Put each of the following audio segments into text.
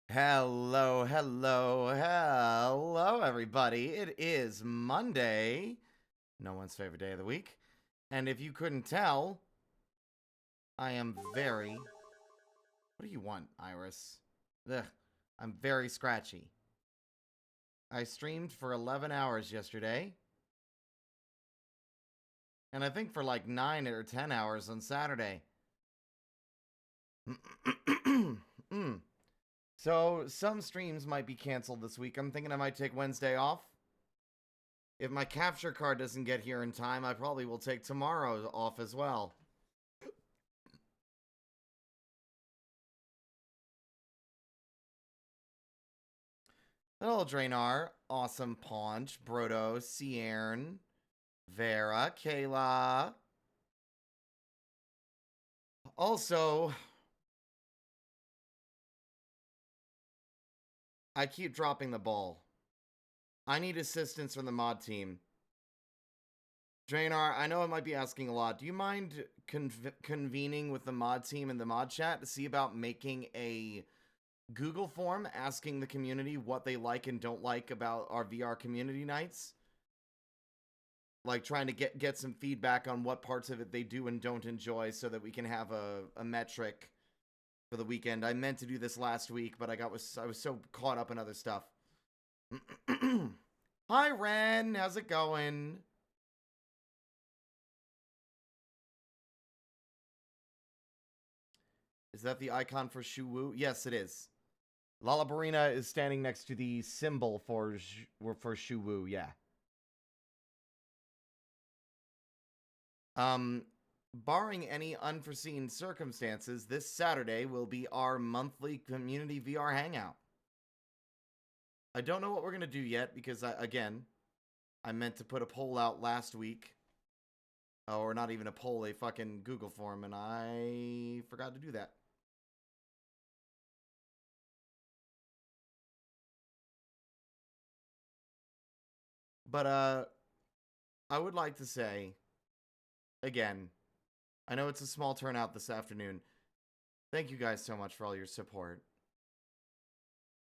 Hello, hello, hello, everybody. It is Monday, no one's favorite day of the week. And if you couldn't tell, I am very... What do you want, Iris? Ugh, I'm very scratchy. I streamed for 11 hours yesterday. And I think for like 9 or 10 hours on Saturday. So, some streams might be canceled this week. I'm thinking I might take Wednesday off. If my capture card doesn't get here in time, I probably will take tomorrow off as well. Hello, Drainar, Awesome Paunch, Brodo, Ciern, Vera, Kayla. Also, I keep dropping the ball. I need assistance from the mod team. Drainar, I know I might be asking a lot. Do you mind convening with the mod team in the mod chat to see about making a Google form asking the community what they like and don't like about our VR community nights? Like trying to get some feedback on what parts of it they do and don't enjoy so that we can have a metric for the weekend. I meant to do this last week, but I was so caught up in other stuff. Hi, Ren. How's it going? Is that the icon for Shuwu? Yes, it is. Lalabarina is standing next to the symbol for Shuwu, yeah. Barring any unforeseen circumstances, this Saturday will be our monthly community VR hangout. I don't know what we're going to do yet because, I meant to put a poll out last week. Or not even a poll, a fucking Google form, and I forgot to do that. But, I would like to say, again, I know it's a small turnout this afternoon. Thank you guys so much for all your support.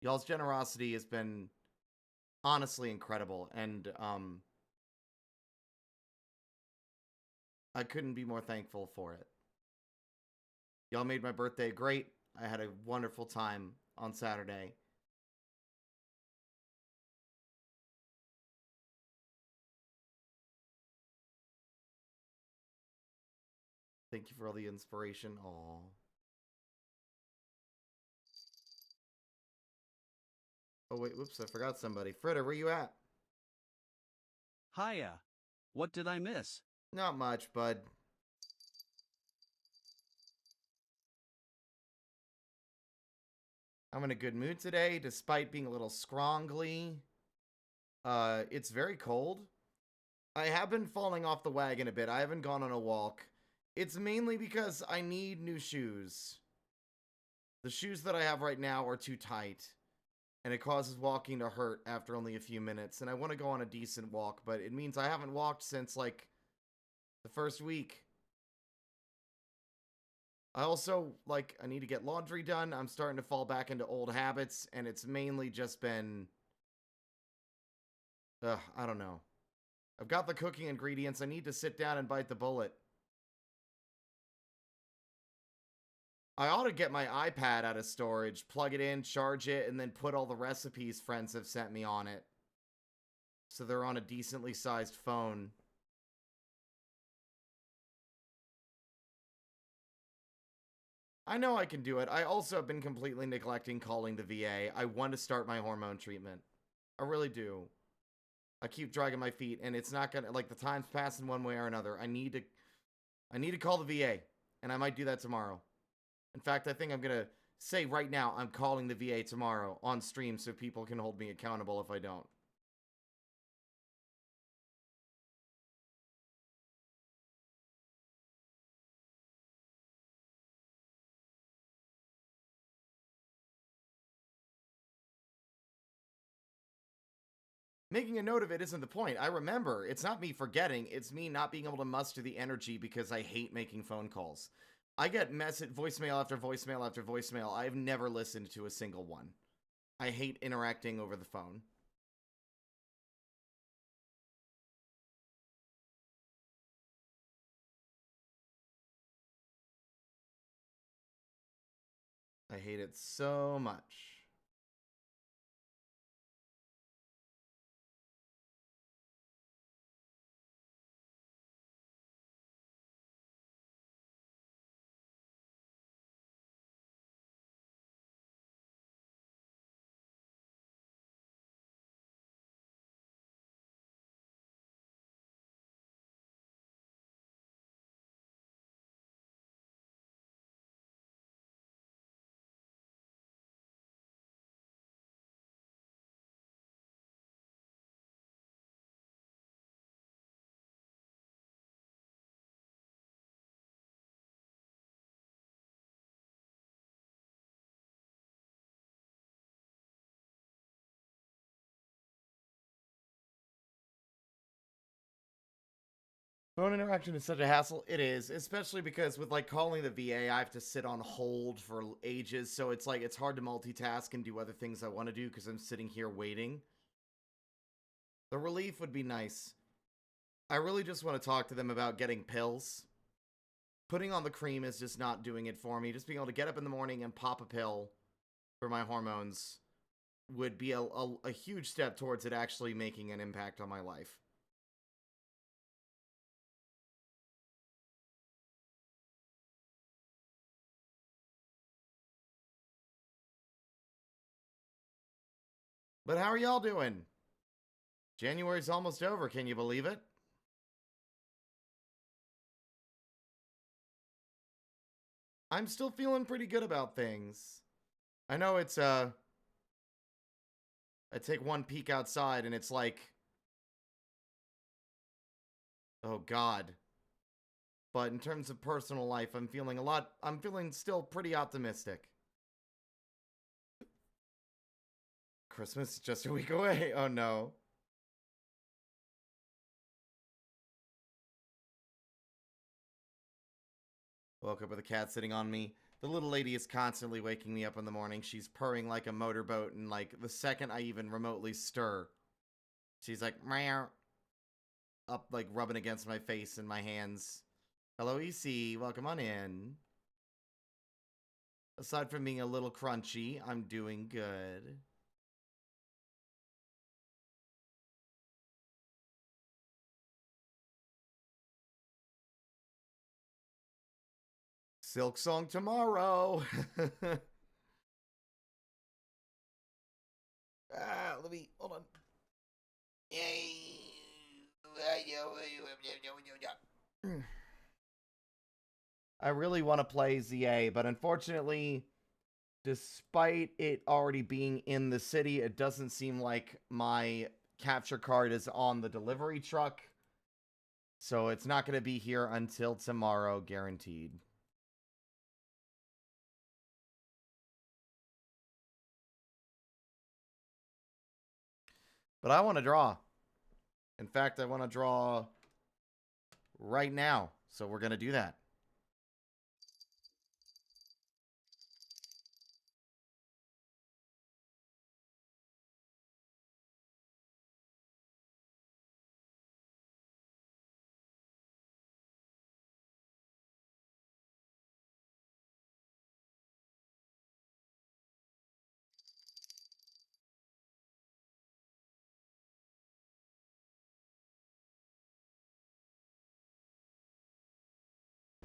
Y'all's generosity has been honestly incredible, and, I couldn't be more thankful for it. Y'all made my birthday great. I had a wonderful time on Saturday. Thank you for all the inspiration. Aww. Oh, wait, whoops, I forgot somebody. Fritter, where you at? Hiya. What did I miss? Not much, bud. I'm in a good mood today, despite being a little scrongly. It's very cold. I have been falling off the wagon a bit. I haven't gone on a walk. It's mainly because I need new shoes. The shoes that I have right now are too tight, and it causes walking to hurt after only a few minutes, and I want to go on a decent walk, but it means I haven't walked since, like, the first week. I also, I need to get laundry done. I'm starting to fall back into old habits, and it's mainly just been... I don't know. I've got the cooking ingredients. I need to sit down and bite the bullet. I ought to get my iPad out of storage, plug it in, charge it, and then put all the recipes friends have sent me on it. So they're on a decently sized phone. I know I can do it. I also have been completely neglecting calling the VA. I want to start my hormone treatment. I really do. I keep dragging my feet, and it's not gonna, like, the time's passing one way or another. I need to call the VA, and I might do that tomorrow. In fact, I think I'm gonna say right now I'm calling the VA tomorrow on stream so people can hold me accountable if I don't. Making a note of it isn't the point. I remember. It's not me forgetting. It's me not being able to muster the energy because I hate making phone calls. I get voicemail after voicemail after voicemail. I've never listened to a single one. I hate interacting over the phone. I hate it so much. Phone interaction is such a hassle. It is, especially because with like calling the VA, I have to sit on hold for ages. So it's like it's hard to multitask and do other things I want to do because I'm sitting here waiting. The relief would be nice. I really just want to talk to them about getting pills. Putting on the cream is just not doing it for me. Just being able to get up in the morning and pop a pill for my hormones would be a huge step towards it actually making an impact on my life. But how are y'all doing? January's almost over, can you believe it? I'm still feeling pretty good about things. I know it's I take one peek outside and it's like, oh god. But in terms of personal life, I'm feeling still pretty optimistic. Christmas is just a week away. Oh no. Woke up with a cat sitting on me. The little lady is constantly waking me up in the morning. She's purring like a motorboat, and like the second I even remotely stir, she's like meow, up like rubbing against my face and my hands. Hello, EC. Welcome on in. Aside from being a little crunchy, I'm doing good. Silk Song tomorrow. Let me hold on. I really want to play ZA, but unfortunately, despite it already being in the city, it doesn't seem like my capture card is on the delivery truck. So it's not going to be here until tomorrow, guaranteed. But I want to draw. In fact, I want to draw right now. So we're going to do that.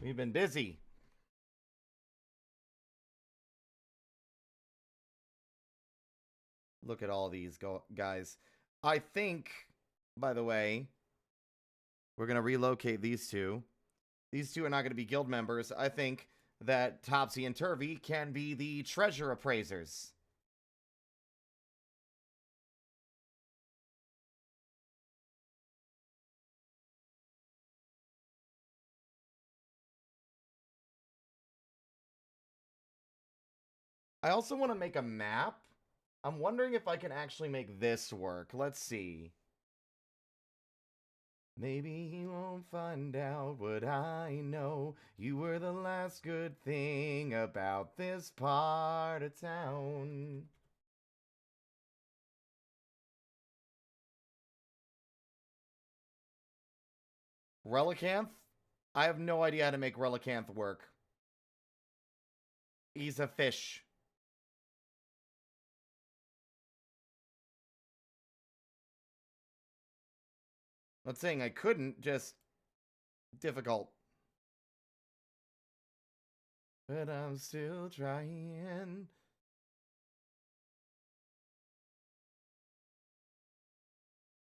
We've been busy. Look at all these guys. I think, by the way, we're going to relocate these two. These two are not going to be guild members. I think that Topsy and Turvy can be the treasure appraisers. I also want to make a map. I'm wondering if I can actually make this work. Let's see. Maybe he won't find out what I know. You were the last good thing about this part of town. Relicanth? I have no idea how to make Relicanth work. He's a fish. Not saying I couldn't, just difficult. But I'm still trying.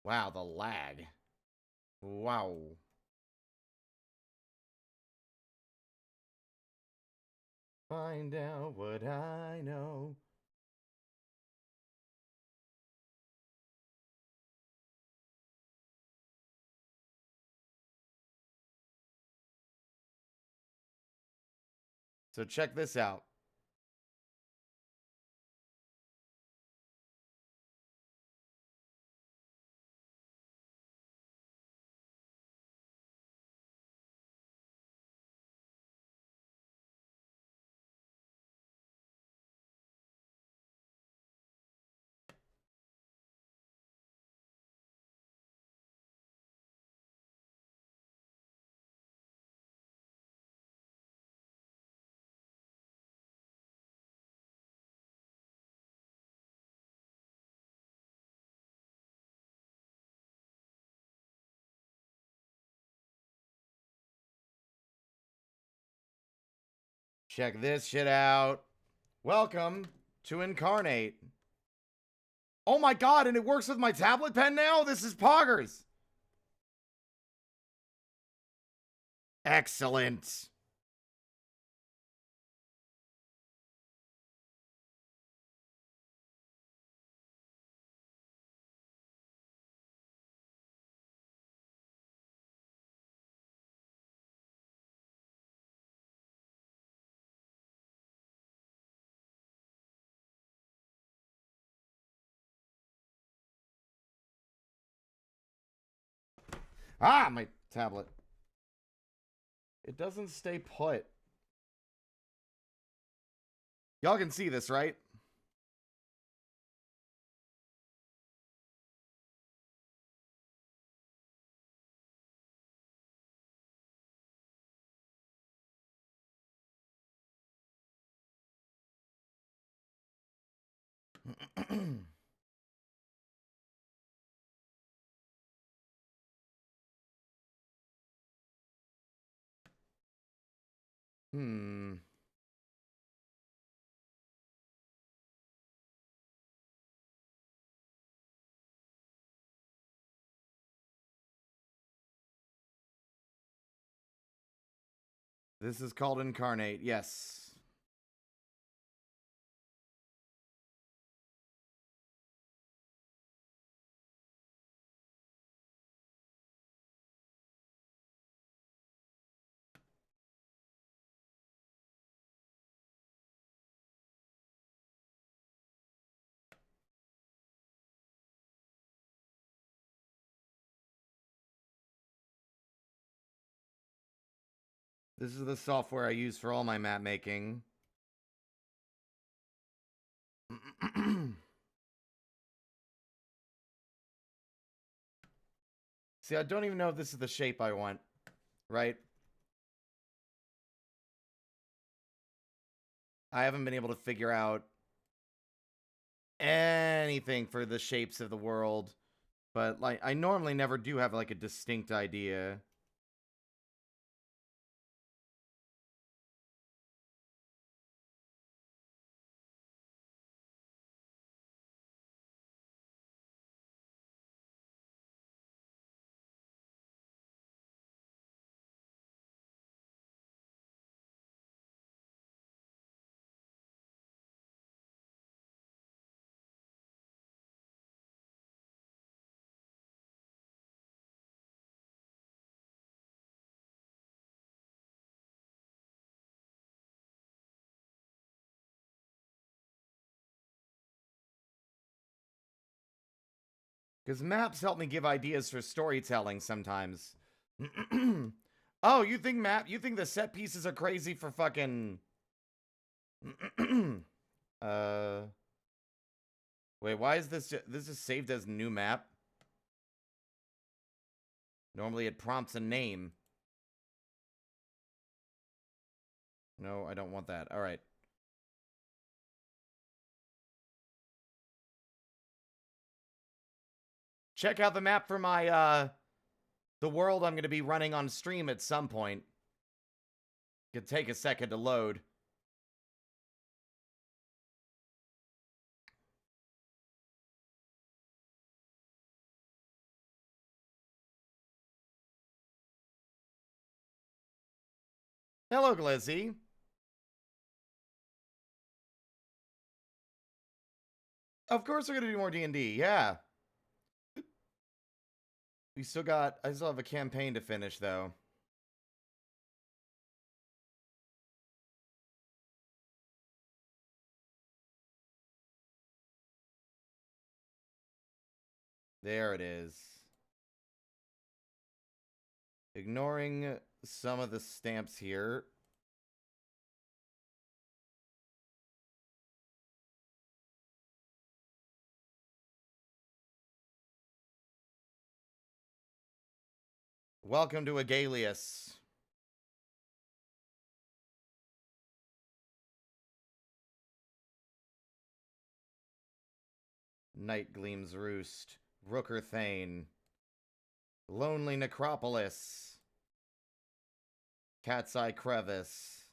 Wow, the lag. Wow. Find out what I know. So check this out. Check this shit out. Welcome to Incarnate. Oh my god, and it works with my tablet pen now? This is poggers. Excellent. Ah, my tablet. It doesn't stay put. Y'all can see this, right? Hmm. This is called Incarnate, yes. This is the software I use for all my map making. See, I don't even know if this is the shape I want, right? I haven't been able to figure out anything for the shapes of the world, but like I normally never do have like a distinct idea. Because maps help me give ideas for storytelling sometimes. Oh, you think the set pieces are crazy for fucking uh wait, why is this is saved as new map? Normally it prompts a name. No, I don't want that. All right. Check out the map for my, the world I'm going to be running on stream at some point. Could take a second to load. Hello, Glizzy. Of course we're going to do more D&D, yeah. I still have a campaign to finish, though. There it is. Ignoring some of the stamps here. Welcome to Agalius. Night Gleam's Roost. Rooker Thane. Lonely Necropolis. Cat's Eye Crevice.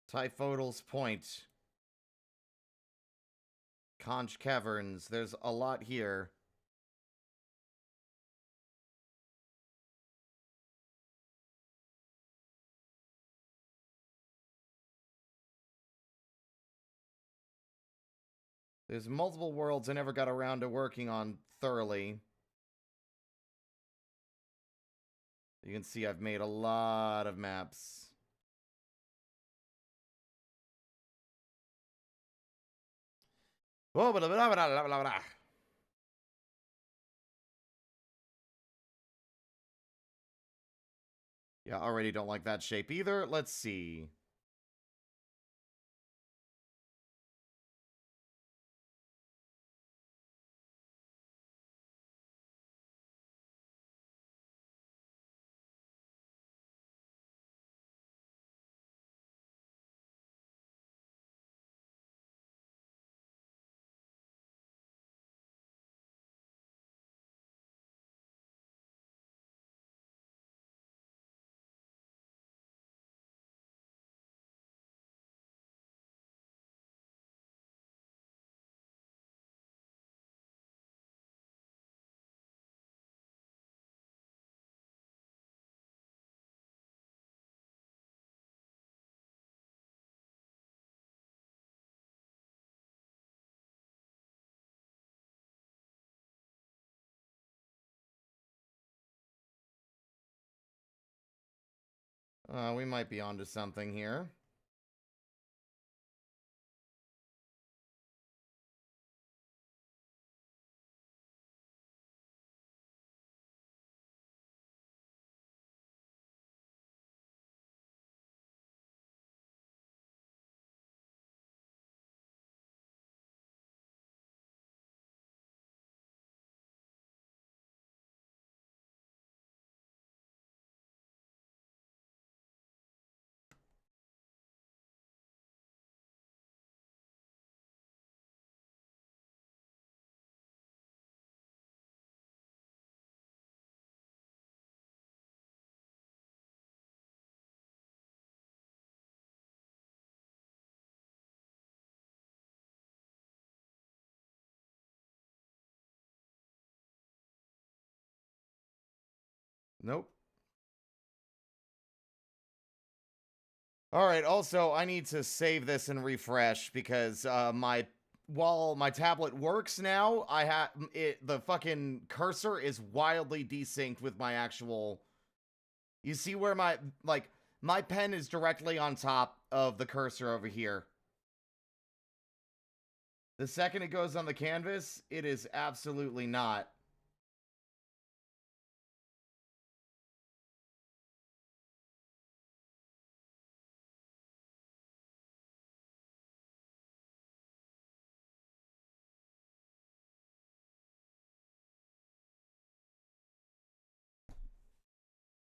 Typhodal's Point. Conch Caverns. There's a lot here. There's multiple worlds I never got around to working on thoroughly. You can see I've made a lot of maps. Oh, blah, blah, blah, blah, blah, blah. Yeah, already don't like that shape either. Let's see. We might be onto something here. Nope. All right, also, I need to save this and refresh because while my tablet works now, the fucking cursor is wildly desynced with my actual. You see where my pen is directly on top of the cursor over here. The second it goes on the canvas, it is absolutely not.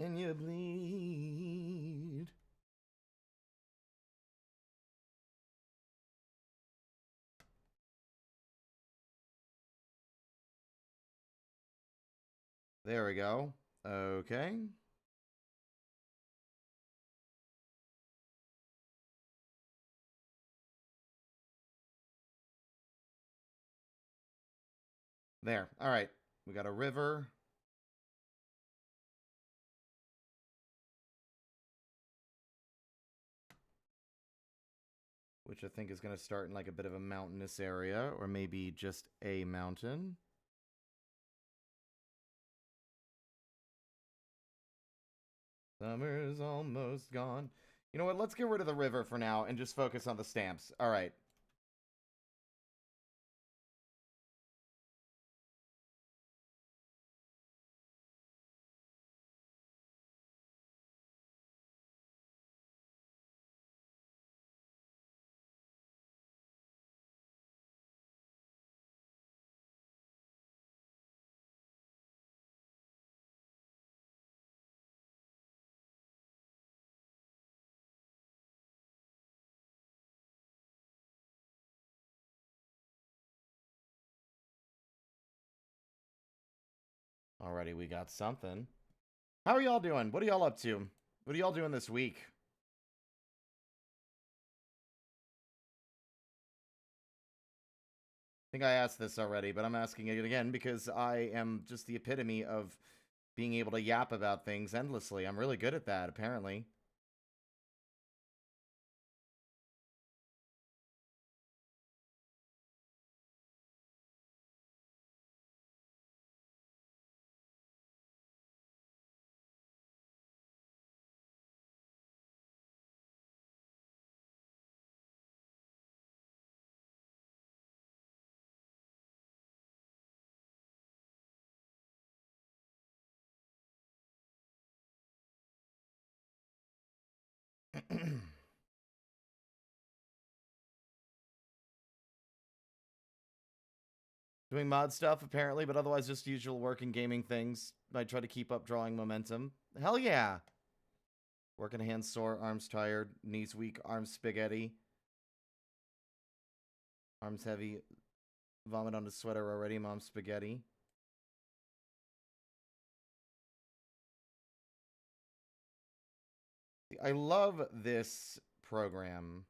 and you bleed. There we go. Okay. There. All right. We got a river. Which I think is going to start in like a bit of a mountainous area, or maybe just a mountain. Summer's almost gone. You know what? Let's get rid of the river for now and just focus on the stamps. All right. Alrighty, we got something. How are y'all doing? What are y'all up to? What are y'all doing this week? I think I asked this already, but I'm asking it again because I am just the epitome of being able to yap about things endlessly. I'm really good at that, apparently. Doing mod stuff, apparently, but otherwise just usual work and gaming things. I try to keep up drawing momentum. Hell yeah! Working hands sore, arms tired, knees weak, arms spaghetti. Arms heavy, vomit on the sweater already, mom's spaghetti. I love this program.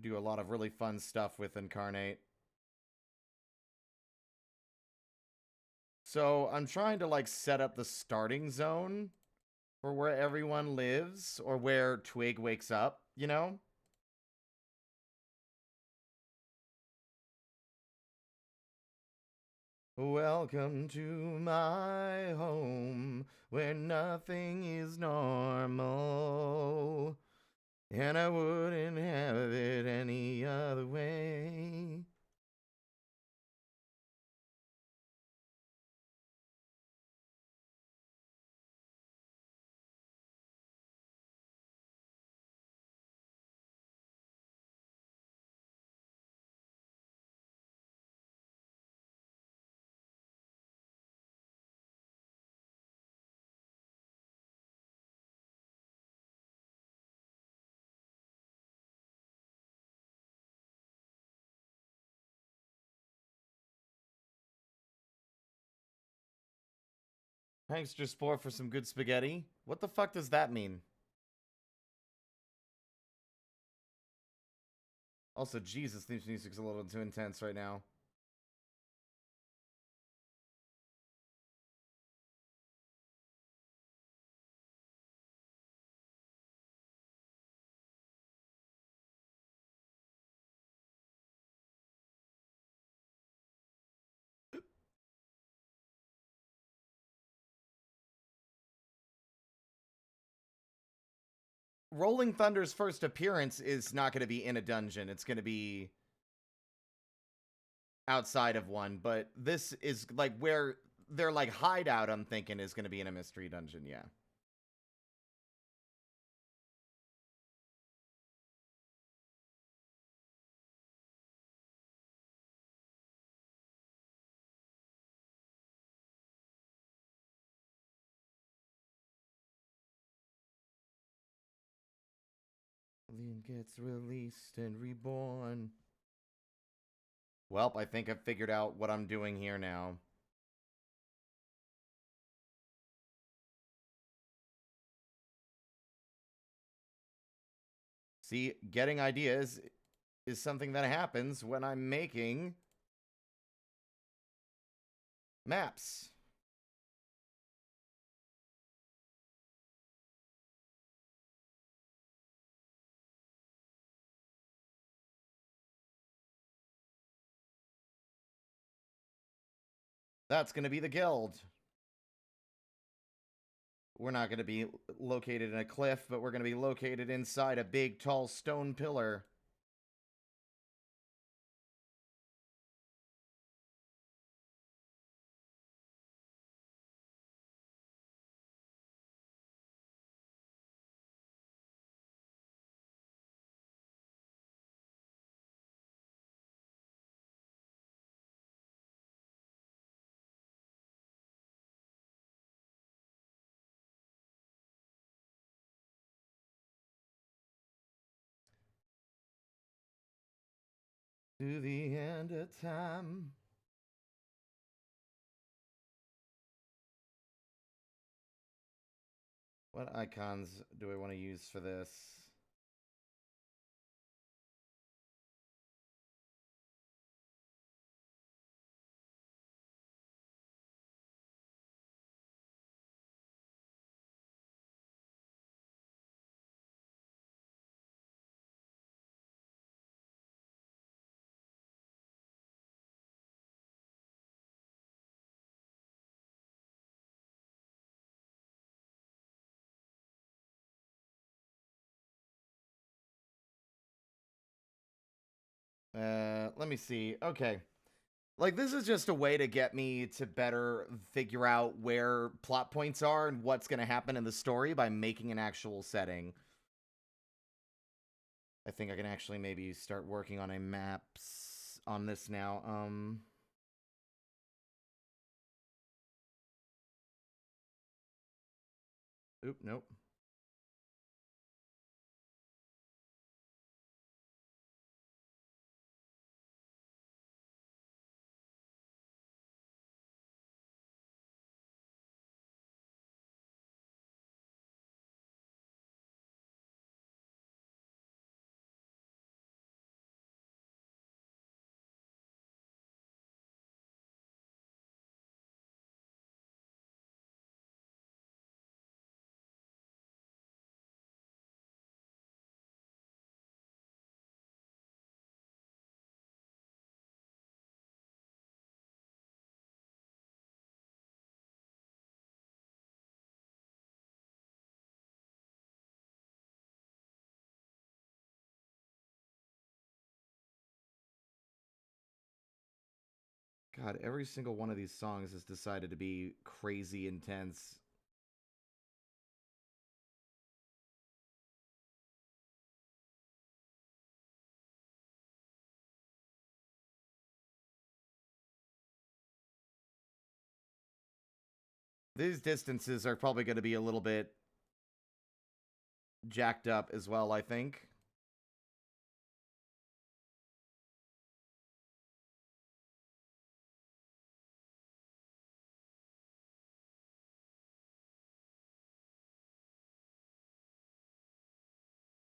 Do a lot of really fun stuff with Incarnate. So I'm trying to like set up the starting zone for where everyone lives or where Twig wakes up, you know? Welcome to my home where nothing is normal. And I wouldn't have it any other way. Prankster Spore for some good spaghetti? What the fuck does that mean? Also, Jesus, this music's a little too intense right now. Rolling Thunder's first appearance is not going to be in a dungeon. It's going to be outside of one, but this is like where their like hideout, I'm thinking, is going to be in a mystery dungeon, yeah. Alien gets released and reborn. Well, I think I've figured out what I'm doing here now. See, getting ideas is something that happens when I'm making maps. That's going to be the guild. We're not going to be located in a cliff, but we're going to be located inside a big, tall stone pillar. To the end of time. What icons do I want to use for this? Let me see. Okay. Like, this is just a way to get me to better figure out where plot points are and what's going to happen in the story by making an actual setting. I think I can actually maybe start working on a maps on this now. Oop, nope. God, every single one of these songs has decided to be crazy intense. These distances are probably going to be a little bit jacked up as well, I think.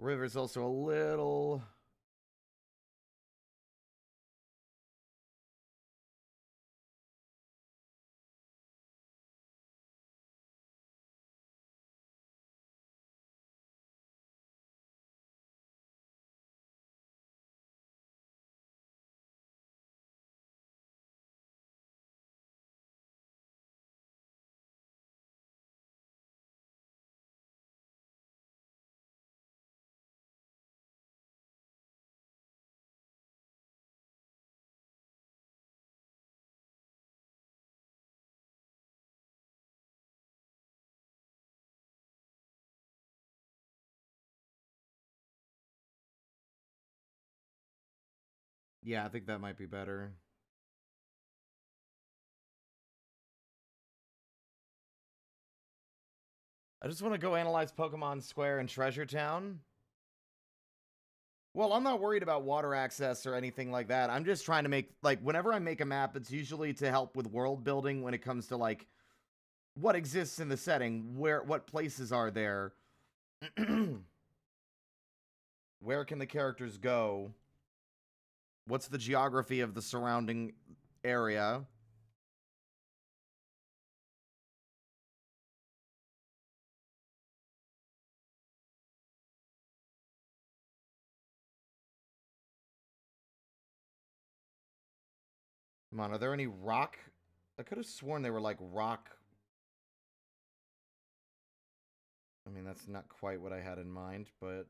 River's also a little... Yeah, I think that might be better. I just want to go analyze Pokemon Square and Treasure Town. Well, I'm not worried about water access or anything like that. I'm just trying to make, like, whenever I make a map, it's usually to help with world building when it comes to, like, what exists in the setting, what places are there, where can the characters go, what's the geography of the surrounding area. Come on, are there any rock? I could have sworn they were like rock. I mean, that's not quite what I had in mind, but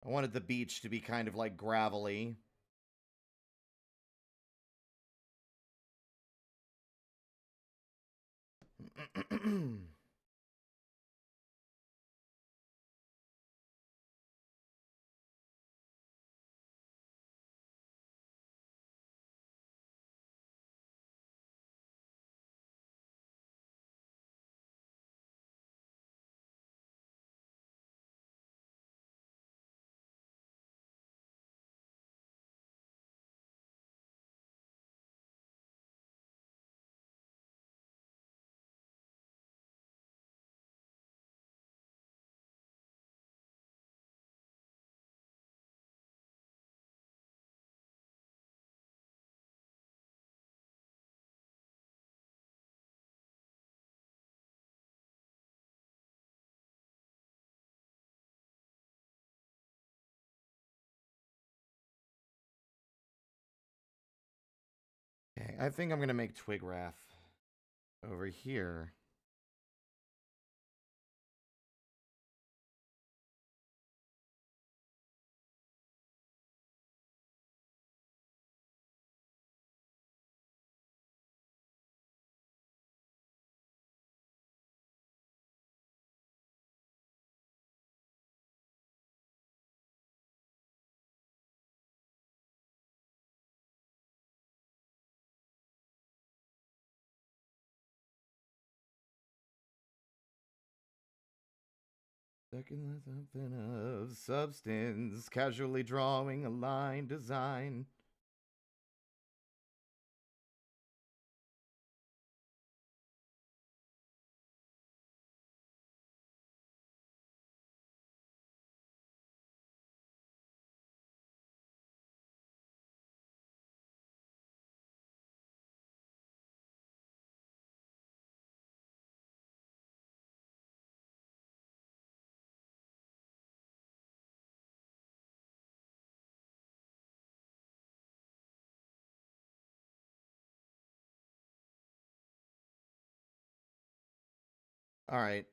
I wanted the beach to be kind of like gravelly. Okay, I think I'm gonna make Twigrath over here. Second something of substance, casually drawing a line design. All right.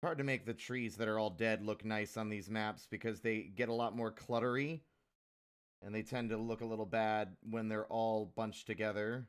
Hard to make the trees that are all dead look nice on these maps because they get a lot more cluttery and they tend to look a little bad when they're all bunched together.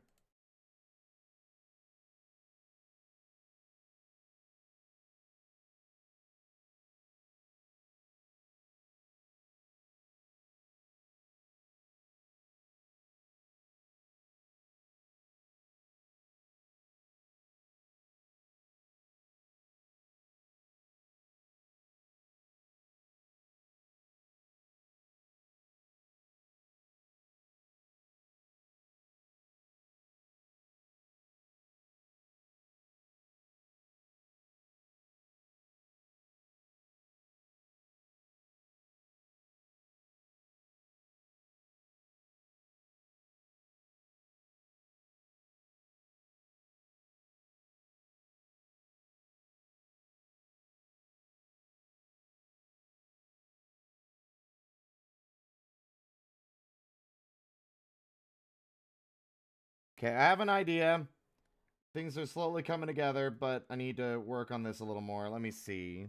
Okay, I have an idea. Things are slowly coming together, but I need to work on this a little more. Let me see.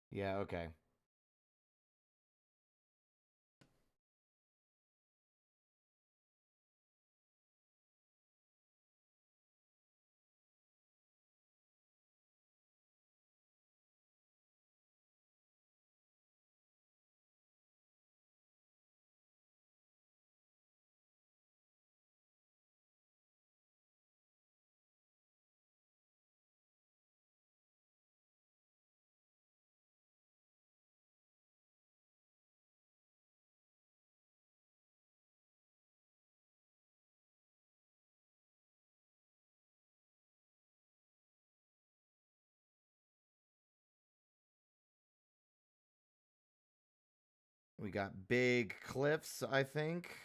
Yeah, okay. We got big cliffs, I think.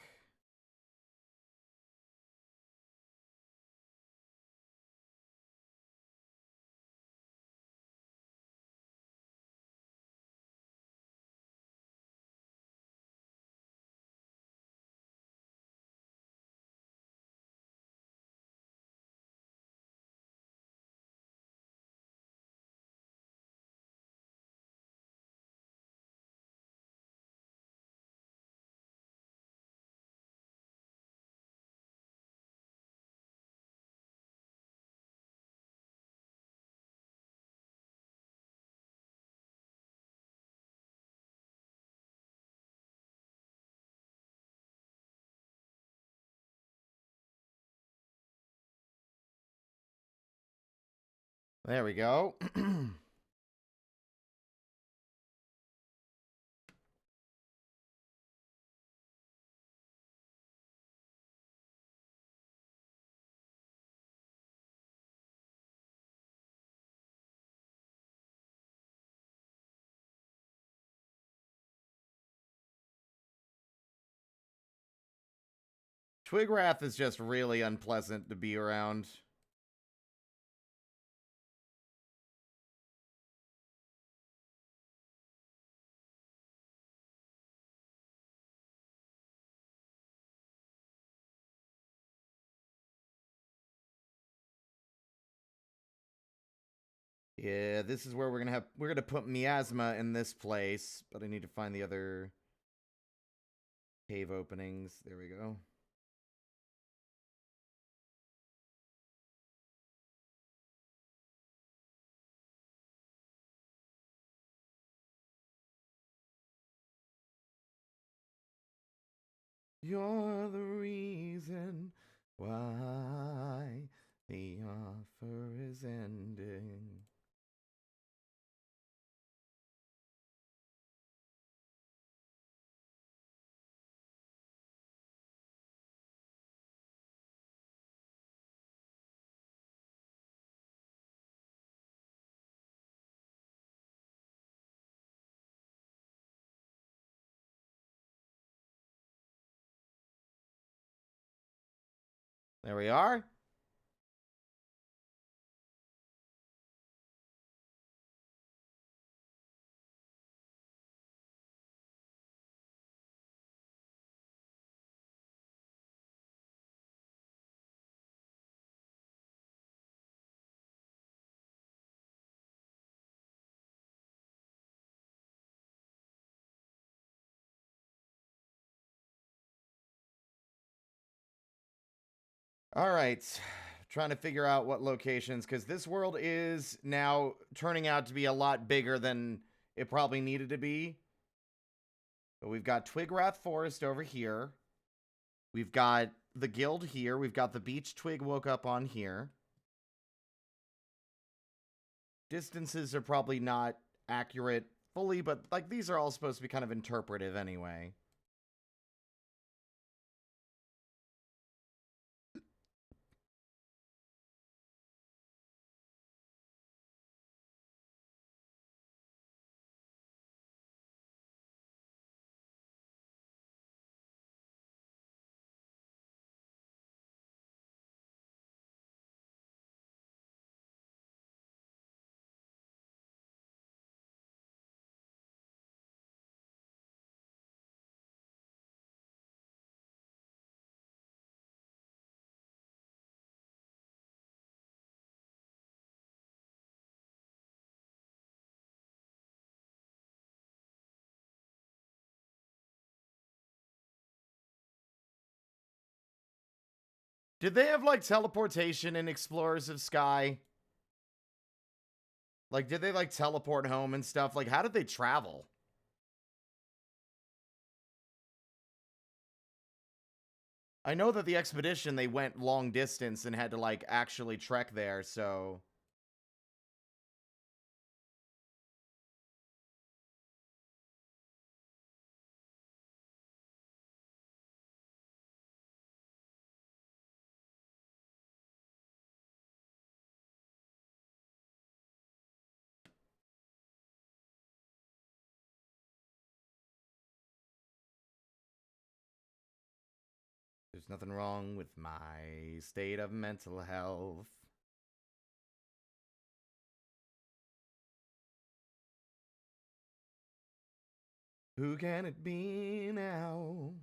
There we go. Twigrath is just really unpleasant to be around. Yeah, this is where we're gonna put miasma in this place, but I need to find the other cave openings. There we go. You're the reason why the offer is ending. There we are. All right. Trying to figure out what locations, because this world is now turning out to be a lot bigger than it probably needed to be. But we've got Twigrath Forest over here. We've got the guild here. We've got the beach Twig woke up on here. Distances are probably not accurate fully, but like these are all supposed to be kind of interpretive anyway. Did they have like teleportation in Explorers of Sky? Like, did they like teleport home and stuff? Like, how did they travel? I know that the expedition, they went long distance and had to like actually trek there, so. There's nothing wrong with my state of mental health. Who can it be now?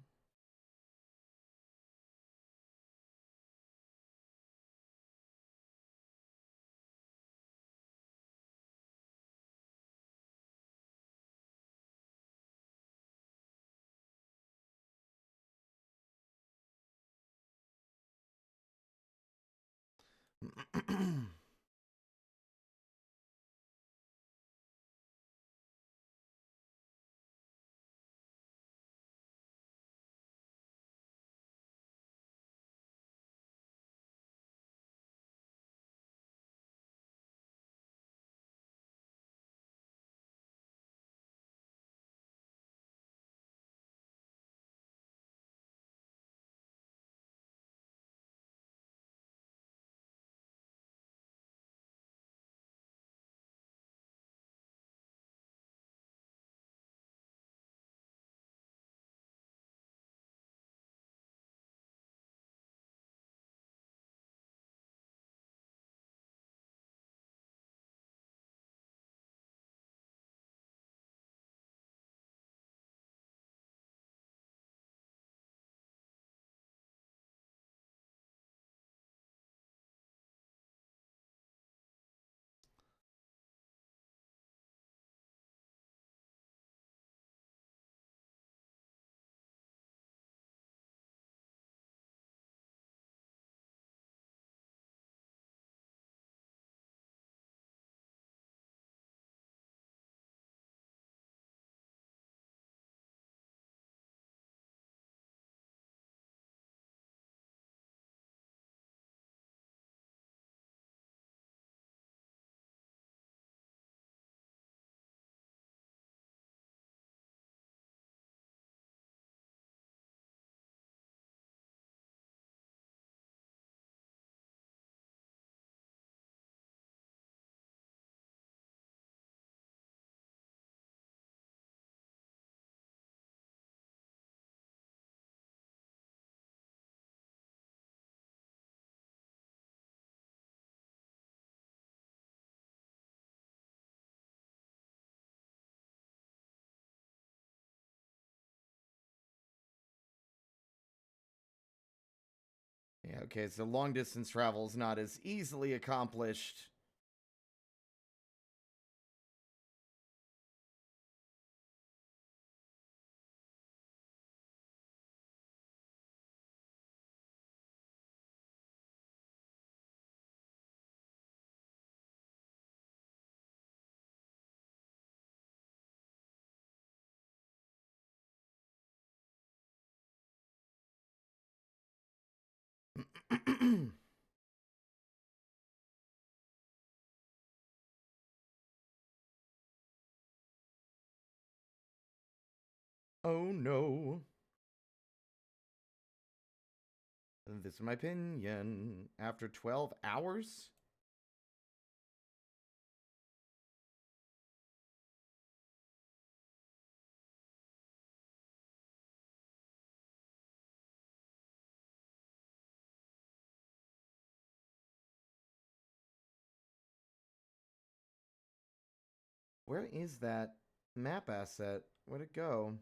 Yeah, okay, so long distance travel is not as easily accomplished. Oh no. This is my opinion. After 12 hours? Where is that map asset? Where'd it go?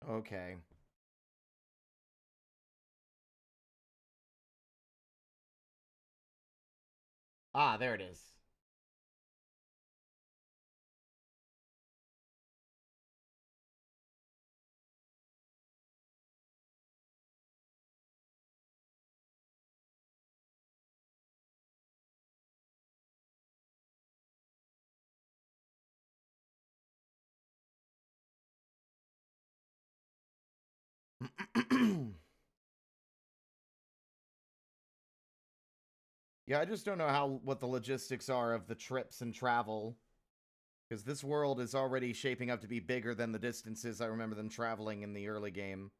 Okay. Ah, there it is. Yeah, I just don't know what the logistics are of the trips and travel. Because this world is already shaping up to be bigger than the distances I remember them traveling in the early game.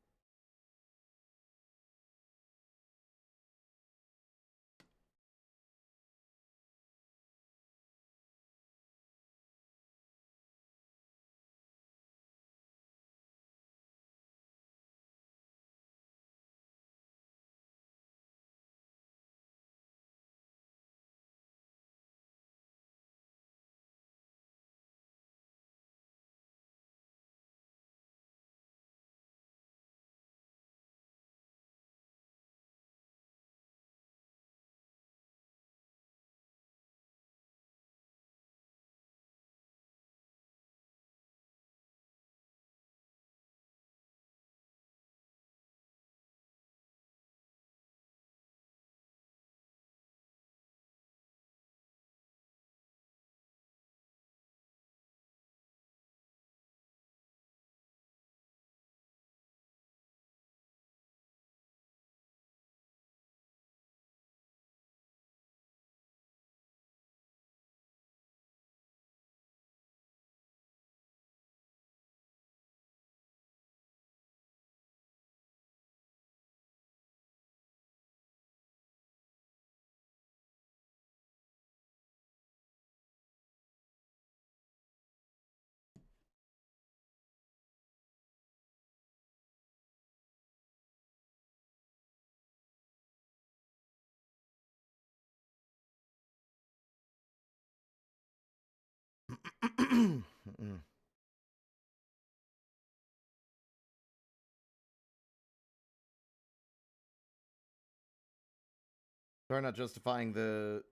Sorry, not justifying the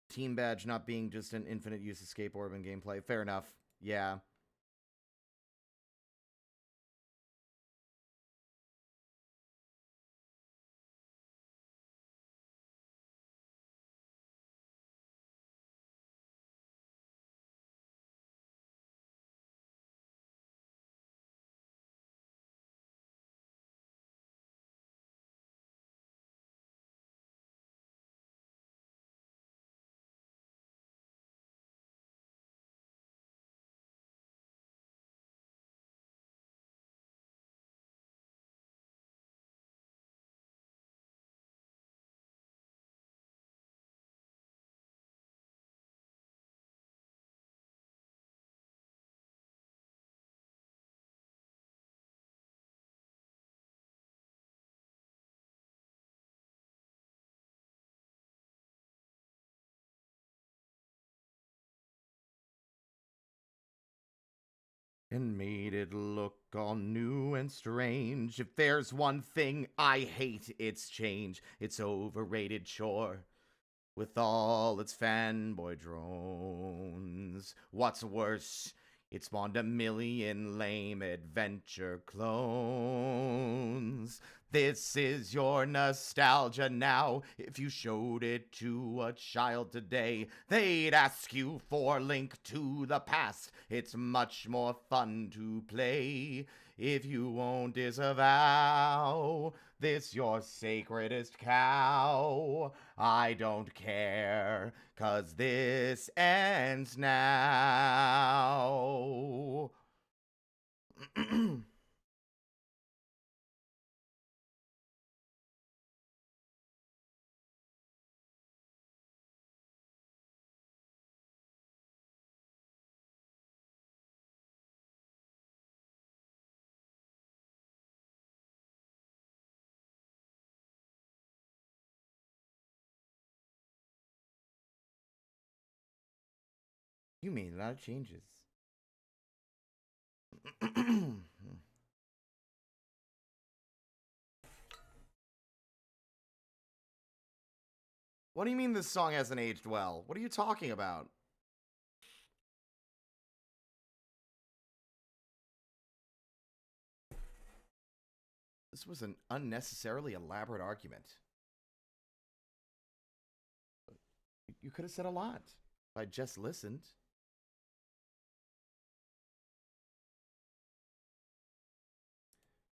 team badge not being just an infinite use escape orb in gameplay. Fair enough. Yeah. And made it look all new and strange. If there's one thing I hate, it's change. It's overrated chore. With all its fanboy drones. What's worse, It spawned a million lame adventure clones. This is your nostalgia now. If you showed it to a child today, they'd ask you for Link to the Past. It's much more fun to play if you won't disavow this your sacredest cow. I don't care, 'cause this ends now. You made a lot of changes. What do you mean this song hasn't aged well? What are you talking about? This was an unnecessarily elaborate argument. You could have said a lot if I just listened.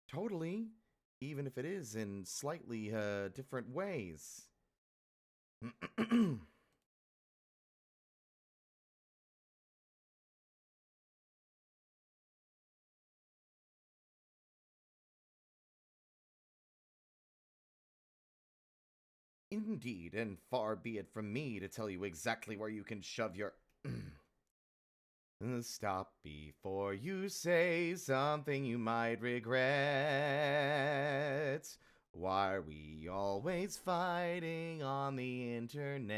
Totally, even if it is in slightly different ways. Indeed, and far be it from me to tell you exactly where you can shove your... Stop before you say something you might regret. Why are we always fighting on the internet?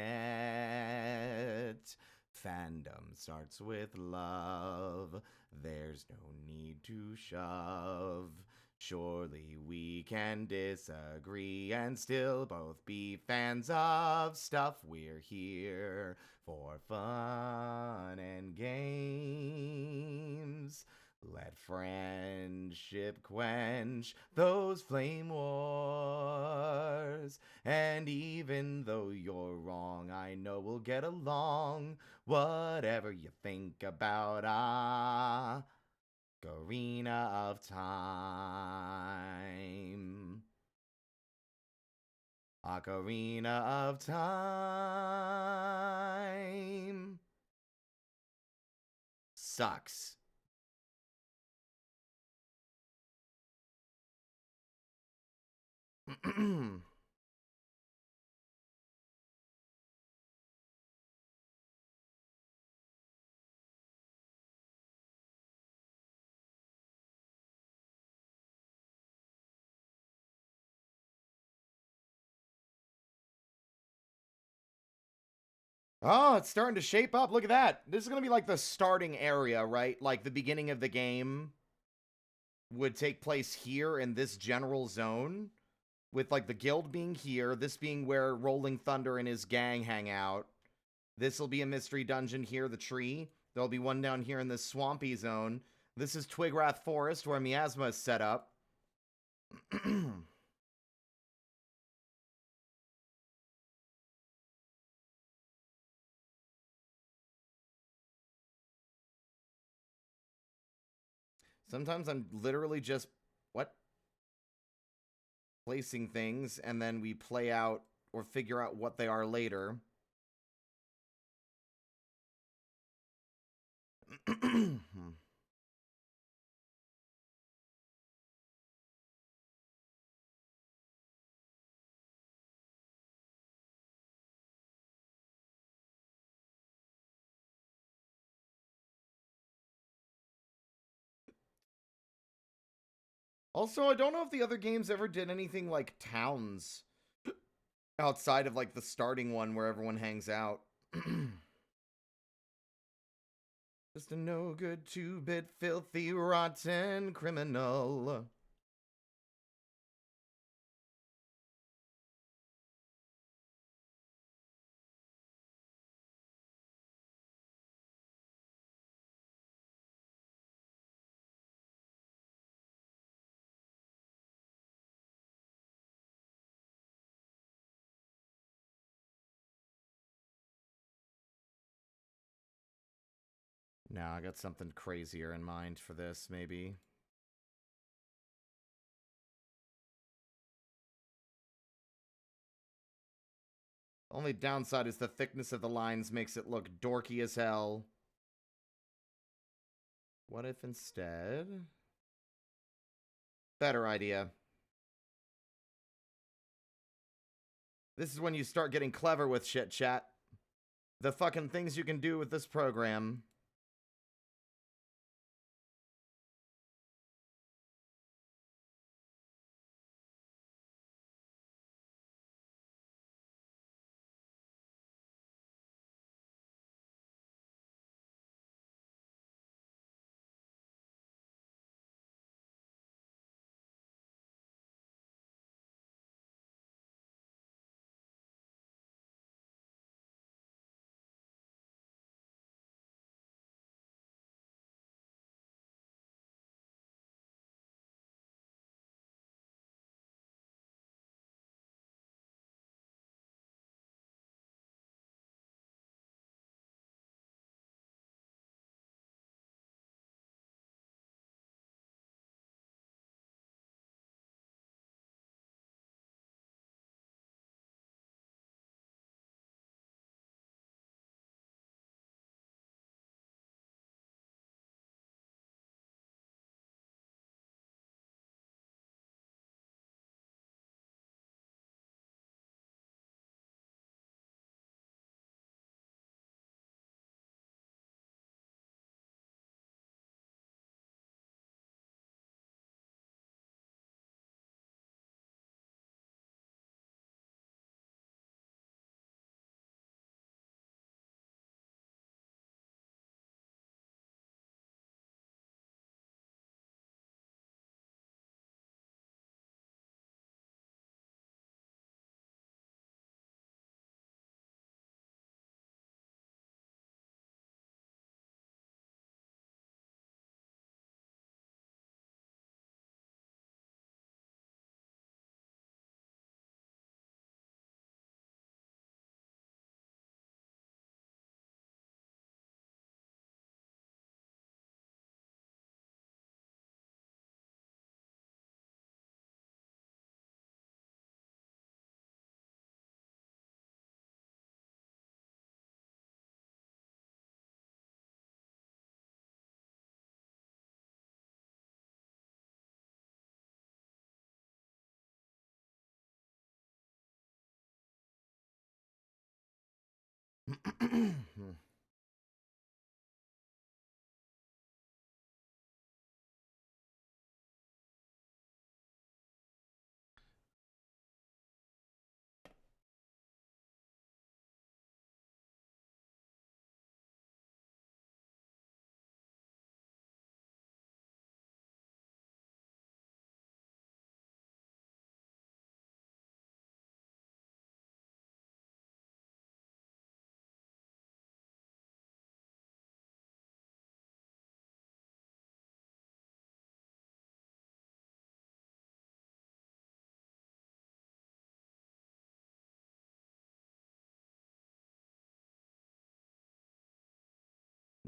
Fandom starts with love. There's no need to shove. Surely we can disagree and still both be fans of stuff. We're here for fun and games. Let friendship quench those flame wars. And even though you're wrong, I know we'll get along. Whatever you think about Ocarina of Time. Ocarina of Time sucks. Oh, it's starting to shape up. Look at that. This is going to be like the starting area, right? Like the beginning of the game would take place here in this general zone, with like the guild being here, this being where Rolling Thunder and his gang hang out. This will be a mystery dungeon here, the tree. There'll be one down here in this swampy zone. This is Twigrath Forest, where Miasma is set up. Sometimes I'm literally just, what? Placing things, and then we play out or figure out what they are later. Also, I don't know if the other games ever did anything like towns outside of like the starting one where everyone hangs out. Just a no good 2-bit filthy rotten criminal. No, I got something crazier in mind for this, maybe. Only downside is the thickness of the lines makes it look dorky as hell. What if instead... Better idea. This is when you start getting clever with shit, chat. The fucking things you can do with this program.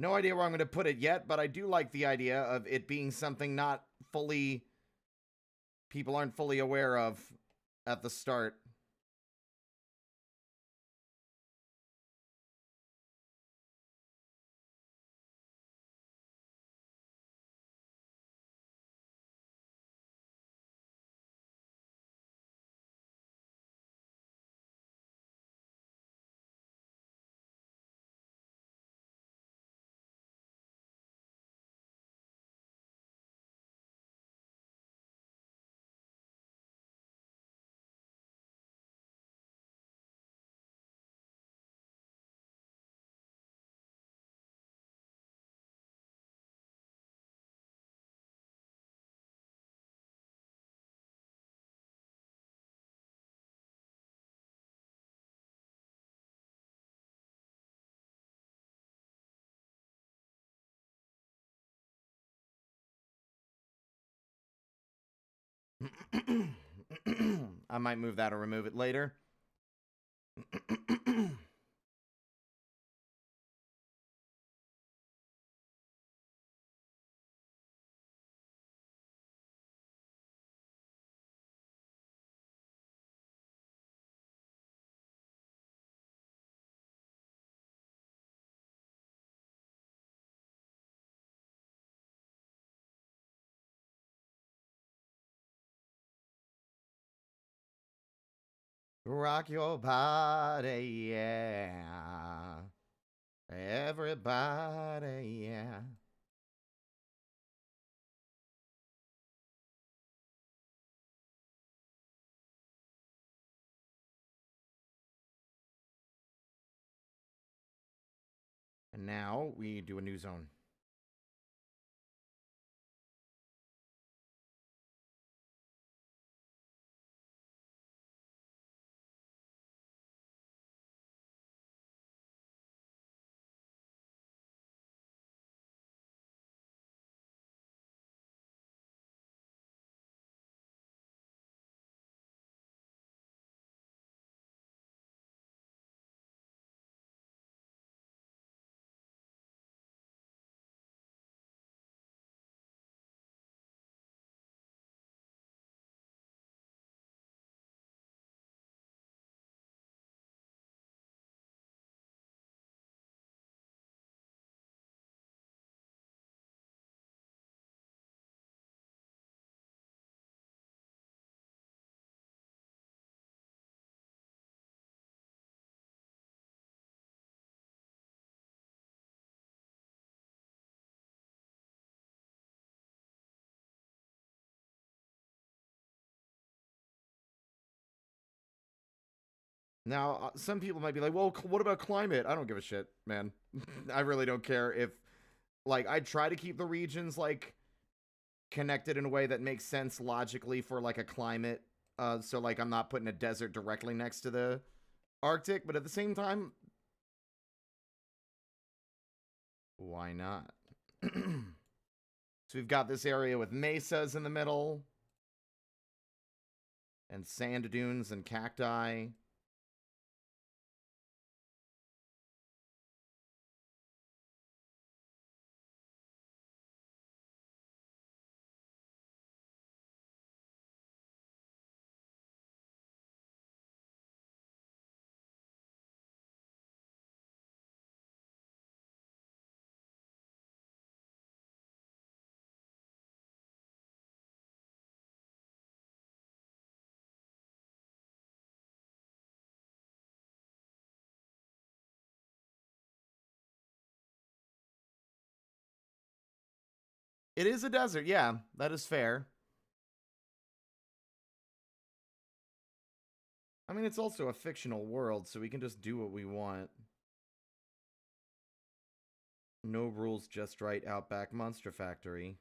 No idea where I'm going to put it yet, but I do like the idea of it being something not fully... people aren't fully aware of at the start. I might move that or remove it later. Rock your body, yeah. Everybody, yeah. And now we do a new zone. Now, some people might be like, well, what about climate? I don't give a shit, man. I really don't care if, like, I try to keep the regions, like, connected in a way that makes sense logically for, like, a climate. So, like, I'm not putting a desert directly next to the Arctic, but at the same time, why not? So we've got this area with mesas in the middle, and sand dunes and cacti. It is a desert, yeah, that is fair. I mean, it's also a fictional world, so we can just do what we want. No rules, just right. Outback Monster Factory.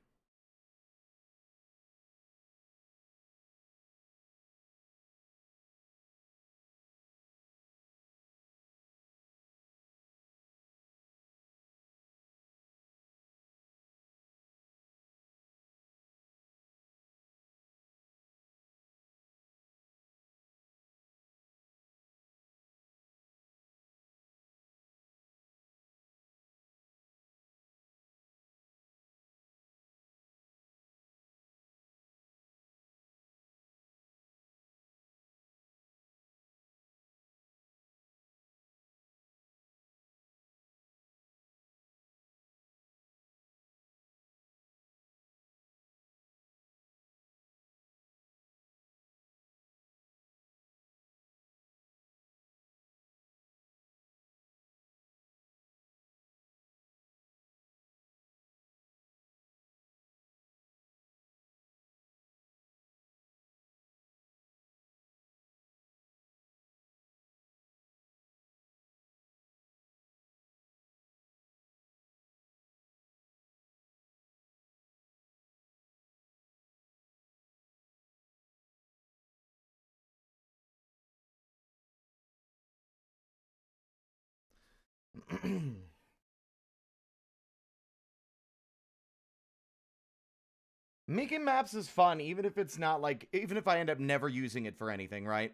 Making maps is fun, even if it's not like, even if I end up never using it for anything, right?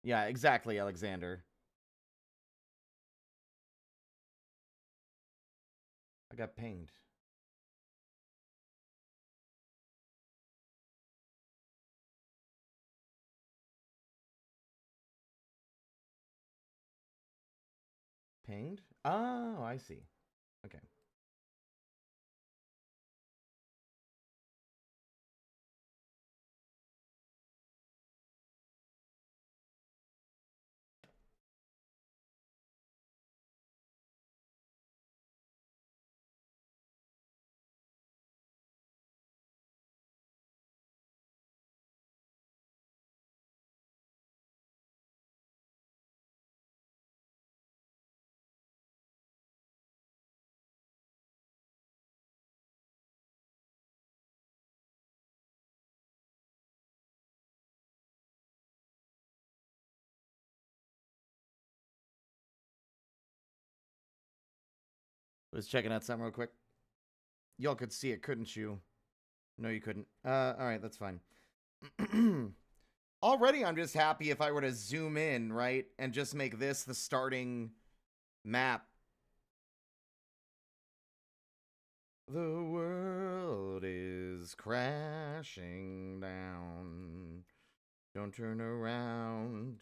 Yeah, exactly, Alexander. I got pinged. Pinged? Oh, I see. Okay. Was checking out something real quick. Y'all could see it, couldn't you? No, you couldn't. Alright, that's fine. Already, I'm just happy if I were to zoom in, right? And just make this the starting map. The world is crashing down. Don't turn around.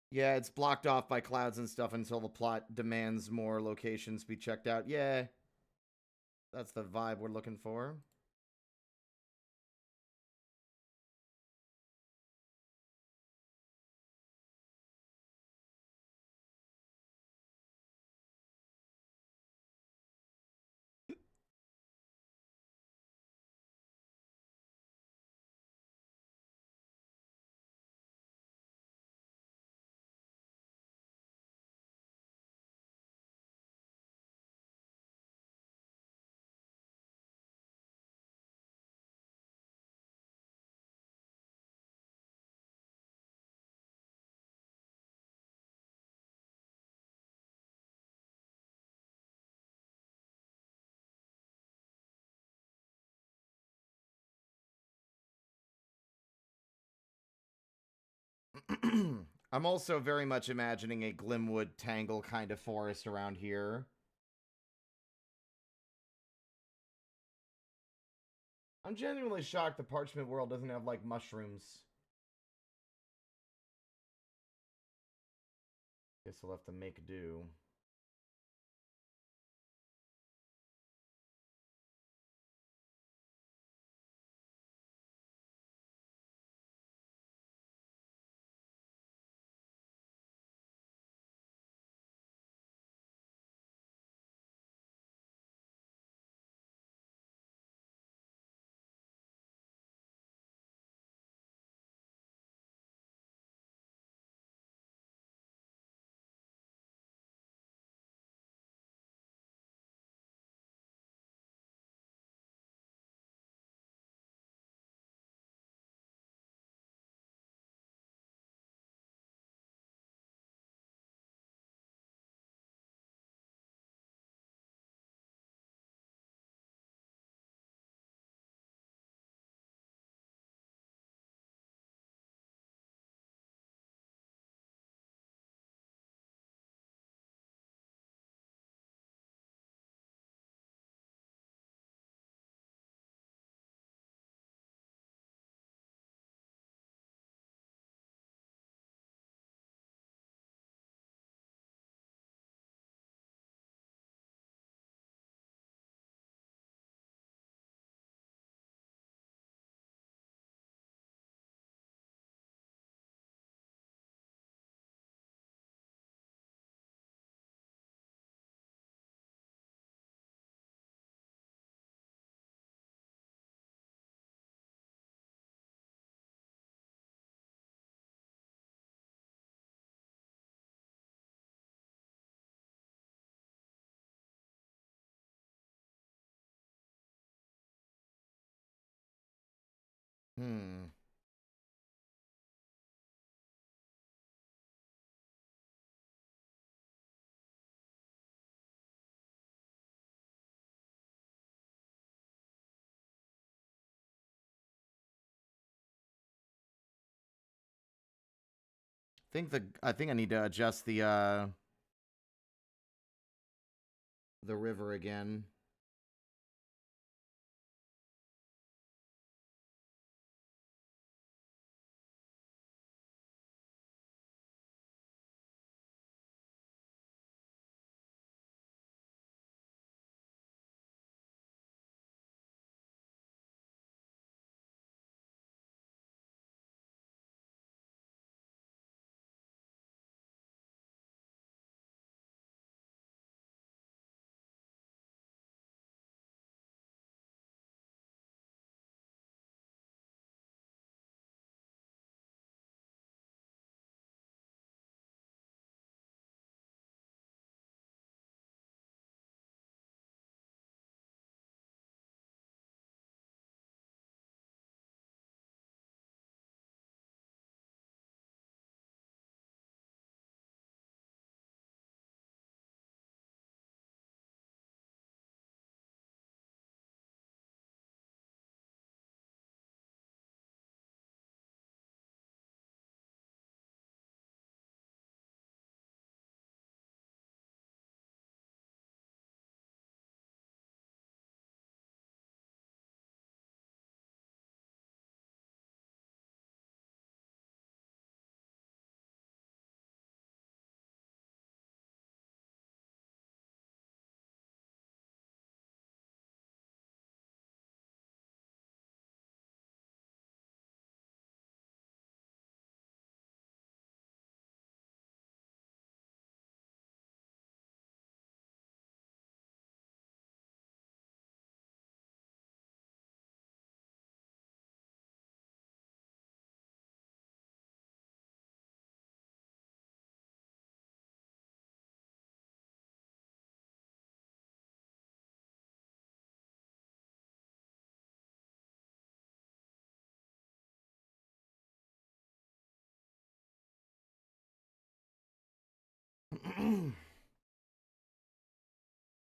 Yeah, it's blocked off by clouds and stuff until the plot demands more locations be checked out. Yeah, that's the vibe we're looking for. I'm also very much imagining a Glimwood Tangle kind of forest around here. I'm genuinely shocked the Parchment World doesn't have, like, mushrooms. Guess we'll have to make do. Hmm. I think I need to adjust the river again.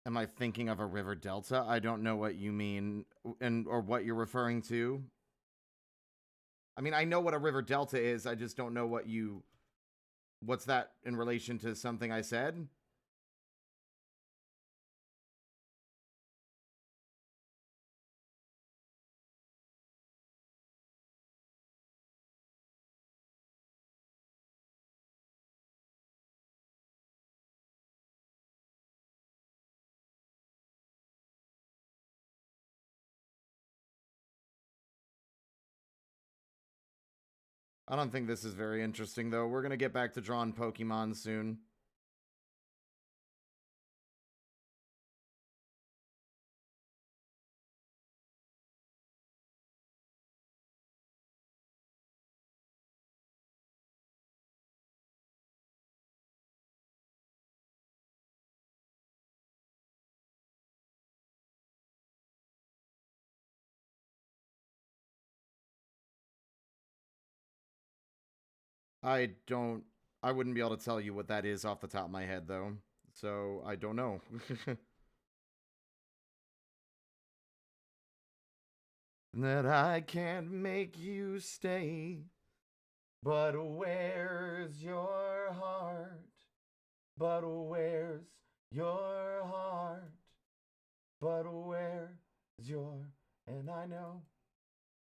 Am I thinking of a river delta? I don't know what you mean and or what you're referring to. I mean, I know what a river delta is. I just don't know what's that in relation to something I said? I don't think this is very interesting though. We're going to get back to drawing Pokemon soon. I don't I wouldn't be able to tell you what that is off the top of my head though. So, I don't know. That I can't make you stay. But where's your heart? But where's your heart? But where's your. And I know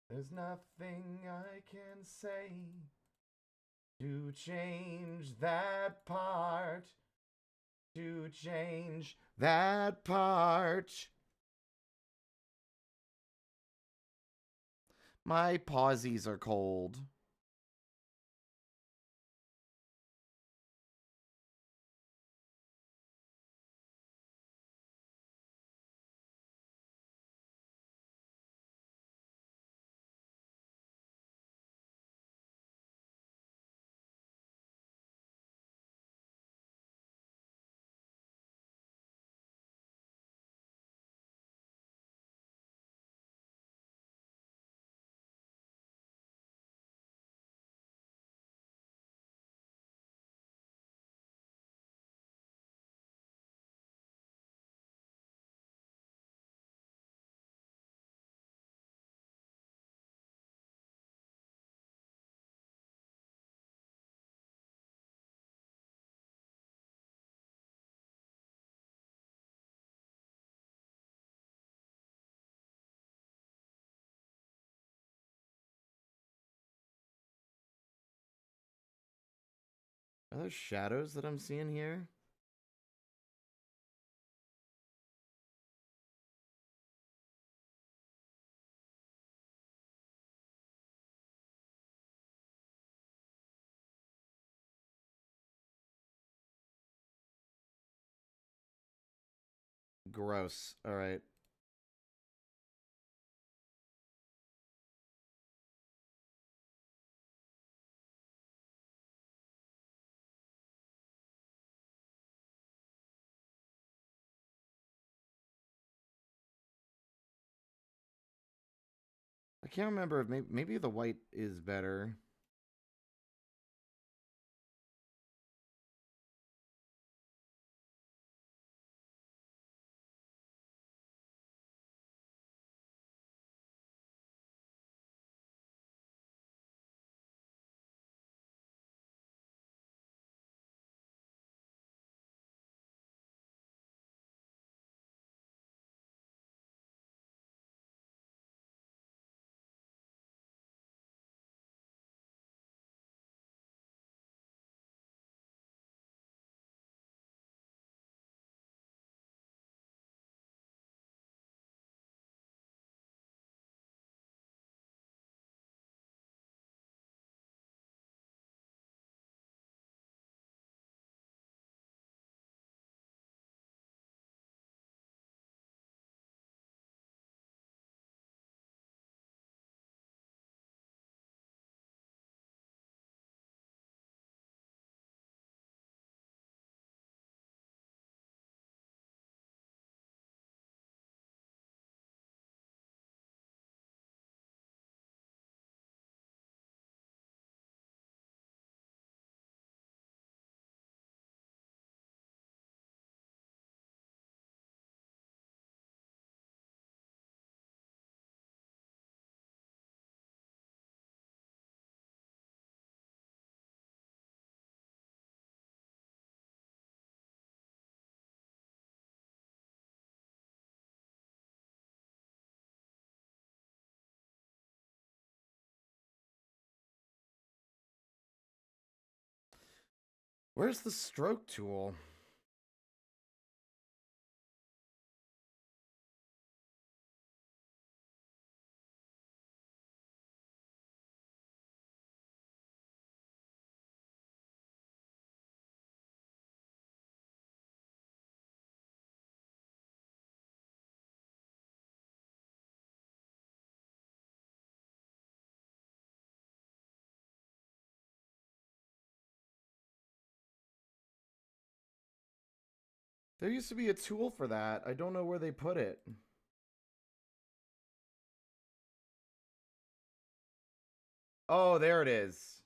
there's nothing I can say to change that part. To change that part. My pawsies are cold. Are those shadows that I'm seeing here? Gross. All right. I can't remember if maybe the white is better. Where's the stroke tool? There used to be a tool for that. I don't know where they put it. Oh, there it is.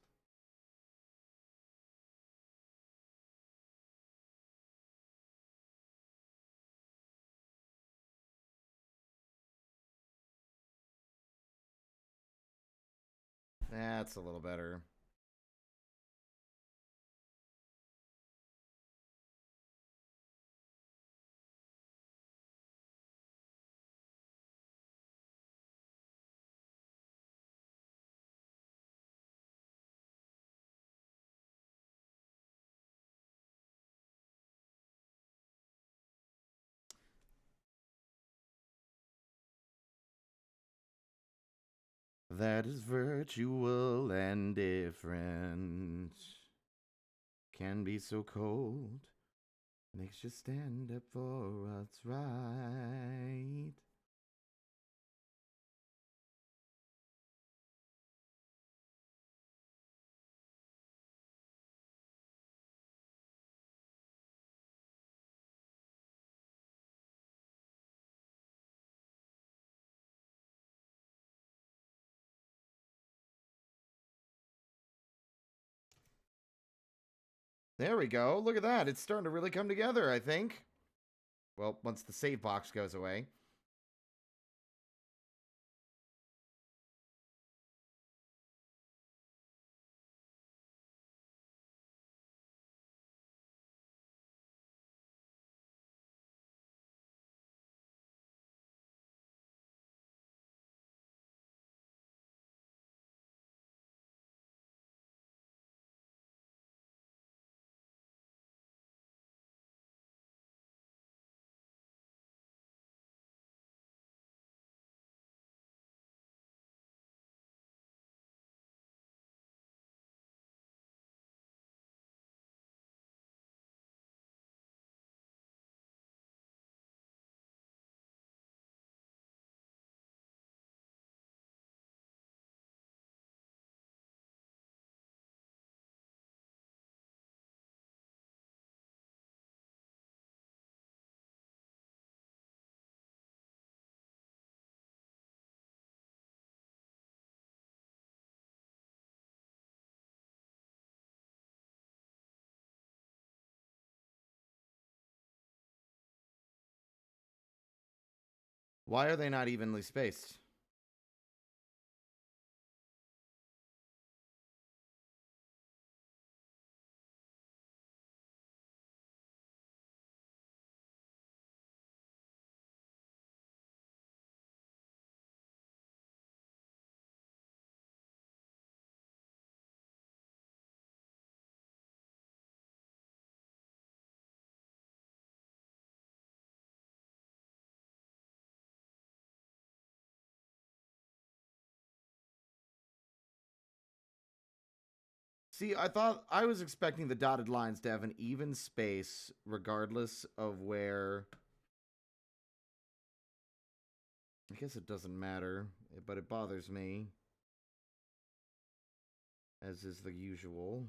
That's a little better. That is virtual and different. Can be so cold. Makes you stand up for what's right. There we go. Look at that. It's starting to really come together, I think. Well, once the save box goes away. Why are they not evenly spaced? See, I was expecting the dotted lines to have an even space regardless of where. I guess it doesn't matter, but it bothers me, as is the usual.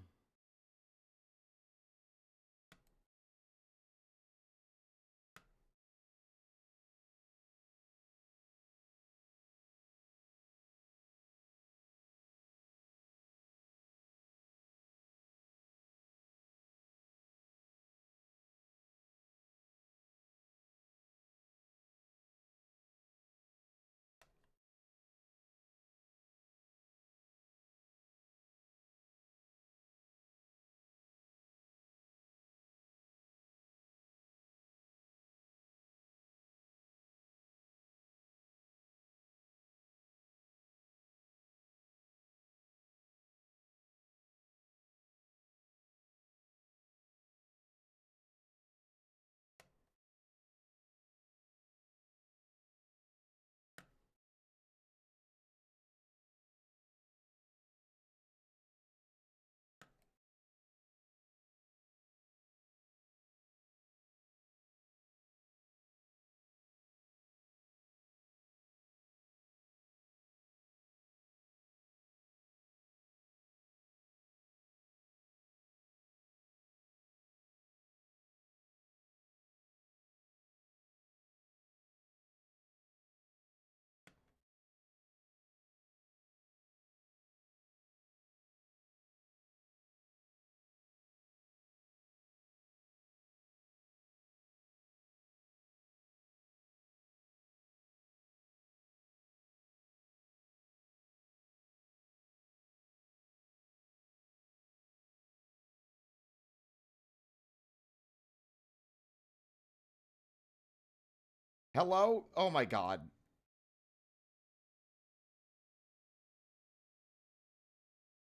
Hello? Oh my god.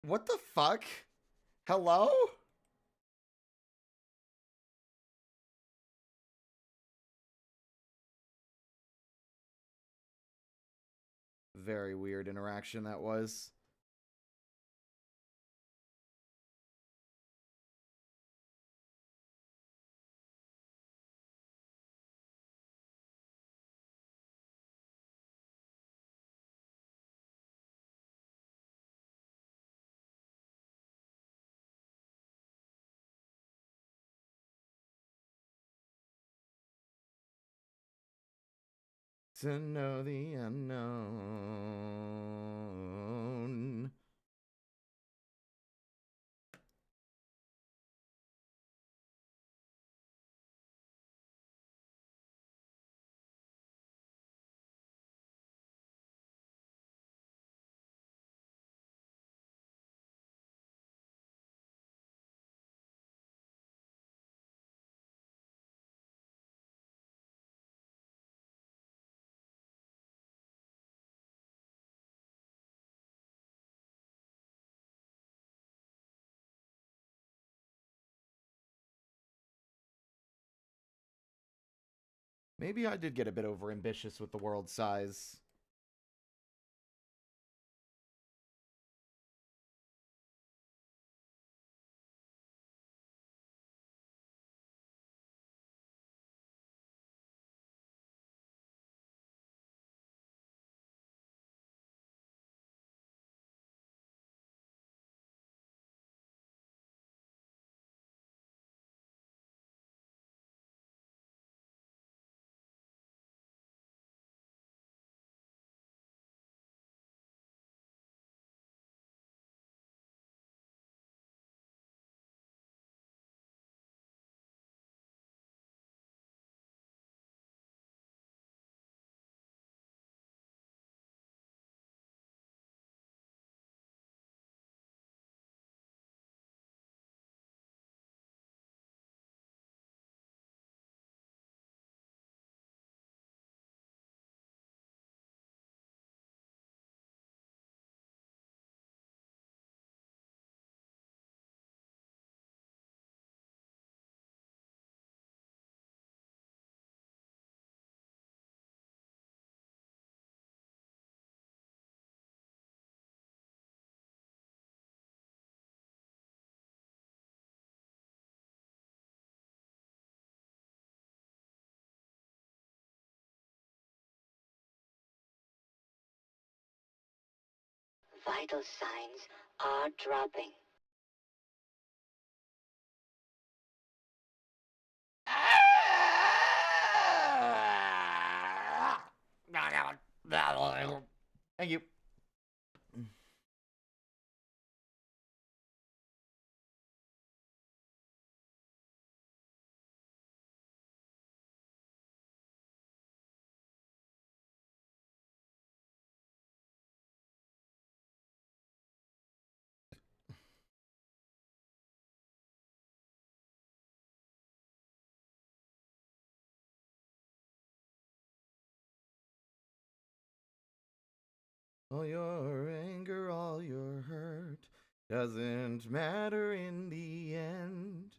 What the fuck? Hello? Very weird interaction that was. To know the unknown. Maybe I did get a bit overambitious with the world size. Vital signs are dropping. Thank you. All your anger, all your hurt doesn't matter in the end.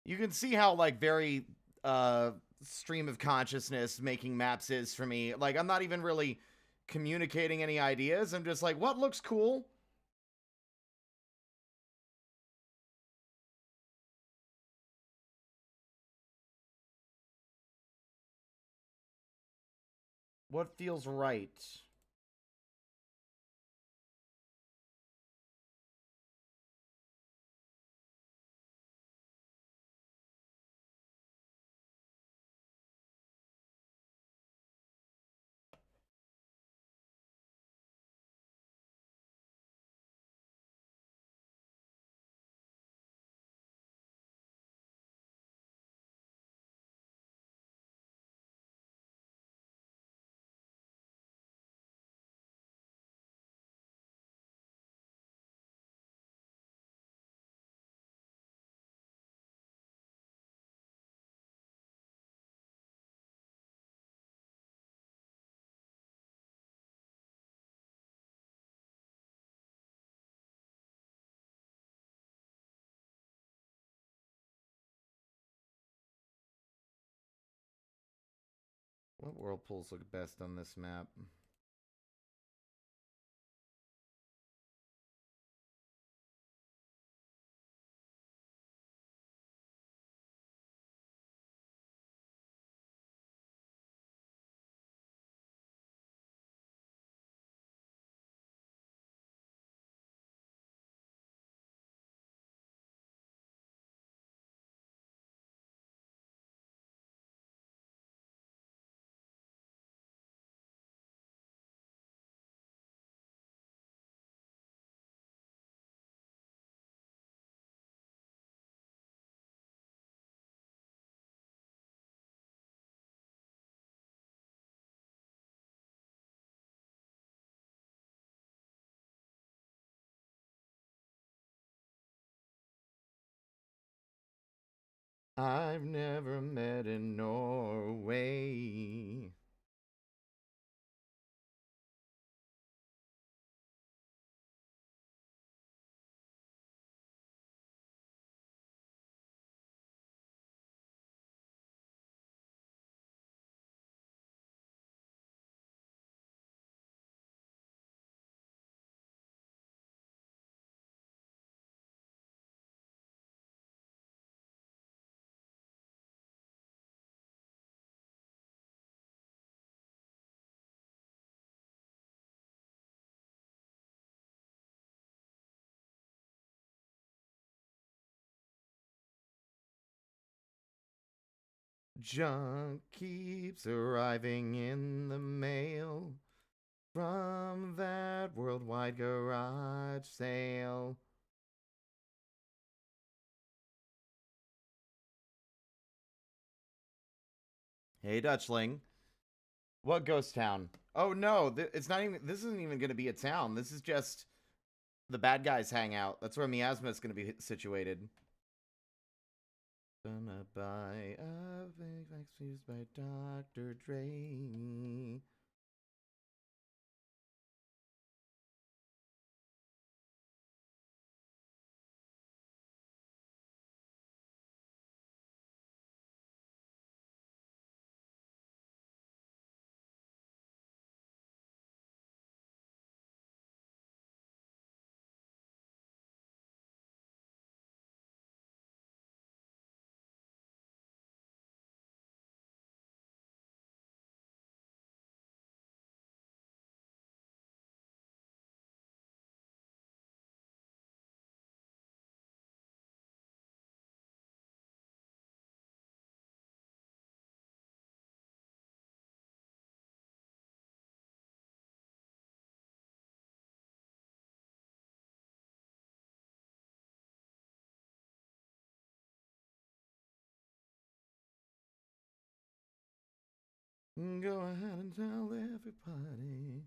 You can see how like very stream of consciousness making maps is for me. Like I'm not even really communicating any ideas. I'm just like, what looks cool? What feels right? What whirlpools look best on this map? I've never met in Norway. Junk keeps arriving in the mail from that worldwide garage sale. Hey, Dutchling. What ghost town? Oh no, it's not even. This isn't even going to be a town. This is just the bad guys hang out. That's where Miasma is going to be situated. Gonna buy a big excuse by Dr. Dre. Go ahead and tell everybody.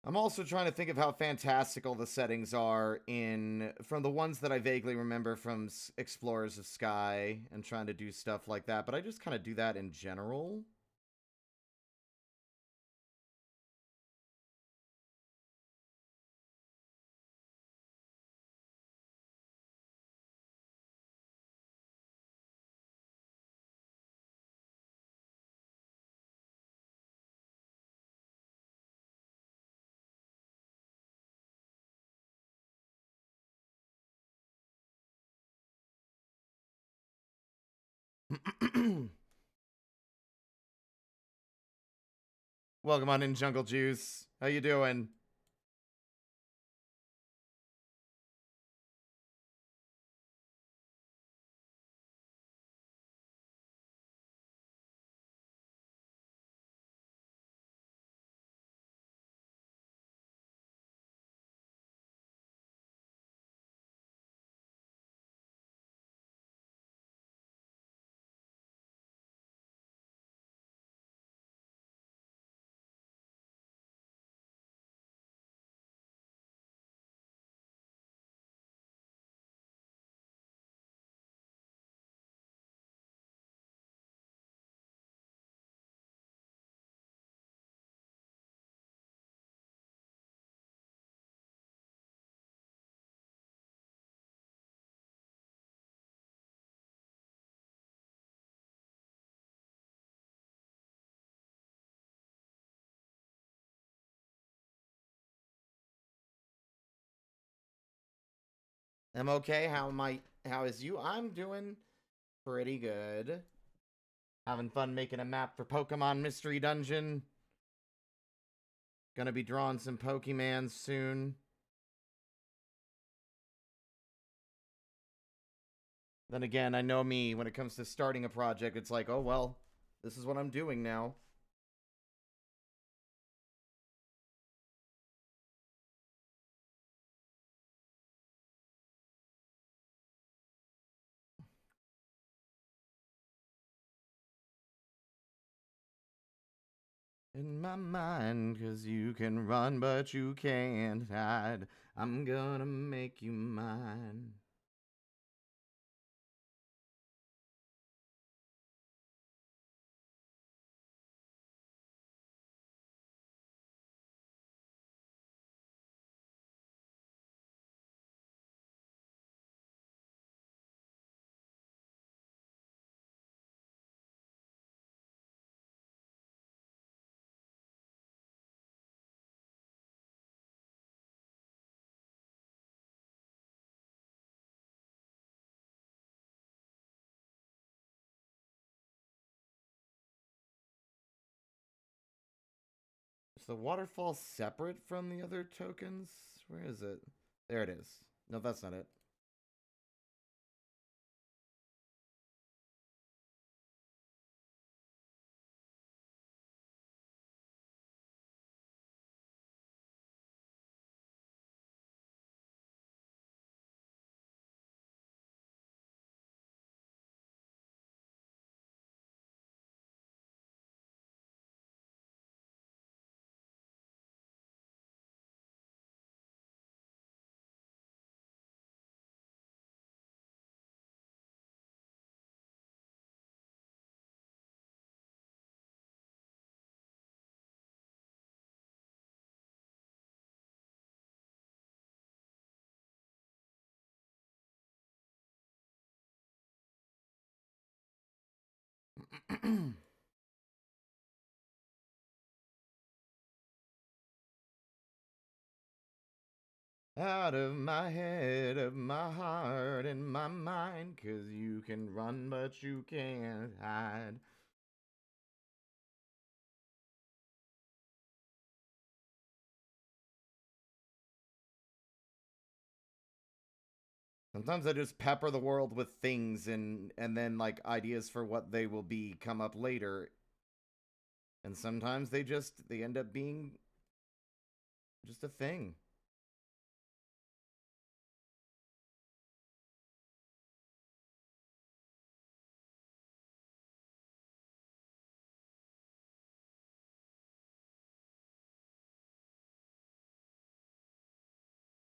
I'm also trying to think of how fantastical the settings are from the ones that I vaguely remember from Explorers of Sky and trying to do stuff like that, but I just kind of do that in general. Welcome on in, Jungle Juice. How you doing? I'm okay. How is you? I'm doing pretty good. Having fun making a map for Pokemon Mystery Dungeon. Gonna be drawing some Pokemans soon. Then again, I know me, when it comes to starting a project, it's like, oh well, this is what I'm doing now. In my mind, 'cause you can run but you can't hide. I'm gonna make you mine. Is the waterfall separate from the other tokens? Where is it? There it is. No, that's not it. Out of my head, of my heart, and my mind, 'cause you can run but you can't hide. Sometimes I just pepper the world with things and then like ideas for what they will be come up later. And sometimes they end up being just a thing.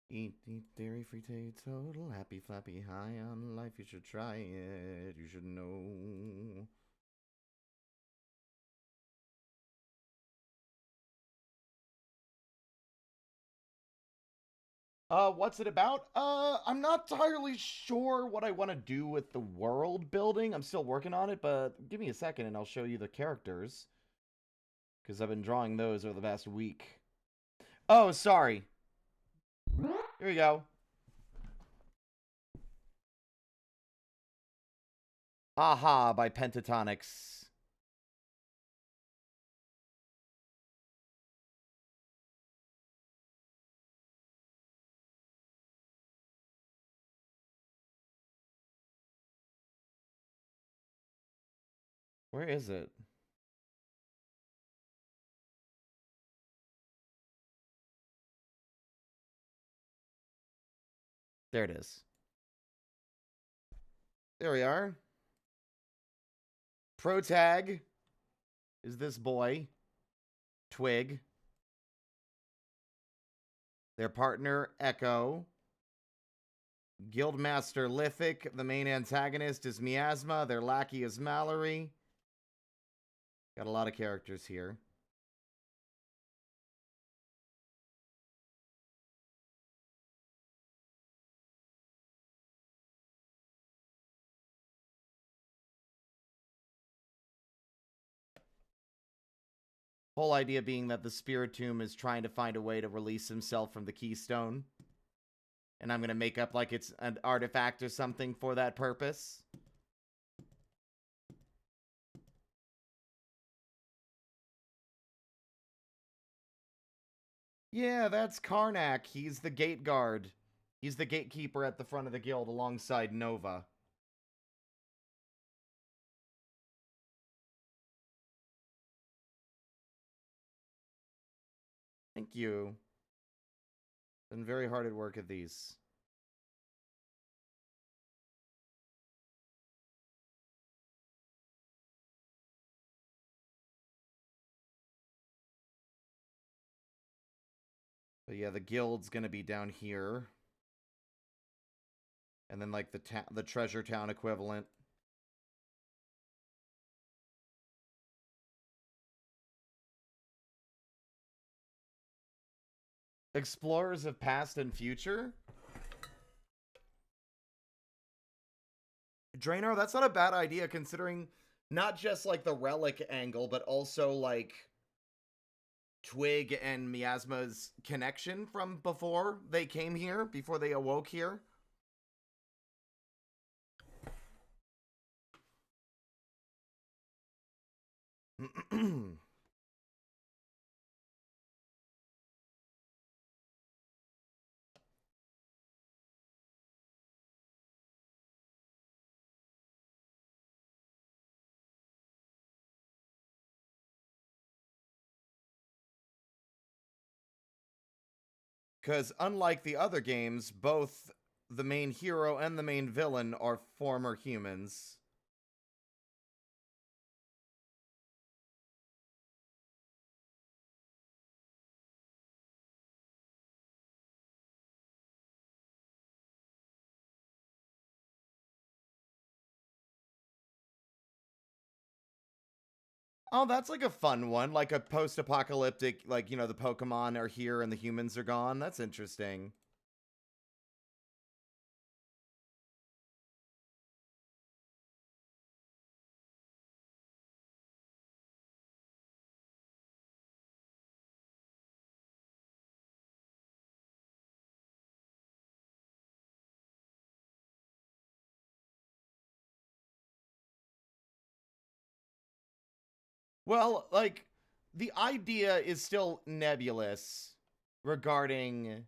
Eat dairy free total, happy flappy high on life. You should try it. You should know. What's it about? I'm not entirely sure what I want to do with the world building. I'm still working on it, but give me a second and I'll show you the characters. Because I've been drawing those over the past week. Oh, sorry. Here we go. Aha by Pentatonics. Where is it? There it is. There we are. Protag is this boy, Twig. Their partner, Echo. Guildmaster Lithic. The main antagonist is Miasma. Their lackey is Mallory. Got a lot of characters here. Whole idea being that the Spiritomb is trying to find a way to release himself from the Keystone. And I'm going to make up like it's an artifact or something for that purpose. Yeah, that's Karnak. He's the gate guard. He's the gatekeeper at the front of the guild alongside Nova. Thank you. Been very hard at work at these. But yeah, the guild's gonna be down here. And then like the treasure town equivalent. Explorers of past and future? Draenor, that's not a bad idea considering not just like the relic angle, but also like Twig and Miasma's connection from before they came here, before they awoke here. Because unlike the other games, both the main hero and the main villain are former humans. Oh, that's like a fun one, like a post-apocalyptic, like, you know, the Pokemon are here and the humans are gone. That's interesting. Well, like, the idea is still nebulous regarding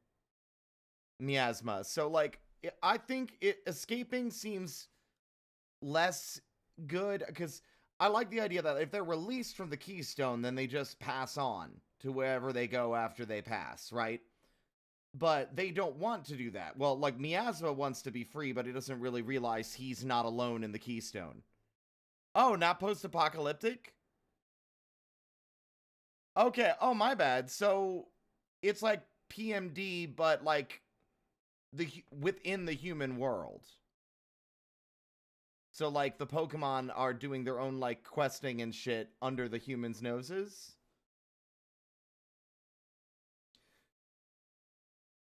Miasma. So, like, I think escaping seems less good because I like the idea that if they're released from the Keystone, then they just pass on to wherever they go after they pass, right? But they don't want to do that. Well, like, Miasma wants to be free, but he doesn't really realize he's not alone in the Keystone. Oh, not post-apocalyptic? Okay, oh, my bad. So, it's like PMD, but, like, within the human world. So, like, the Pokemon are doing their own, like, questing and shit under the humans' noses?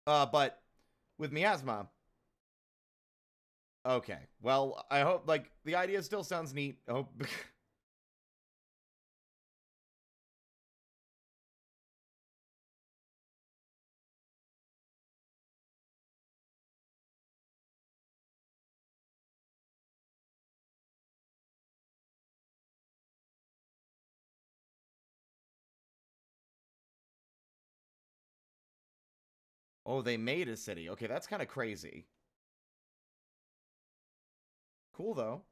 But with Miasma... Okay, well, I hope, like, the idea still sounds neat. I hope... Oh, they made a city. Okay, that's kind of crazy. Cool, though.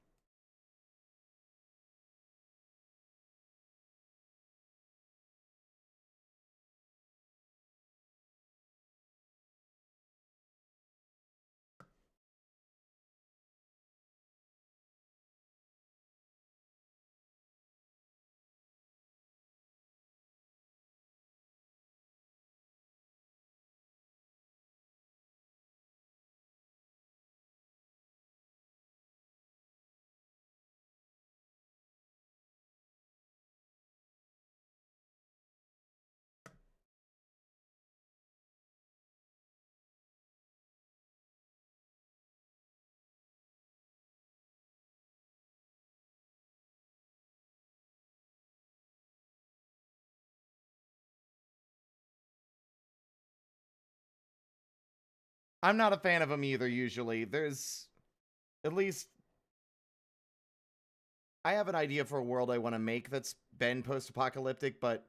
I'm not a fan of them either, usually. There's, at least, I have an idea for a world I want to make that's been post-apocalyptic, but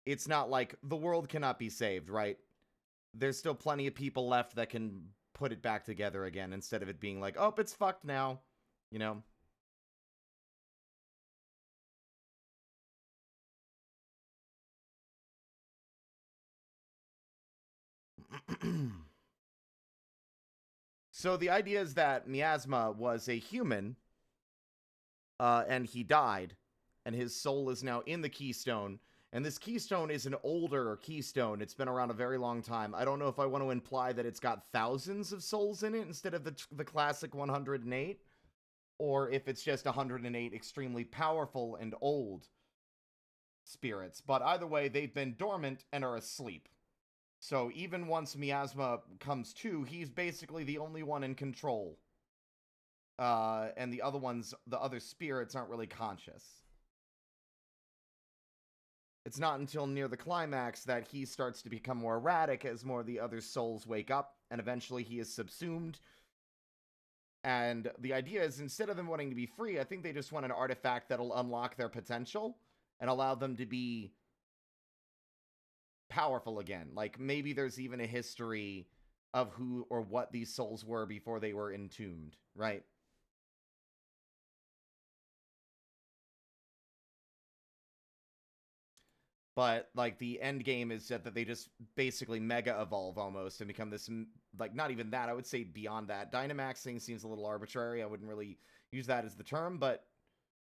it's not like, the world cannot be saved, right? There's still plenty of people left that can put it back together again, instead of it being like, oh, it's fucked now, you know? So the idea is that Miasma was a human, and he died, and his soul is now in the keystone. And this keystone is an older keystone. It's been around a very long time. I don't know if I want to imply that it's got thousands of souls in it instead of the classic 108, or if it's just 108 extremely powerful and old spirits. But either way, they've been dormant and are asleep. So even once Miasma comes to, he's basically the only one in control. And the other spirits aren't really conscious. It's not until near the climax that he starts to become more erratic as more of the other souls wake up, and eventually he is subsumed. And the idea is, instead of them wanting to be free, I think they just want an artifact that'll unlock their potential and allow them to be powerful again. Like, maybe there's even a history of who or what these souls were before they were entombed, right? But, like, the end game is that they just basically mega evolve almost and become this, like, not even that, I would say beyond that. Dynamaxing seems a little arbitrary. I wouldn't really use that as the term, but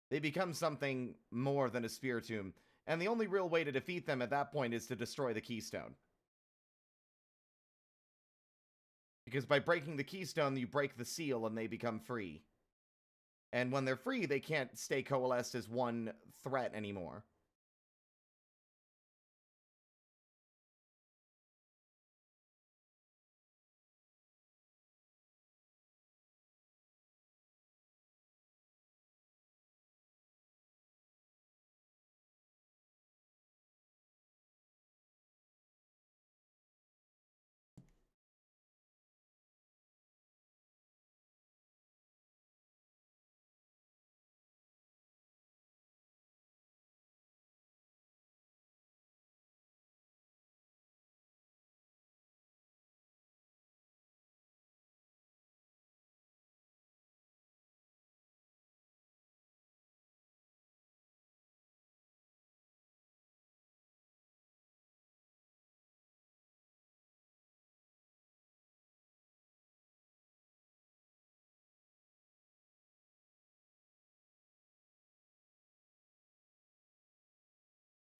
they become something more than a Spiritomb. And the only real way to defeat them at that point is to destroy the keystone. Because by breaking the keystone, you break the seal and they become free. And when they're free, they can't stay coalesced as one threat anymore.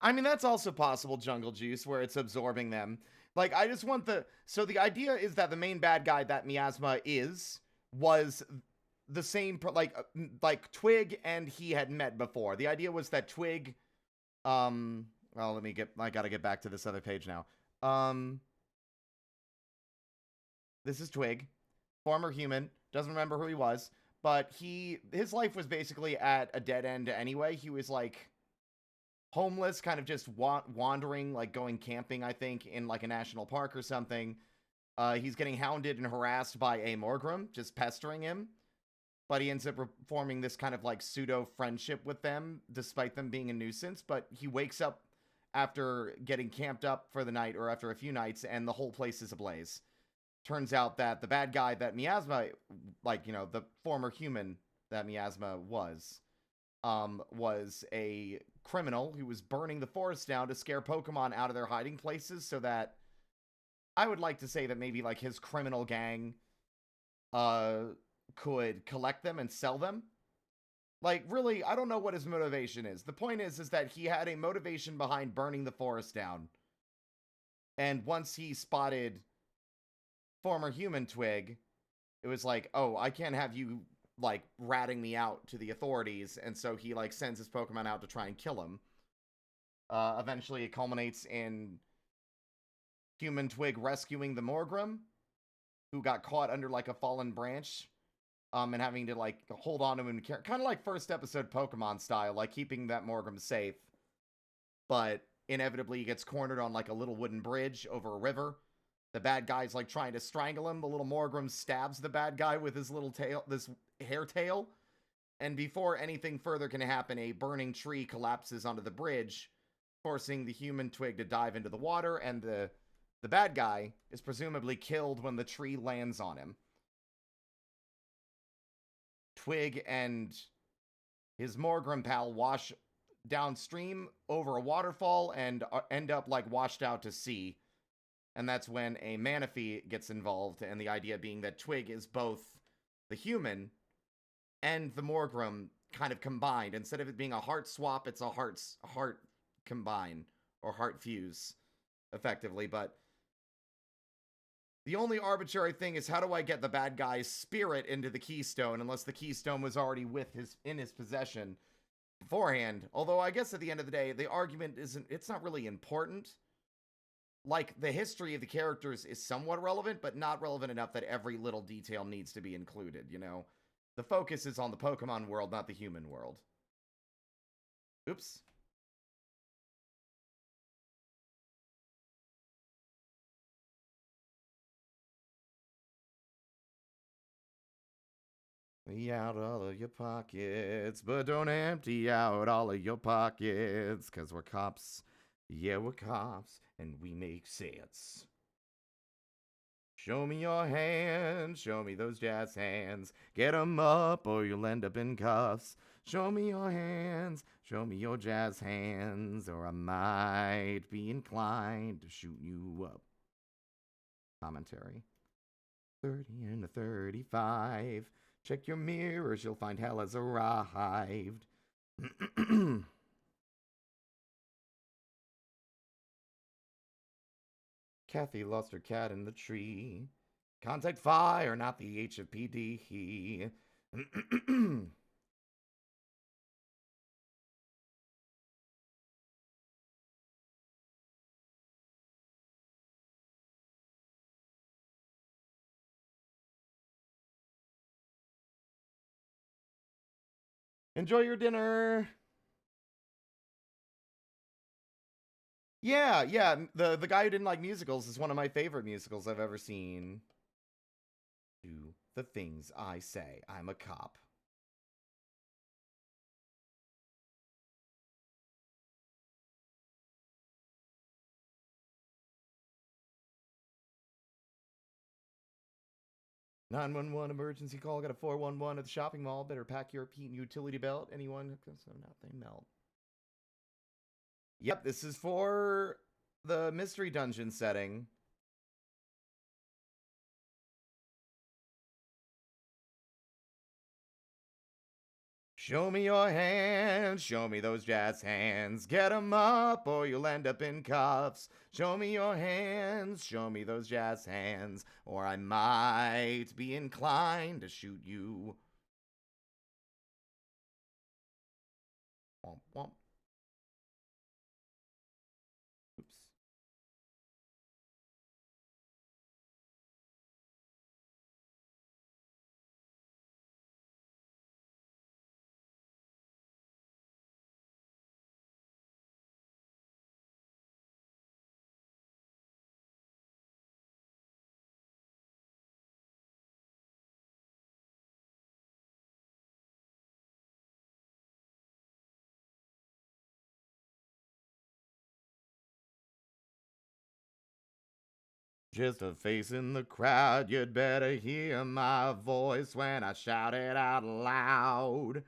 I mean, that's also possible, Jungle Juice, where it's absorbing them. Like, I just want the... So the idea is that the main bad guy that Miasma was the same... Like, Twig and he had met before. The idea was that Twig... Well, I gotta get back to this other page now. This is Twig. Former human. Doesn't remember who he was. But his life was basically at a dead end anyway. He was, like, homeless, kind of just wandering, like going camping, I think, in like a national park or something. He's getting hounded and harassed by a Morgrem, just pestering him. But he ends up forming this kind of like pseudo friendship with them, despite them being a nuisance. But he wakes up after getting camped up for the night, or after a few nights, and the whole place is ablaze. Turns out that the bad guy that Miasma, like, you know, the former human that Miasma was a criminal who was burning the forest down to scare Pokemon out of their hiding places, so that I would like to say that maybe like his criminal gang could collect them and sell them. Like, really, I don't know what his motivation is. The point is that he had a motivation behind burning the forest down. And once he spotted former human Twig, it was like, oh, I can't have you like ratting me out to the authorities, and so he like sends his Pokemon out to try and kill him. Eventually it culminates in human Twig rescuing the Morgrem, who got caught under like a fallen branch, and having to like hold on to him, kind of like first episode Pokemon style, like keeping that Morgrem safe. But inevitably he gets cornered on like a little wooden bridge over a river, the bad guy's like trying to strangle him. The little Morgrem stabs the bad guy with his little tail, this hair tail. And before anything further can happen, a burning tree collapses onto the bridge, forcing the human Twig to dive into the water, and the bad guy is presumably killed when the tree lands on him. Twig and his Morgrem pal wash downstream over a waterfall and end up like washed out to sea. And that's when a Manaphy gets involved, and the idea being that Twig is both the human and the Morgrem kind of combined. Instead of it being a heart swap, it's a heart combine, or heart fuse, effectively. But the only arbitrary thing is, how do I get the bad guy's spirit into the keystone, unless the keystone was already in his possession beforehand? Although I guess at the end of the day, the argument it's not really important. Like, the history of the characters is somewhat relevant, but not relevant enough that every little detail needs to be included, you know? The focus is on the Pokemon world, not the human world. Oops. Empty out all of your pockets, but don't empty out all of your pockets, 'cause we're cops. Yeah, we're cops, and we make sense. Show me your hands, show me those jazz hands. Get 'em up or you'll end up in cuffs. Show me your hands, show me your jazz hands, or I might be inclined to shoot you up. Commentary. 30 and a 35. Check your mirrors, you'll find hell has arrived. Kathy lost her cat in the tree. Contact fire, not the HFPD. Enjoy your dinner. Yeah, the guy who didn't like musicals is one of my favorite musicals I've ever seen. Do the things I say. I'm a cop. "911 emergency call. Got a 411 at the shopping mall. Better pack your utility belt. Anyone? So now they melt." Yep, this is for the mystery dungeon setting. Show me your hands, show me those jazz hands. Get 'em up or you'll end up in cuffs. Show me your hands, show me those jazz hands, or I might be inclined to shoot you. Womp womp. Oops. Just a face in the crowd, you'd better hear my voice when I shout it out loud.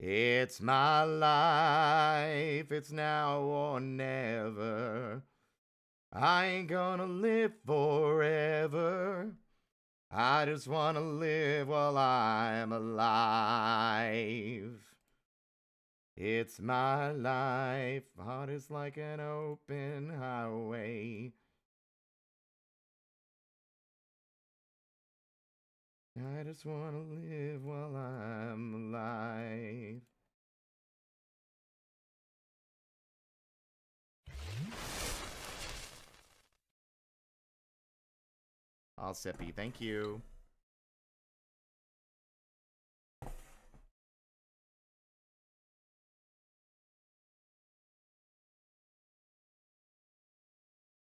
It's my life, it's now or never. I ain't gonna live forever. I just wanna live while I'm alive. It's my life, heart is like an open highway. I just wanna live while I'm alive. All sippy, thank you.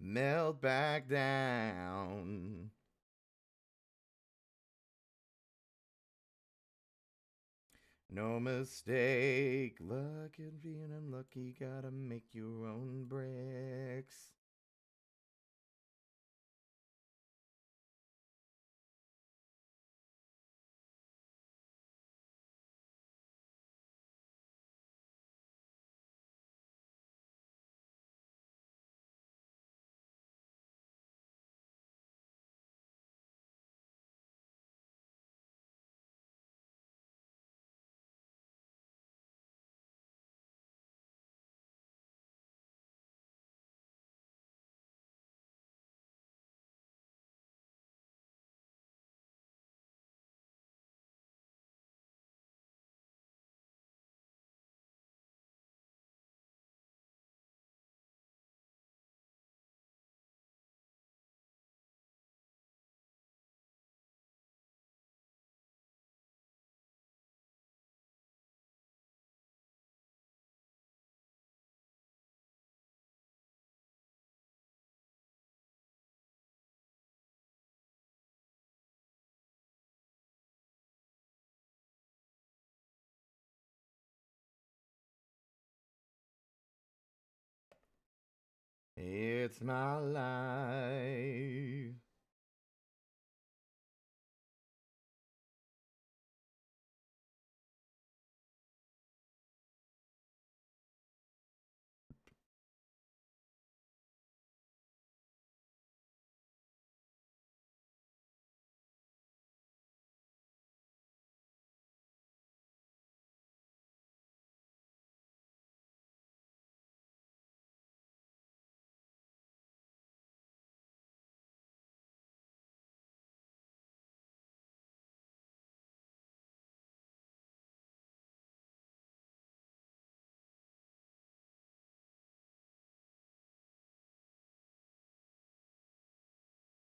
Melt back down. No mistake. Luck and being unlucky. Gotta make your own bricks. It's my life.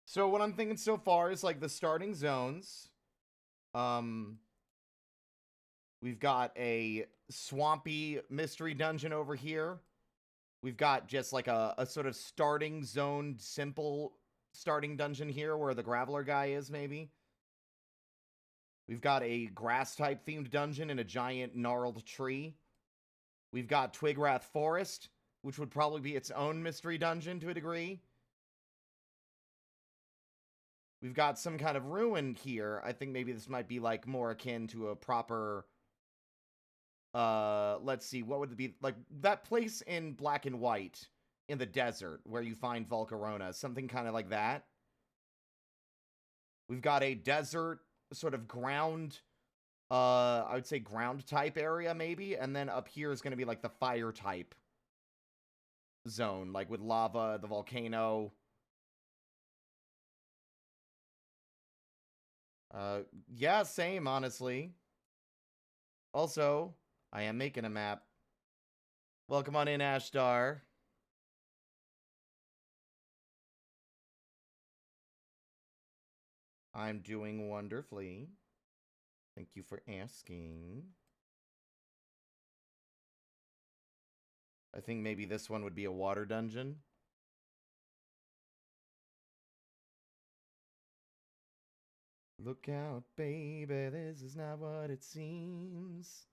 So what I'm thinking so far is like the starting zones. Um, we've got a swampy mystery dungeon over here. We've got just like a sort of starting zone, simple starting dungeon here where the Graveler guy is, maybe. We've got a grass type themed dungeon in a giant gnarled tree. We've got Twigrath Forest, which would probably be its own mystery dungeon to a degree. We've got some kind of ruin here. I think maybe this might be like more akin to a proper let's see, what would it be? Like that place in Black and White in the desert where you find Volcarona, something kind of like that. We've got a desert sort of ground I would say ground type area maybe, and then up here is going to be like the fire type zone, like with lava, the volcano. Yeah, same, honestly. Also, I am making a map. Welcome on in, Ashtar. I'm doing wonderfully. Thank you for asking. I think maybe this one would be a water dungeon. Look out, baby, this is not what it seems.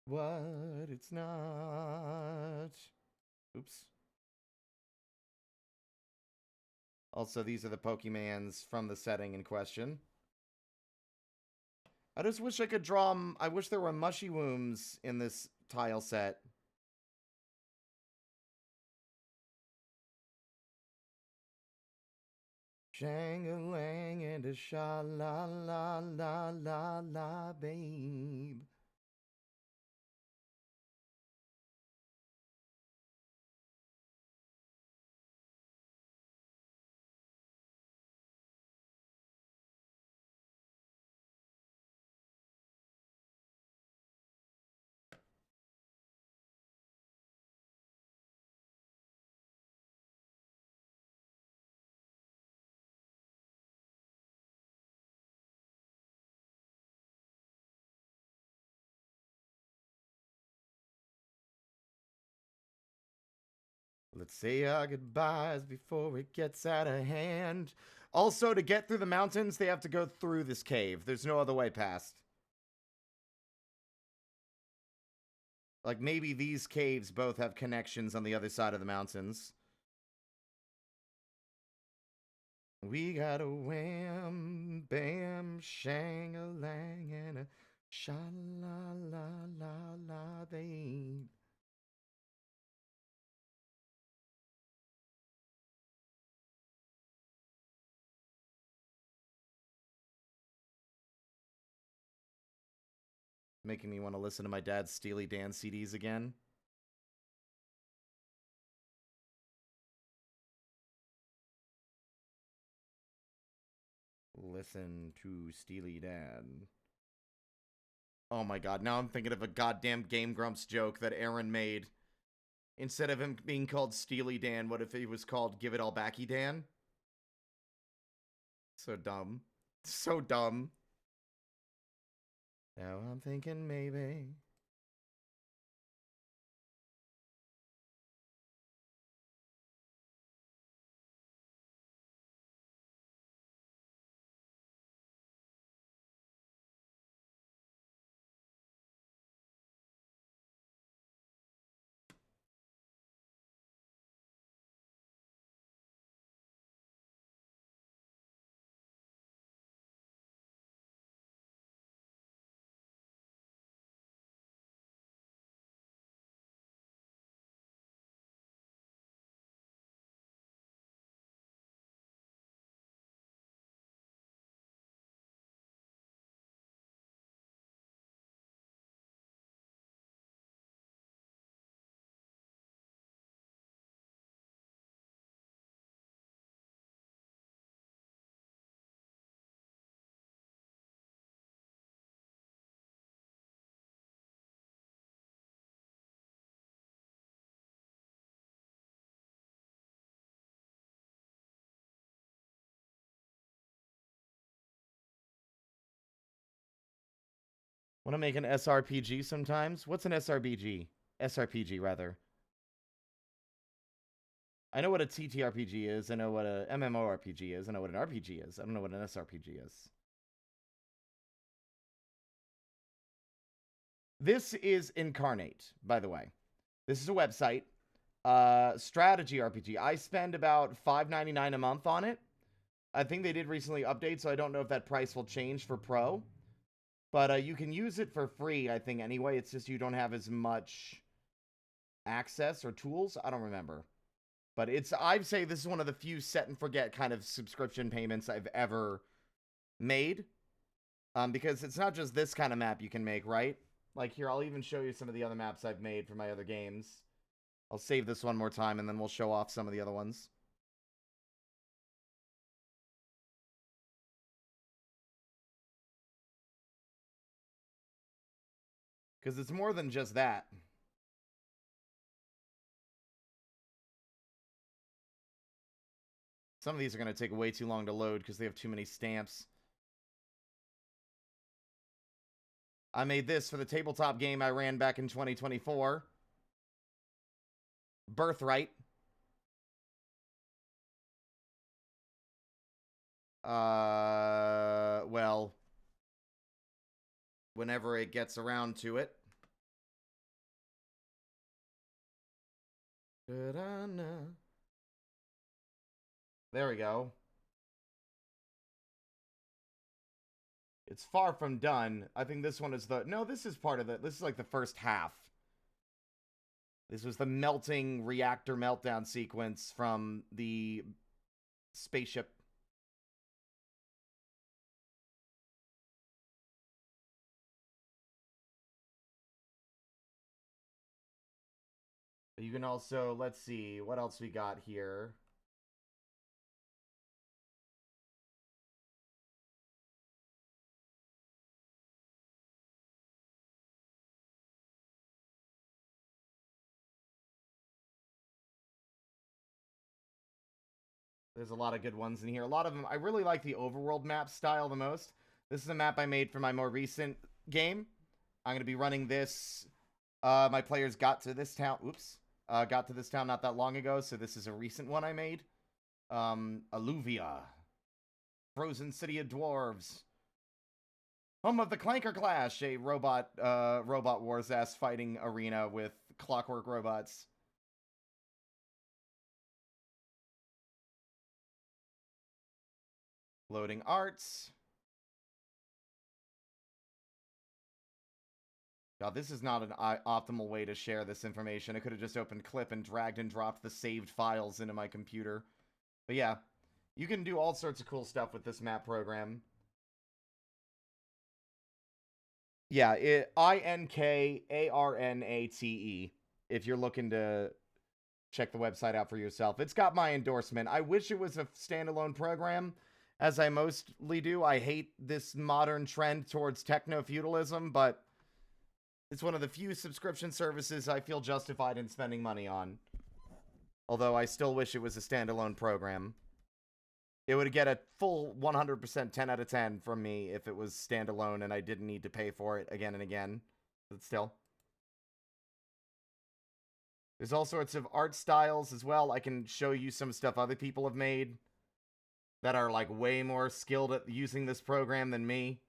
What it's not. Oops. Also, these are the Pokemans from the setting in question. I just wish I could draw them. I wish there were mushy wombs in this tile set. Shang-a-lang and a sha-la-la-la-la-la, babe. Let's say our goodbyes before it gets out of hand. Also, to get through the mountains, they have to go through this cave. There's no other way past. Like, maybe these caves both have connections on the other side of the mountains. We got a wham, bam, shang-a-lang, and a sha-la-la-la-la, babe. Making me want to listen to my dad's Steely Dan CDs again. Listen to Steely Dan. Oh my god, now I'm thinking of a goddamn Game Grumps joke that Aaron made. Instead of him being called Steely Dan, what if he was called Give It All Backy Dan? So dumb. So dumb. Now I'm thinking maybe. Want to make an SRPG sometimes? What's an SRPG? SRPG, rather. I know what a TTRPG is. I know what a MMORPG is. I know what an RPG is. I don't know what an SRPG is. This is Incarnate, by the way. This is a website. Strategy RPG. I spend about $5.99 a month on it. I think they did recently update, so I don't know if that price will change for Pro. But you can use it for free, I think, anyway. It's just you don't have as much access or tools. I don't remember. But I'd say this is one of the few set and forget kind of subscription payments I've ever made. Because it's not just this kind of map you can make, right? Like here, I'll even show you some of the other maps I've made for my other games. I'll save this one more time and then we'll show off some of the other ones. Because it's more than just that. Some of these are going to take way too long to load because they have too many stamps. I made this for the tabletop game I ran back in 2024. Birthright. Well, whenever it gets around to it. There we go. It's far from done. I think this one is no, this is part of it. This is like the first half. This was the melting reactor meltdown sequence from the spaceship. You can also, let's see, what else we got here. There's a lot of good ones in here. A lot of them, I really like the overworld map style the most. This is a map I made for my more recent game. I'm going to be running this. My players got to this town. Oops. got to this town not that long ago, so this is a recent one I made. Alluvia. Frozen City of Dwarves. Home of the Clanker Clash, a robot wars ass fighting arena with clockwork robots. Loading arts. God, this is not an optimal way to share this information. I could have just opened Clip and dragged and dropped the saved files into my computer. But yeah, you can do all sorts of cool stuff with this map program. Yeah, INKARNATE, if you're looking to check the website out for yourself. It's got my endorsement. I wish it was a standalone program, as I mostly do. I hate this modern trend towards techno-feudalism, but it's one of the few subscription services I feel justified in spending money on. Although I still wish it was a standalone program. It would get a full 100% 10 out of 10 from me if it was standalone and I didn't need to pay for it again and again. But still. There's all sorts of art styles as well. I can show you some stuff other people have made that are like way more skilled at using this program than me.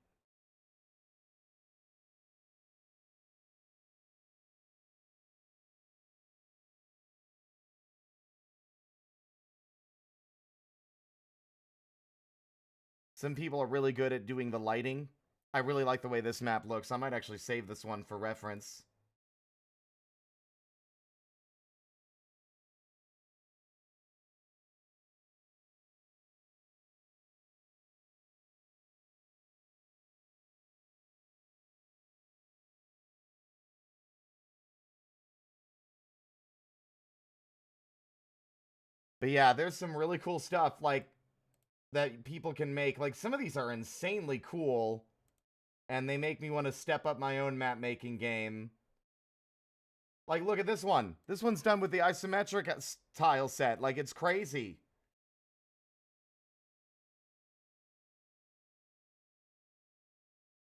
Some people are really good at doing the lighting. I really like the way this map looks. I might actually save this one for reference. But yeah, there's some really cool stuff like that people can make. Like some of these are insanely cool, and they make me want to step up my own map making game. Like, look at this one. This one's done with the isometric tile set. Like, it's crazy.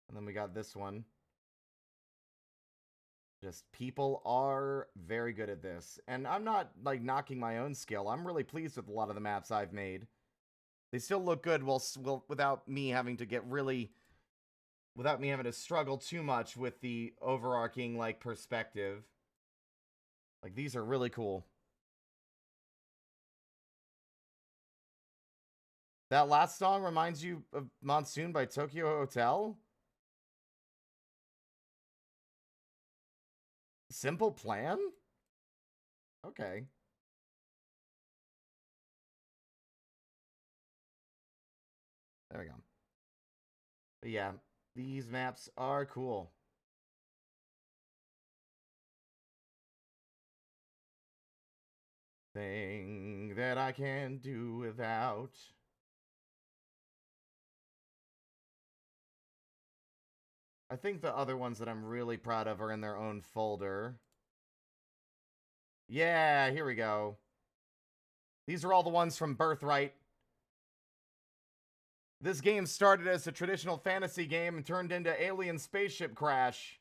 And then we got this one. Just people are very good at this. And I'm not, like, knocking my own skill. I'm really pleased with a lot of the maps I've made. They still look good without me having to without me having to struggle too much with the overarching, like, perspective. Like, these are really cool. That last song reminds you of Monsoon by Tokyo Hotel? Simple Plan? Okay. There we go. But yeah, these maps are cool. Thing that I can't do without. I think the other ones that I'm really proud of are in their own folder. Yeah, here we go. These are all the ones from Birthright. This game started as a traditional fantasy game and turned into Alien Spaceship Crash.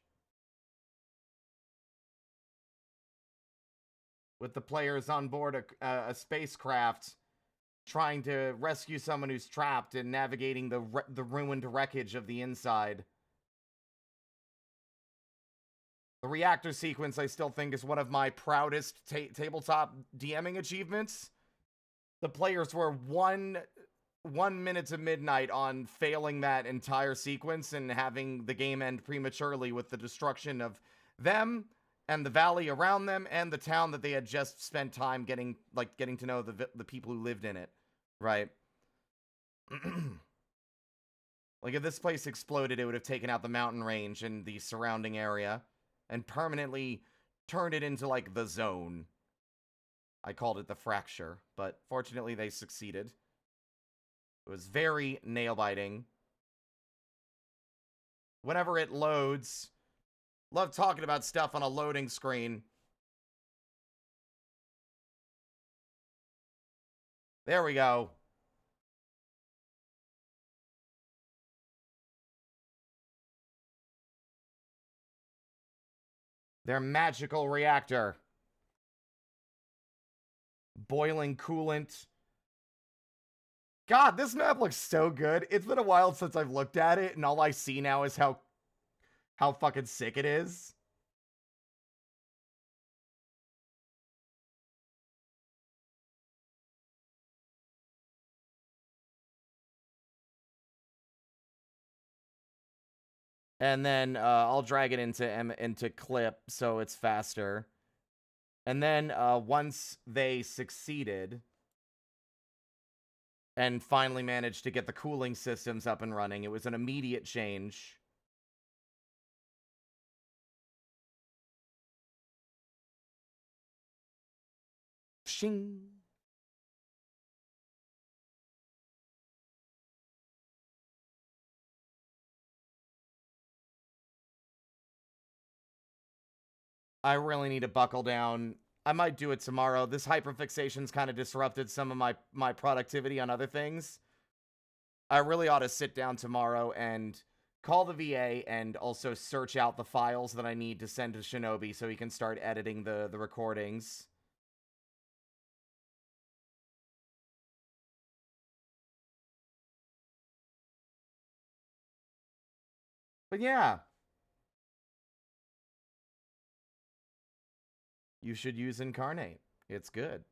With the players on board a spacecraft trying to rescue someone who's trapped and navigating the ruined wreckage of the inside. The reactor sequence, I still think, is one of my proudest tabletop DMing achievements. The players were 1 minute to midnight on failing that entire sequence and having the game end prematurely with the destruction of them and the valley around them and the town that they had just spent time getting to know the people who lived in it, right? Like, if this place exploded, it would have taken out the mountain range and the surrounding area and permanently turned it into, like, the zone. I called it the fracture, but fortunately they succeeded. It was very nail-biting. Whenever it loads, love talking about stuff on a loading screen. There we go. Their magical reactor. boiling coolant. God, this map looks so good. It's been a while since I've looked at it, and all I see now is how fucking sick it is. And then I'll drag it into clip so it's faster. And then once they succeeded and finally managed to get the cooling systems up and running, it was an immediate change. Shing. I really need to buckle down. I might do it tomorrow. This hyperfixation's kind of disrupted some of my productivity on other things. I really ought to sit down tomorrow and call the VA and also search out the files that I need to send to Shinobi so he can start editing the recordings. But yeah. You should use Incarnate. It's good.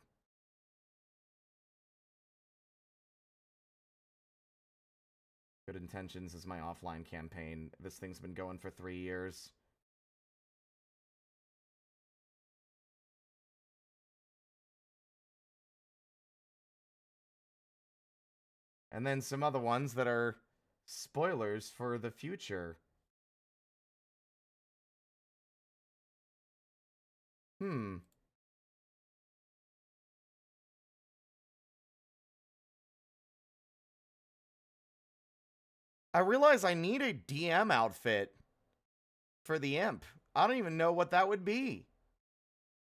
Good Intentions is my offline campaign. This thing's been going for 3 years. And then some other ones that are spoilers for the future. I realize I need a DM outfit for the imp. I don't even know what that would be.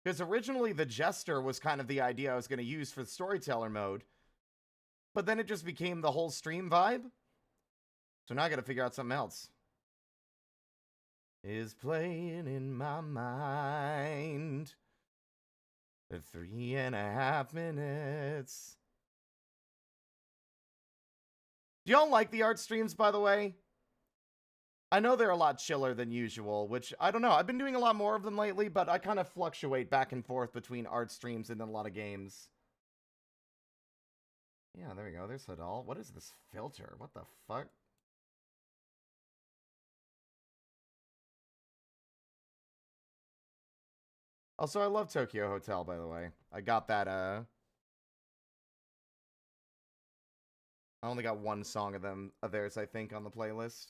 Because originally the Jester was kind of the idea I was going to use for the storyteller mode. But then it just became the whole stream vibe. So now I got to figure out something else. Is playing in my mind. The 3.5 minutes. Do y'all like the art streams, by the way? I know they're a lot chiller than usual, which, I don't know. I've been doing a lot more of them lately, but I kind of fluctuate back and forth between art streams and a lot of games. Yeah, there we go. There's Hadal. What is this filter? What the fuck? Also, I love Tokyo Hotel, by the way. I got that, I only got one song of theirs, I think, on the playlist.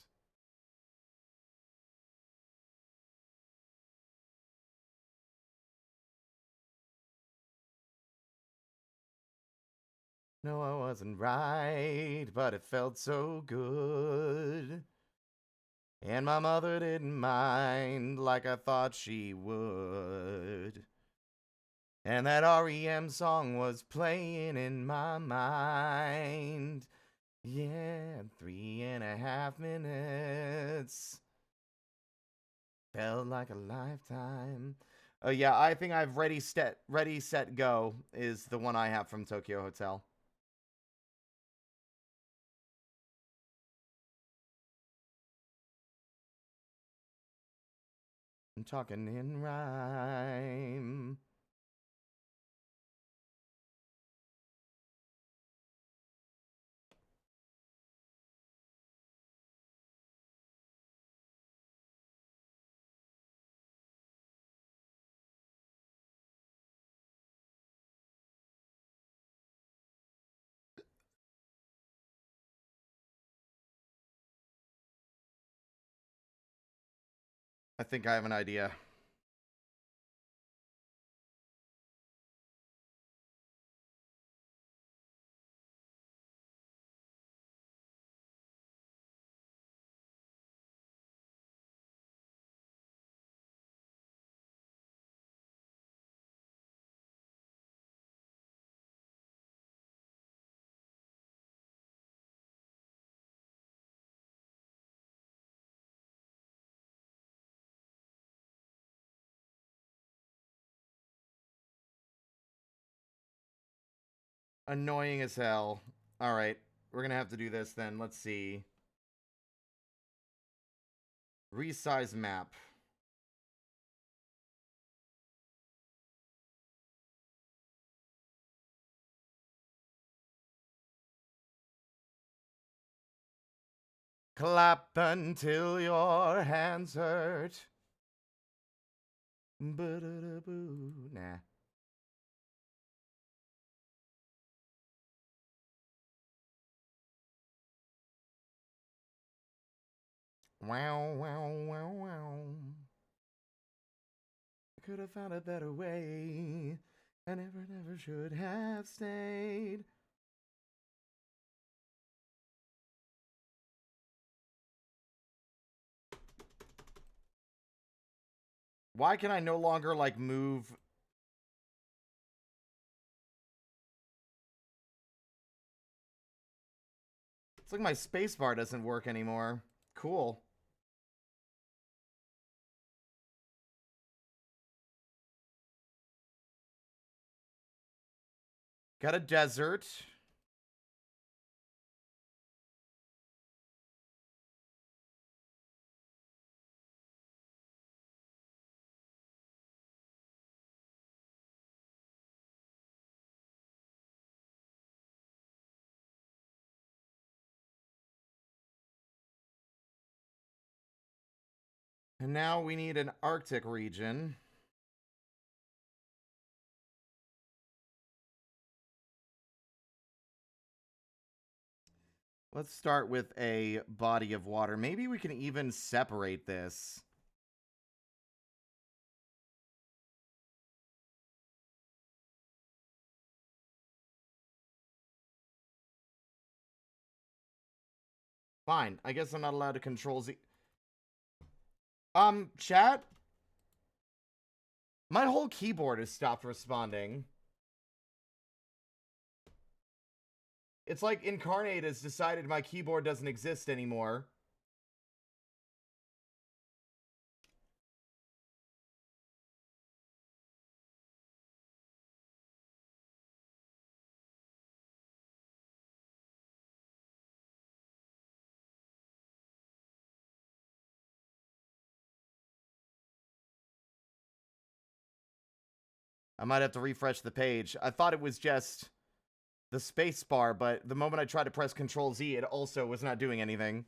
No, I wasn't right, but it felt so good. And my mother didn't mind like I thought she would. And that REM song was playing in my mind. Yeah, 3.5 minutes. Felt like a lifetime. Oh yeah, I think I've Ready, Set, Go is the one I have from Tokyo Hotel. I'm talking in rhyme. I think I have an idea. Annoying as hell. Alright, we're gonna have to do this then. Let's see. Resize map. Clap until your hands hurt. Ba-da-da-boo. Nah. Wow, wow, wow, wow. I could have found a better way. I never should have stayed. Why can I no longer, like, move? It's like my spacebar doesn't work anymore. Cool. Got a desert. And now we need an Arctic region. Let's start with a body of water. Maybe we can even separate this. Fine. I guess I'm not allowed to control Z. Chat? My whole keyboard has stopped responding. It's like Incarnate has decided my keyboard doesn't exist anymore. I might have to refresh the page. I thought it was just the space bar, but the moment I tried to press Control Z, it also was not doing anything.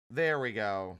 There we go.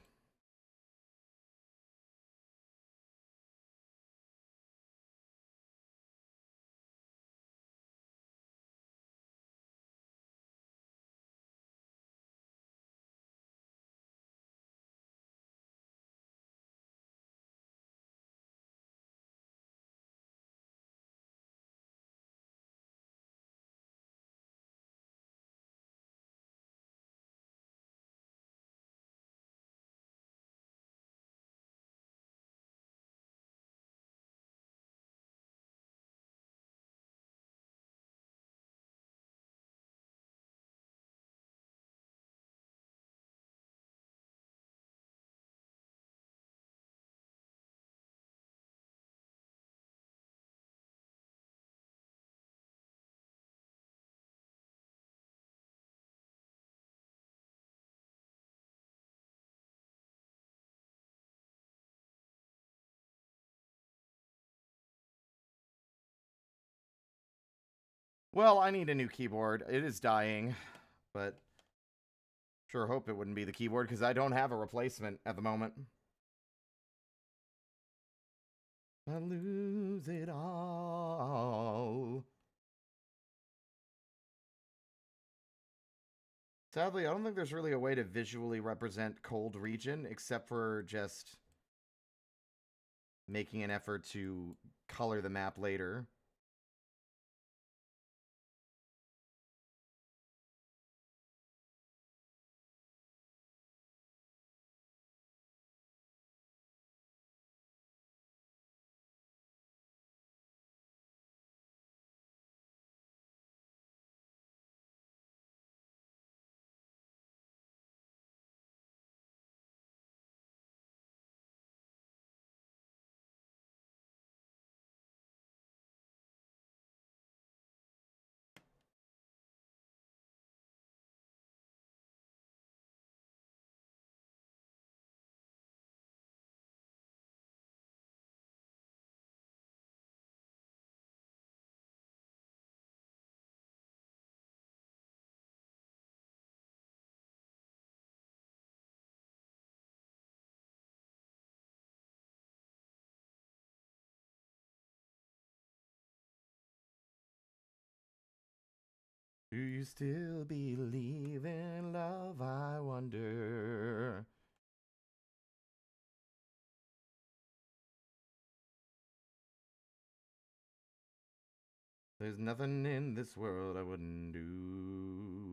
Well, I need a new keyboard. It is dying, but sure hope it wouldn't be the keyboard because I don't have a replacement at the moment. I lose it all. Sadly, I don't think there's really a way to visually represent cold region except for just making an effort to color the map later. Do you still believe in love, I wonder? There's nothing in this world I wouldn't do.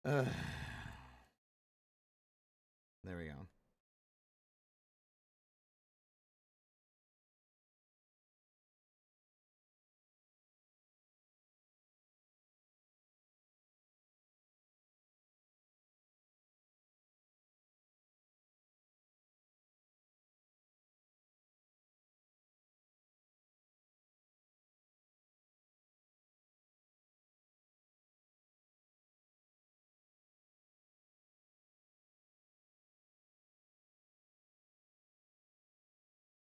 There we go.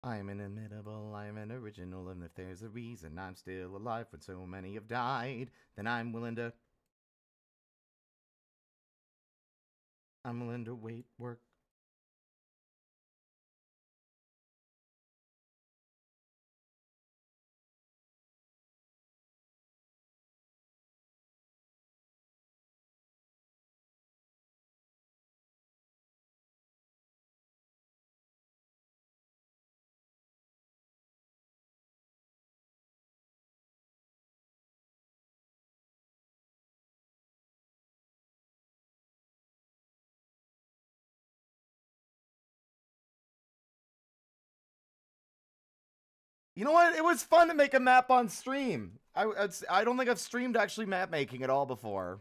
I'm inimitable, I'm an original, and if there's a reason I'm still alive when so many have died, then I'm willing to wait, work. You know what? It was fun to make a map on stream. I don't think I've streamed actually map making at all before.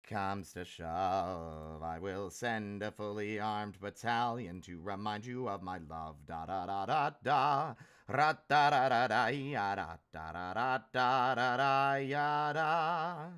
Comes to shove, I will send a fully armed battalion to remind you of my love. Da da da da da. Ra da da da da ya da da da da da da da ya da.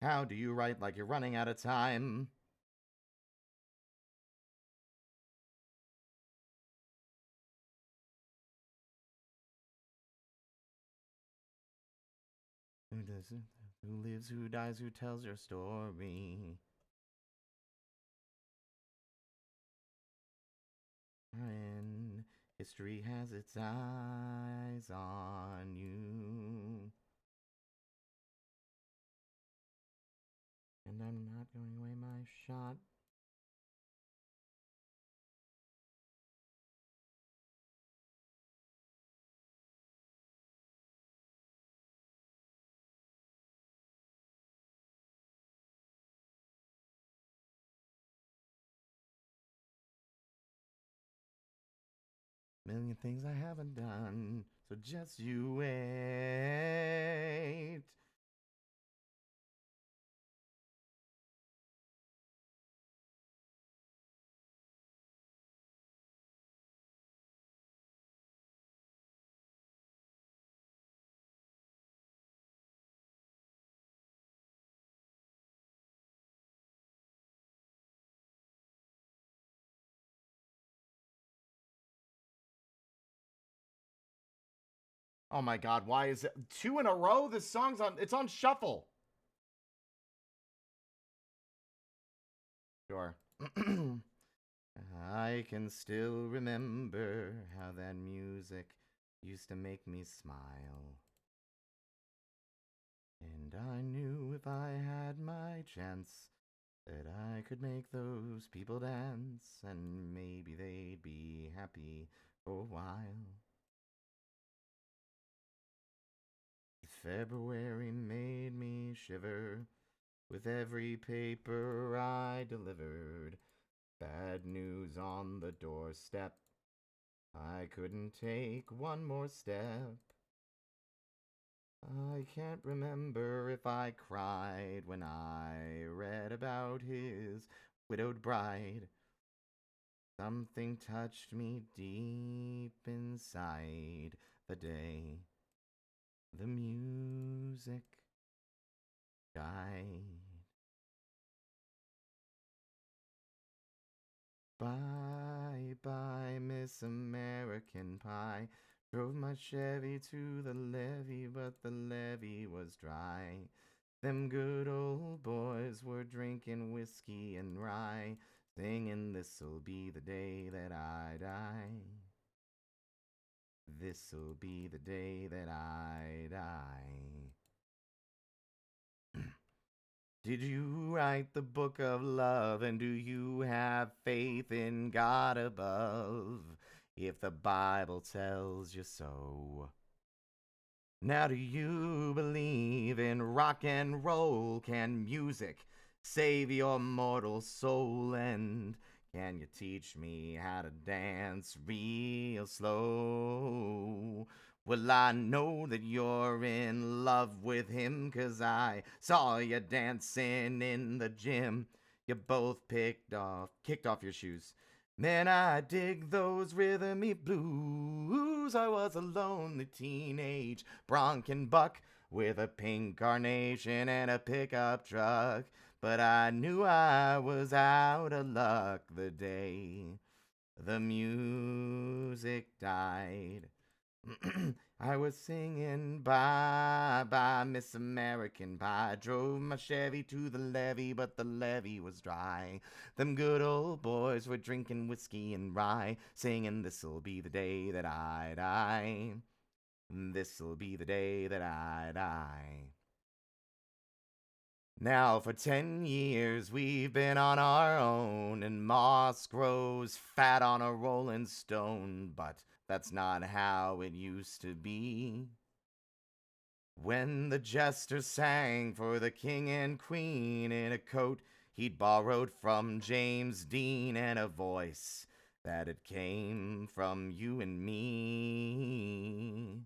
How do you write like you're running out of time? Who does it? Who lives, who dies, who tells your story? And history has its eyes on you. And I'm not going away my shot. Million things I haven't done, so just you wait. Oh my god, why is it 2 in a row? This song's it's on shuffle. Sure. I can still remember how that music used to make me smile. And I knew if I had my chance that I could make those people dance, and maybe they'd be happy for a while. February made me shiver with every paper I delivered. Bad news on the doorstep. I couldn't take one more step. I can't remember if I cried when I read about his widowed bride. Something touched me deep inside the day the music died. Bye bye, Miss American Pie. Drove my Chevy to the levee, but the levee was dry. Them good old boys were drinking whiskey and rye, singing, "This'll be the day that I die. This'll be the day that I die." Did you write the book of love, and do you have faith in God above, if the Bible tells you so? Now do you believe in rock and roll? Can music save your mortal soul? And can you teach me how to dance real slow? Well, I know that you're in love with him, 'cause I saw you dancing in the gym. You both kicked off your shoes. Man, I dig those rhythmy blues. I was a lonely teenage bronkin' buck with a pink carnation and a pickup truck. But I knew I was out of luck the day the music died. I was singing bye bye, Miss American Pie. Drove my Chevy to the levee, but the levee was dry. Them good old boys were drinking whiskey and rye, singing, "This'll be the day that I die. This'll be the day that I die." Now for 10 years we've been on our own, and moss grows fat on a rolling stone, but that's not how it used to be. When the jester sang for the king and queen in a coat he'd borrowed from James Dean, and a voice that it came from you and me.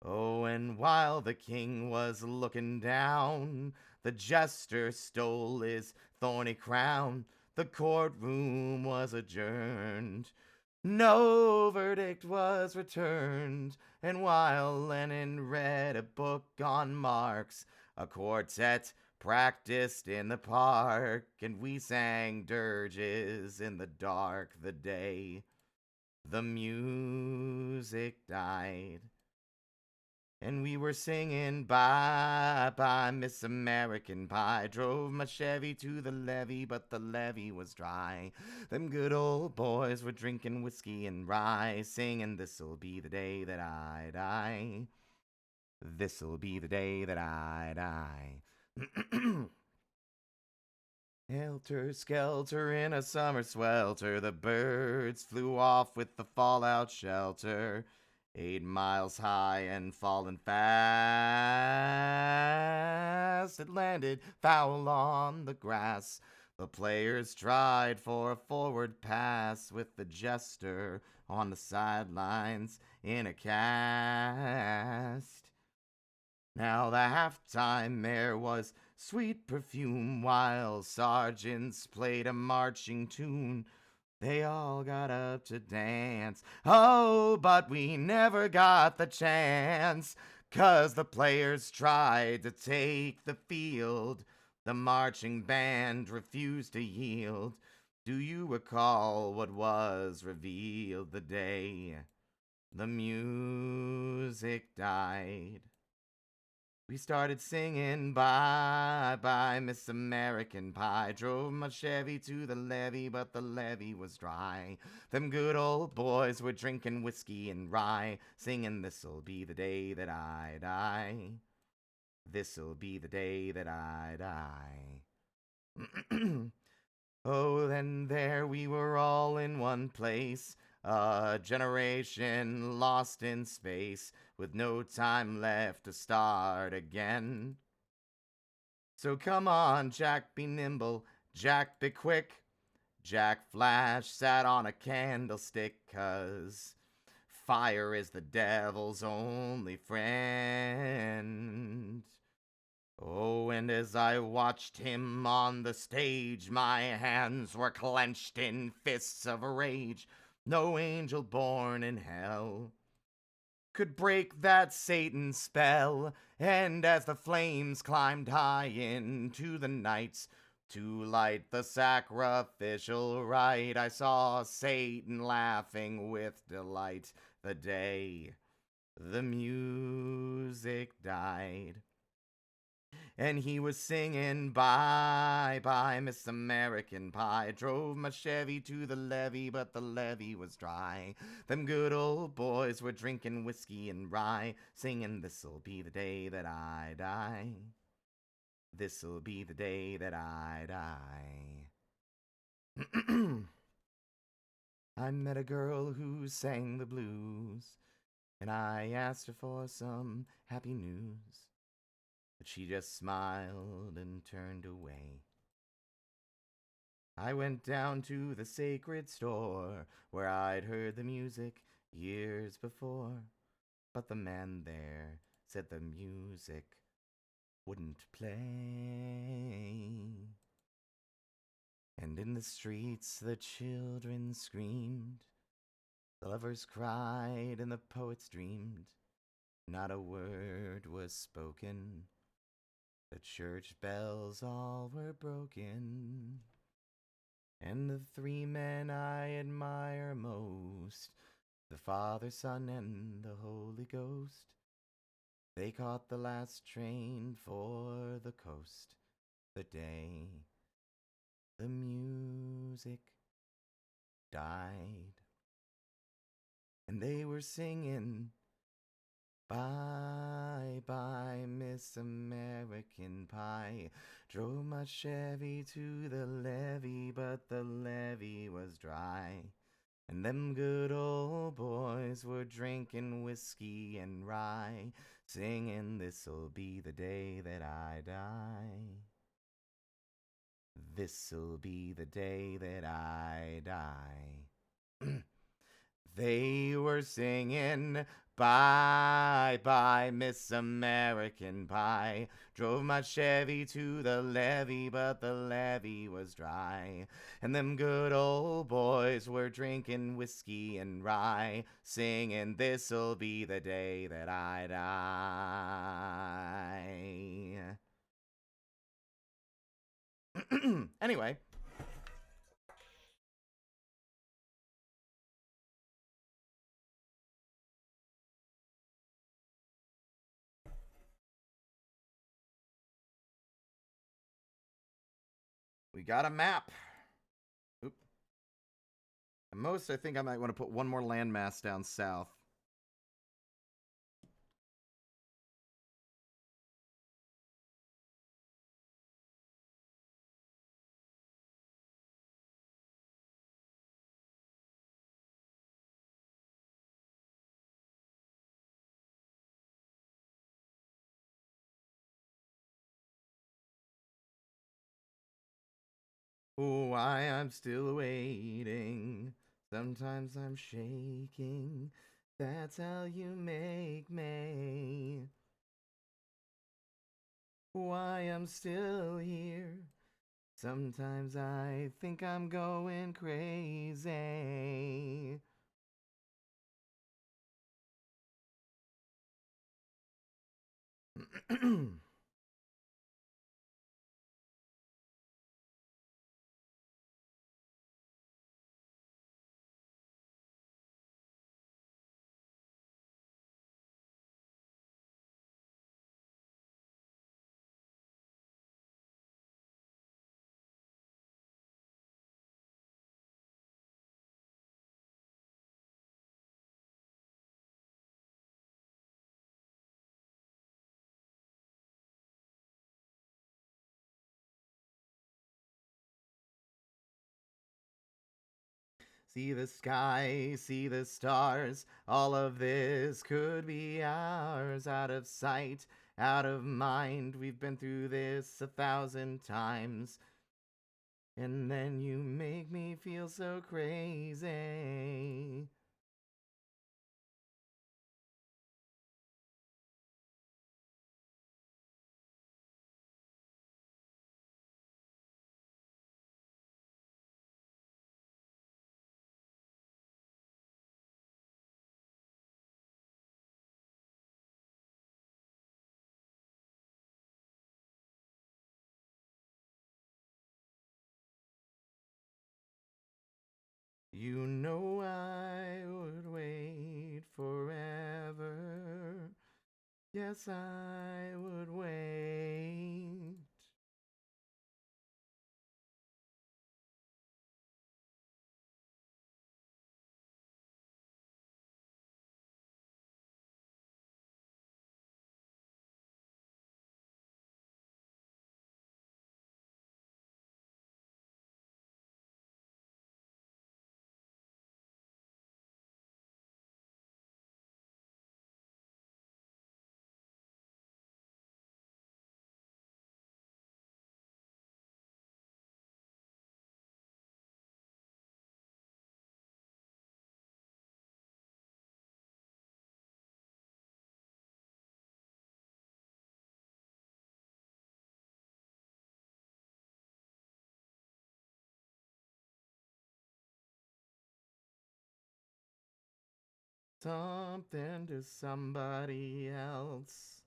Oh, and while the king was looking down, the jester stole his thorny crown. The courtroom was adjourned. No verdict was returned. And while Lenin read a book on Marx, a quartet practiced in the park, and we sang dirges in the dark the day the music died. And we were singing bye bye Miss American Pie. Drove my Chevy to the levee, but the levee was dry. Them good old boys were drinking whiskey and rye, singing this'll be the day that I die. This'll be the day that I die. Helter skelter in a summer swelter, the birds flew off with the fallout shelter. 8 miles high and falling fast. It landed foul on the grass. The players tried for a forward pass with the jester on the sidelines in a cast. Now the halftime air was sweet perfume while sergeants played a marching tune. They all got up to dance. Oh, but we never got the chance, 'cause the players tried to take the field. The marching band refused to yield. Do you recall what was revealed the day the music died? We started singing bye bye Miss American Pie. Drove my Chevy to the levee, but the levee was dry. Them good old boys were drinking whiskey and rye, singing this'll be the day that I die. This'll be the day that I die. Oh, then there we were all in one place, a generation lost in space, with no time left to start again. So come on, Jack, be nimble, Jack, be quick. Jack Flash sat on a candlestick, 'cause fire is the devil's only friend. Oh, and as I watched him on the stage, my hands were clenched in fists of rage. No angel born in hell could break that Satan spell. And as the flames climbed high into the night to light the sacrificial rite, I saw Satan laughing with delight the day the music died. And he was singing bye bye Miss American Pie. Drove my Chevy to the levee, but the levee was dry. Them good old boys were drinking whiskey and rye, singing this'll be the day that I die. This'll be the day that I die. I met a girl who sang the blues, and I asked her for some happy news. But she just smiled and turned away. I went down to the sacred store where I'd heard the music years before, but the man there said the music wouldn't play. And in the streets the children screamed, the lovers cried, and the poets dreamed. Not a word was spoken. The church bells all were broken. And the 3 men I admire most, the Father, Son, and the Holy Ghost, they caught the last train for the coast the day the music died. And they were singing bye bye Miss American Pie. Drove my Chevy to the levee, but the levee was dry. And them good old boys were drinking whiskey and rye, singing this'll be the day that I die. This'll be the day that I die. They were singing bye bye Miss American Pie. Drove my Chevy to the levee, but the levee was dry. And them good old boys were drinking whiskey and rye, singing this'll be the day that I die. Anyway. We got a map. Oop. At most, I think I might want to put one more landmass down south. Why I'm still waiting. Sometimes I'm shaking. That's how you make me. Why I'm still here. Sometimes I think I'm going crazy. See the sky, see the stars, all of this could be ours. Out of sight, out of mind, we've been through this 1,000 times. And then you make me feel so crazy. You know I would wait forever. Yes, I would wait. Something to somebody else.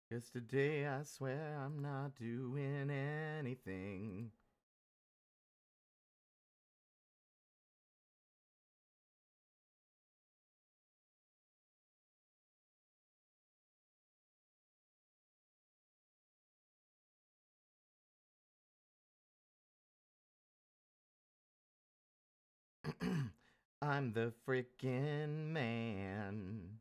Cause today I swear I'm not doing anything. I'm the frickin' man.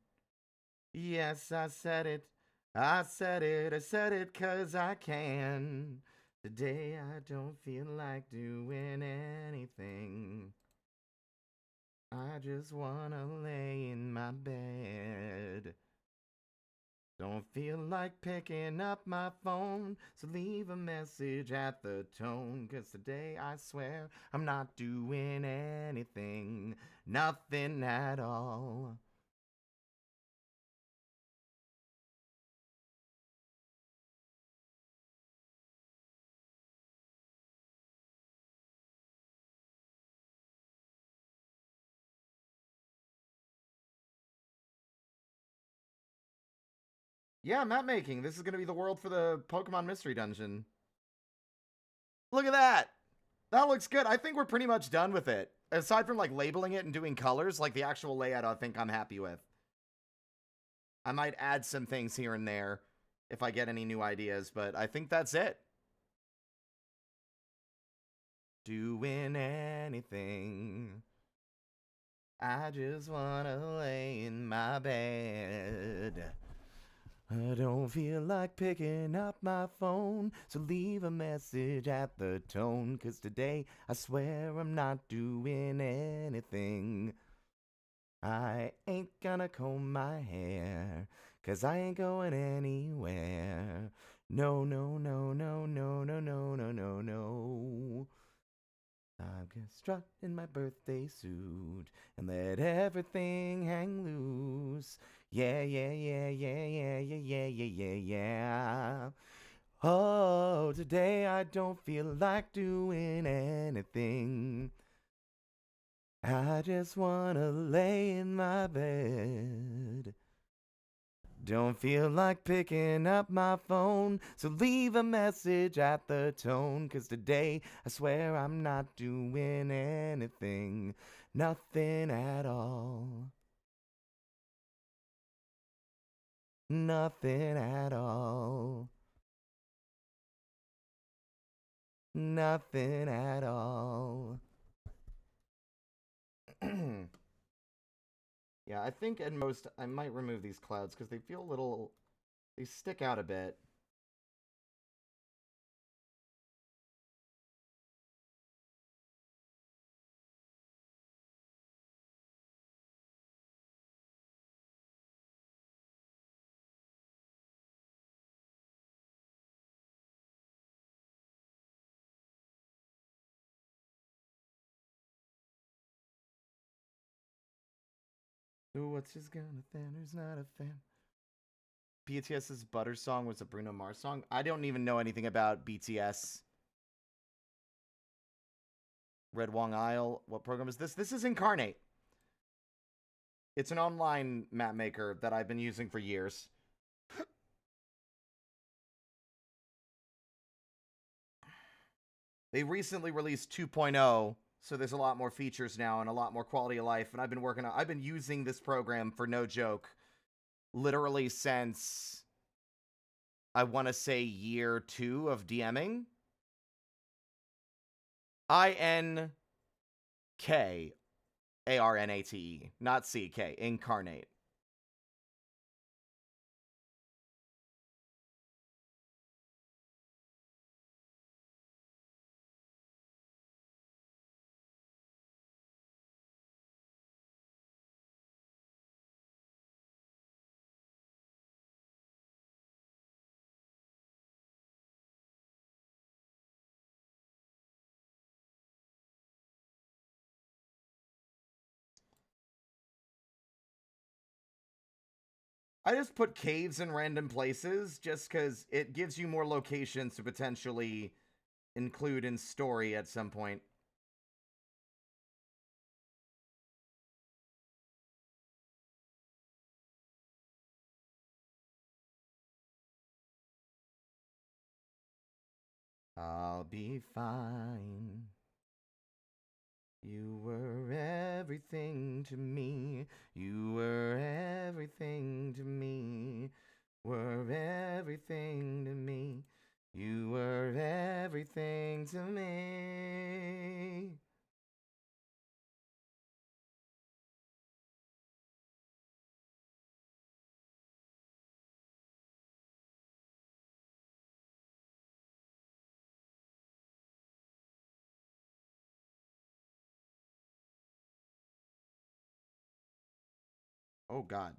Yes, I said it. I said it. I said it 'cause I can. Today I don't feel like doing anything. I just wanna lay in my bed. Don't feel like picking up my phone, so leave a message at the tone. 'Cause today I swear I'm not doing anything. Nothing at all. Yeah, map making. This is going to be the world for the Pokemon Mystery Dungeon. Look at that! That looks good. I think we're pretty much done with it. Aside from, like, labeling it and doing colors, like, the actual layout I think I'm happy with. I might add some things here and there if I get any new ideas, but I think that's it. Doing anything. I just wanna lay in my bed. I don't feel like picking up my phone, so leave a message at the tone, 'cause today I swear I'm not doing anything. I ain't gonna comb my hair, 'cause I ain't going anywhere. No, no, no, no, no, no, no, no, no, no. I'm gonna strut in my birthday suit and let everything hang loose. Yeah, yeah, yeah, yeah, yeah, yeah, yeah, yeah, yeah, yeah. Oh, today I don't feel like doing anything. I just wanna lay in my bed. Don't feel like picking up my phone, so leave a message at the tone, 'cause today I swear I'm not doing anything. Nothing at all. Nothing at all. Nothing at all. Yeah, I think at most I might remove these clouds because they feel a little. They stick out a bit. Ooh, what's his gun? A fan who's not a fan. BTS's Butter Song was a Bruno Mars song. I don't even know anything about BTS. Red Wong Isle. What program is this? This is Incarnate. It's an online map maker that I've been using for years. They recently released 2.0, so there's a lot more features now and a lot more quality of life. And I've been using this program for no joke, literally since I want to say year 2 of DMing. INKARNATE, not CK, Incarnate. I just put caves in random places just because it gives you more locations to potentially include in story at some point. I'll be fine. You were everything to me. You were everything to me. Were everything to me. You were everything to me. Oh, God.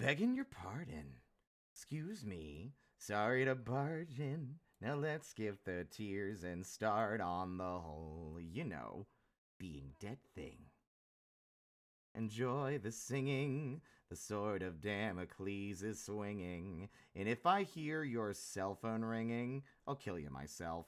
Begging your pardon. Excuse me. Sorry to barge in. Now let's skip the tears and start on the whole, being dead thing. Enjoy the singing. The sword of Damocles is swinging. And if I hear your cell phone ringing, I'll kill you myself.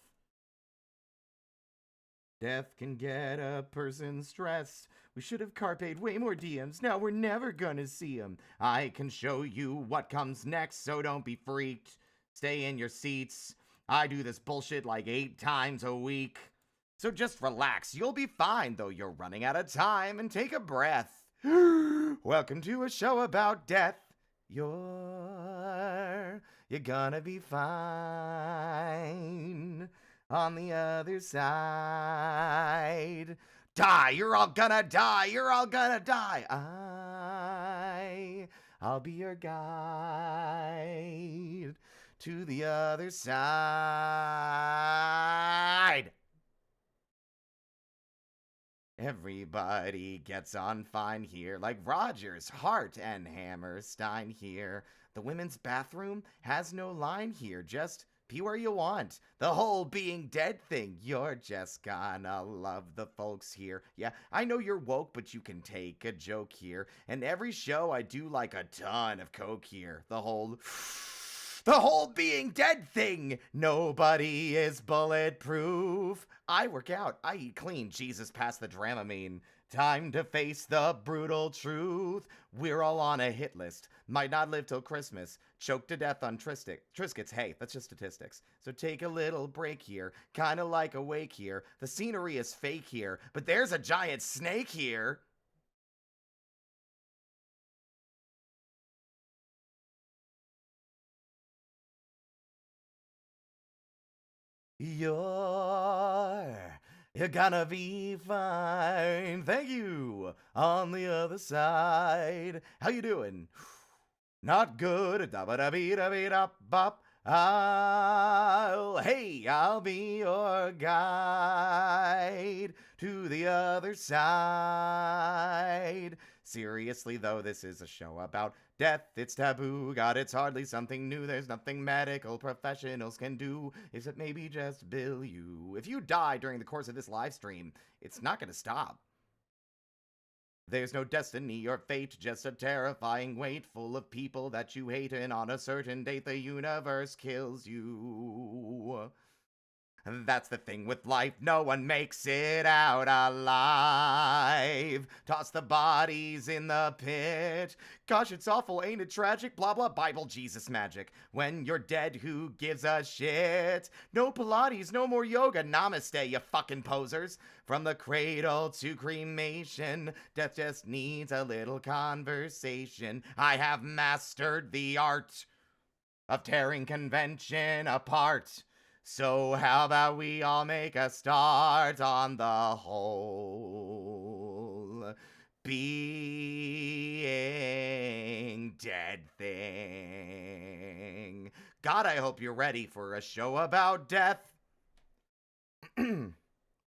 Death can get a person stressed. We should have carped way more DMs. Now we're never gonna see them. I can show you what comes next, so don't be freaked. Stay in your seats. I do this bullshit like 8 times a week. So just relax. You'll be fine, though you're running out of time, and take a breath. Welcome to a show about death. You're gonna be fine on the other side. Die, you're all gonna die, you're all gonna die. I'll be your guide to the other side. Everybody gets on fine here, like Rogers, Hart, and Hammerstein here. The women's bathroom has no line here, just be where you want. The whole being dead thing, you're just gonna love the folks here. Yeah, I know you're woke, but you can take a joke here. And every show I do like a ton of coke here. The whole being dead thing. Nobody is bulletproof. I work out. I eat clean. Jesus, pass the Dramamine. Time to face the brutal truth. We're all on a hit list. Might not live till Christmas. Choked to death on Triscuits. Hey, that's just statistics. So take a little break here. Kinda like a wake here. The scenery is fake here, but there's a giant snake here. You're gonna be fine. Thank you. On the other side. How you doing? Not good. Da-ba-da-bee-da-bee-da-bop. I'll be your guide to the other side. Seriously, though, this is a show about death. It's taboo. God, it's hardly something new. There's nothing medical professionals can do, except maybe just bill you. If you die during the course of this live stream, it's not going to stop. There's no destiny or fate, just a terrifying weight full of people that you hate, and on a certain date the universe kills you. That's the thing with life, no one makes it out alive. Toss the bodies in the pit. Gosh, it's awful, ain't it tragic? Blah blah Bible Jesus magic. When you're dead, who gives a shit? No Pilates, no more yoga, namaste, you fucking posers. From the cradle to cremation, death just needs a little conversation. I have mastered the art of tearing convention apart. So how about we all make a start on the whole being dead thing. God, I hope you're ready for a show about death.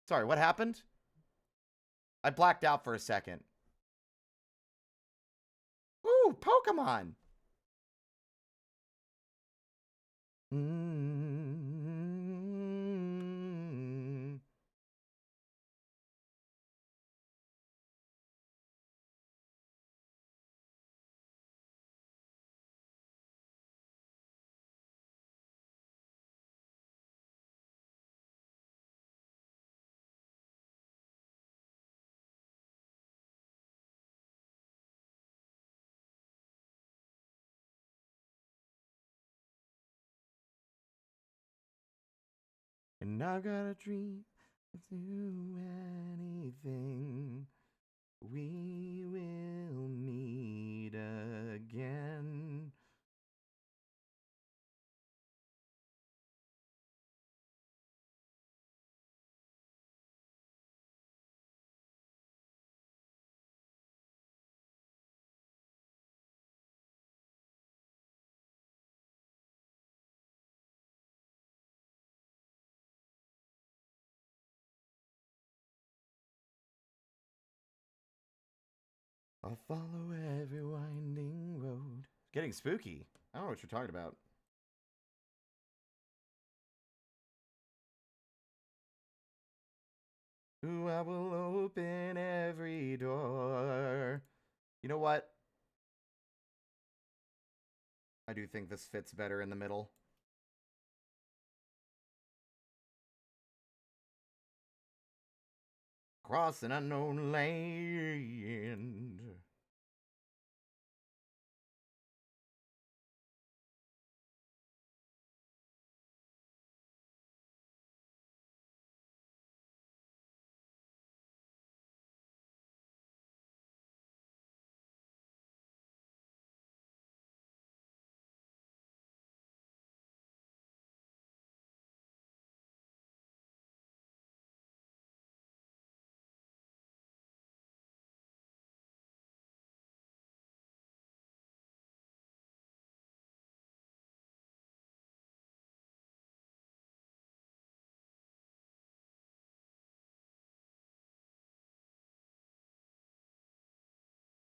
Sorry, what happened? I blacked out for a second. Ooh, Pokemon. And I've got a dream to do anything. We will meet again. I'll follow every winding road Getting spooky. I don't know what you're talking about. Ooh, I will open every door. You know what? I do think this fits better in the middle. Cross an unknown land.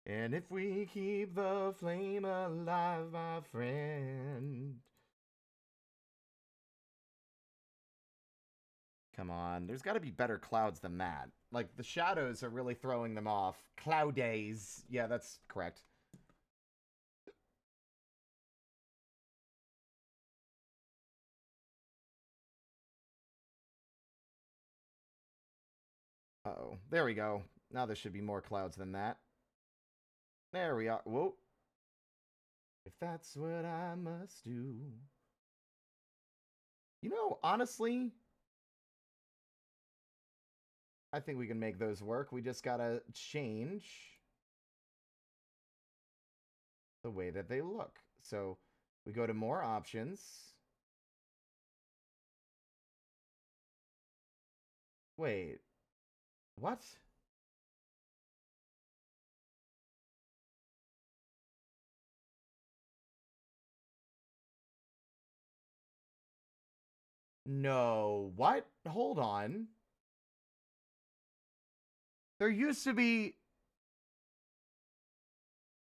And if we keep the flame alive, my friend. Come on, there's got to be better clouds than that. Like, the shadows are really throwing them off. Cloud days. Yeah, that's correct. Uh-oh. There we go. Now there should be more clouds than that. There we are. Whoa. If that's what I must do. You know, honestly, I think we can make those work. We just gotta change the way that they look. So we go to more options. Wait. What? No. What? Hold on. There used to be...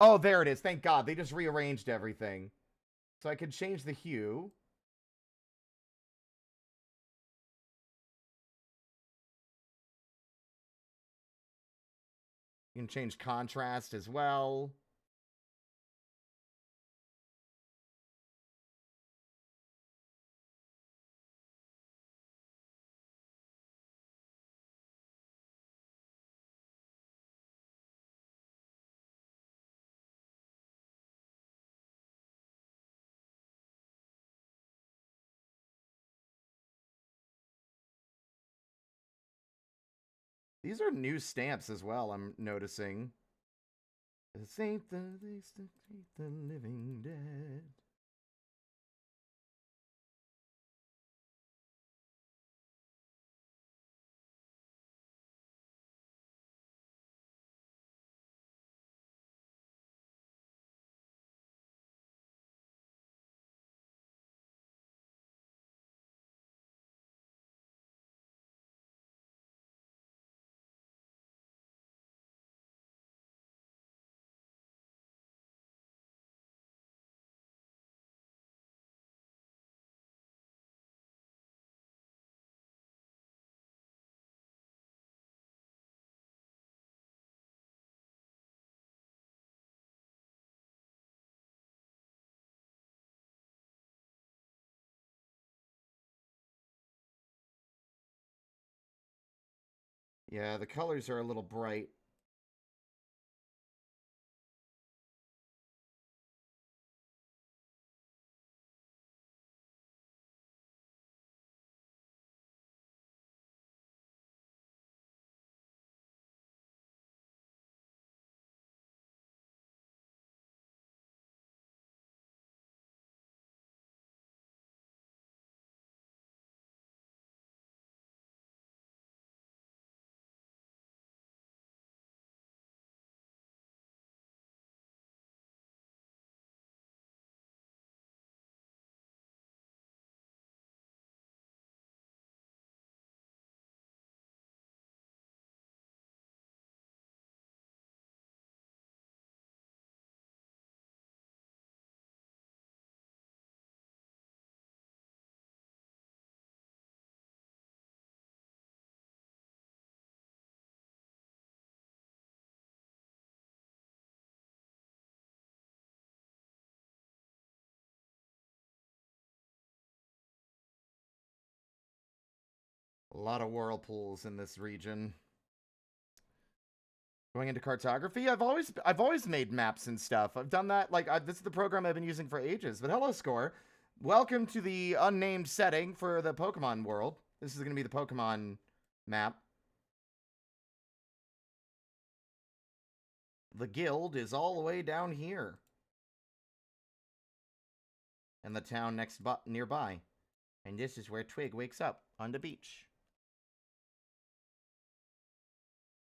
Oh, there it is. Thank God. They just rearranged everything. So I could change the hue. You can change contrast as well. These are new stamps as well, I'm noticing. This ain't the living dead. Yeah, the colors are a little bright. A lot of whirlpools in this region. Going into cartography, I've always made maps and stuff. I've done that. Like this is the program I've been using for ages. But hello, Score. Welcome to the unnamed setting for the Pokemon world. This is going to be the Pokemon map. The guild is all the way down here. And the town nearby. And this is where Twig wakes up, on the beach.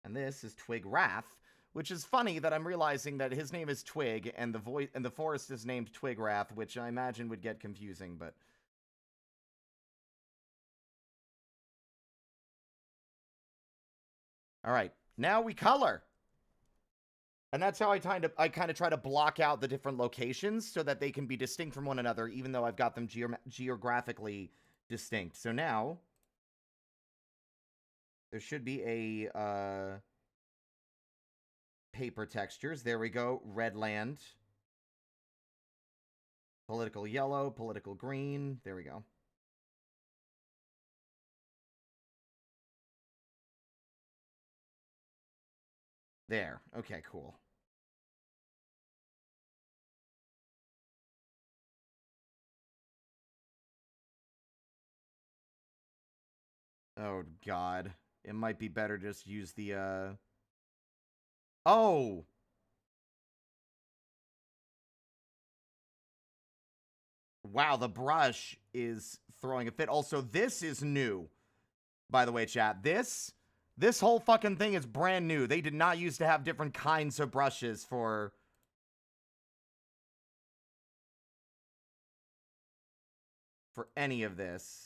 And this is Twig Wrath, which is funny that I'm realizing that his name is Twig, and the forest is named Twig Wrath, which I imagine would get confusing, but... Alright, now we color! And that's how I kind of try to block out the different locations so that they can be distinct from one another, even though I've got them geographically distinct. So now, there should be a paper textures. There we go. Red land. Political yellow, political green. There we go. There. Okay, cool. Oh, God. It might be better just use the, Oh! Wow, the brush is throwing a fit. Also, this is new. By the way, chat. This whole fucking thing is brand new. They did not used to have different kinds of brushes for any of this.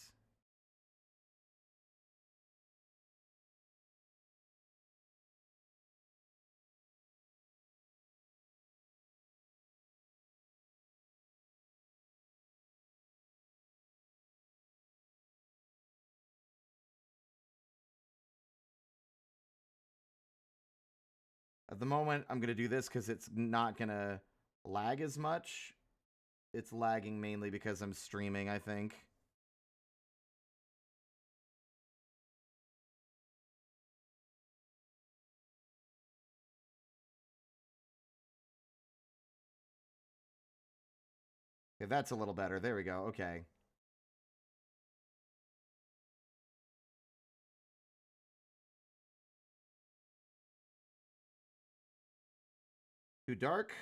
At the moment, I'm going to do this because it's not going to lag as much. It's lagging mainly because I'm streaming, I think. Okay, that's a little better. There we go. Okay. Too dark?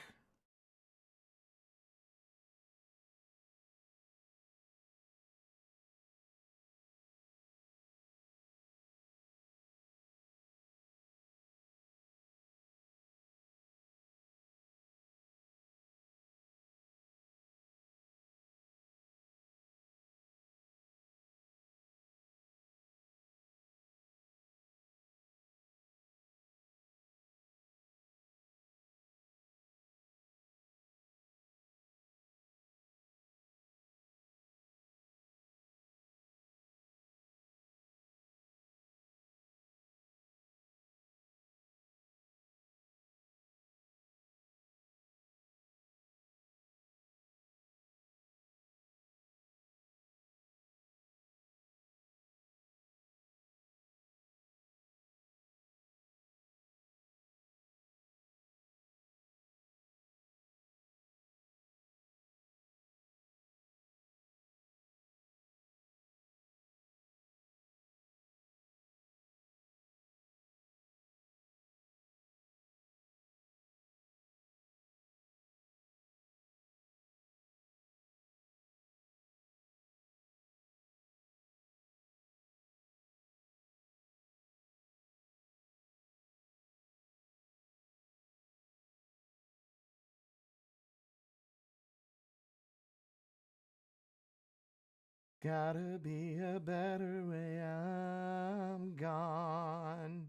Gotta be a better way, I'm gone.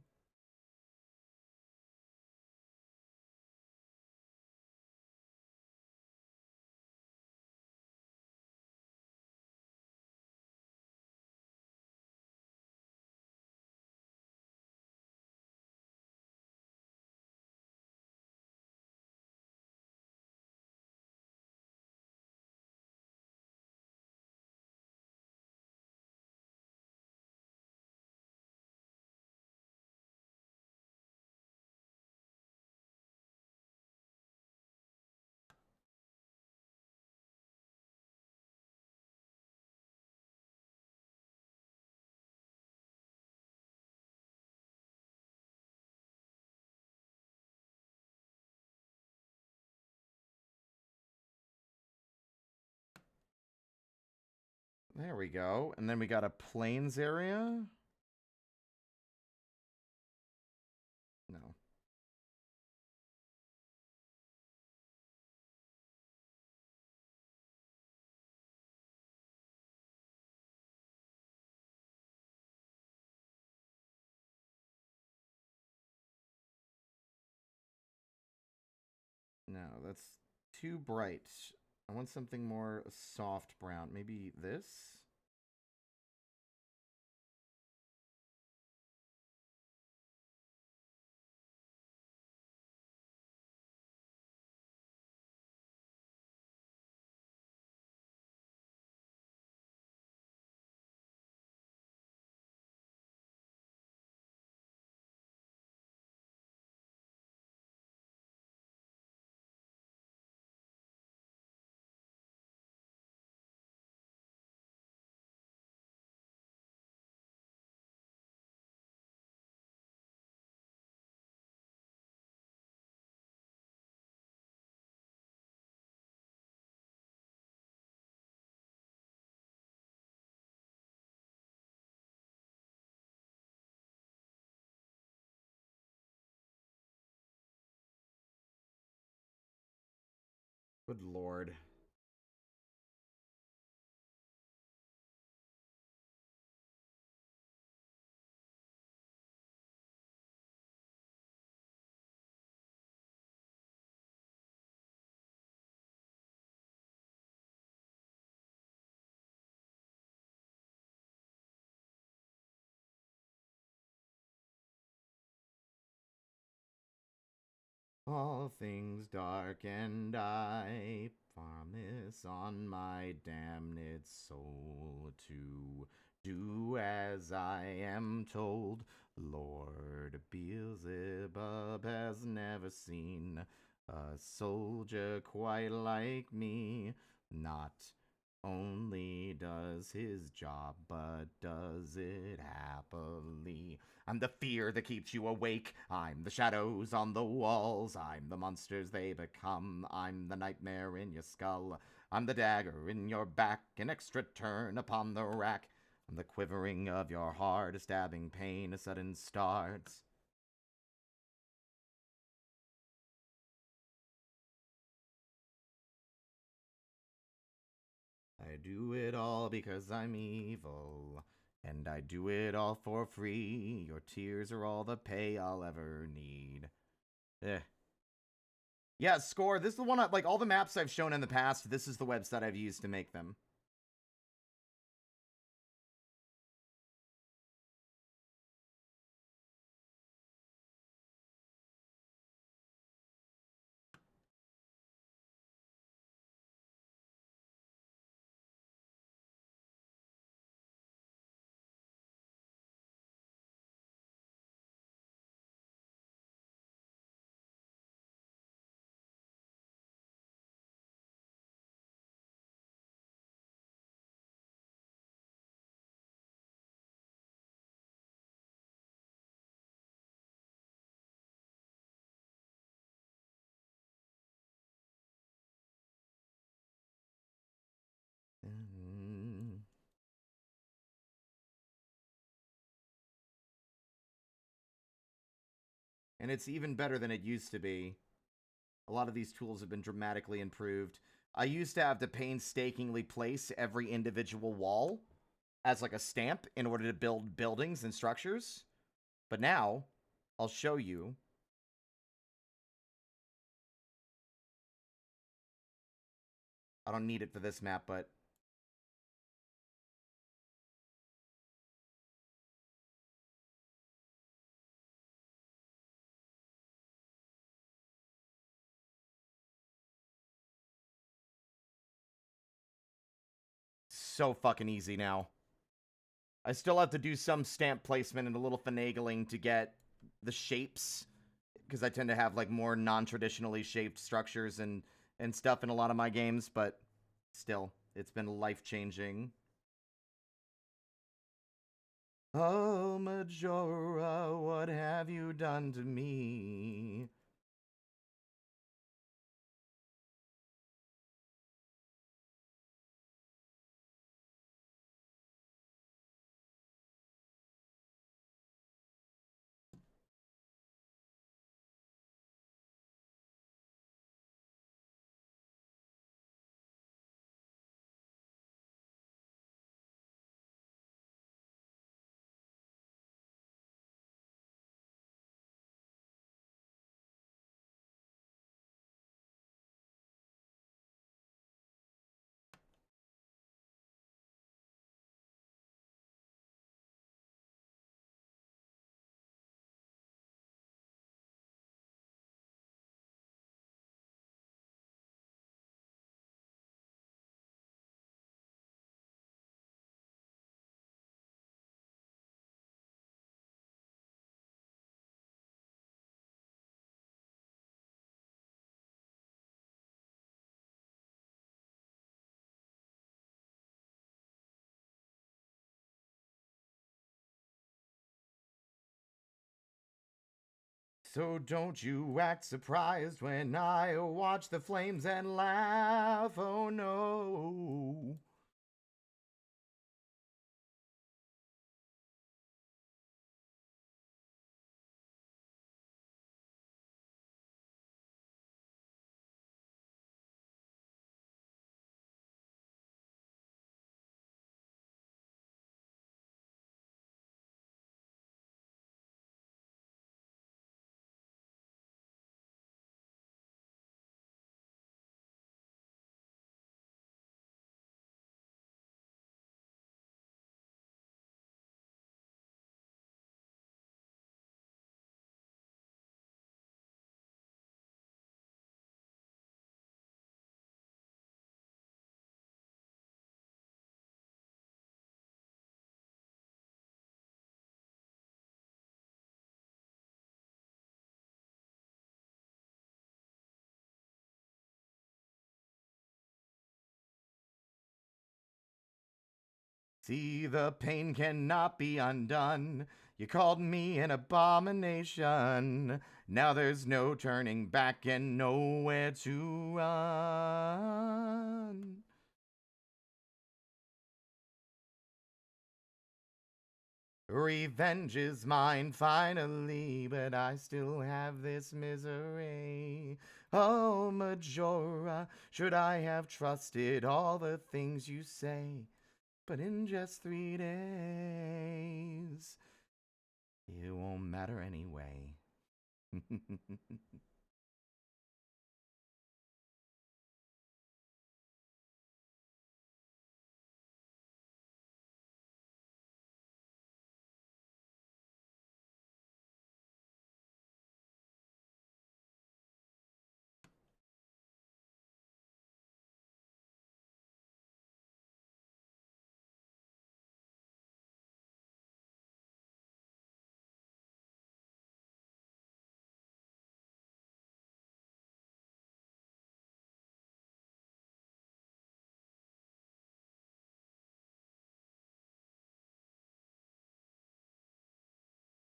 There we go. And then we got a plains area. No. No, that's too bright. I want something more soft brown. Maybe this? Good lord. All things dark, and I promise on my damned soul to do as I am told. Lord Beelzebub has never seen a soldier quite like me. Not only does his job, but does it happily. I'm the fear that keeps you awake. I'm the shadows on the walls. I'm the monsters they become. I'm the nightmare in your skull. I'm the dagger in your back, an extra turn upon the rack. I'm the quivering of your heart, a stabbing pain, a sudden start. I do it all because I'm evil. And I do it all for free. Your tears are all the pay I'll ever need. Eh. Yeah, Score. This is the one, like all the maps I've shown in the past, this is the website I've used to make them. And it's even better than it used to be. A lot of these tools have been dramatically improved. I used to have to painstakingly place every individual wall as like a stamp in order to build buildings and structures. But now, I'll show you. I don't need it for this map, but so fucking easy now. I still have to do some stamp placement and a little finagling to get the shapes, because I tend to have like more non-traditionally shaped structures and stuff in a lot of my games, but still, it's been life-changing. Oh, Majora, what have you done to me? So don't you act surprised when I watch the flames and laugh. Oh no. See, the pain cannot be undone. You called me an abomination. Now there's no turning back and nowhere to run. Revenge is mine finally, but I still have this misery. Oh, Majora, should I have trusted all the things you say? But in just 3 days, it won't matter anyway.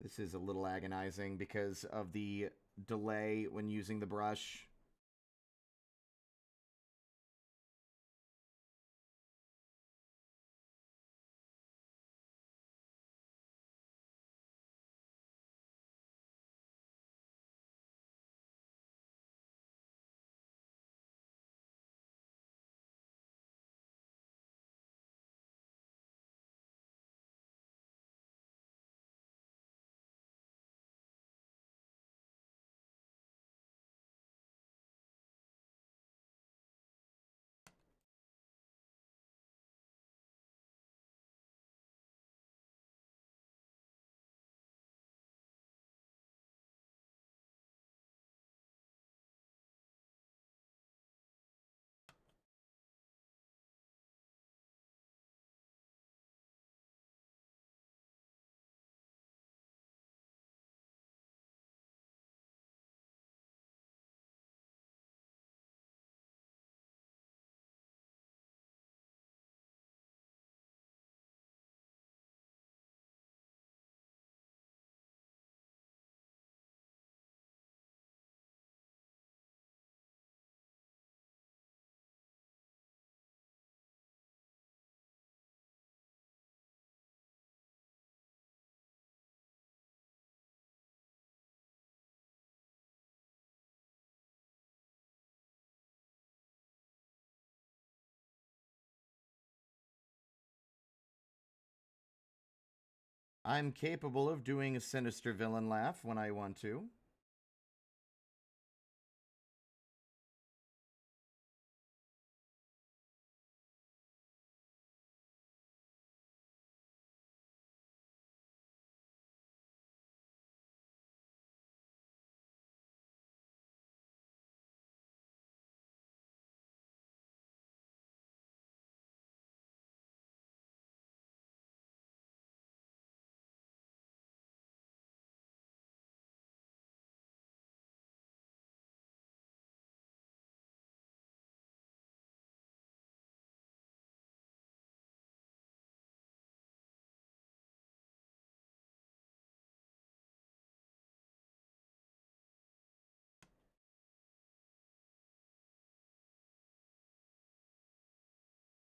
This is a little agonizing because of the delay when using the brush. I'm capable of doing a sinister villain laugh when I want to.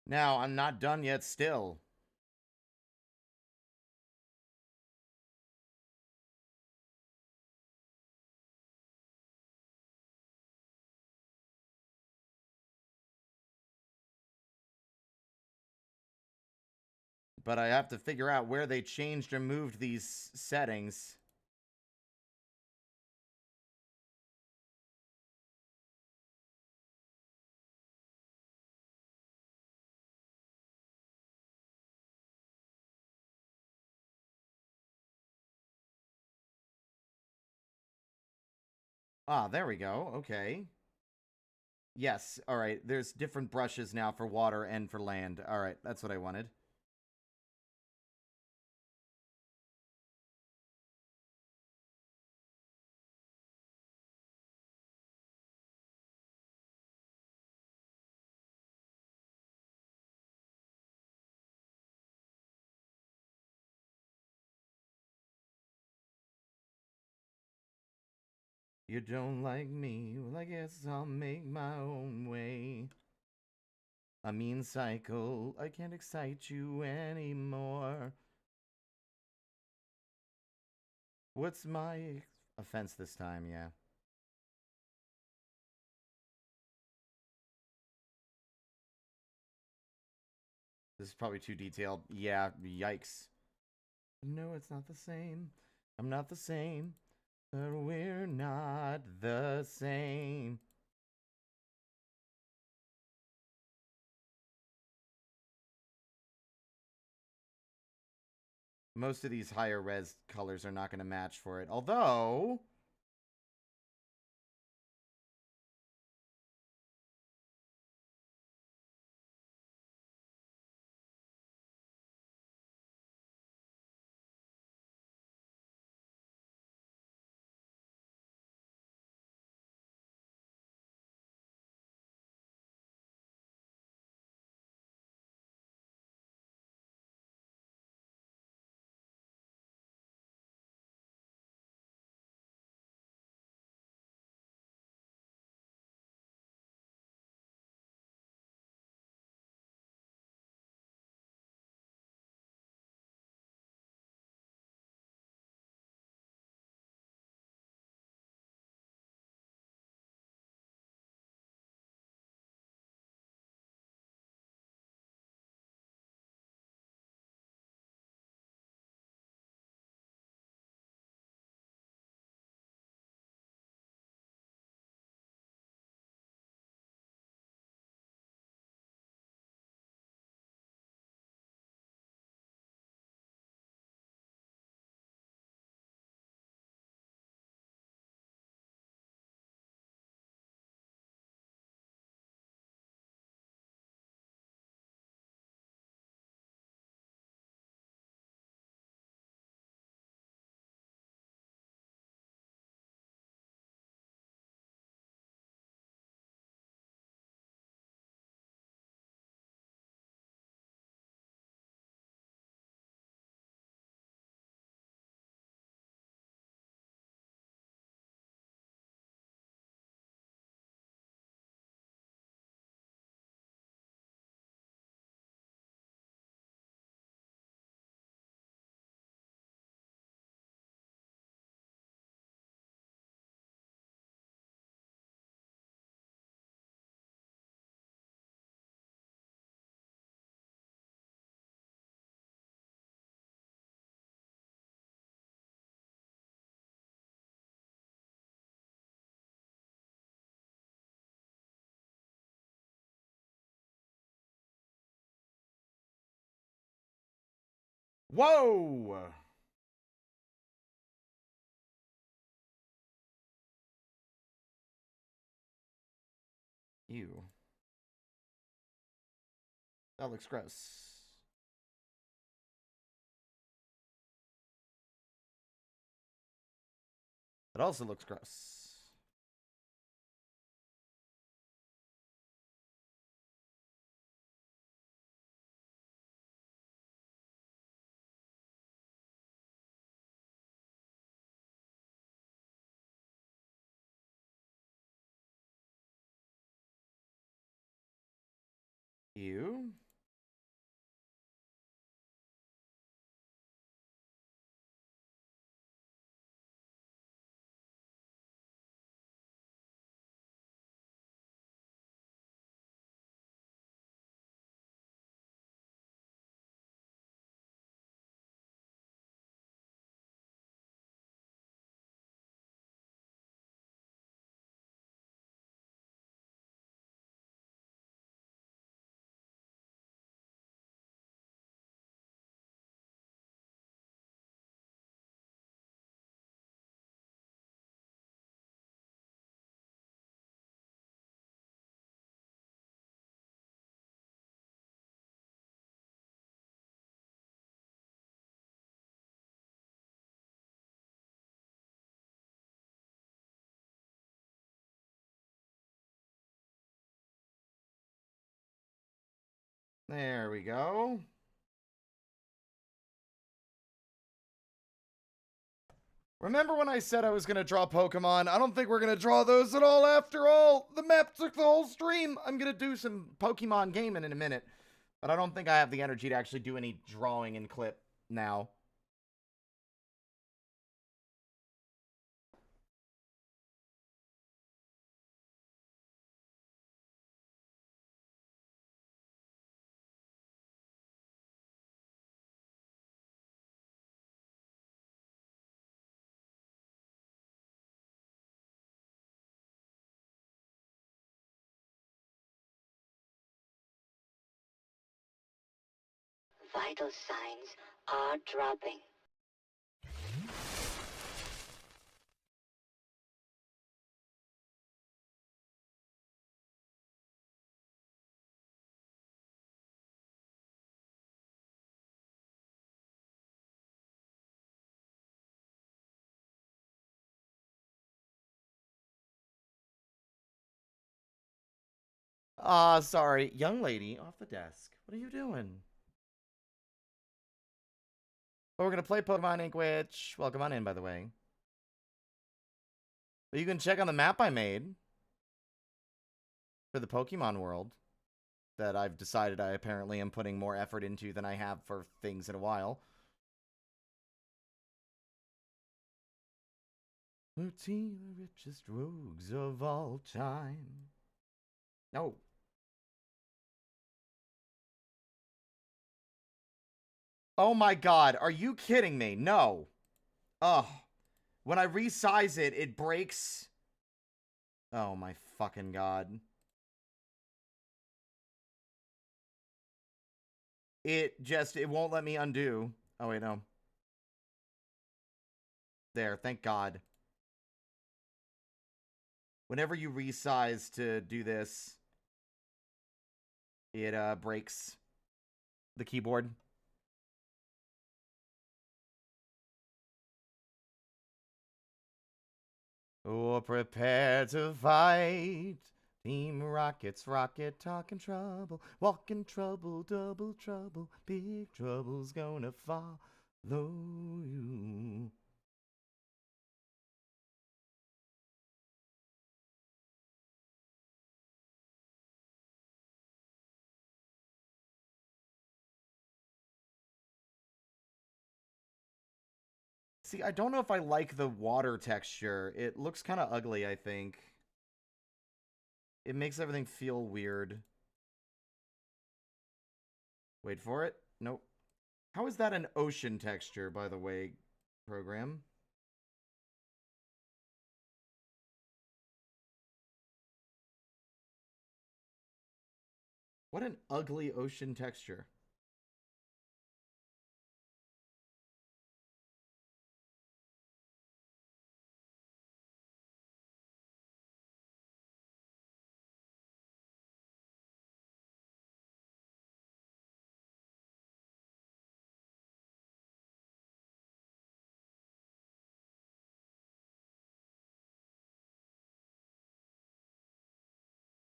Now, I'm not done yet still. But I have to figure out where they changed or moved these settings. Ah, there we go. Okay. Yes, alright. There's different brushes now for water and for land. Alright, that's what I wanted. You don't like me, well I guess I'll make my own way. A mean cycle, I can't excite you anymore. What's my offense this time, yeah. This is probably too detailed. Yeah, yikes. No, it's not the same. I'm not the same. But we're not the same. Most of these higher res colors are not going to match for it. Although... Whoa! Ew. That looks gross. It also looks gross. Ew. There we go. Remember when I said I was going to draw Pokemon? I don't think we're going to draw those at all after all. The map took the whole stream. I'm going to do some Pokemon gaming in a minute. But I don't think I have the energy to actually do any drawing in clip now. Vital signs are dropping. Sorry. Young lady, off the desk. What are you doing? Oh, we're going to play Pokemon Inkwitch. Welcome on in, by the way. But you can check on the map I made for the Pokemon world that I've decided I apparently am putting more effort into than I have for things in a while. Routine, the richest rogues of all time. No. Oh my god, are you kidding me? No. Ugh. When I resize it, it breaks. Oh my fucking god. It won't let me undo. Oh wait, no. There, thank god. Whenever you resize to do this, it breaks the keyboard. Oh, prepare to fight. Team Rockets, rocket talking trouble, walking trouble, double trouble, big trouble's gonna follow you. See, I don't know if I like the water texture. It looks kind of ugly, I think. It makes everything feel weird. Wait for it. Nope. How is that an ocean texture, by the way, program? What an ugly ocean texture.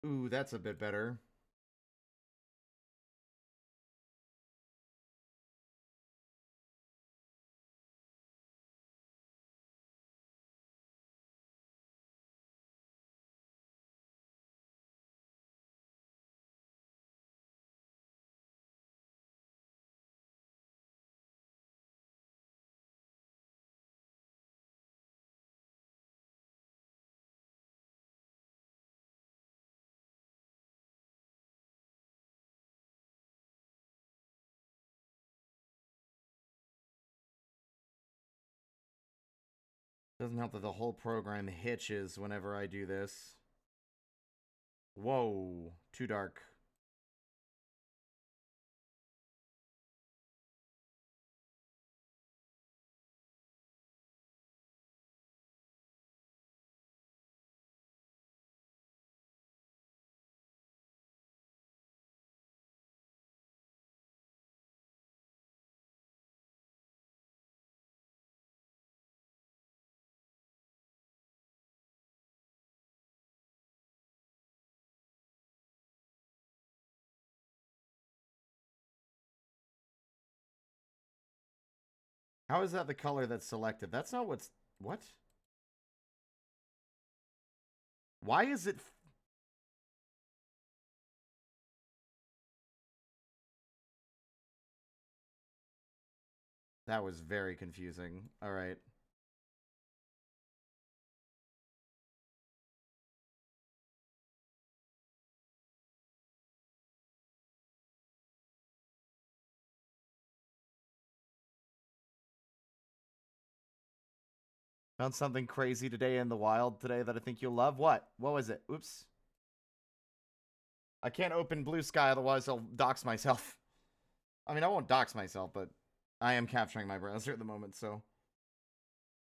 Ooh, that's a bit better. Doesn't help that the whole program hitches whenever I do this. Whoa, too dark. How is that the color that's selected? That's not what's... What? Why is it... That was very confusing. Alright. Found something crazy today in the wild today that I think you'll love. What? What was it? Oops. I can't open Blue Sky, otherwise I'll dox myself. I mean, I won't dox myself, but I am capturing my browser at the moment, so.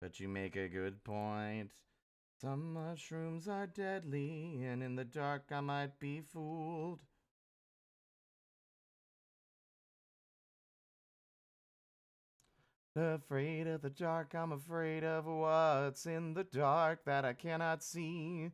But you make a good point. Some mushrooms are deadly, and in the dark I might be fooled. Afraid of the dark, I'm afraid of what's in the dark that I cannot see.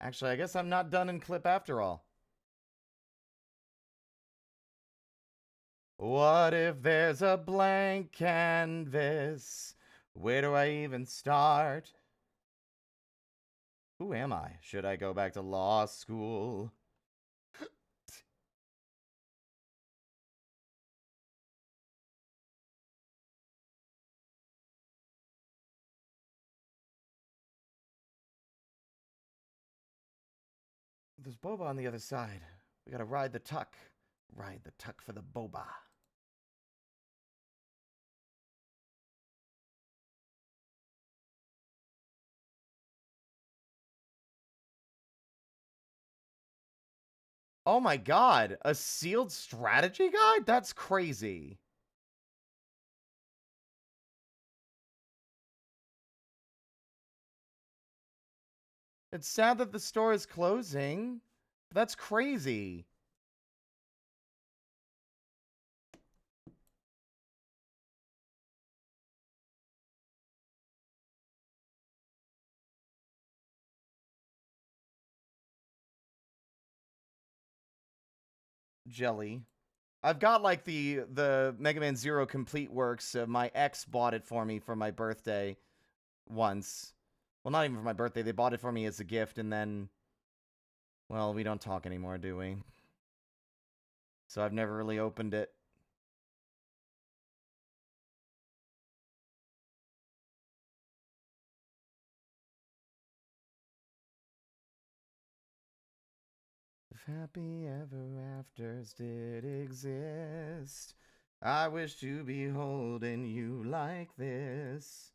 Actually, I guess I'm not done in clip after all. What if there's a blank canvas? Where do I even start? Who am I? Should I go back to law school? There's boba on the other side. We gotta ride the tuck. Ride the tuck for the boba. Oh my god, a sealed strategy guide? That's crazy. It's sad that the store is closing. That's crazy. Jelly. I've got like the Mega Man Zero complete works. My ex bought it for me for my birthday once. Well, not even for my birthday. They bought it for me as a gift, and then, well, we don't talk anymore, do we? So I've never really opened it. If happy ever afters did exist, I wish to be holding you like this.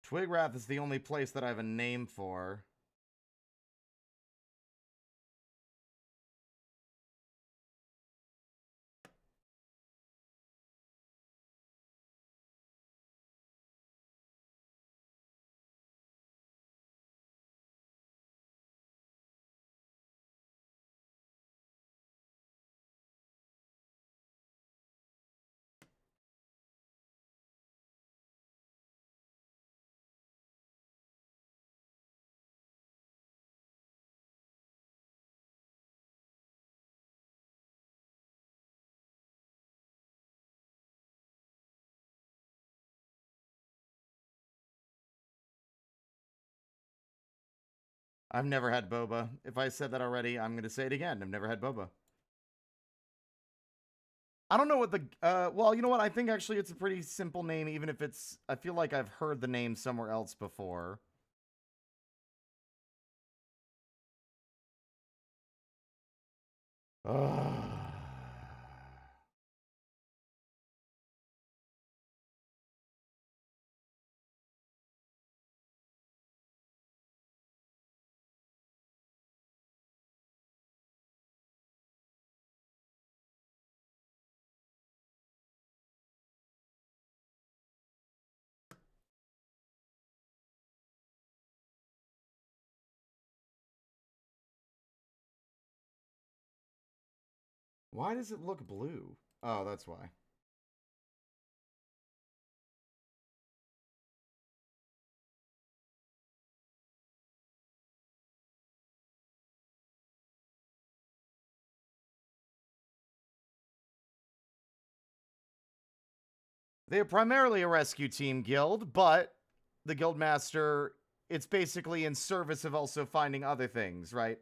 Twigrath is the only place that I have a name for. I've never had boba. If I said that already, I'm going to say it again. I've never had boba. I don't know what the... well, you know what? I think actually it's a pretty simple name, even if it's... I feel like I've heard the name somewhere else before. Ugh. Why does it look blue? Oh, that's why. They are primarily a rescue team guild, but the guildmaster, it's basically in service of also finding other things, right?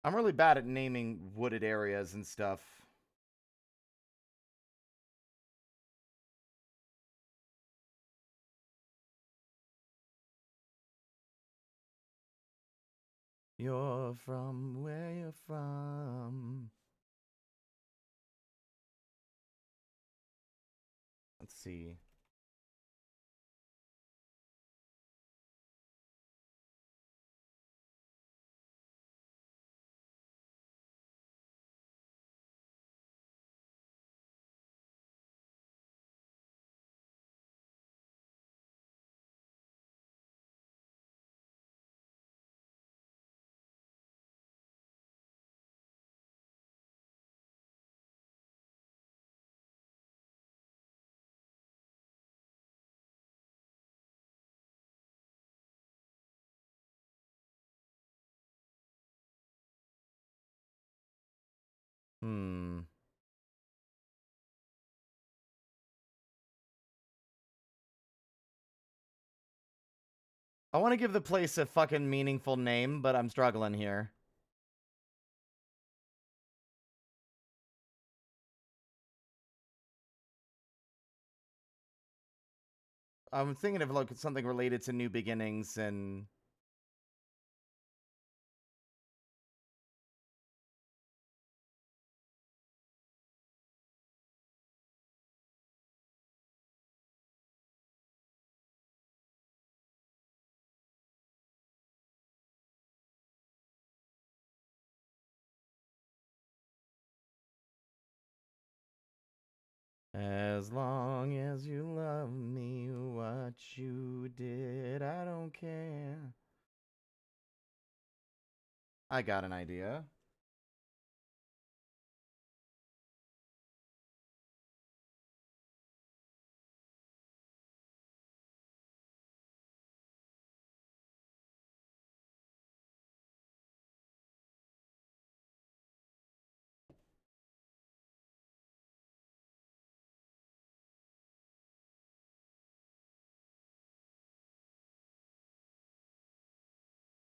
I'm really bad at naming wooded areas and stuff. You're from where you're from. Let's see. Hmm. I want to give the place a fucking meaningful name, but I'm struggling here. I'm thinking of like something related to New Beginnings and... As long as you love me, what you did, I don't care. I got an idea.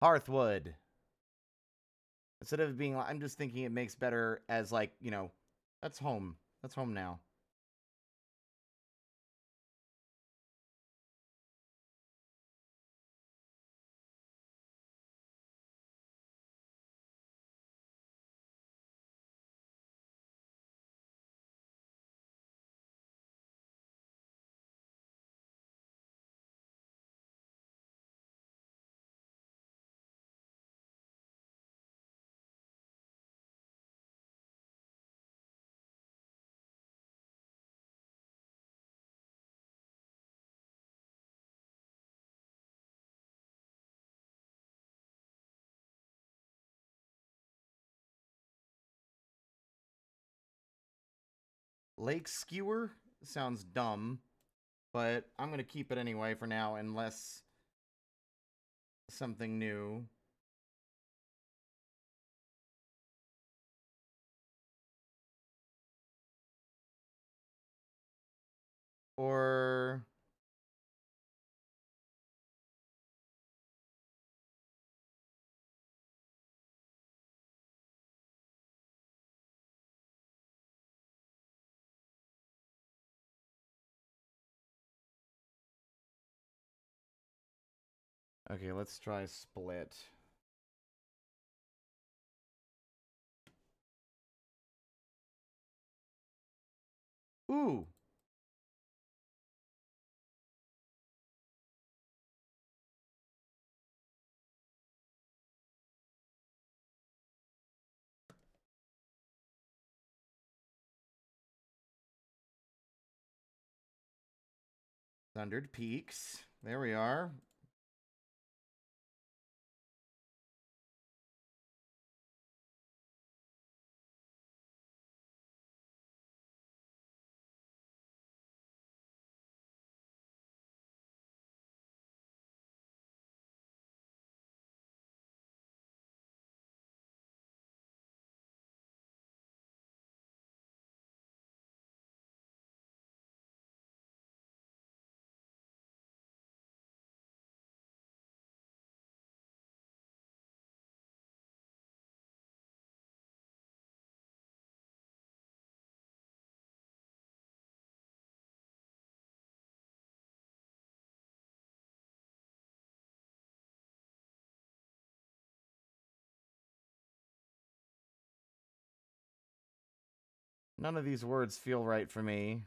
Hearthwood. Instead of being, I'm just thinking it makes better as like, you know, that's home. That's home now. Lake Skewer sounds dumb, but I'm gonna keep it anyway for now, unless something new. Or okay, let's try split. Ooh. Thundered Peaks. There we are. None of these words feel right for me.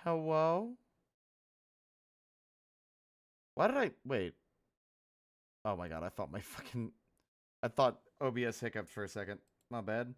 Hello? Why did I... Wait. Oh my god, I thought my fucking... I thought OBS hiccuped for a second. My bad.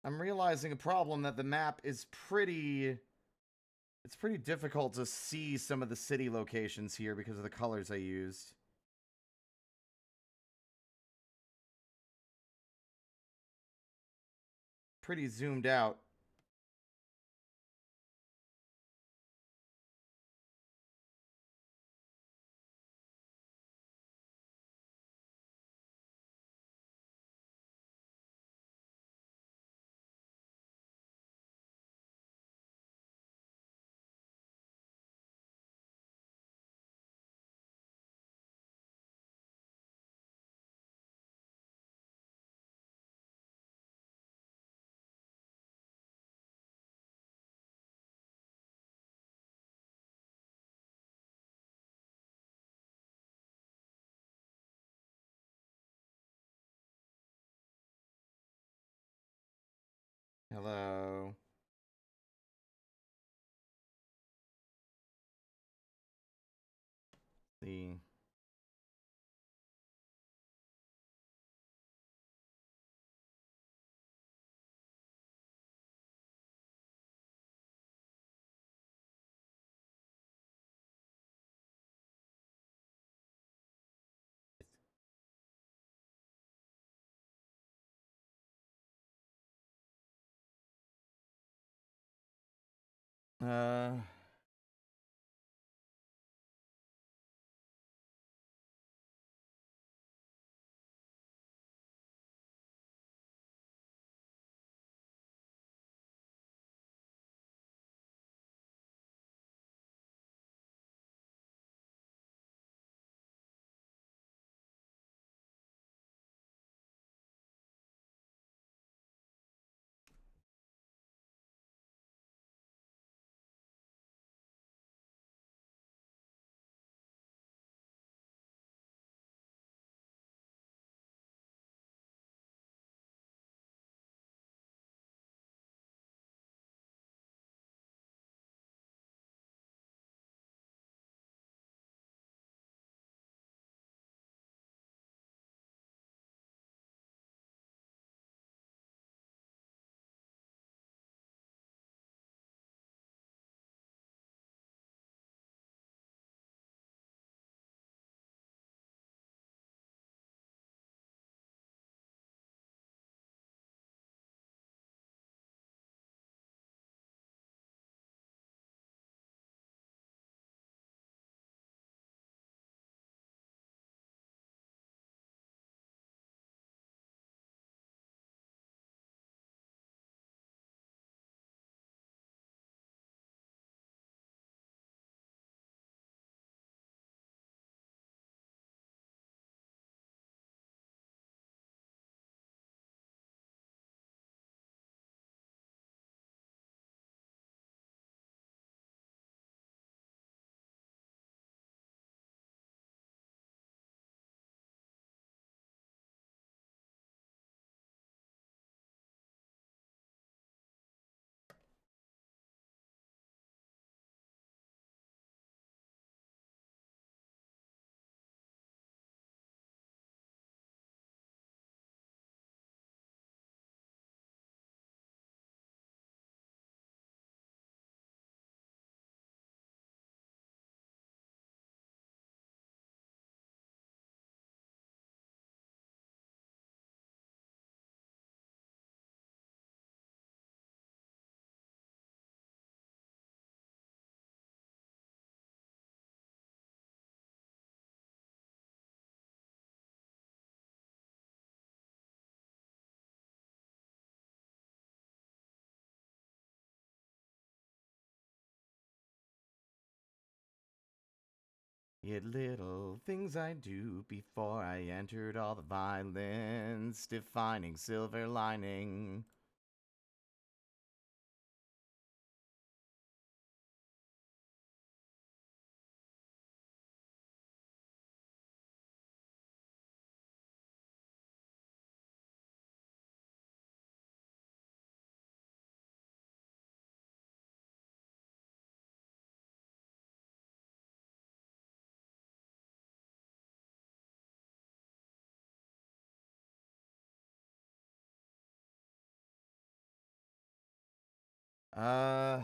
I'm realizing a problem that the map is pretty... It's pretty difficult to see some of the city locations here because of the colors I used. Pretty zoomed out. Hello. See. Uh... Yet little things I do before I entered all the violence, defining silver lining. Uh...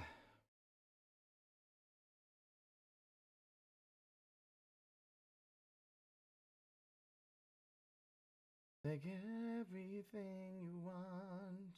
Take everything you want.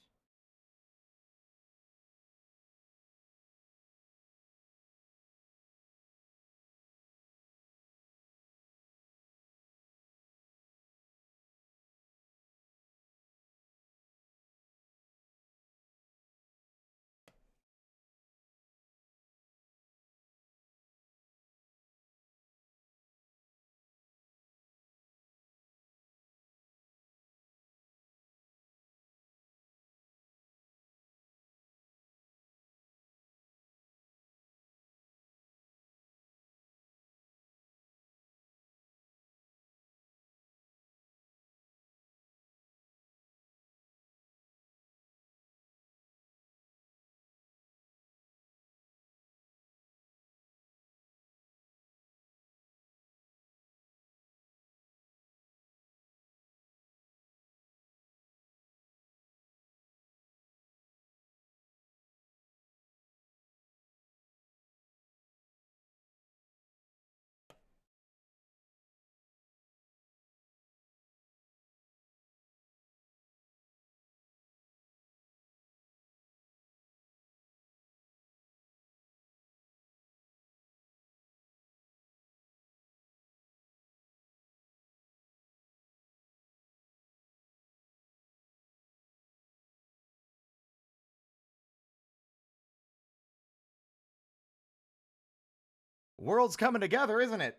World's coming together, isn't it?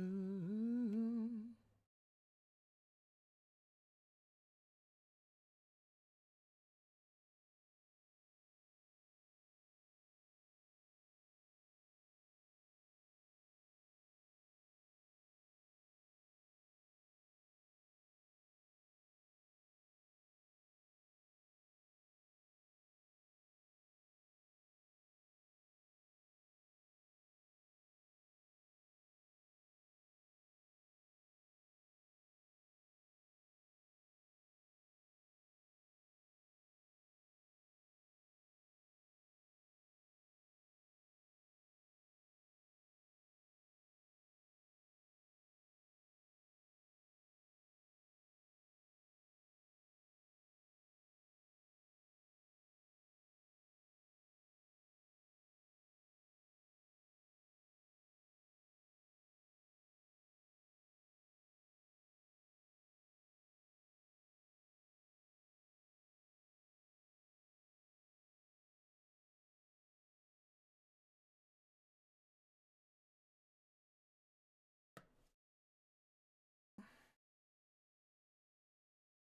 Ooh.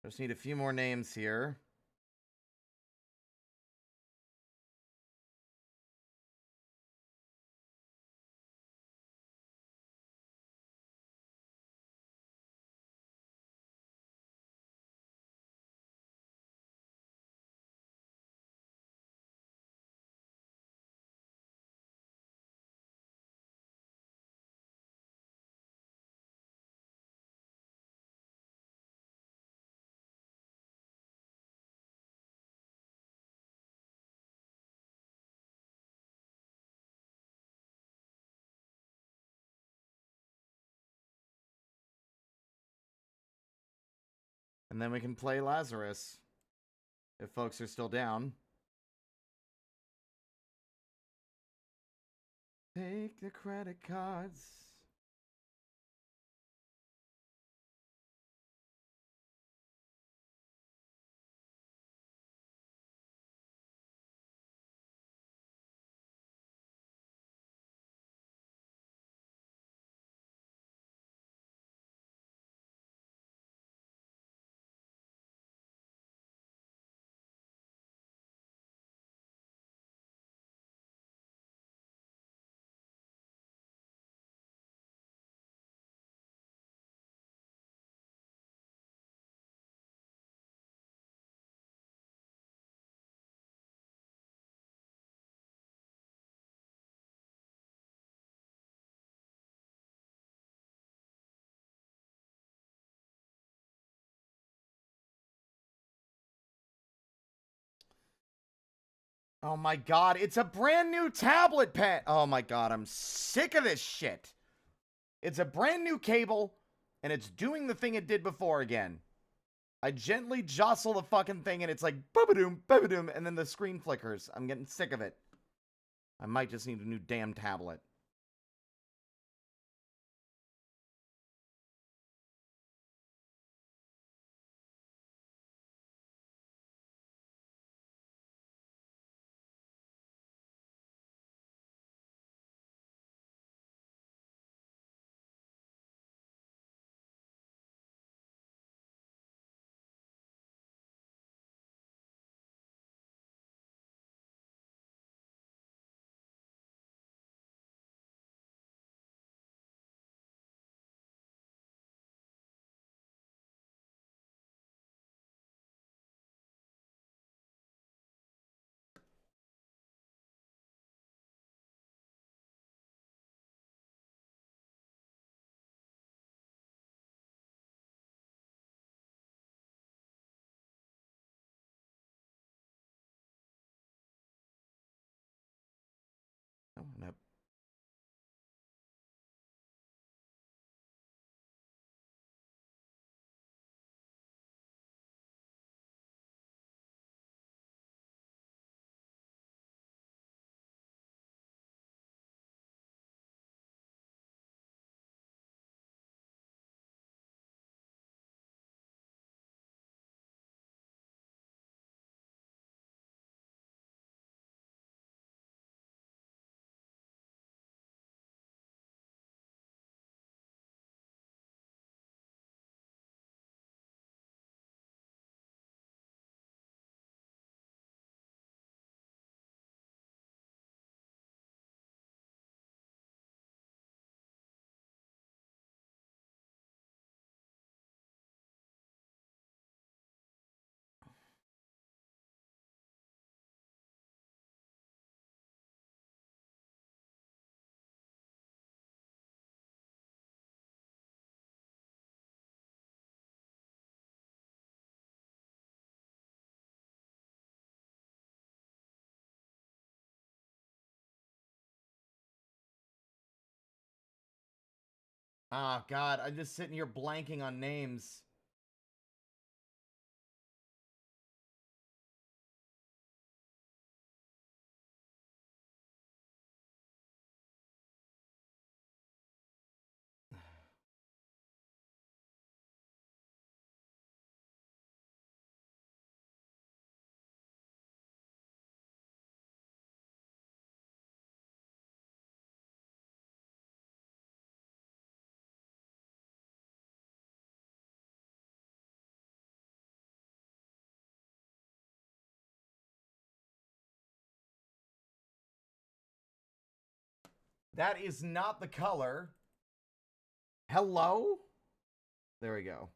Just need a few more names here. And then we can play Lazarus. If folks are still down. Take the credit cards. Oh my god, it's a brand new tablet pen. Oh my god, I'm sick of this shit. It's a brand new cable, and it's doing the thing it did before again. I gently jostle the fucking thing, and it's like, boop-a-doom, and then the screen flickers. I'm getting sick of it. I might just need a new damn tablet. Oh, no. Oh, God, I'm just sitting here blanking on names. That is not the color. Hello? There we go.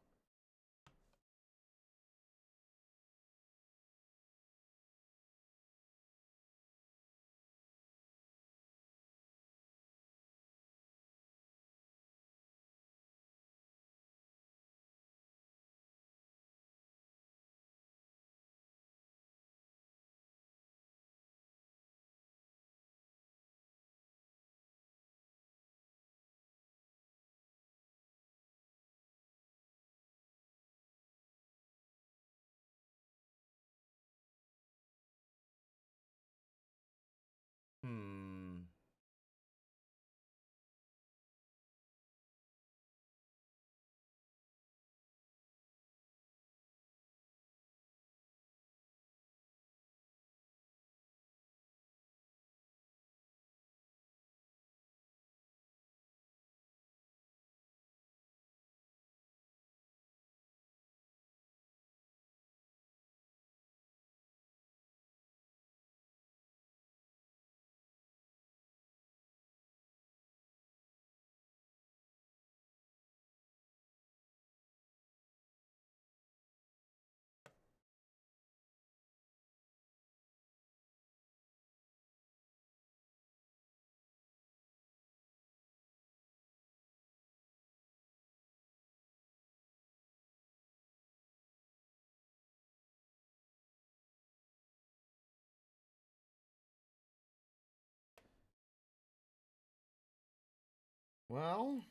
Well,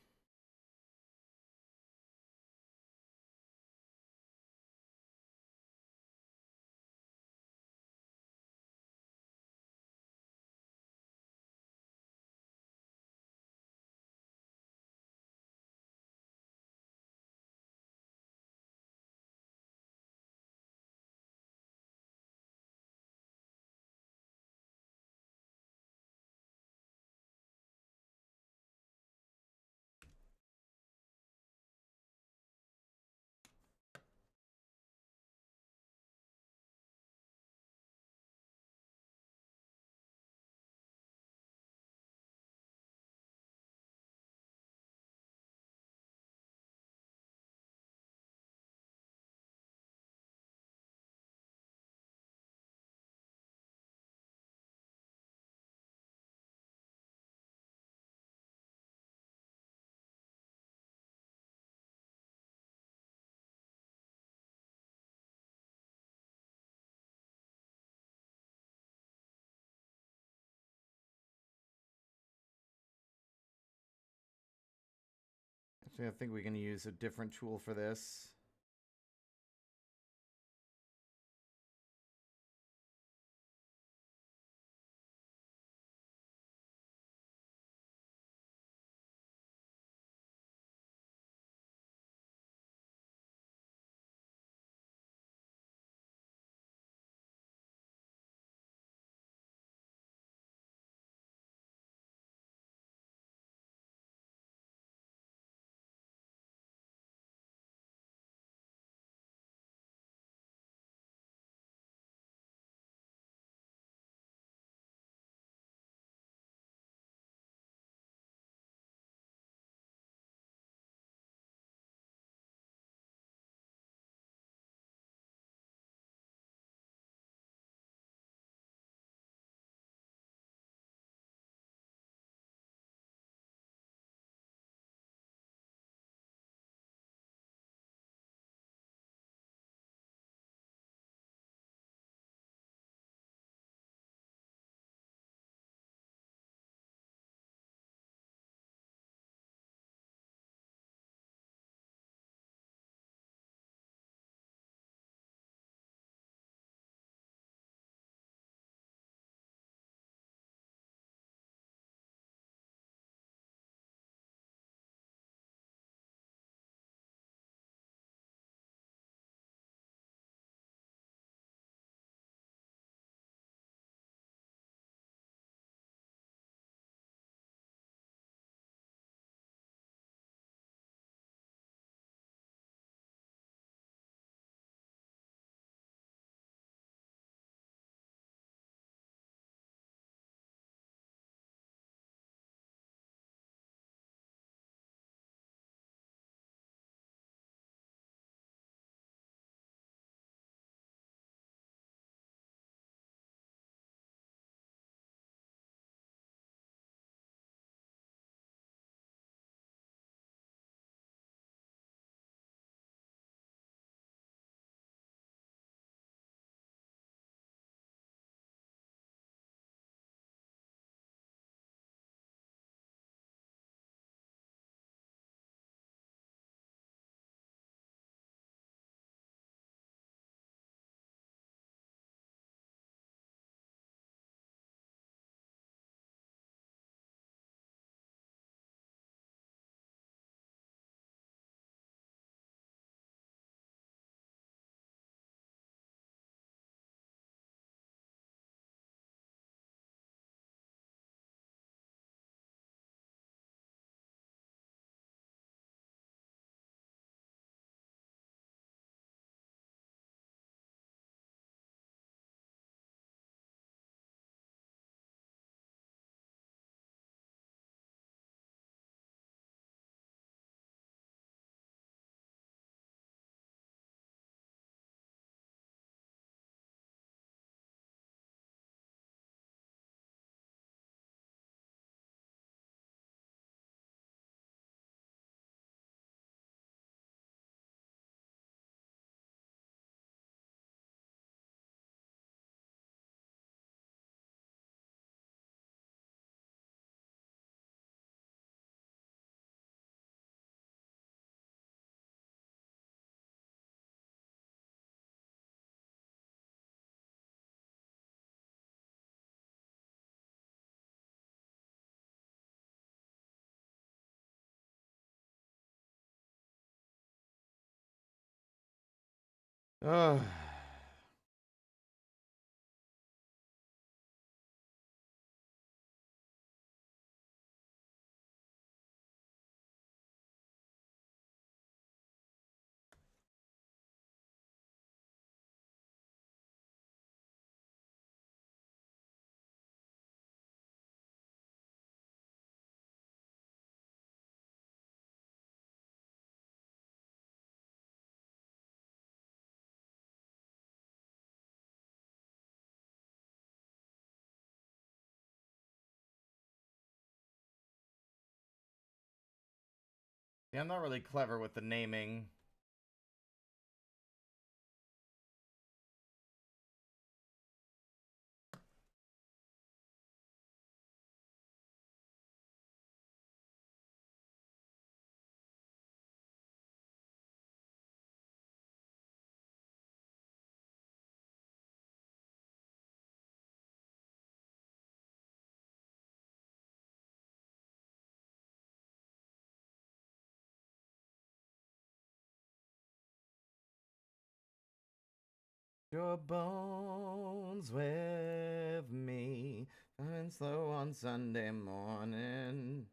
actually, I think we can use a different tool for this. Ugh. Yeah, I'm not really clever with the naming. Your bones with me, coming slow on Sunday morning.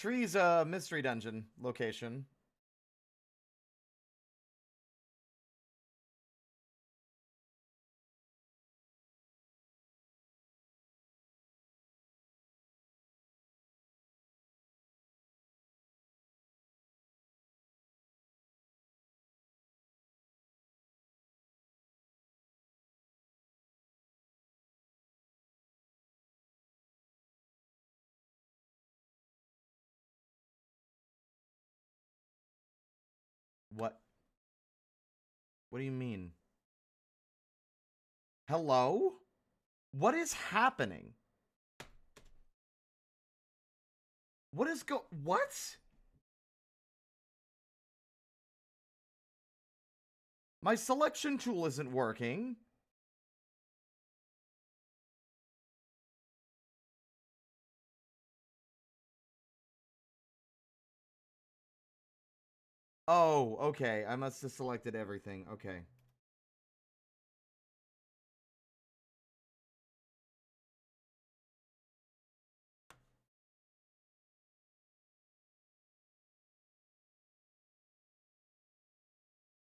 Tree's a mystery dungeon location. What? What do you mean? Hello? What is happening? What? My selection tool isn't working. Oh, okay. I must have selected everything. Okay.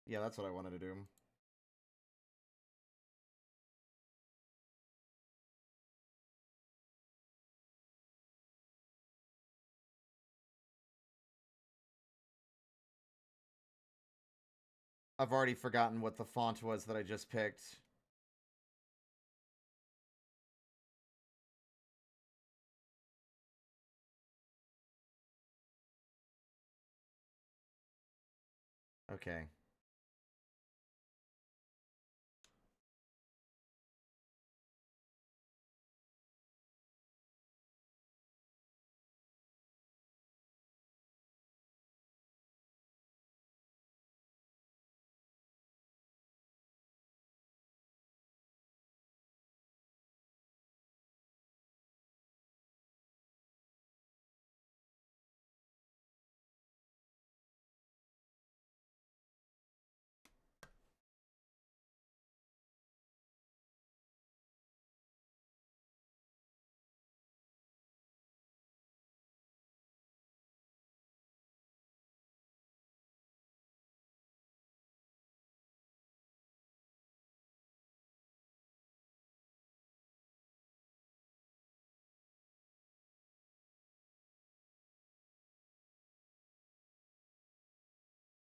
Yeah, that's what I wanted to do. I've already forgotten what the font was that I just picked. Okay.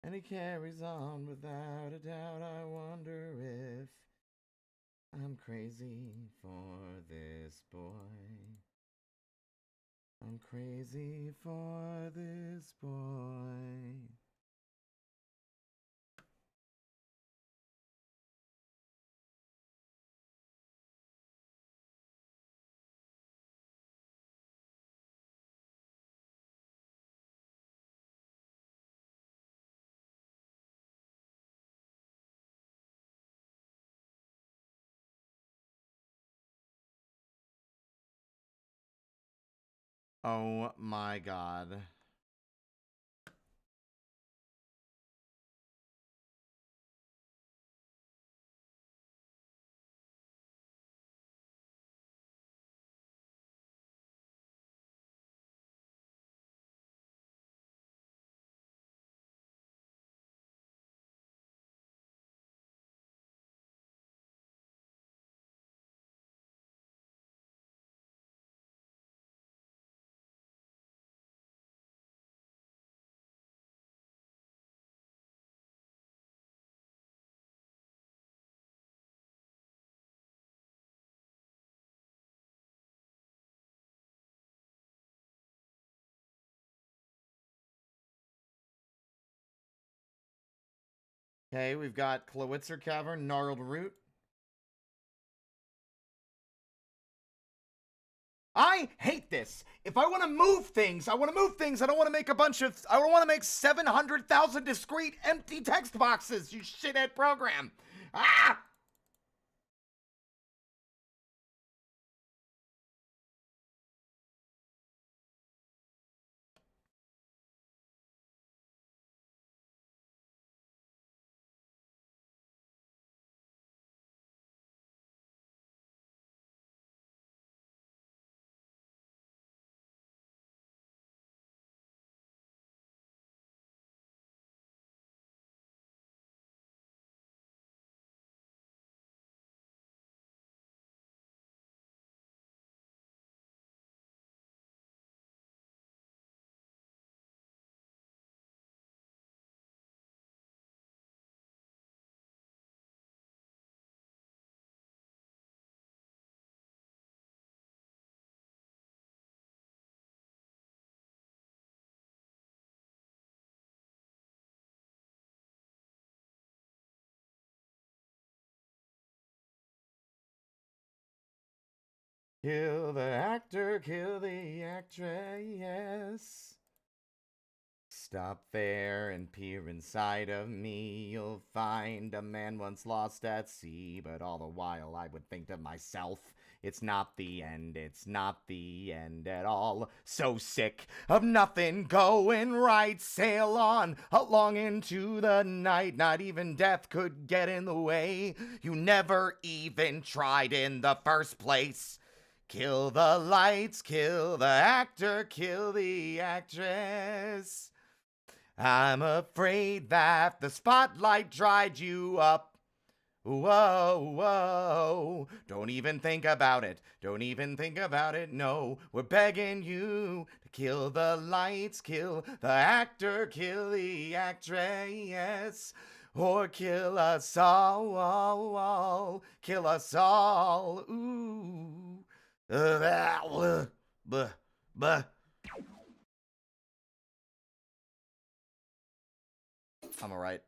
And he carries on without a doubt. I wonder if I'm crazy for this boy. I'm crazy for this boy. Oh my god. Okay, we've got Klawitzer Cavern, Gnarled Root. I hate this. If I want to move things, I want to move things. I don't want to make a bunch of. I don't want to make 700,000 discrete empty text boxes, you shithead program. Ah! Kill the actor, kill the actress. Stop there and peer inside of me. You'll find a man once lost at sea. But all the while I would think to myself, it's not the end, it's not the end at all. So sick of nothing going right. Sail on along into the night. Not even death could get in the way. You never even tried in the first place. Kill the lights, kill the actor, kill the actress. I'm afraid that the spotlight dried you up. Whoa, whoa. Don't even think about it. Don't even think about it. No, we're begging you to kill the lights, kill the actor, kill the actress. Or kill us all. Kill us all. Ooh. Buh. I'm alright.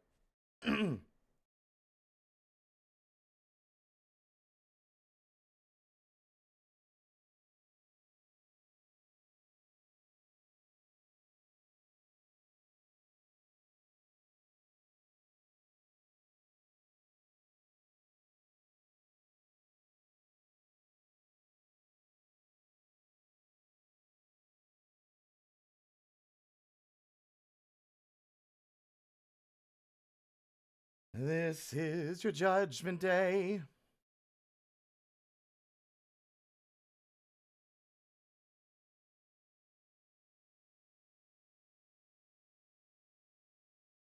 This is your judgment day.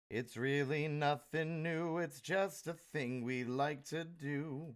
It's really nothing new, it's just a thing we like to do.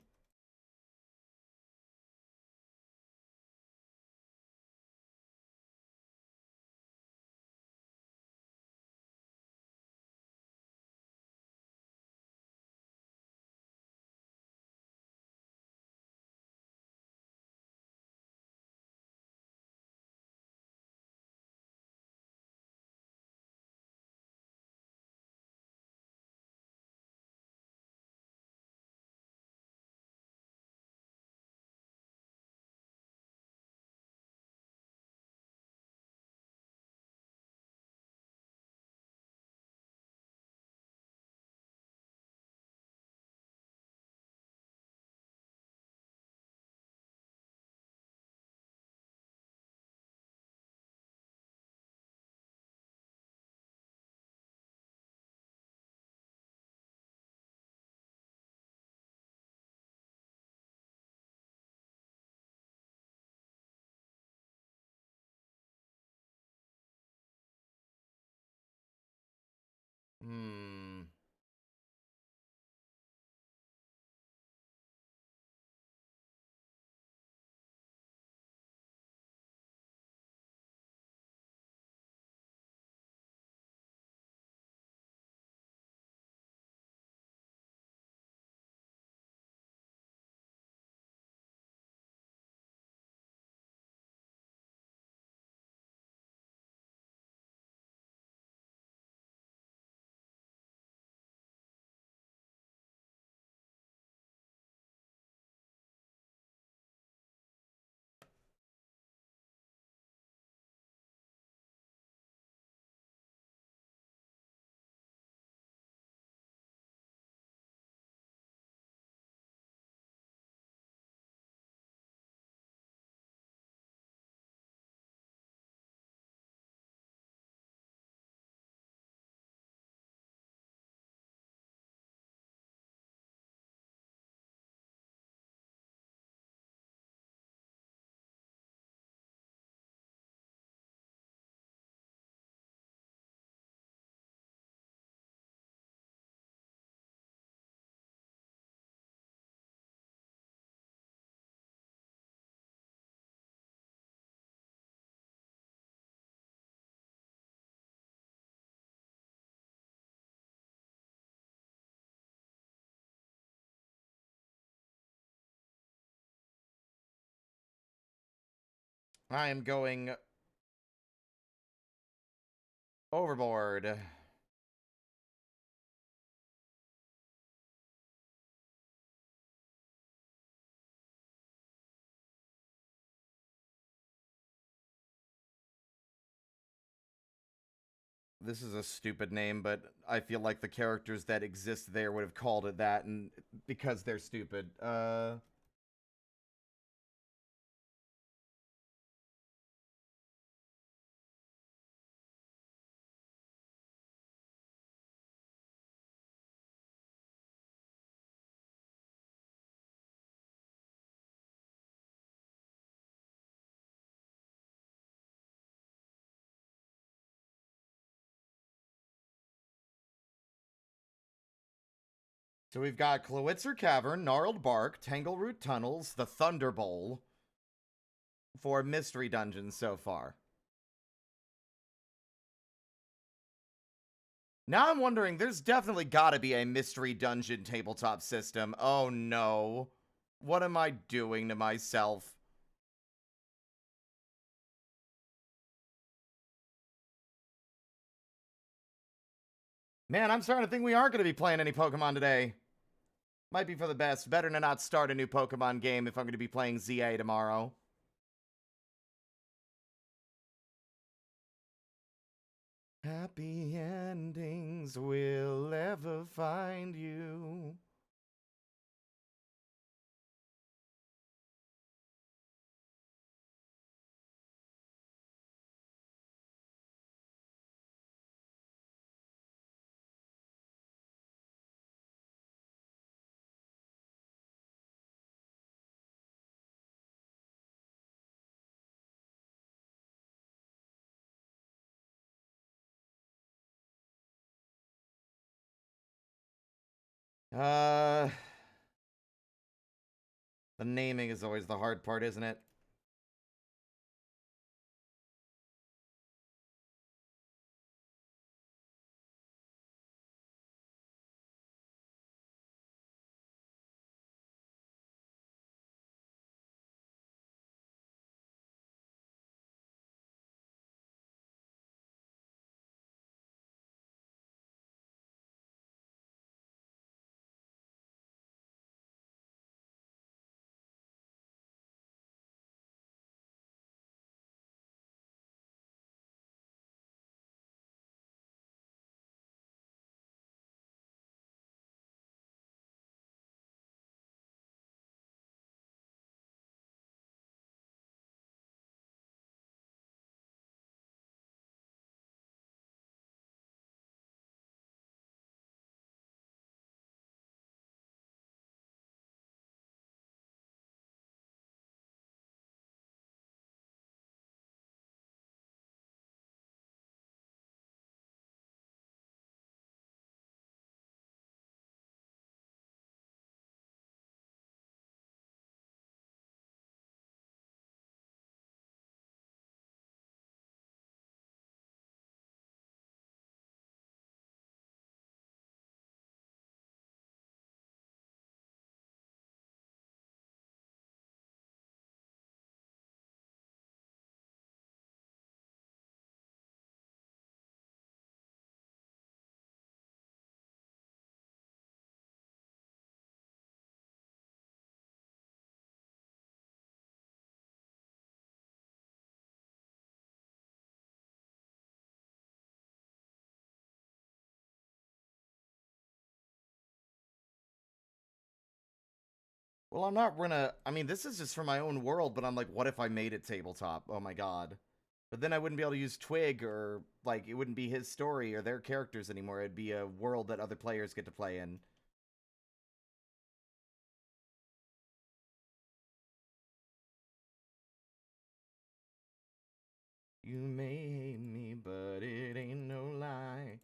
I am going overboard. This is a stupid name, but I feel like the characters that exist there would have called it that, and because they're stupid. So we've got Klowitzer Cavern, Gnarled Bark, Tangleroot Tunnels, the Thunder Bowl for mystery dungeons so far. Now I'm wondering, there's definitely gotta be a mystery dungeon tabletop system. Oh no. What am I doing to myself? Man, I'm starting to think we aren't going to be playing any Pokemon today. Might be for the best. Better to not start a new Pokemon game if I'm going to be playing ZA tomorrow. Happy endings will ever find you. The naming is always the hard part, isn't it? Well, I'm not gonna. I mean, this is just for my own world, but I'm like, what if I made it tabletop? Oh my god. But then I wouldn't be able to use Twig, or, like, it wouldn't be his story or their characters anymore. It'd be a world that other players get to play in. You may hate me, but it ain't no lie.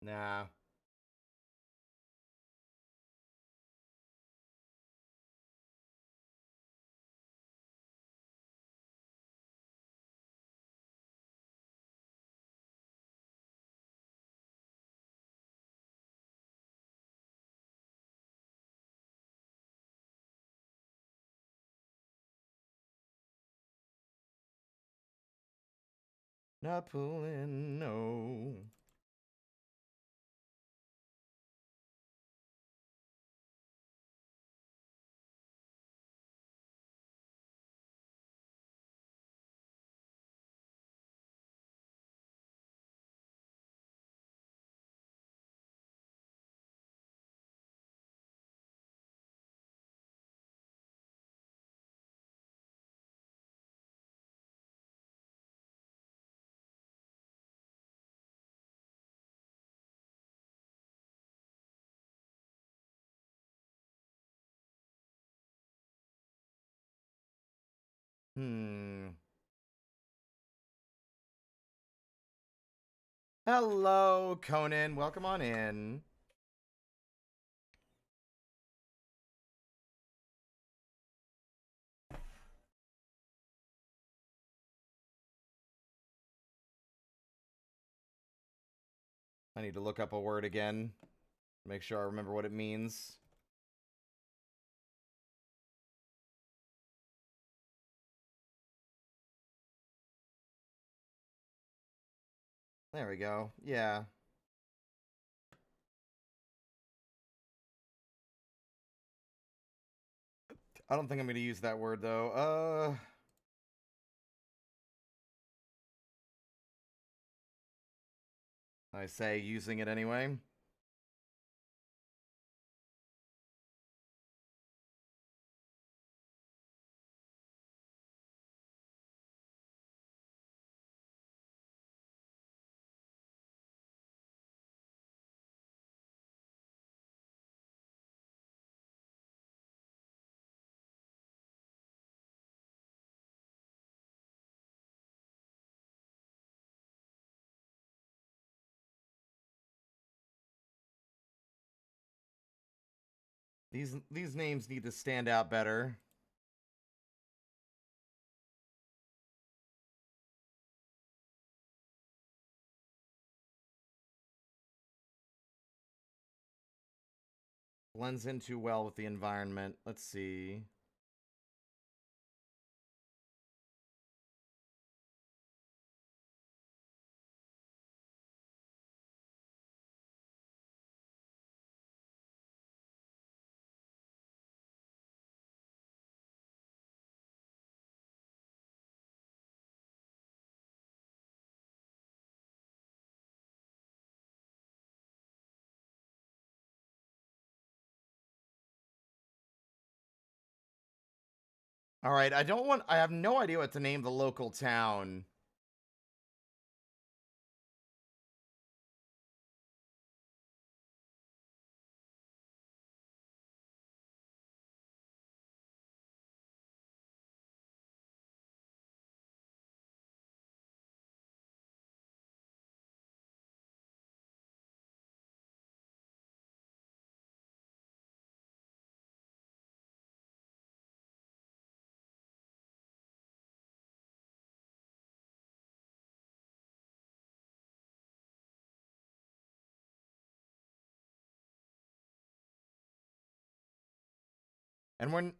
Nah. Not pulling, no. Hello, Conan. Welcome on in. I need to look up a word again. Make sure I remember what it means. There we go. Yeah. I don't think I'm going to use that word, though. I say using it anyway. These names need to stand out better. Blends in too well with the environment. Let's see. All right, I have no idea what to name the local town. And when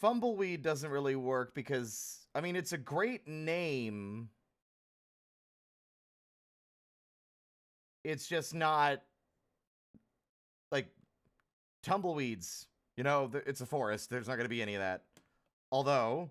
Fumbleweed doesn't really work because, I mean, it's a great name. It's just not like tumbleweeds. You know, it's a forest. There's not going to be any of that. Although,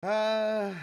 Uh...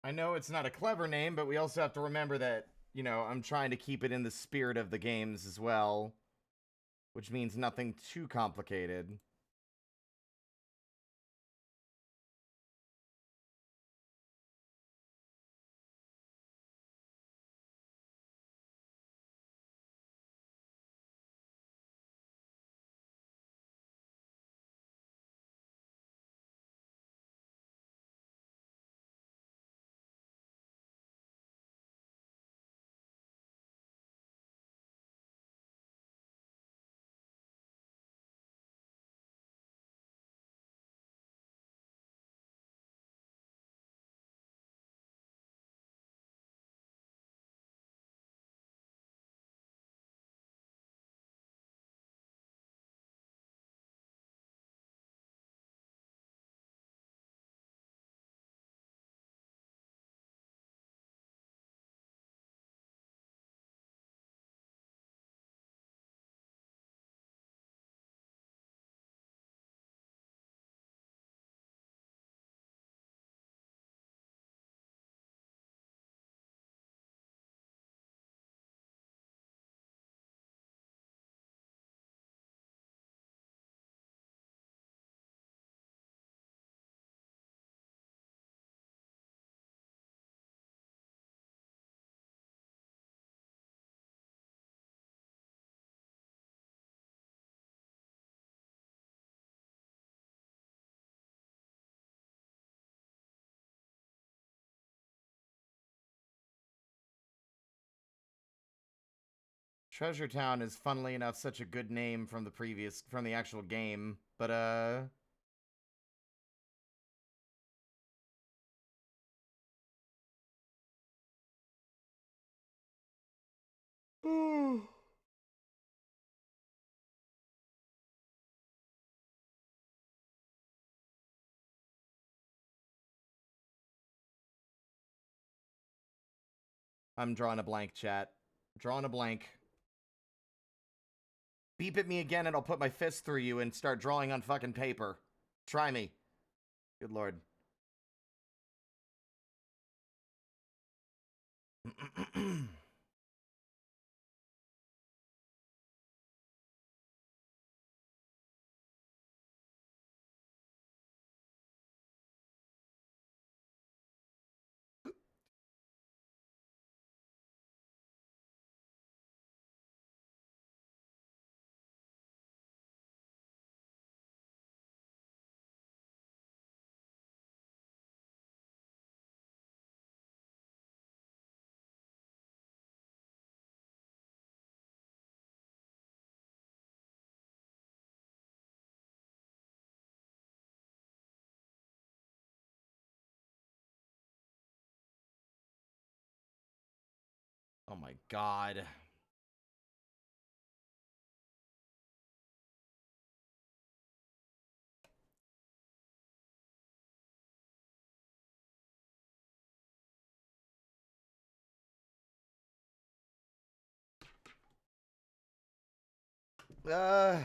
I know it's not a clever name, but we also have to remember that, you know, I'm trying to keep it in the spirit of the games as well, which means nothing too complicated. Treasure Town is, funnily enough, such a good name from the actual game, but, I'm drawing a blank, chat. Drawing a blank. Beep at me again and I'll put my fist through you and start drawing on fucking paper. Try me. Good lord. Oh my god. Uh...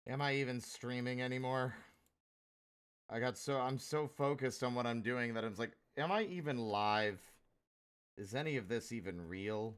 Am I even streaming anymore? I'm so focused on what I'm doing that I'm like, am I even live? Is any of this even real?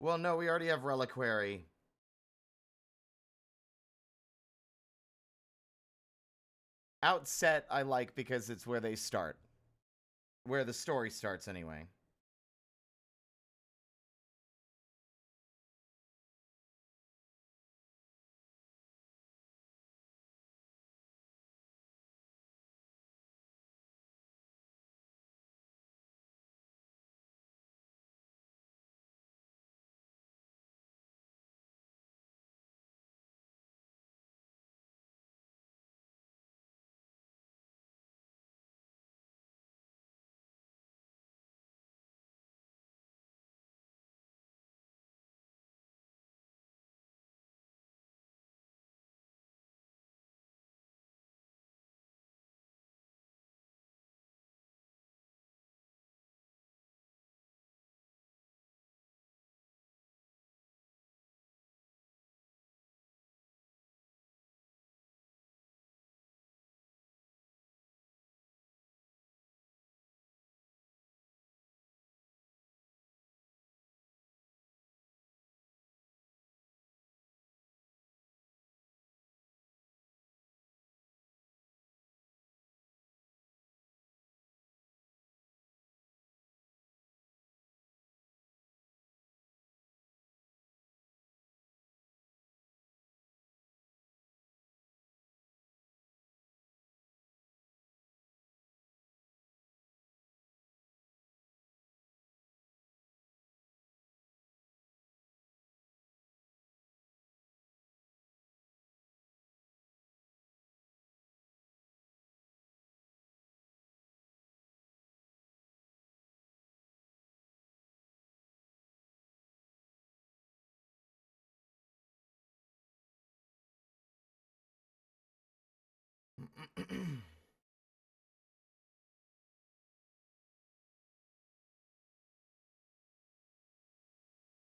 Well, no, we already have Reliquary. Outset I like because it's where they start. Where the story starts, anyway.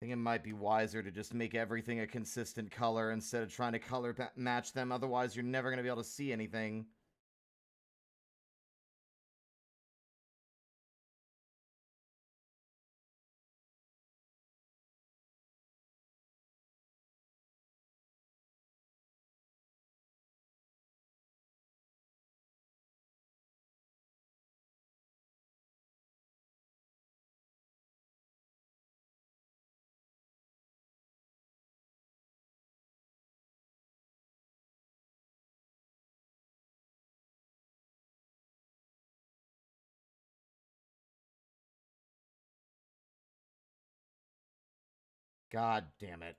I think it might be wiser to just make everything a consistent color instead of trying to color match them. Otherwise, you're never going to be able to see anything. God damn it.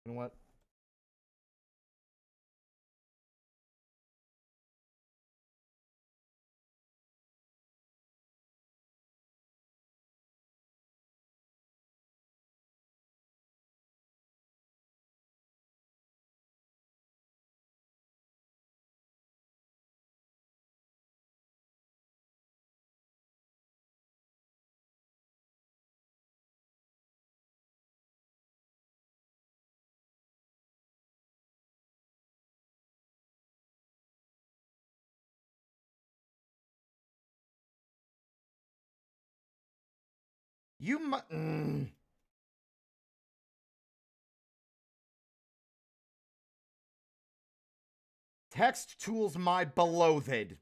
You know what? You Text tools my beloved.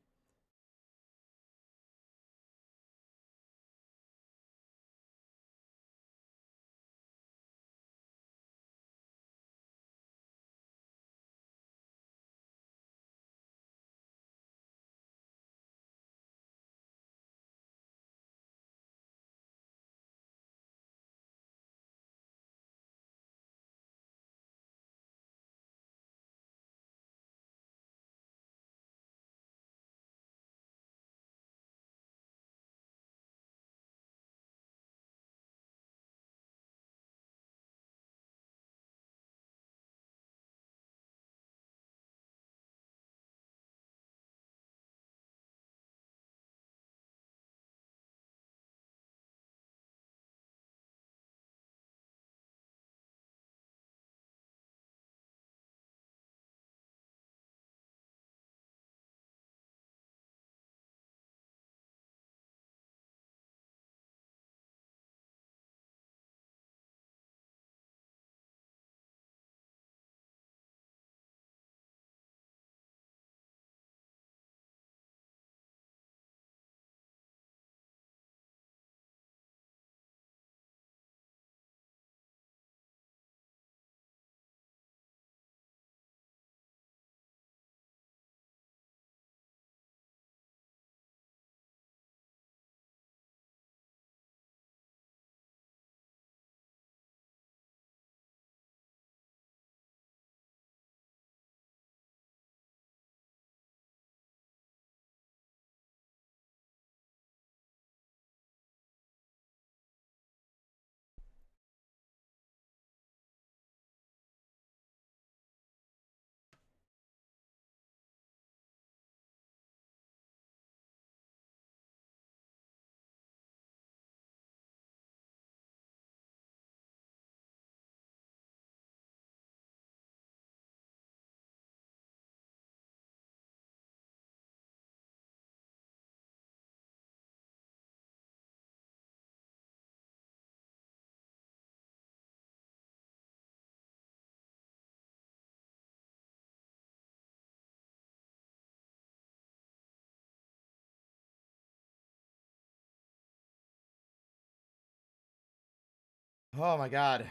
Oh my god.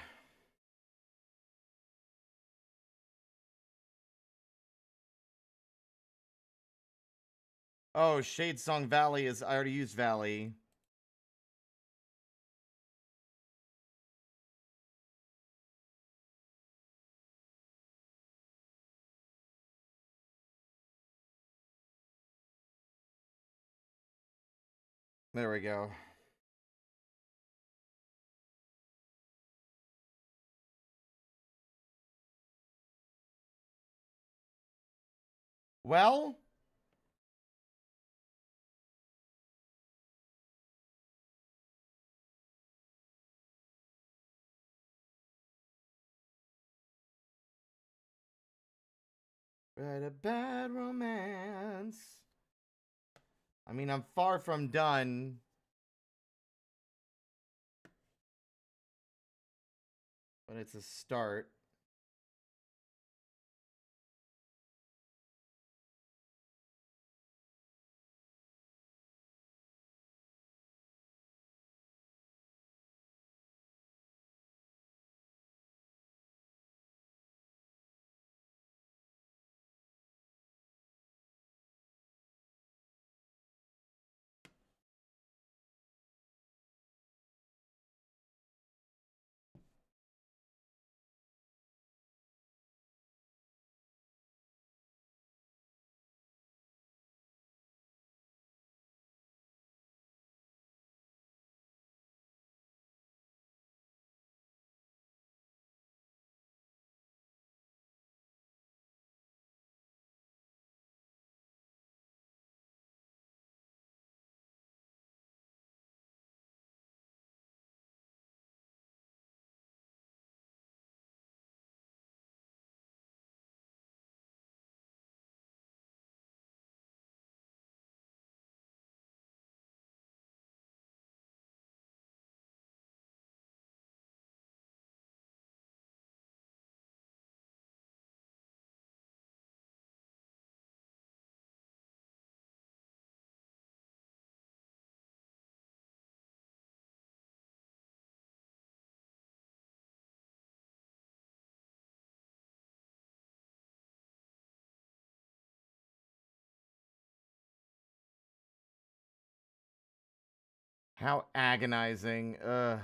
Oh, Shadesong Valley is. I already used Valley. There we go. Well, write a bad romance. I mean, I'm far from done. But it's a start. How agonizing. Ugh.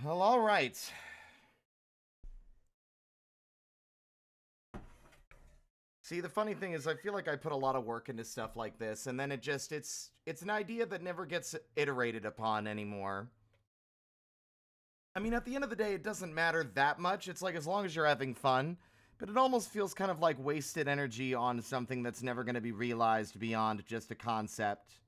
Well, all right. See, the funny thing is I feel like I put a lot of work into stuff like this, and then it's an idea that never gets iterated upon anymore. I mean, at the end of the day, it doesn't matter that much. It's like as long as you're having fun, but it almost feels kind of like wasted energy on something that's never going to be realized beyond just a concept.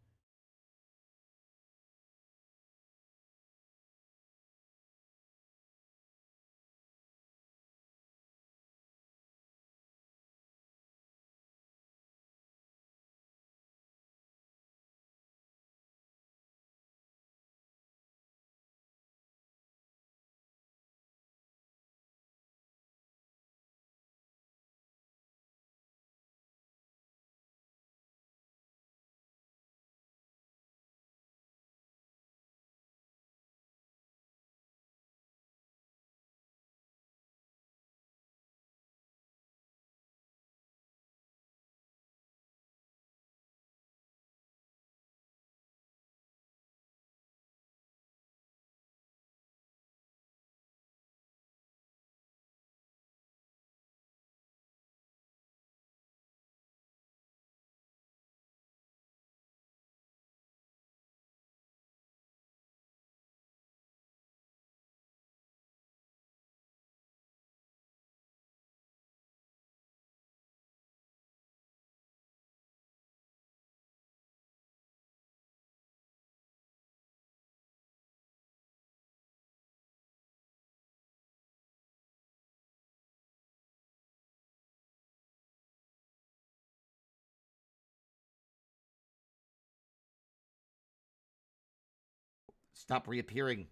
Stop reappearing.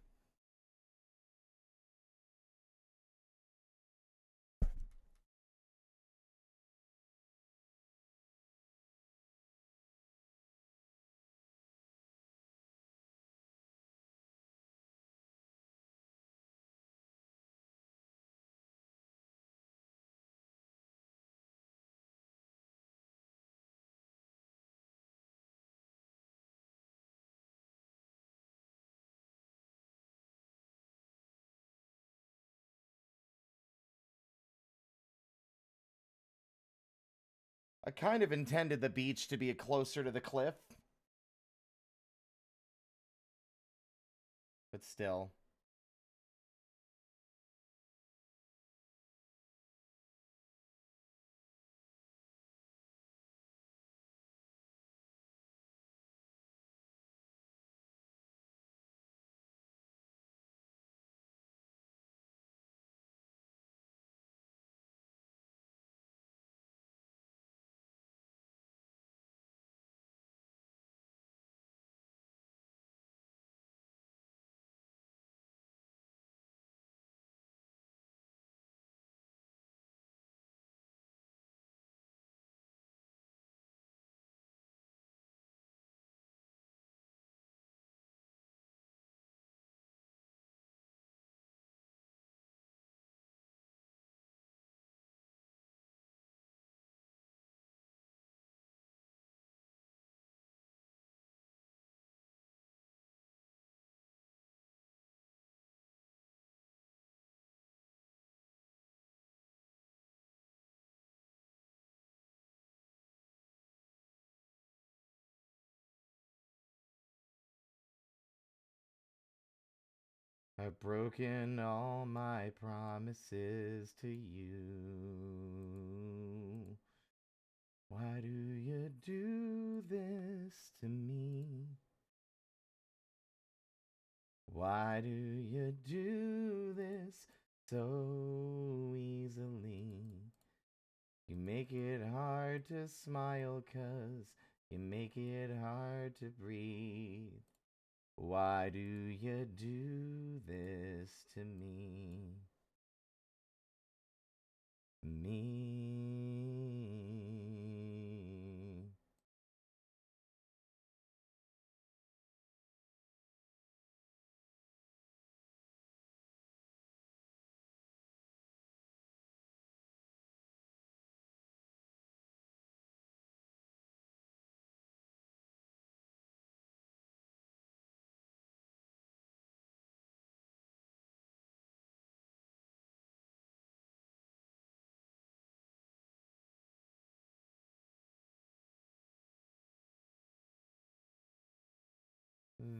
I kind of intended the beach to be closer to the cliff, but still. I've broken all my promises to you. Why do you do this to me? Why do you do this so easily? You make it hard to smile 'cause you make it hard to breathe. Why do you do this to me? Me.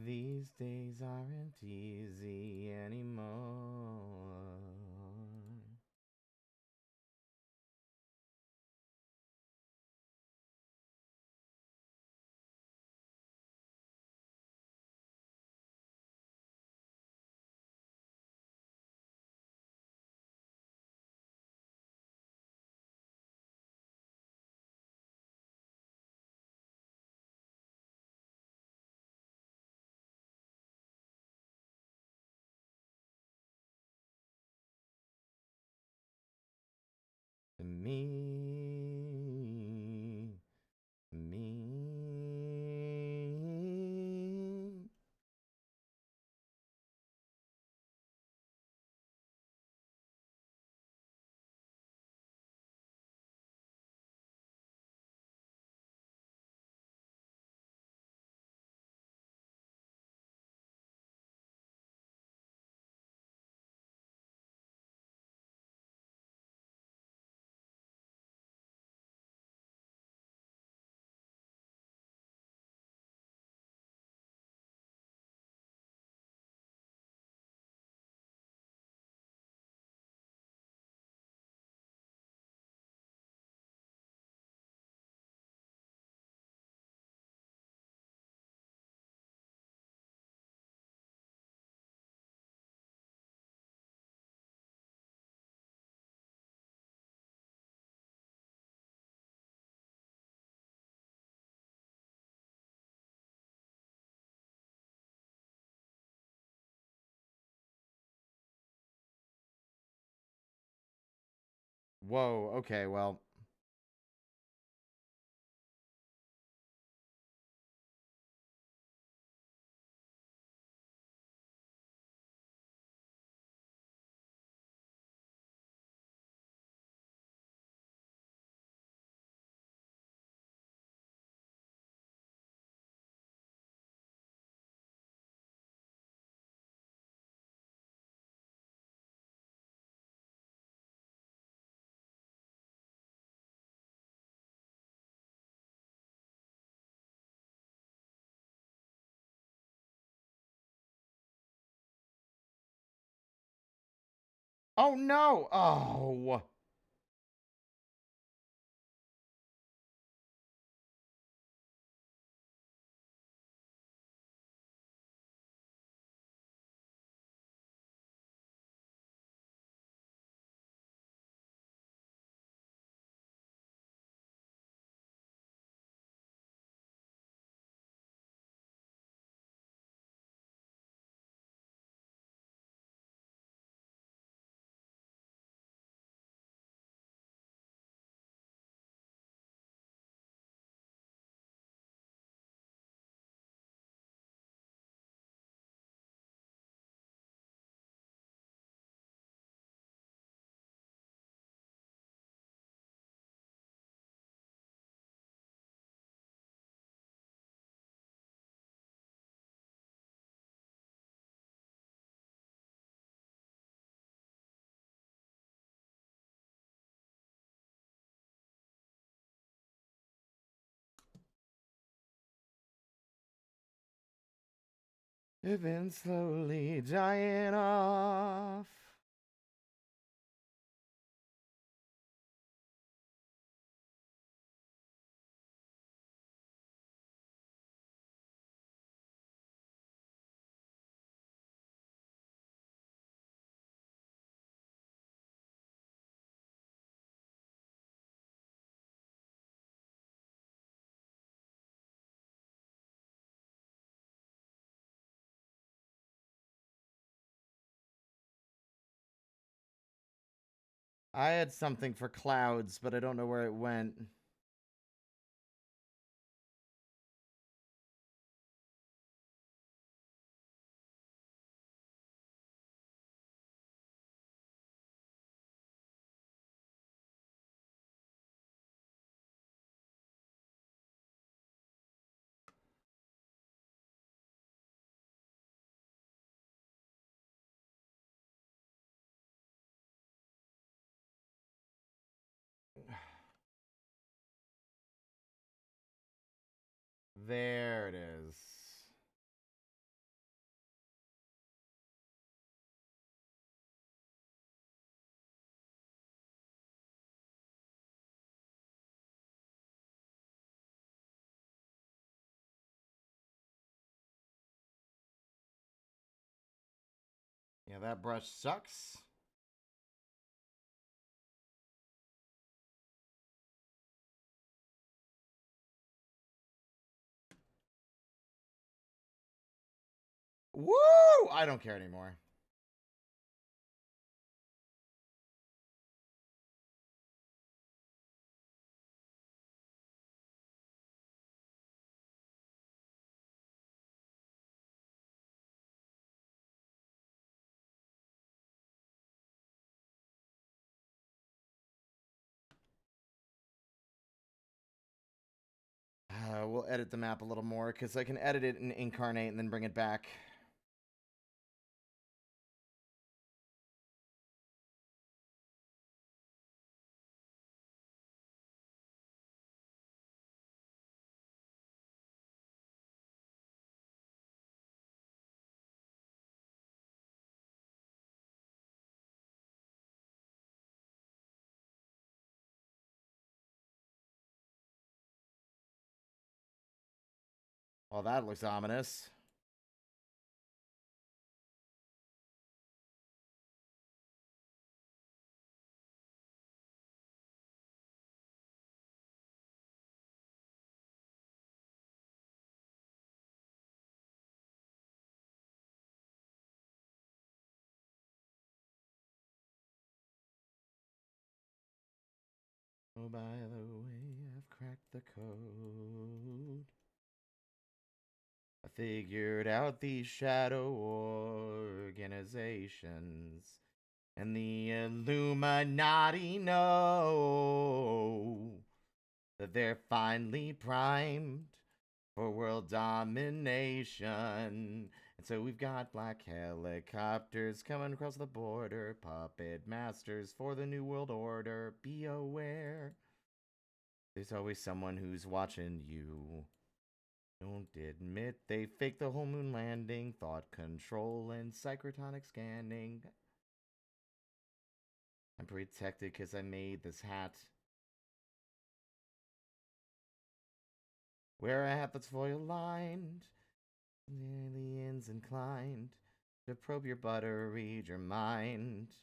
These days aren't easy anymore. Me. Me. Whoa, okay, well. Oh no! Oh! It's been slowly dying off. I had something for clouds, but I don't know where it went. There it is. Yeah, that brush sucks. Woo! I don't care anymore. We'll edit the map a little more because I can edit it and incarnate and then bring it back. Well, that looks ominous. Oh, by the way, I've cracked the code. I figured out these shadow organizations. And the Illuminati know that they're finally primed for world domination. And so we've got black helicopters coming across the border, puppet masters for the New World Order. Be aware, there's always someone who's watching you. Don't admit they faked the whole moon landing, thought control and psychrotronic scanning. I'm protected because I made this hat. Wear a hat that's foil lined. Aliens inclined to probe your butt or read your mind.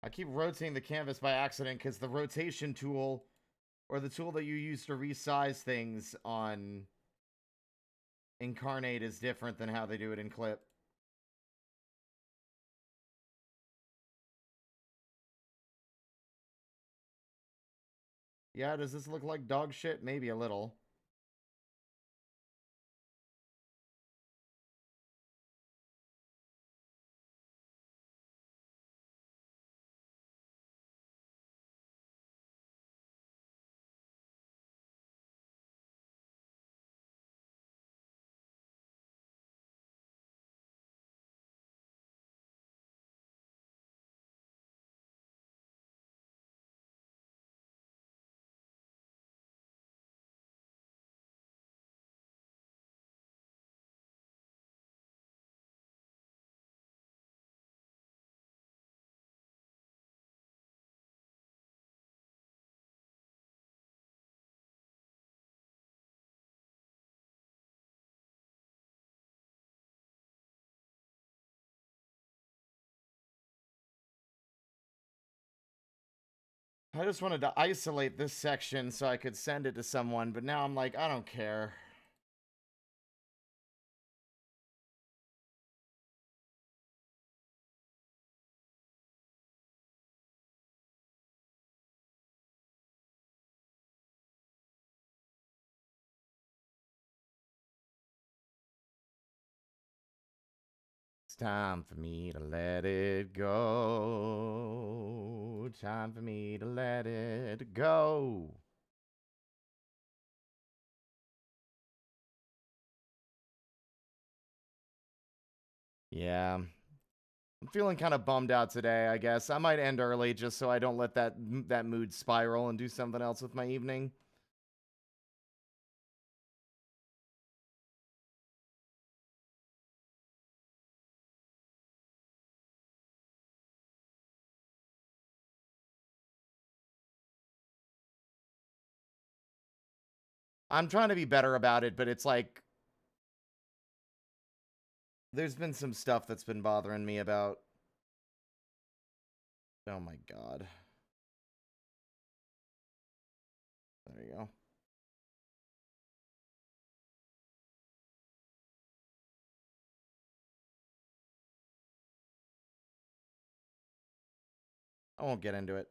I keep rotating the canvas by accident because the rotation tool, or the tool that you use to resize things on Incarnate, is different than how they do it in Clip. Yeah, does this look like dog shit? Maybe a little. I just wanted to isolate this section so I could send it to someone, but now I'm like, I don't care. It's time for me to let it go. Time for me to let it go. Yeah. I'm feeling kind of bummed out today, I guess. I might end early just so I don't let that mood spiral and do something else with my evening. I'm trying to be better about it, but it's like there's been some stuff that's been bothering me about. Oh my god. There you go. I won't get into it.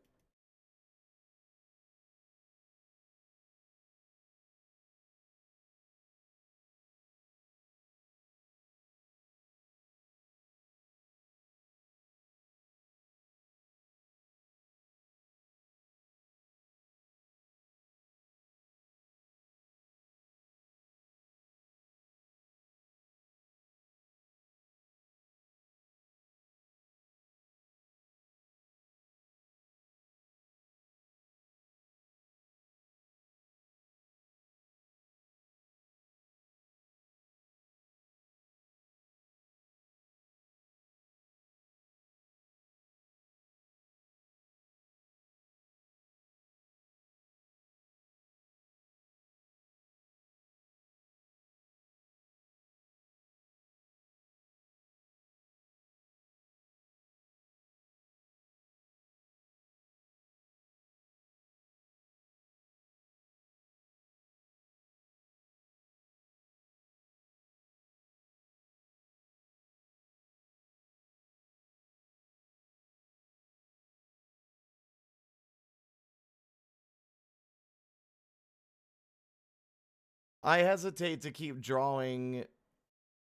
I hesitate to keep drawing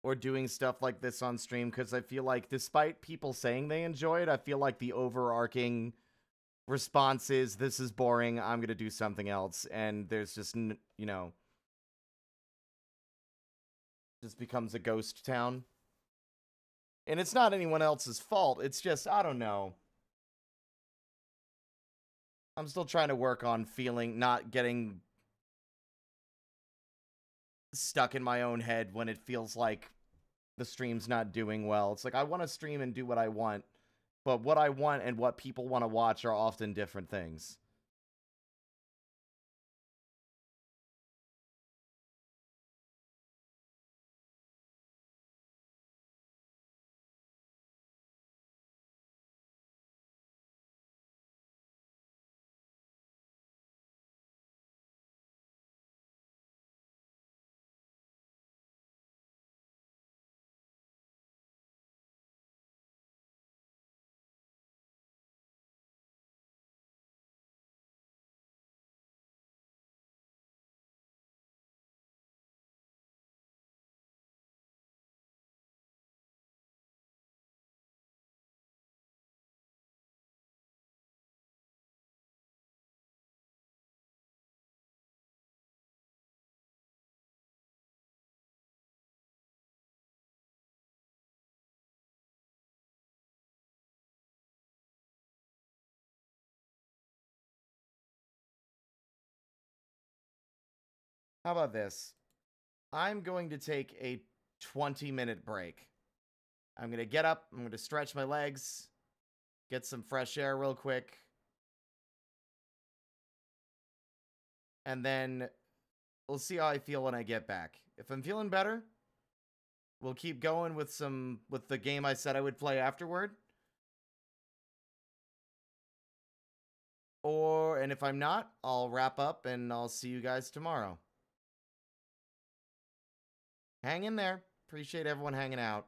or doing stuff like this on stream because I feel like despite people saying they enjoy it, I feel like the overarching response is, this is boring, I'm going to do something else. And there's just, just becomes a ghost town. And it's not anyone else's fault. It's just, I don't know. I'm still trying to work on not getting stuck in my own head when it feels like the stream's not doing well. It's like, I want to stream and do what I want, but what I want and what people want to watch are often different things. How about this? I'm going to take a 20-minute break. I'm going to get up. I'm going to stretch my legs. Get some fresh air real quick. And then we'll see how I feel when I get back. If I'm feeling better, we'll keep going with the game I said I would play afterward. And if I'm not, I'll wrap up and I'll see you guys tomorrow. Hang in there. Appreciate everyone hanging out.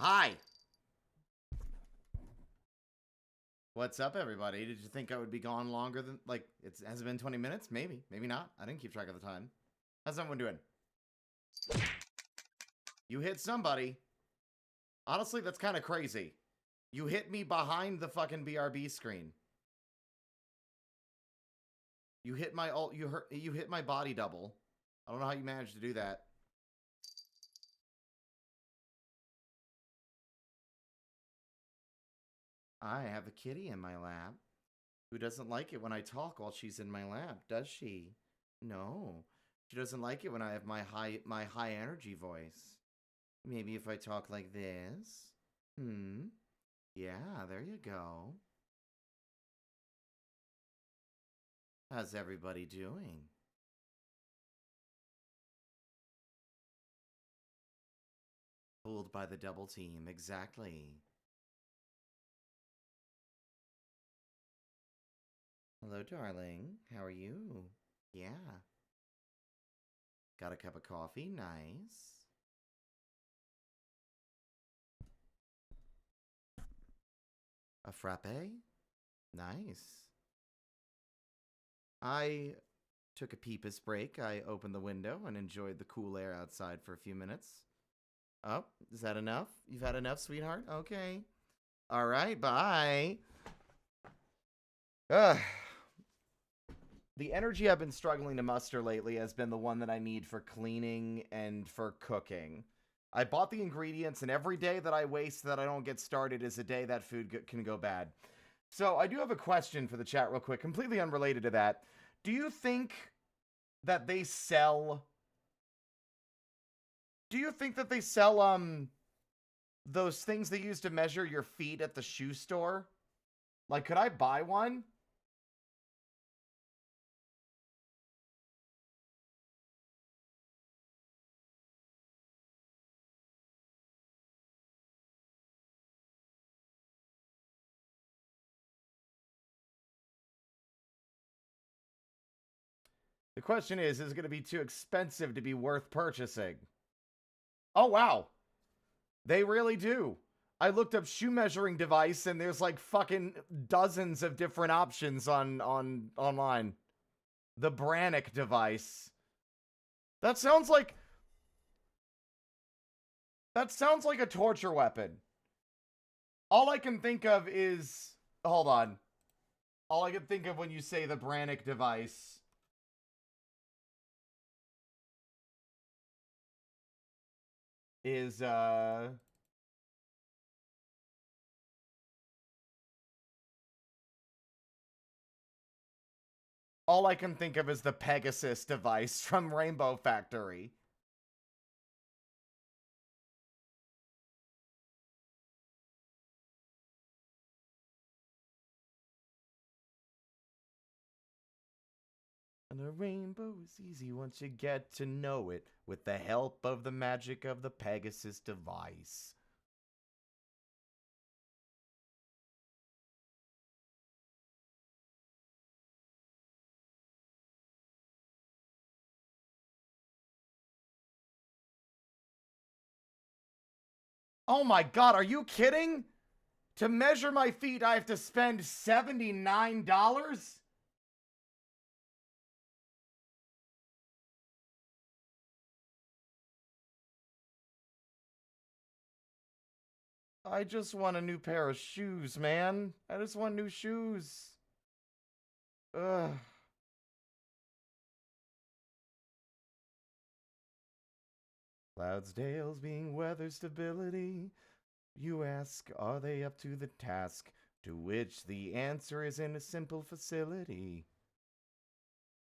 Hi. What's up, everybody? Did you think I would be gone longer than, like, has it been 20 minutes? Maybe. Maybe not. I didn't keep track of the time. How's everyone doing? You hit somebody. Honestly, that's kind of crazy. You hit me behind the fucking BRB screen. You hit my you hit my body double. I don't know how you managed to do that. I have a kitty in my lap. Who doesn't like it when I talk while she's in my lap, does she? No. She doesn't like it when I have my high energy voice. Maybe if I talk like this? Yeah, there you go. How's everybody doing? Fooled by the double team, exactly. Hello, darling. How are you? Yeah. Got a cup of coffee? Nice. A frappe? Nice. I took a peepus break. I opened the window and enjoyed the cool air outside for a few minutes. Oh, is that enough? You've had enough, sweetheart? Okay. All right, bye. Ugh. The energy I've been struggling to muster lately has been the one that I need for cleaning and for cooking. I bought the ingredients, and every day that I waste that I don't get started is a day that food can go bad. So I do have a question for the chat real quick, completely unrelated to that. Do you think that they sell... Do you think that they sell, those things they use to measure your feet at the shoe store? Like, could I buy one? The question is it going to be too expensive to be worth purchasing? Oh, wow. They really do. I looked up shoe measuring device and there's like fucking dozens of different options on online. The Brannick device. That sounds like a torture weapon. All I can think of is, hold on. All I can think of when you say the Brannick device is all I can think of is the Pegasus device from Rainbow Factory. And a rainbow is easy once you get to know it with the help of the magic of the Pegasus device. Oh my god, are you kidding? To measure my feet, I have to spend $79? I just want a new pair of shoes, man. I just want new shoes. Ugh. Cloudsdale's being weather stability. You ask, are they up to the task? To which the answer is in a simple facility.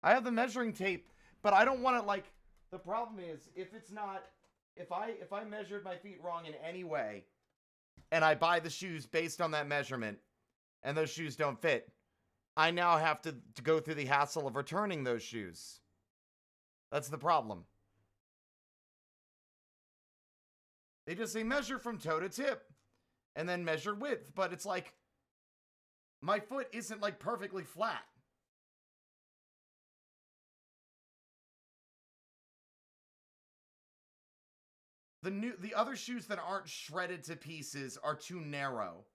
I have the measuring tape, but I don't want it like... The problem is, if it's not... If I measured my feet wrong in any way, and I buy the shoes based on that measurement, and those shoes don't fit, I now have to go through the hassle of returning those shoes. That's the problem. They just say measure from toe to tip, and then measure width, but it's like, my foot isn't like perfectly flat. The other shoes that aren't shredded to pieces are too narrow.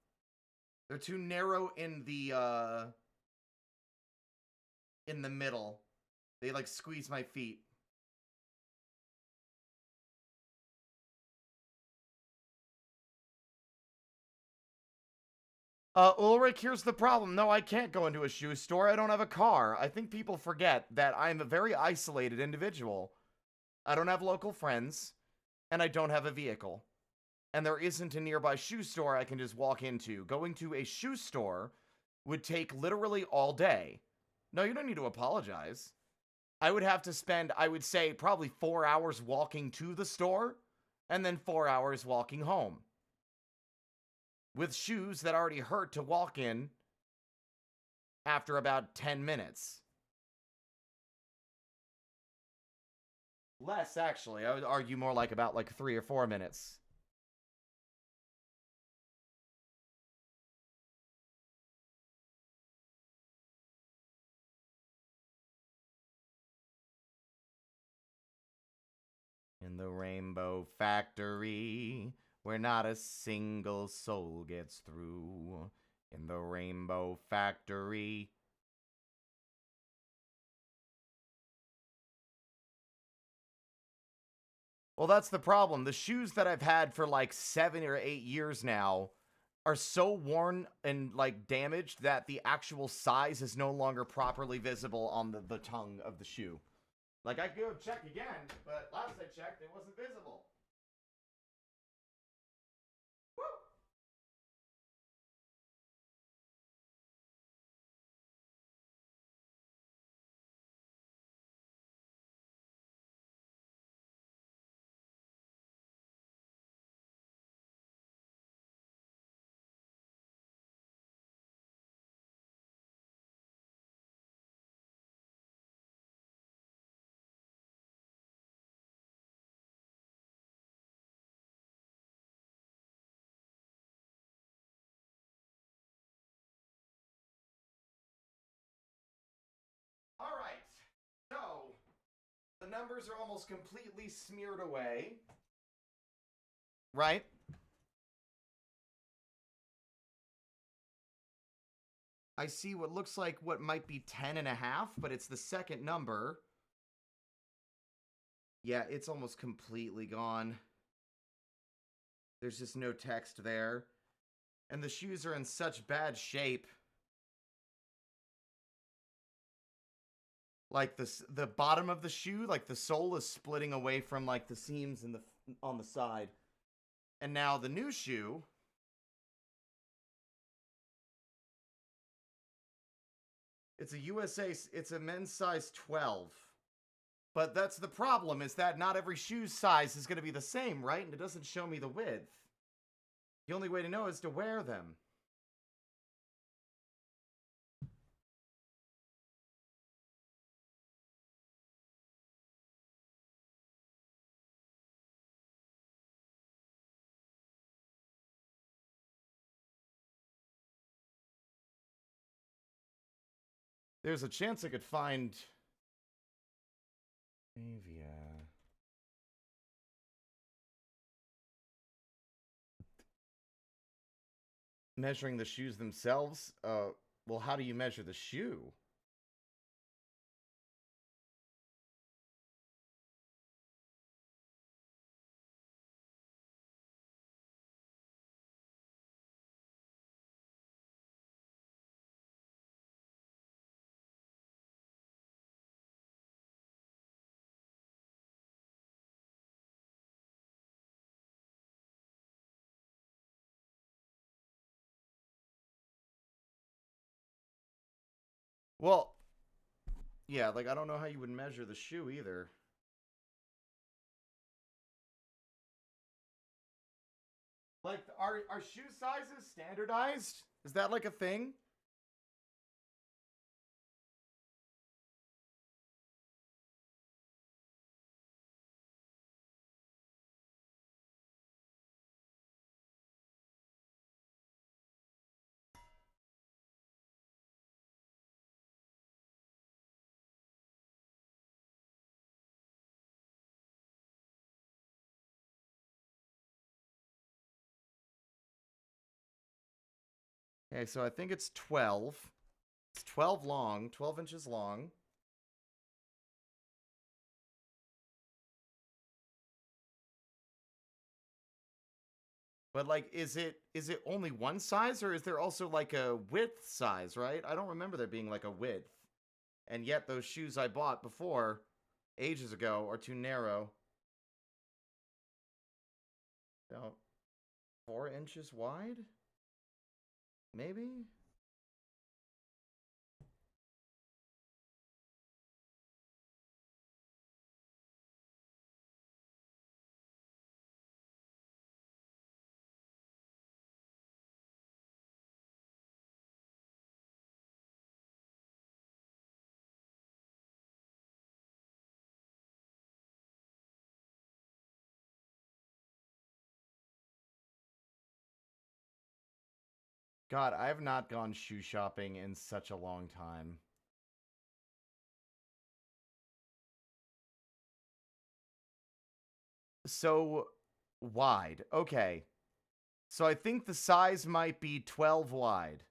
They're too narrow in the middle. They like squeeze my feet. Ulrich, here's the problem. No, I can't go into a shoe store. I don't have a car. I think people forget that I'm a very isolated individual. I don't have local friends, and I don't have a vehicle. And there isn't a nearby shoe store I can just walk into. Going to a shoe store would take literally all day. No, you don't need to apologize. I would have to spend, I would say, probably 4 hours walking to the store, and then 4 hours walking home. With shoes that already hurt to walk in after about 10 minutes. Less, actually. I would argue more like about like 3 or 4 minutes. In the Rainbow Factory, where not a single soul gets through. In the Rainbow Factory. Well, that's the problem. The shoes that I've had for like 7 or 8 years now are so worn and like damaged that the actual size is no longer properly visible on the tongue of the shoe. Like, I could go check again, but last I checked, it wasn't visible. Woo! All right. So, the numbers are almost completely smeared away. Right? I see what looks like what might be 10.5, but it's the second number. Yeah, it's almost completely gone. There's just no text there. And the shoes are in such bad shape. Like the bottom of the shoe, like the sole is splitting away from like the seams in the on the side. And now the new shoe, it's a USA, it's a men's size 12. But that's the problem, is that not every shoe size is going to be the same, right? And it doesn't show me the width. The only way to know is to wear them. There's a chance I could find Avia. Measuring the shoes themselves? Well, how do you measure the shoe? Well, yeah, like I don't know how you would measure the shoe either. Like, are shoe sizes standardized? Is that like a thing? Okay, so I think it's 12. It's 12 long, 12 inches long. But like, is it only one size, or is there also like a width size, right? I don't remember there being like a width. And yet those shoes I bought before, ages ago, are too narrow. So, 4 inches wide? Maybe? God, I have not gone shoe shopping in such a long time. So, wide. Okay. So I think the size might be 12 wide.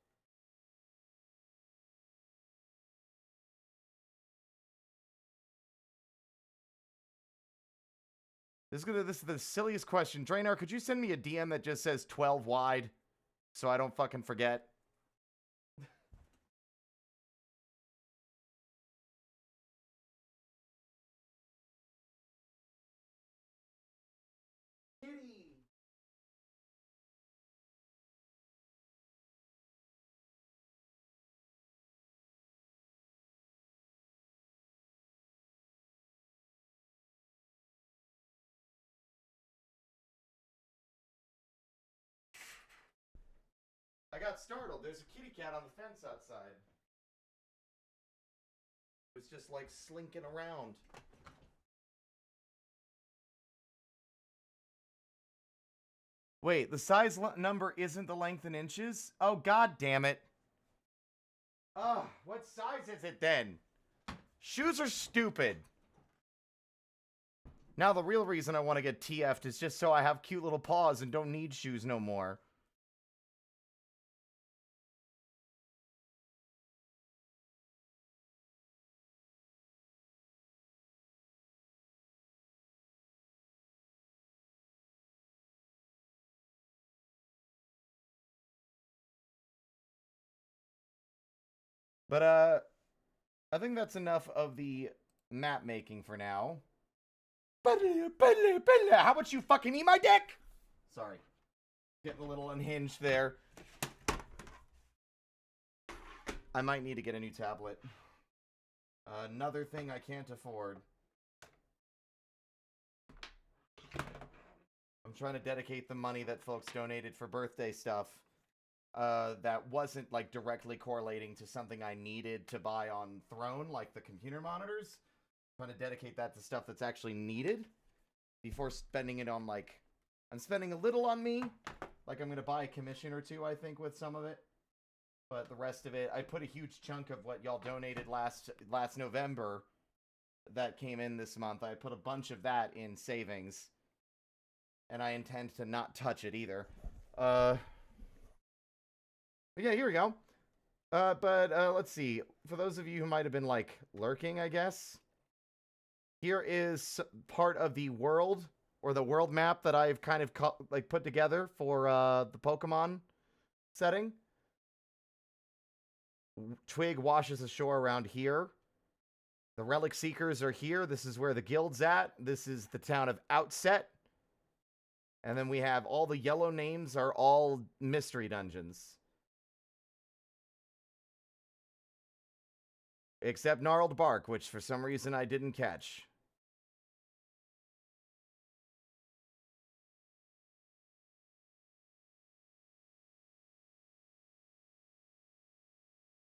This is the silliest question. Draenor, could you send me a DM that just says 12 wide so I don't fucking forget? Kitty! I got startled. There's a kitty cat on the fence outside. It was just like slinking around. Wait, the size number isn't the length in inches? Oh, god damn it. Ugh, what size is it then? Shoes are stupid. Now the real reason I want to get TF'd is just so I have cute little paws and don't need shoes no more. But, I think that's enough of the map making for now. How about you fucking eat my dick? Sorry. Getting a little unhinged there. I might need to get a new tablet. Another thing I can't afford. I'm trying to dedicate the money that folks donated for birthday stuff that wasn't like directly correlating to something I needed to buy on Throne, like the computer monitors. I'm trying to dedicate that to stuff that's actually needed before spending it on like... I'm spending a little on me. Like I'm going to buy a commission or two, I think, with some of it. But the rest of it, I put a huge chunk of what y'all donated last November that came in this month. I put a bunch of that in savings. And I intend to not touch it either. But yeah, here we go. But let's see. For those of you who might have been, like, lurking, I guess. Here is part of the world, or the world map that I've kind of, like, put together for the Pokemon setting. Twig washes ashore around here. The Relic Seekers are here. This is where the guild's at. This is the town of Outset. And then we have all the yellow names are all mystery dungeons. Except Gnarled Bark, which for some reason I didn't catch.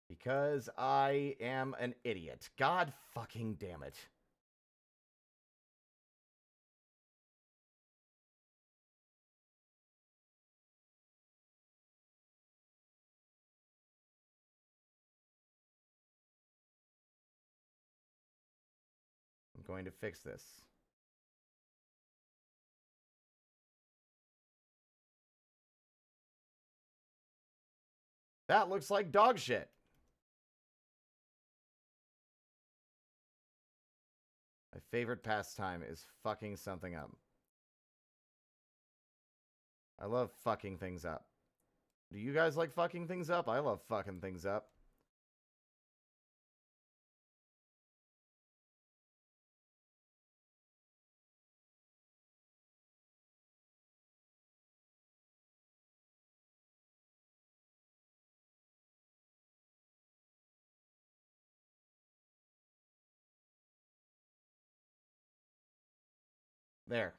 Because I am an idiot. God fucking damn it. I'm going to fix this. That looks like dog shit. My favorite pastime is fucking something up. I love fucking things up. Do you guys like fucking things up? I love fucking things up. There.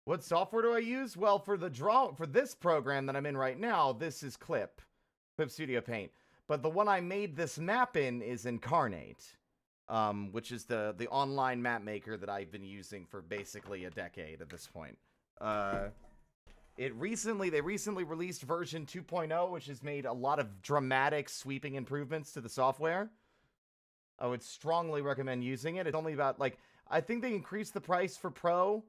What software do I use? Well, for this program that I'm in right now, this is Clip Studio Paint. But the one I made this map in is Incarnate, which is the online map maker that I've been using for basically a decade at this point. They recently released version 2.0, which has made a lot of dramatic sweeping improvements to the software. I would strongly recommend using it. It's only about, like, I think they increased the price for Pro,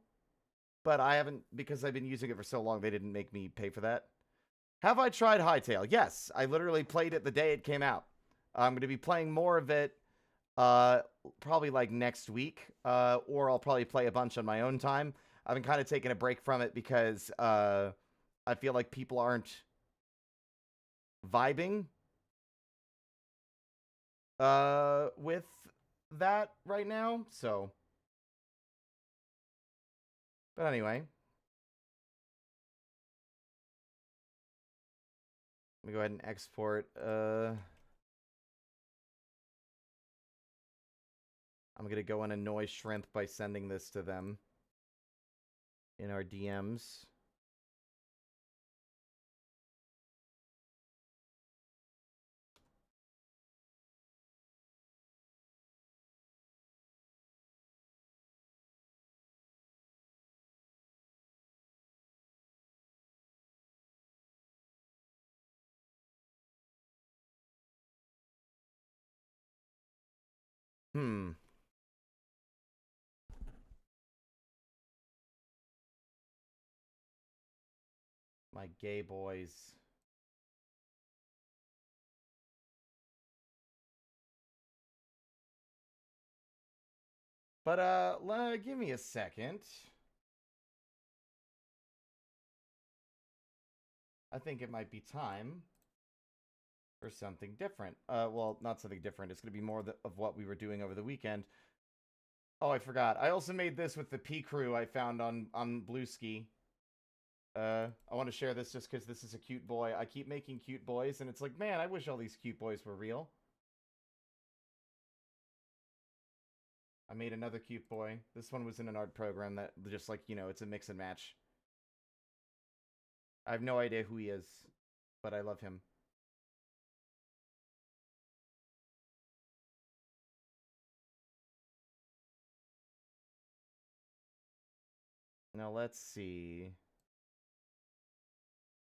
but I haven't, because I've been using it for so long, they didn't make me pay for that. Have I tried Hytale? Yes, I literally played it the day it came out. I'm going to be playing more of it probably like next week, or I'll probably play a bunch on my own time. I've been kind of taking a break from it because I feel like people aren't vibing with that right now, so. But anyway. Let me go ahead and export. I'm going to go and annoy Shrimp by sending this to them in our DMs. My gay boys. But, give me a second. I think it might be time for something different. Well, not something different. It's going to be more of what we were doing over the weekend. Oh, I forgot. I also made this with the P crew I found on Blueski. I want to share this just because this is a cute boy. I keep making cute boys, and it's like, man, I wish all these cute boys were real. I made another cute boy. This one was in an art program that just, like, you know, it's a mix and match. I have no idea who he is, but I love him. Now, let's see.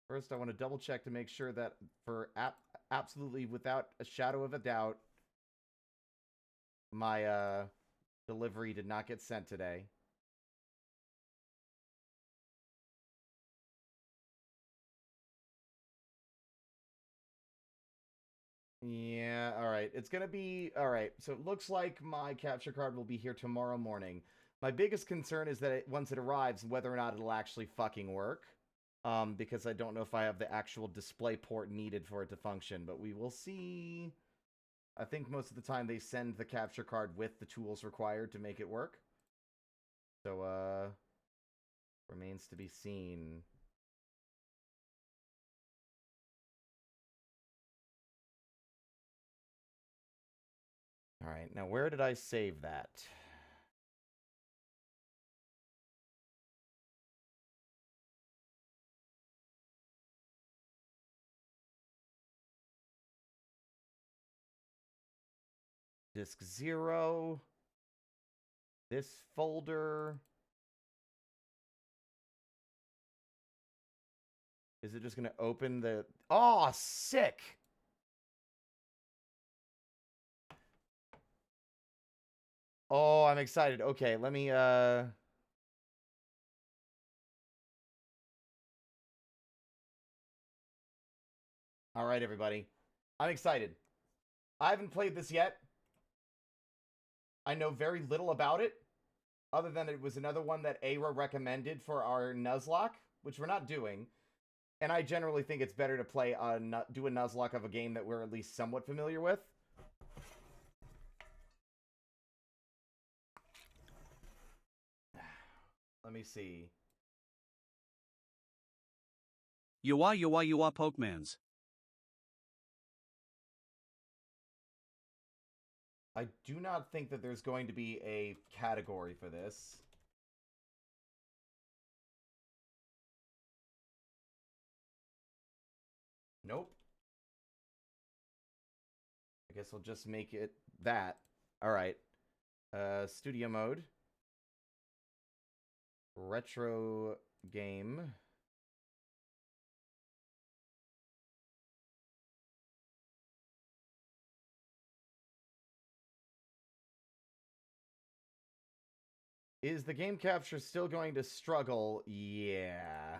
First, I want to double check to make sure that for absolutely without a shadow of a doubt, my delivery did not get sent today. Yeah, alright. It's gonna be... Alright, so it looks like my capture card will be here tomorrow morning. My biggest concern is that once it arrives, whether or not it'll actually fucking work. Because I don't know if I have the actual display port needed for it to function, but we will see. I think most of the time they send the capture card with the tools required to make it work. So, remains to be seen. Alright, now where did I save that? Disk 0. This folder. Is it just going to open the... Oh, sick! Oh, I'm excited. Okay, let me, All right, everybody. I'm excited. I haven't played this yet. I know very little about it, other than it was another one that Aira recommended for our Nuzlocke, which we're not doing. And I generally think it's better to play do a Nuzlocke of a game that we're at least somewhat familiar with. Let me see. You are Pokemans. I do not think that there's going to be a category for this. Nope. I guess we'll just make it that. All right. Studio mode. Retro game. Is the game capture still going to struggle? Yeah.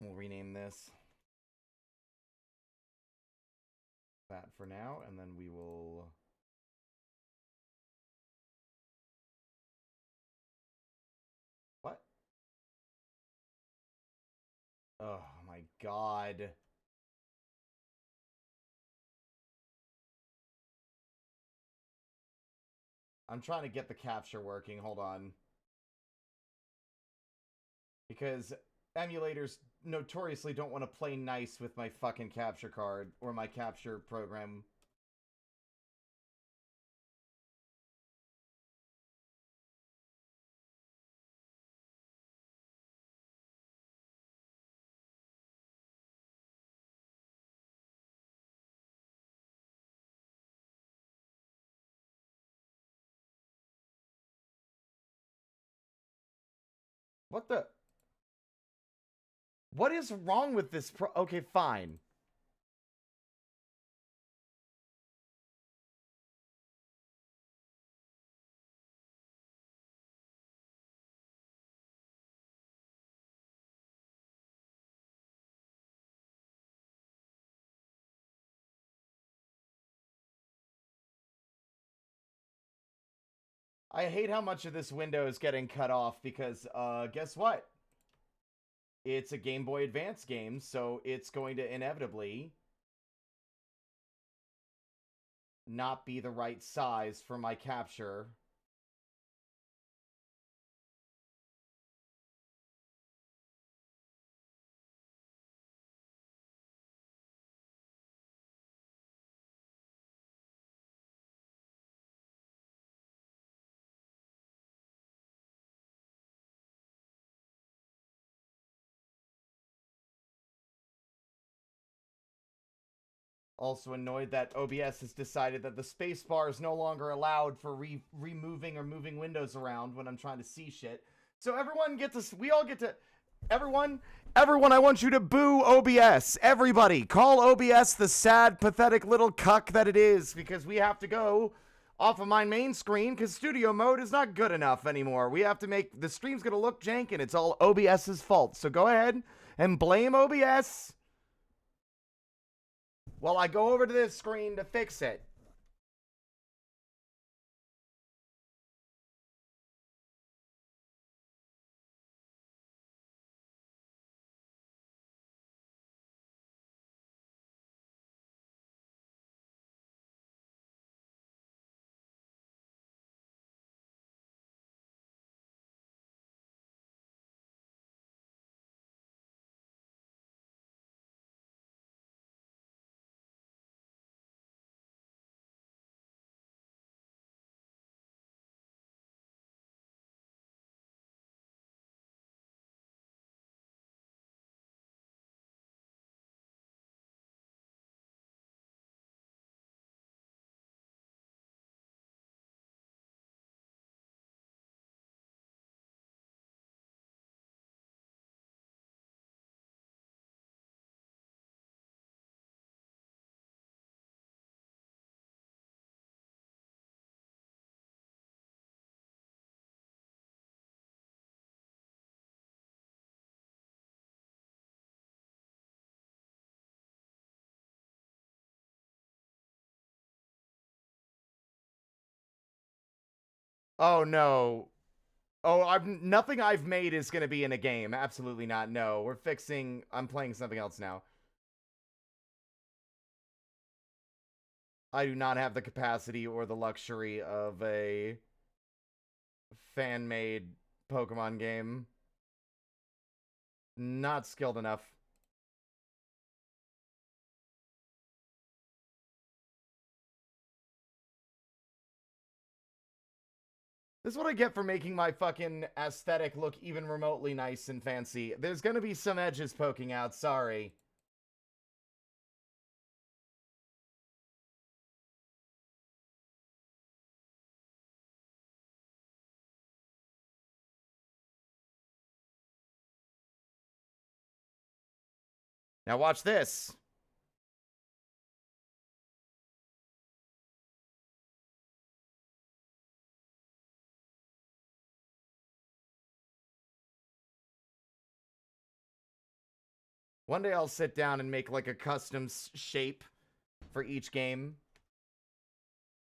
We'll rename this that for now, and then we will... What? Oh my god. I'm trying to get the capture working. Hold on. Because emulators notoriously don't want to play nice with my fucking capture card or my capture program. What the... What is wrong with this Okay, fine. I hate how much of this window is getting cut off because, guess what? It's a Game Boy Advance game, so it's going to inevitably not be the right size for my capture. Also annoyed that OBS has decided that the spacebar is no longer allowed for removing or moving windows around when I'm trying to see shit. So everyone gets to... We all get to... Everyone, I want you to boo OBS. Everybody, call OBS the sad, pathetic little cuck that it is, because we have to go off of my main screen because studio mode is not good enough anymore. We have to make... The stream's going to look jank, and it's all OBS's fault. So go ahead and blame OBS while I go over to this screen to fix it. Oh, no. Oh, nothing I've made is going to be in a game. Absolutely not. No, I'm playing something else now. I do not have the capacity or the luxury of a fan-made Pokemon game. Not skilled enough. This is what I get for making my fucking aesthetic look even remotely nice and fancy. There's gonna be some edges poking out, sorry. Now watch this. One day I'll sit down and make like a custom shape for each game.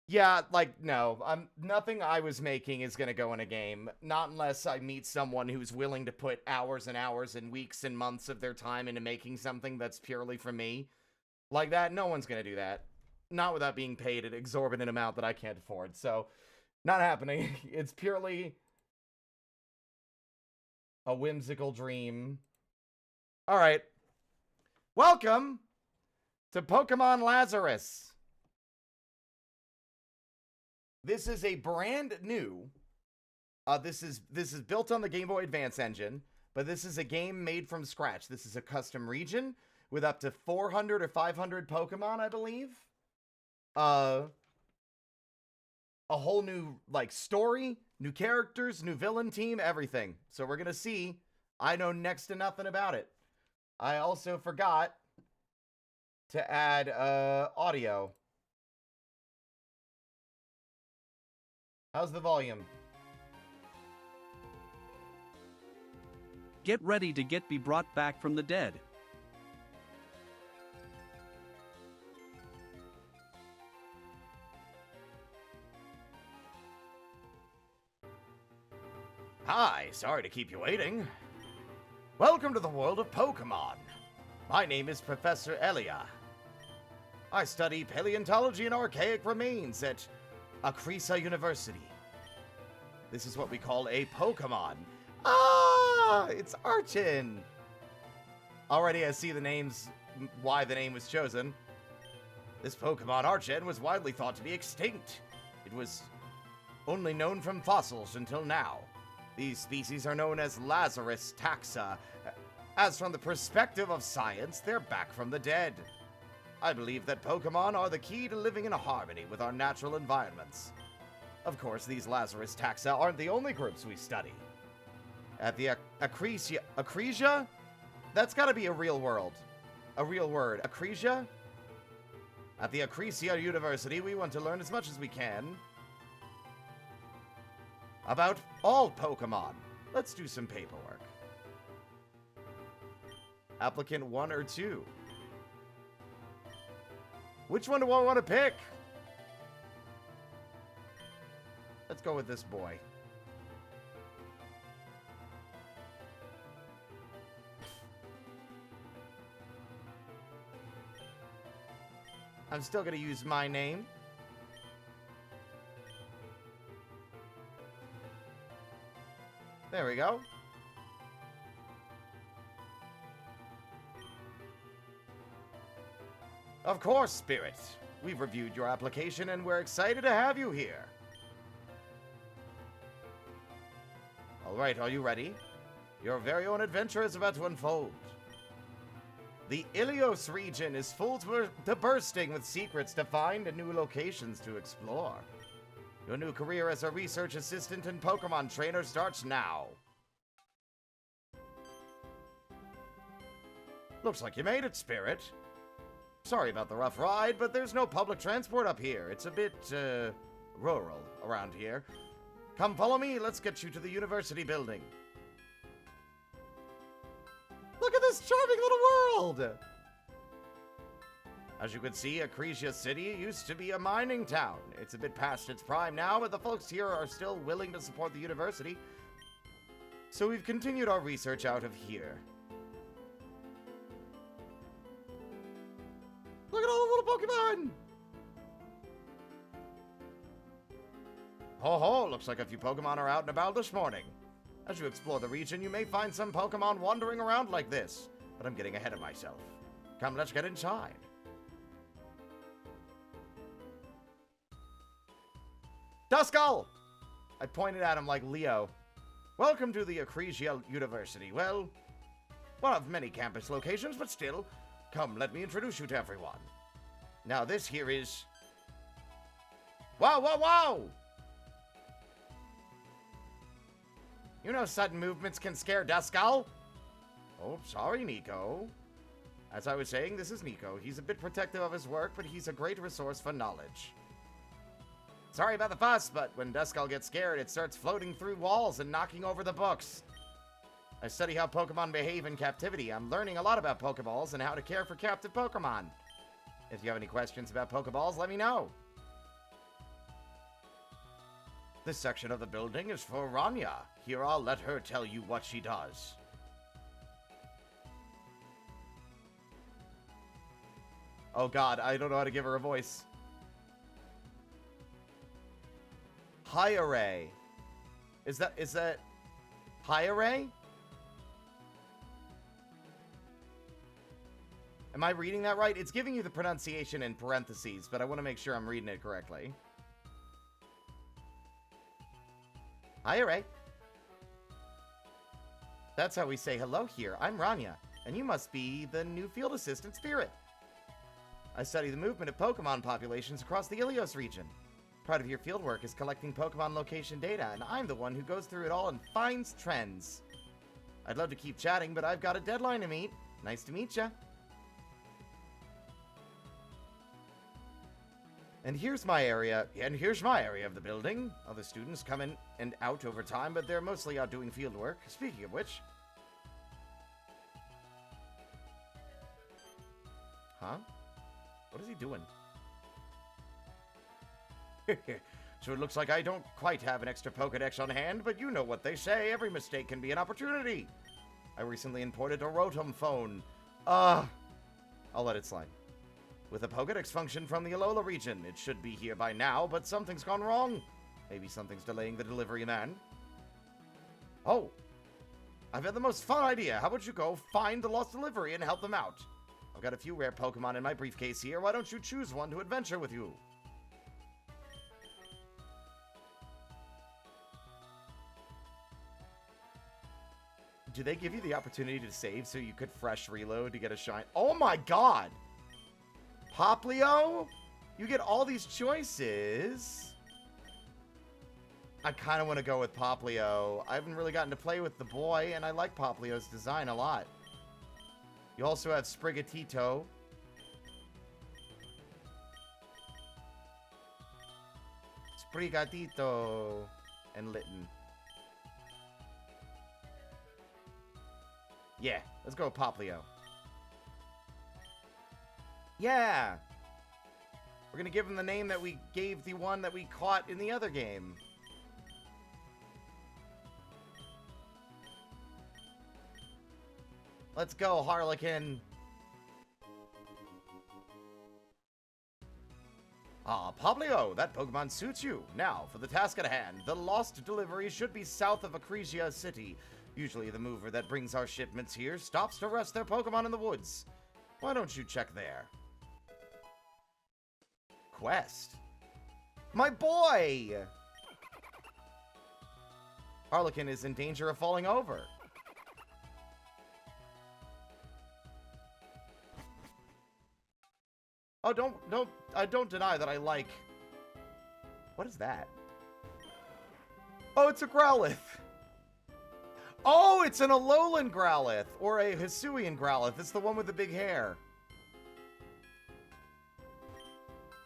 Yeah, like, no. Nothing I was making is gonna go in a game. Not unless I meet someone who's willing to put hours and hours and weeks and months of their time into making something that's purely for me. Like that, no one's gonna do that. Not without being paid an exorbitant amount that I can't afford. So, not happening. It's purely a whimsical dream. Alright. Welcome to Pokemon Lazarus. This is a brand new. This is built on the Game Boy Advance engine, but this is a game made from scratch. This is a custom region with up to 400 or 500 Pokemon, I believe. A whole new like story, new characters, new villain team, everything. So we're gonna see. I know next to nothing about it. I also forgot to add audio. How's the volume? Get ready to be brought back from the dead. Hi, sorry to keep you waiting. Welcome to the world of Pokemon. My name is Professor Elia. I study paleontology and archaic remains at Akrisa University. This is what we call a Pokemon. Ah, it's Archon. Already I see the names, why the name was chosen. This Pokemon Archon was widely thought to be extinct. It was only known from fossils until now. These species are known as Lazarus taxa. As from the perspective of science, they're back from the dead. I believe that Pokemon are the key to living in harmony with our natural environments. Of course, these Lazarus taxa aren't the only groups we study. At the Akrisia? That's gotta be a real word. Akrisia? At the Akrisia University, we want to learn as much as we can about all Pokemon. Let's do some paperwork. Applicant 1 or 2? Which one do I want to pick? Let's go with this boy. I'm still going to use my name. There we go. Of course, Spirit. We've reviewed your application and we're excited to have you here. Alright, are you ready? Your very own adventure is about to unfold. The Ilios region is full to bursting with secrets to find and new locations to explore. Your new career as a research assistant and Pokemon trainer starts now. Looks like you made it, Spirit. Sorry about the rough ride, but there's no public transport up here. It's a bit, rural around here. Come follow me, let's get you to the university building. Look at this charming little world! As you can see, Acrisia City used to be a mining town. It's a bit past its prime now, but the folks here are still willing to support the university. So we've continued our research out of here. Look at all the little Pokemon! Ho ho, looks like a few Pokemon are out and about this morning. As you explore the region, you may find some Pokemon wandering around like this, but I'm getting ahead of myself. Come, let's get inside. Duskull! I pointed at him like Leo. Welcome to the Acrisia University. Well, one of many campus locations, but still, come, let me introduce you to everyone. Now, this here is... Wow, wow, wow! You know sudden movements can scare Duskull? Oh, sorry, Nico. As I was saying, this is Nico. He's a bit protective of his work, but he's a great resource for knowledge. Sorry about the fuss, but when Duskull gets scared, it starts floating through walls and knocking over the books. I study how Pokemon behave in captivity. I'm learning a lot about Pokeballs and how to care for captive Pokemon. If you have any questions about Pokeballs, let me know. This section of the building is for Rania. Here, I'll let her tell you what she does. Oh god, I don't know how to give her a voice. High Array. Is that High Array? Am I reading that right? It's giving you the pronunciation in parentheses, but I want to make sure I'm reading it correctly. Hi, Array. That's how we say hello here. I'm Rania, and you must be the new field assistant Spirit. I study the movement of Pokemon populations across the Ilios region. Part of your fieldwork is collecting Pokemon location data, and I'm the one who goes through it all and finds trends. I'd love to keep chatting, but I've got a deadline to meet. Nice to meet ya. And here's my area of the building. Other students come in and out over time, but they're mostly out doing field work. Speaking of which... Huh? What is he doing? So it looks like I don't quite have an extra Pokedex on hand, but you know what they say, every mistake can be an opportunity. I recently imported a Rotom phone. I'll let it slide. With a Pokedex function from the Alola region. It should be here by now, but something's gone wrong. Maybe something's delaying the delivery man. Oh, I've had the most fun idea. How about you go find the lost delivery and help them out? I've got a few rare Pokemon in my briefcase here. Why don't you choose one to adventure with you? Do they give you the opportunity to save so you could fresh reload to get a shine? Oh my god! Poplio? You get all these choices. I kind of want to go with Poplio. I haven't really gotten to play with the boy, and I like Poplio's design a lot. You also have Sprigatito. Sprigatito. And Litten. Yeah, let's go with Poplio. Yeah! We're gonna give him the name that we gave the one that we caught in the other game. Let's go, Harlequin. Ah, Poplio, that Pokemon suits you. Now, for the task at hand. The lost delivery should be south of Acrisia City. Usually the mover that brings our shipments here stops to rest their Pokemon in the woods. Why don't you check there? Quest. My boy! Harlequin is in danger of falling over. Oh, don't deny that I like... What is that? Oh, it's a Growlithe! Oh, it's an Alolan Growlithe! Or a Hisuian Growlithe. It's the one with the big hair.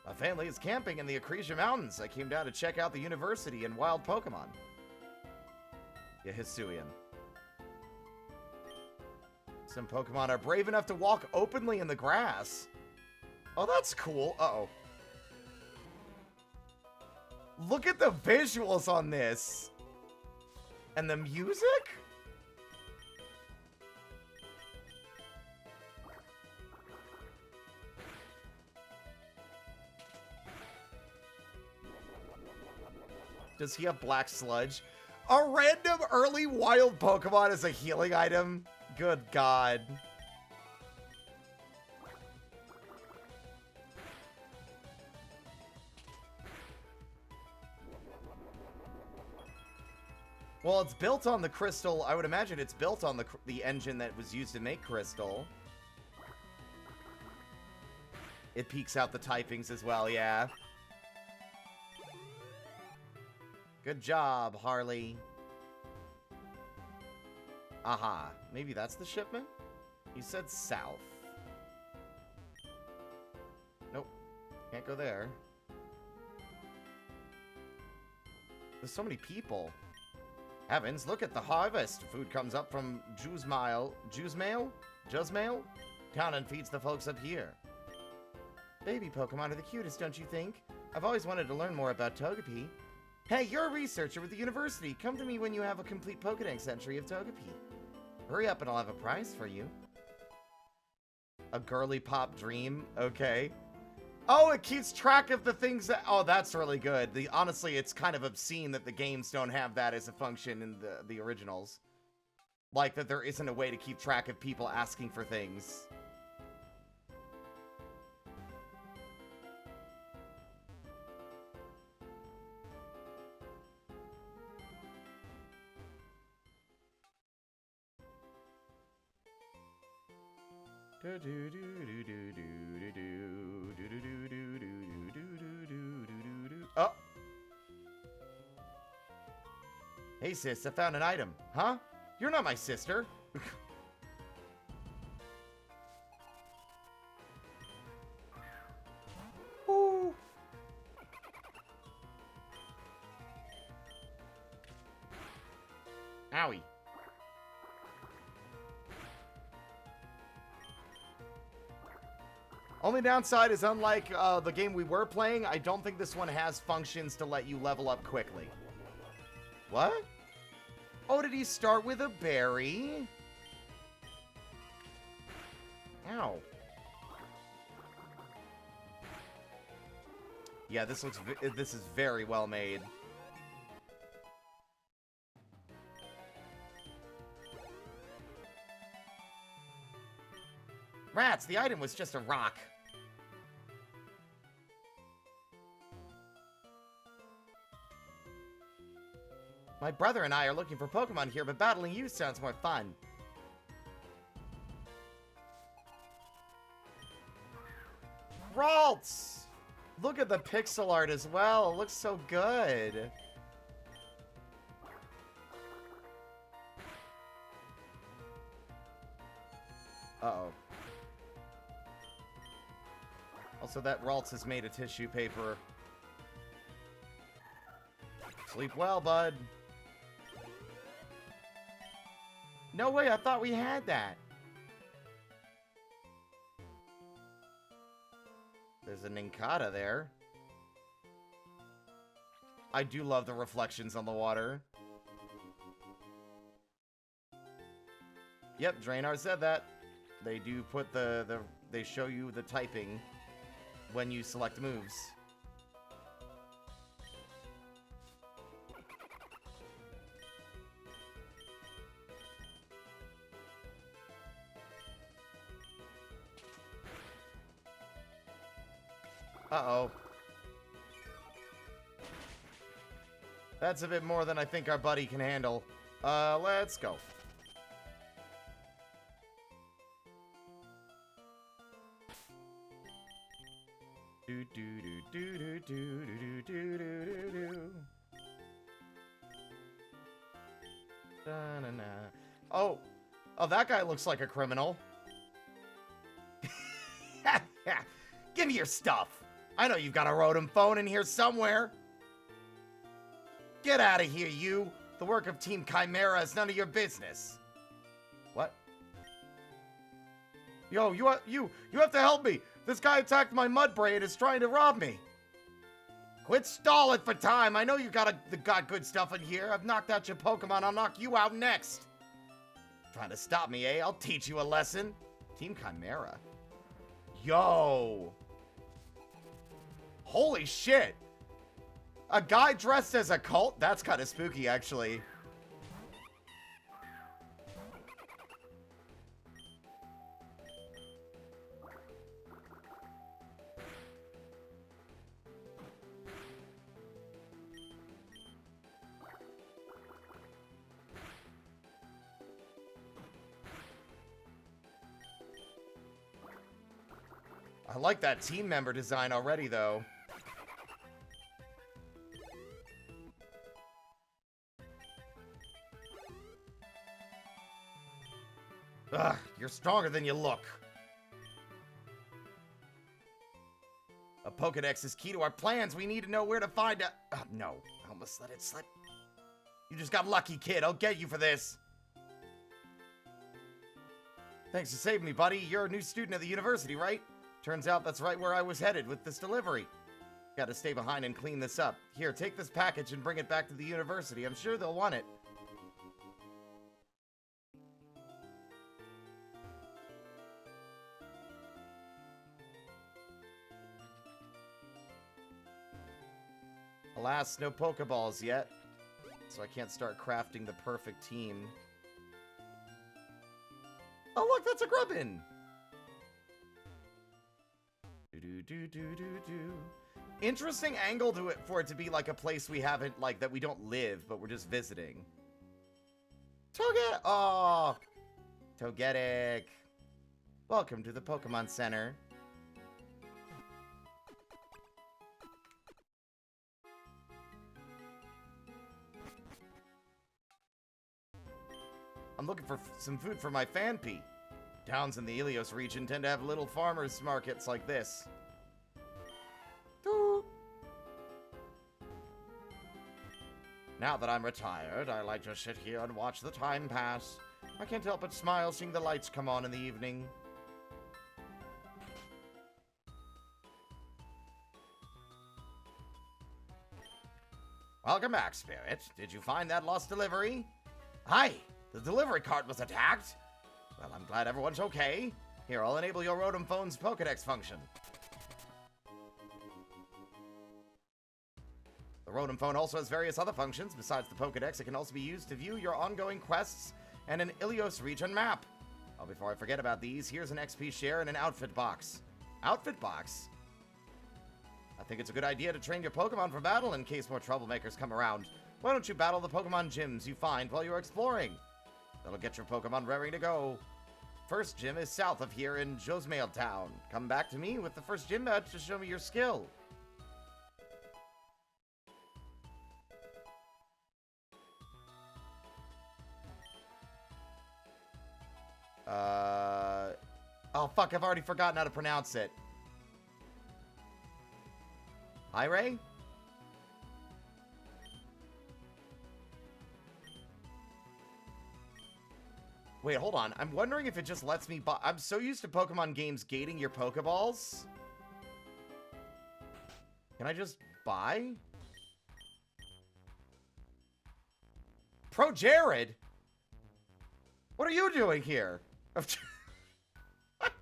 My family is camping in the Acrisia Mountains. I came down to check out the university and wild Pokemon. Yeah, Hisuian. Some Pokemon are brave enough to walk openly in the grass. Oh, that's cool. Uh-oh. Look at the visuals on this. And the music? Does he have black sludge? A random early wild Pokemon as a healing item? Good God. Well, it's built on the crystal. I would imagine it's built on the engine that was used to make crystal. It peeks out the typings as well, yeah. Good job, Harley. Aha. Maybe that's the shipment? He said south. Nope. Can't go there. There's so many people. Heavens, look at the harvest. Food comes up from Juzmail. Town and feeds the folks up here. Baby Pokemon are the cutest, don't you think? I've always wanted to learn more about Togepi. Hey, you're a researcher with the university. Come to me when you have a complete Pokedex entry of Togepi. Hurry up and I'll have a prize for you. A girly pop dream? Okay. Oh, it keeps track of the things that... Oh, that's really good. Honestly, it's kind of obscene that the games don't have that as a function in the originals. Like, that there isn't a way to keep track of people asking for things. Oh. Hey sis, I found an item. Huh? You're not my sister. Ooh. Owie. Only downside is, unlike the game we were playing, I don't think this one has functions to let you level up quickly. What? Oh, did he start with a berry? Ow. Yeah, this is very well made. Rats, the item was just a rock. My brother and I are looking for Pokemon here, but battling you sounds more fun. Ralts! Look at the pixel art as well. It looks so good. Uh-oh. Also, that Ralts has made a tissue paper. Sleep well, bud. No way, I thought we had that. There's a Nincada there. I do love the reflections on the water. Yep, Draenor said that. They do put they show you the typing when you select moves. Uh-oh. That's a bit more than I think our buddy can handle. Let's go. Do do do do do do do do do do. Da-na-na. Oh, that guy looks like a criminal. Give me your stuff. I know you've got a Rotom phone in here somewhere. Get out of here, you. The work of Team Chimera is none of your business. What? Yo, you have to help me. This guy attacked my Mudbray and is trying to rob me. Quit stalling for time. I know you got good stuff in here. I've knocked out your Pokemon. I'll knock you out next. Trying to stop me, eh? I'll teach you a lesson. Team Chimera. Yo. Holy shit. A guy dressed as a cult? That's kind of spooky, actually. I like that team member design already, though. Ugh, you're stronger than you look. A Pokedex is key to our plans. We need to know where to find a... Oh, no. I almost let it slip. You just got lucky, kid. I'll get you for this. Thanks for saving me, buddy. You're a new student at the university, right? Turns out that's right where I was headed with this delivery. Gotta stay behind and clean this up. Here, take this package and bring it back to the university. I'm sure they'll want it. Alas, no Pokeballs yet, so I can't start crafting the perfect team. Oh look, that's a Grubbin! Interesting angle to it for it to be like a place we haven't, like, that we don't live, but we're just visiting. Oh, Togetic. Welcome to the Pokemon Center. I'm looking for some food for my Fanpy. Towns in the Ilios region tend to have little farmers markets like this. Now that I'm retired, I like to sit here and watch the time pass. I can't help but smile seeing the lights come on in the evening. Welcome back, Spirit. Did you find that lost delivery? Hi! The delivery cart was attacked! Well, I'm glad everyone's okay. Here, I'll enable your Rotom phone's Pokedex function. The Rotom phone also has various other functions. Besides the Pokedex, it can also be used to view your ongoing quests and an Ilios region map. Oh, before I forget about these, here's an XP share and an outfit box. Outfit box? I think it's a good idea to train your Pokemon for battle in case more troublemakers come around. Why don't you battle the Pokemon gyms you find while you're exploring? That'll get your Pokemon raring to go. First gym is south of here in Josemail Town. Come back to me with the first gym badge to show me your skill. Oh fuck, I've already forgotten how to pronounce it. Hi, Ray? Wait, hold on. I'm wondering if it just lets me buy... I'm so used to Pokemon games gating your Pokeballs. Can I just buy? Pro Jared? What are you doing here? I'm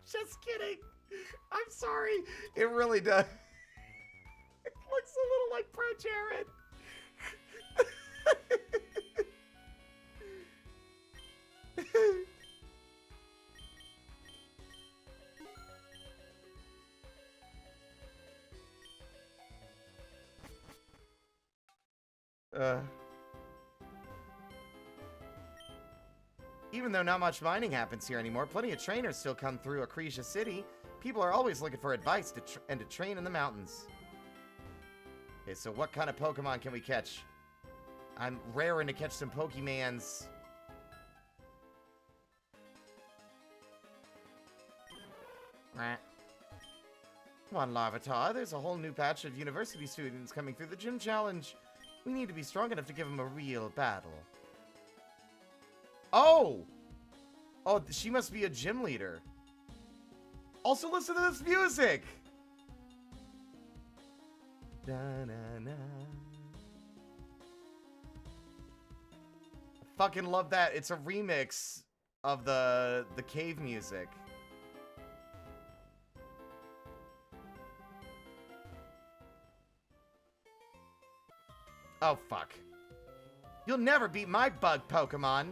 just kidding. I'm sorry. It really does. It looks a little like Pro Jared. Even though not much mining happens here anymore, plenty of trainers still come through Acacia City. People are always looking for advice to train in the mountains. Okay, so what kind of Pokemon can we catch? I'm raring to catch some Pokemans. Come on, Larvitar. There's a whole new batch of university students coming through the gym challenge. We need to be strong enough to give them a real battle. Oh! Oh, she must be a gym leader. Also, listen to this music. Da-na-na. Fucking love that. It's a remix of the cave music. Oh, fuck. You'll never beat my bug Pokemon.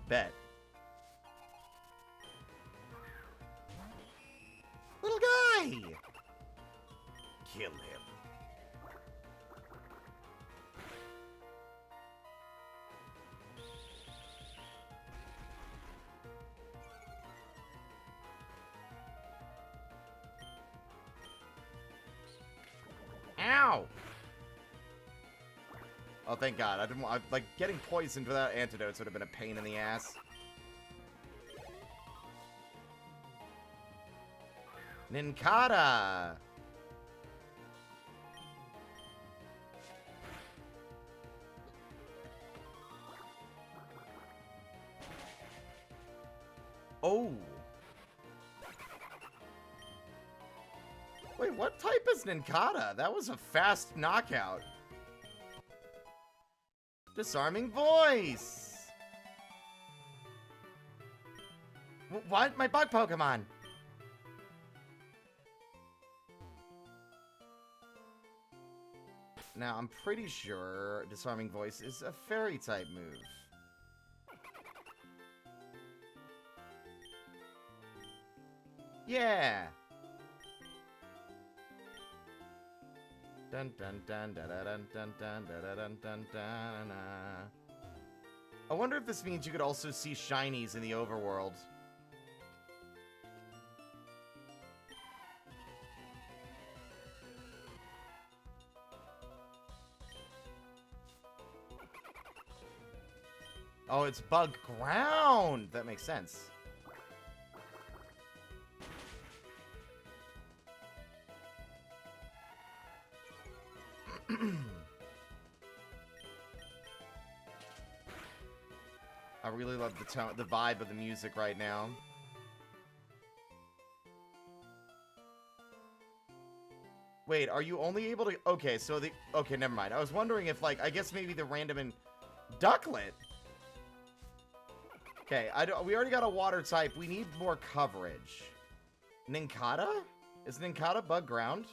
Bet. Little guy! Kill him. Ow! Oh, thank God. I didn't want... like, getting poisoned without antidotes would have been a pain in the ass. Nincada! Oh! Wait, what type is Nincada? That was a fast knockout. Disarming voice! What? My bug Pokemon! Now, I'm pretty sure Disarming Voice is a fairy-type move. Yeah! Dun dun dun dun dun dun dun dun dun dun dun. I wonder if this means you could also see shinies in the overworld. Oh, it's bug ground! That makes sense. I really love the tone, the vibe of the music right now. Wait, are you only able to... Okay, so the... Okay, never mind. I was wondering if, like, I guess maybe the random and... Ducklet? Okay, we already got a water type. We need more coverage. Nincada? Is Nincada bug ground?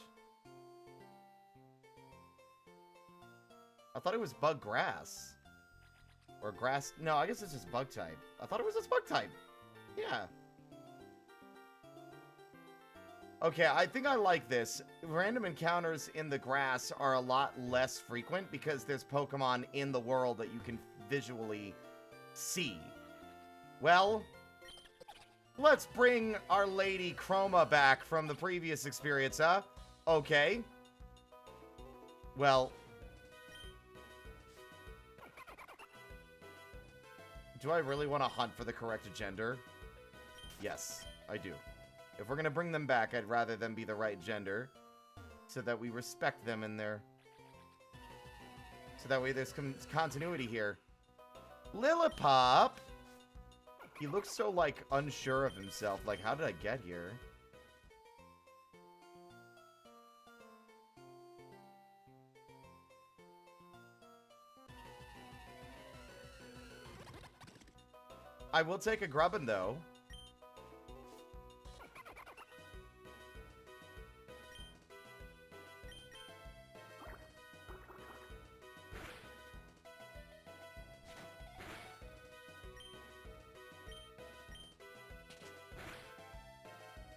I thought it was bug grass. Or grass... No, I guess it's just bug type. I thought it was just bug type. Yeah. Okay, I think I like this. Random encounters in the grass are a lot less frequent because there's Pokemon in the world that you can visually see. Well, let's bring our lady Chroma back from the previous experience, huh? Okay. Well... Do I really want to hunt for the correct gender? Yes, I do. If we're going to bring them back, I'd rather them be the right gender. So that we respect them in their... So that way there's continuity here. Lillipop! He looks so, like, unsure of himself. Like, how did I get here? I will take a Grubbin, though.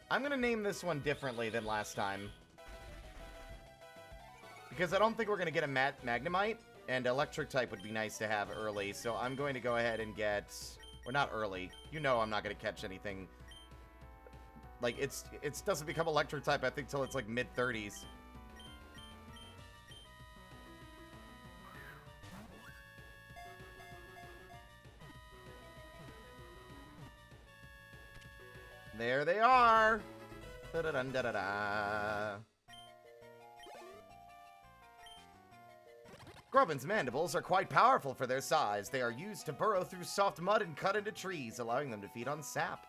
I'm gonna name this one differently than last time. Because I don't think we're gonna get a Magnemite, and Electric type would be nice to have early, so I'm going to go ahead and get... Or not early. You know I'm not going to catch anything. Like, it doesn't become Electric type, I think, till it's, like, mid-30s. There they are! Da-da-dun-da-da-da. Grubbin's mandibles are quite powerful for their size. They are used to burrow through soft mud and cut into trees, allowing them to feed on sap.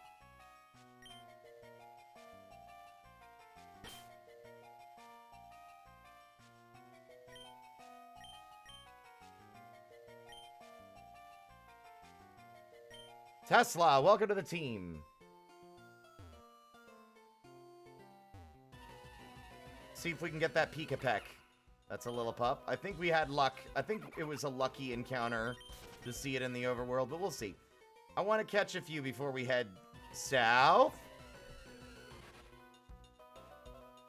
Tesla, welcome to the team. See if we can get that Pika-Peck. That's a Lillipup. I think we had luck. I think it was a lucky encounter to see it in the overworld, but we'll see. I want to catch a few before we head south.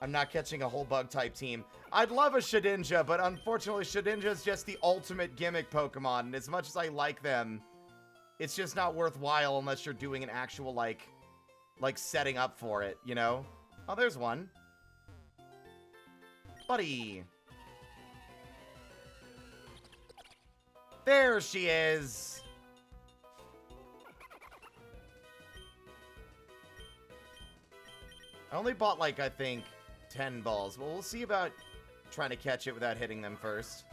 I'm not catching a whole bug-type team. I'd love a Shedinja, but unfortunately Shedinja is just the ultimate gimmick Pokemon, and as much as I like them, it's just not worthwhile unless you're doing an actual, like setting up for it, you know? Oh, there's one. Buddy. There she is. I only bought, like, I think 10 balls. Well, we'll see about trying to catch it without hitting them first.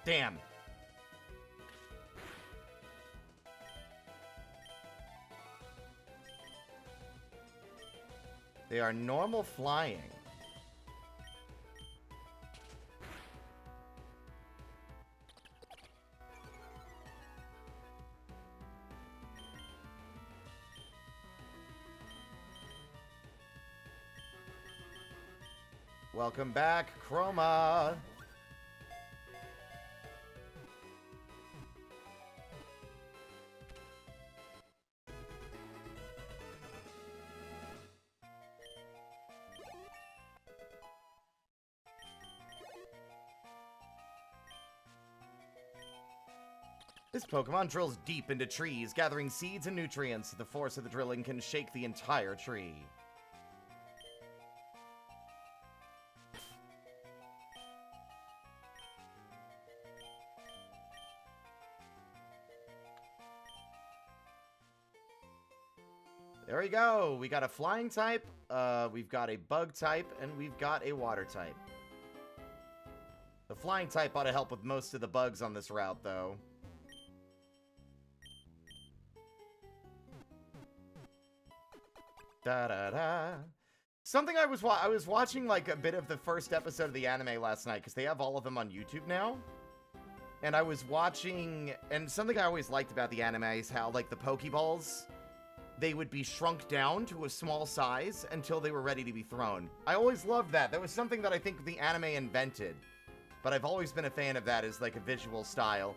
Damn. They are normal flying. Welcome back, Chroma. This Pokemon drills deep into trees, gathering seeds and nutrients. The force of the drilling can shake the entire tree. There we go. We got a flying type, we've got a bug type, and we've got a water type. The flying type ought to help with most of the bugs on this route, though. Da-da-da. Something I was watching, like, a bit of the first episode of the anime last night, because they have all of them on YouTube now. And I was watching, and something I always liked about the anime is how, like, the Pokeballs, they would be shrunk down to a small size until they were ready to be thrown. I always loved that. That was something that I think the anime invented. But I've always been a fan of that as, like, a visual style.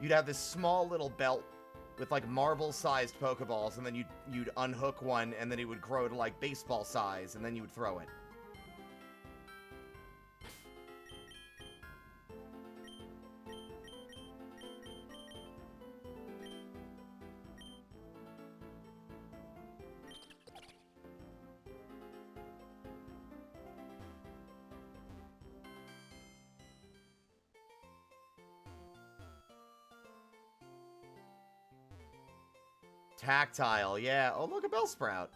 You'd have this small little belt with, like, marble-sized Pokeballs, and then you'd unhook one, and then it would grow to, like, baseball size, and then you would throw it. Tactile, yeah. Oh, look, a Bellsprout.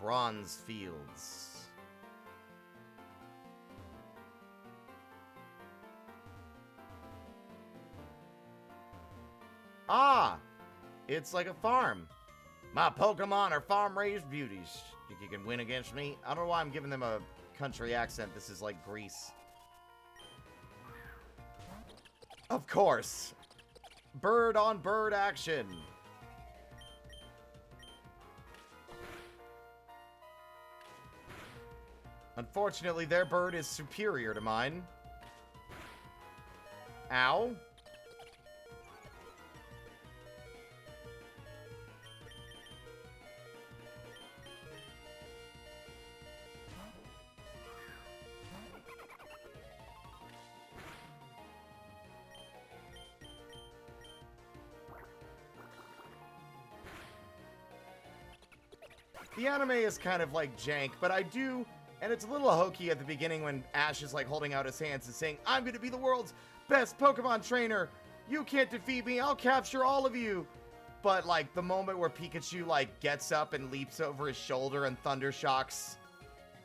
Bronze Fields. Ah! It's like a farm. My Pokemon are farm-raised beauties. Think you can win against me? I don't know why I'm giving them a country accent. This is like Greece. Of course. Bird on bird action. Unfortunately, their bird is superior to mine. Ow. The anime is kind of like jank, but I do, and it's a little hokey at the beginning when Ash is like holding out his hands and saying, "I'm going to be the world's best Pokemon trainer. You can't defeat me. I'll capture all of you." But like the moment where Pikachu like gets up and leaps over his shoulder and thunder shocks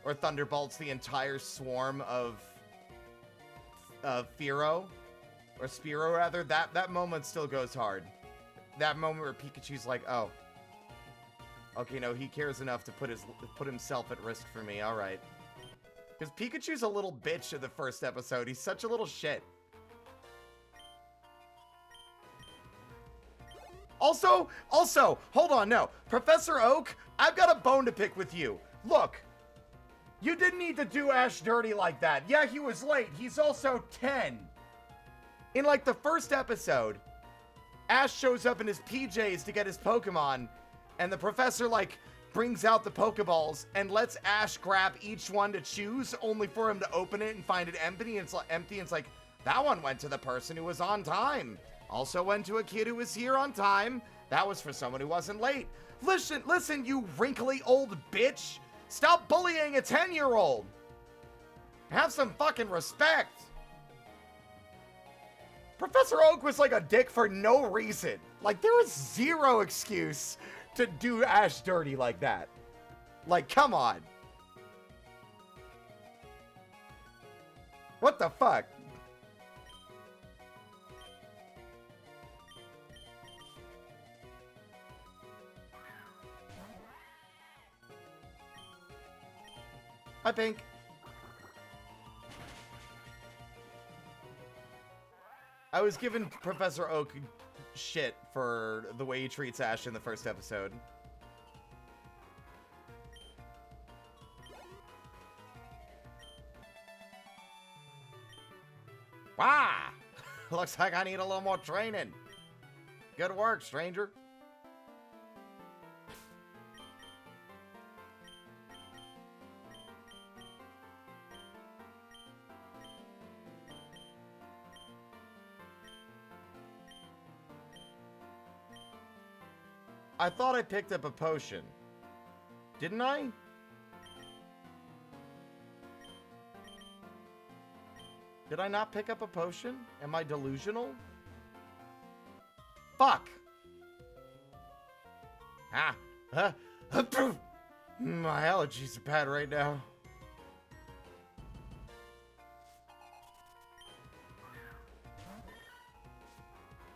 or thunderbolts the entire swarm of Spearow rather, that moment still goes hard. That moment where Pikachu's like, "Oh, okay, no, he cares enough to put himself at risk for me. All right." Because Pikachu's a little bitch in the first episode. He's such a little shit. Also, hold on, no. Professor Oak, I've got a bone to pick with you. Look, you didn't need to do Ash dirty like that. Yeah, he was late. He's also 10. In, like, the first episode, Ash shows up in his PJs to get his Pokemon, and the professor, like, brings out the Pokeballs and lets Ash grab each one to choose, only for him to open it and find it empty, and it's like, that one went to the person who was on time. Also went to a kid who was here on time. That was for someone who wasn't late. Listen, you wrinkly old bitch. Stop bullying a 10-year-old. Have some fucking respect. Professor Oak was like a dick for no reason. Like, there was zero excuse to do Ash dirty like that. Like, come on. What the fuck? Hi, Pink. I was giving Professor Oak shit for the way he treats Ash in the first episode. Wow! Looks like I need a little more training. Good work, stranger. I thought I picked up a potion. Didn't I? Did I not pick up a potion? Am I delusional? Fuck! My allergies are bad right now.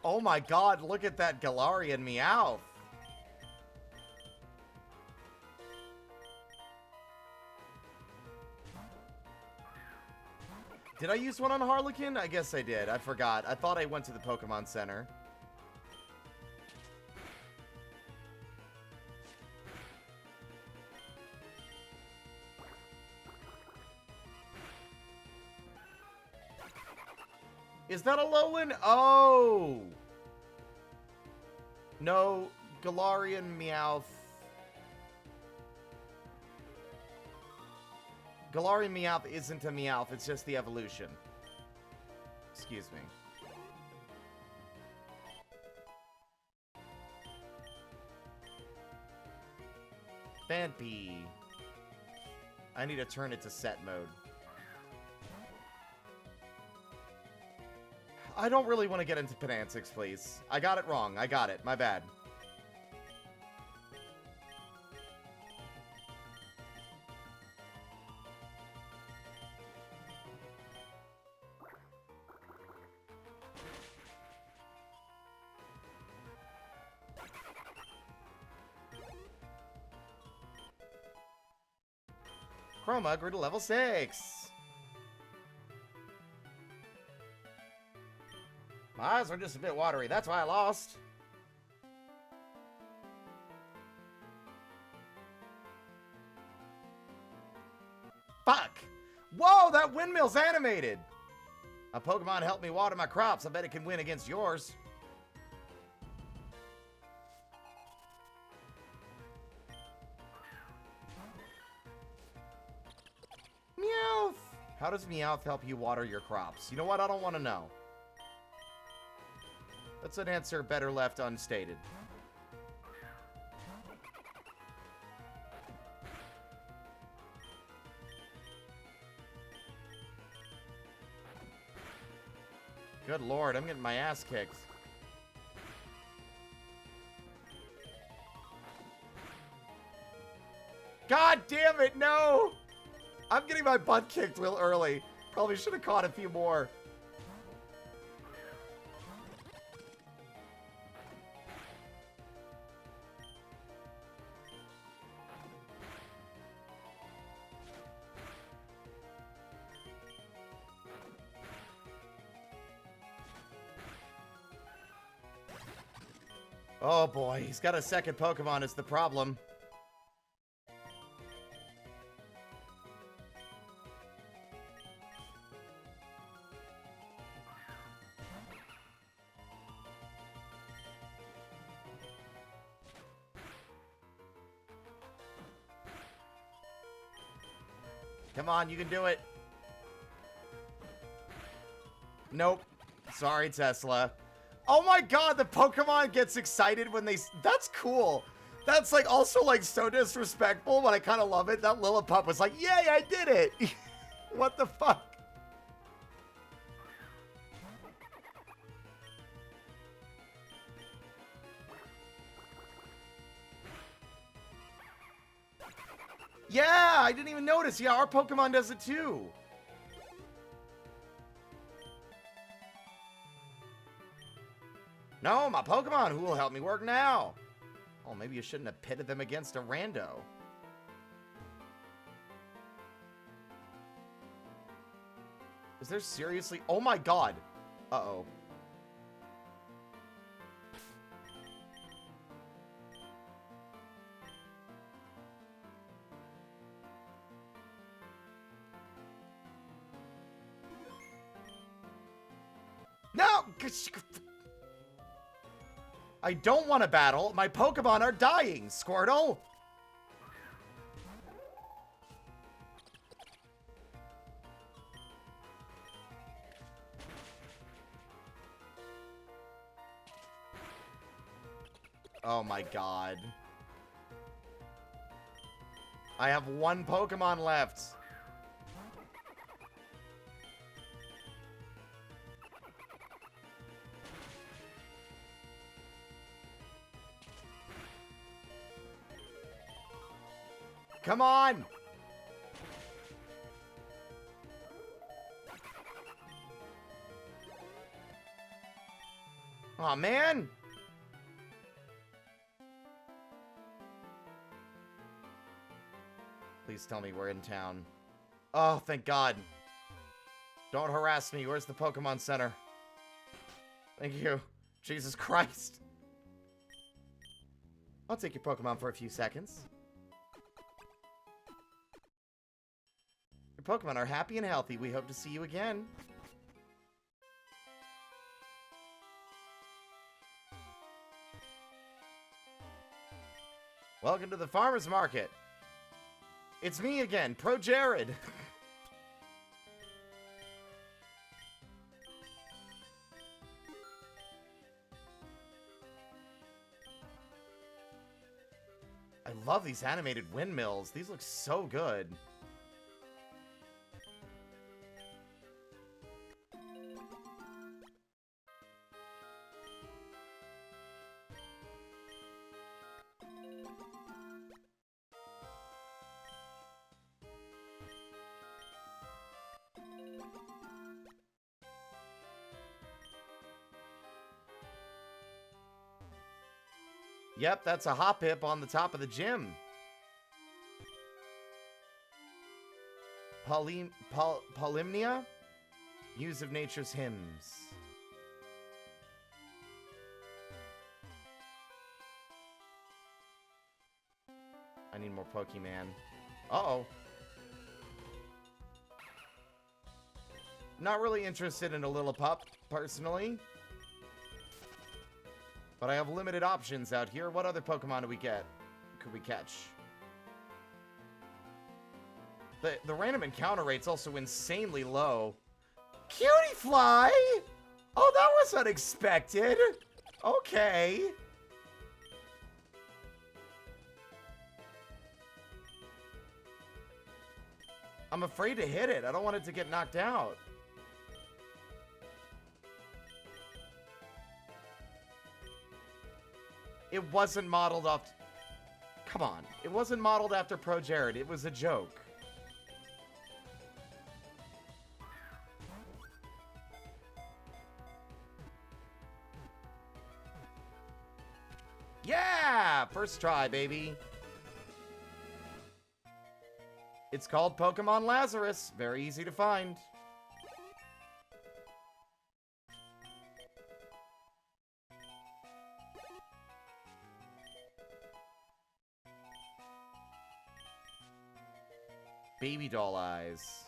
Oh my god, look at that Galarian Meowth. Did I use one on Harlequin? I guess I did. I forgot. I thought I went to the Pokemon Center. Is that a Alolan? Oh! No, Galarian Meowth. Galarian Meowth isn't a Meowth, it's just the evolution. Excuse me. Phanpy. I need to turn it to set mode. I don't really want to get into Penantics, please. I got it wrong. I got it. My bad. Chroma grew to level 6. My eyes were just a bit watery. That's why I lost. Fuck! Whoa, that windmill's animated! A Pokemon helped me water my crops. I bet it can win against yours. Meowth! How does Meowth help you water your crops? You know what? I don't want to know. That's an answer better left unstated. Good lord, I'm getting my ass kicked. God damn it, no! I'm getting my butt kicked real early. Probably should have caught a few more. Oh boy, he's got a second Pokemon is the problem. Come on, you can do it. Nope. Sorry, Tesla. Oh my god, the Pokemon gets excited when they... That's cool. That's, like, also, like, so disrespectful, but I kind of love it. That Lillipup was like, yay, I did it. What the fuck? Yeah, I didn't even notice. Yeah, our Pokemon does it too. No, my Pokemon, who will help me work now? Oh, maybe you shouldn't have pitted them against a rando. Is there seriously... Oh my god. Uh-oh. No! I don't want to battle. My Pokemon are dying, Squirtle. Oh my god. I have one Pokemon left. Come on! Aw, man! Please tell me we're in town. Oh, thank God. Don't harass me. Where's the Pokemon Center? Thank you. Jesus Christ. I'll take your Pokemon for a few seconds. Your Pokemon are happy and healthy. We hope to see you again. Welcome to the farmer's market. It's me again, Pro Jared. I love these animated windmills. These look so good. Yep, that's a Hoppip on the top of the gym. Polymnia? Muse of Nature's Hymns. I need more Pokemon. Uh-oh. Not really interested in a Lillipup, personally. But I have limited options out here. What other Pokemon do we get? Could we catch? The random encounter rate's also insanely low. Cutiefly! Oh, that was unexpected. Okay. I'm afraid to hit it. I don't want it to get knocked out. It wasn't modeled off... Come on. It wasn't modeled after Pro Jared. It was a joke. Yeah! First try, baby. It's called Pokemon Lazarus. Very easy to find. Baby doll eyes.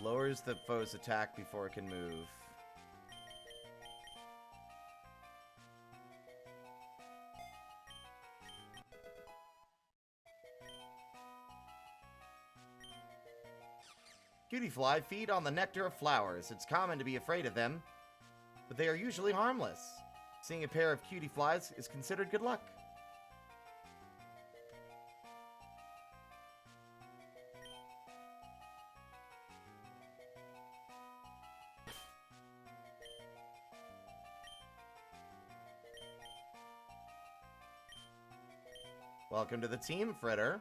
Lowers the foe's attack before it can move. Cutie fly feed on the nectar of flowers. It's common to be afraid of them, but they are usually harmless. Seeing a pair of cutie flies is considered good luck. Welcome to the team, Fritter.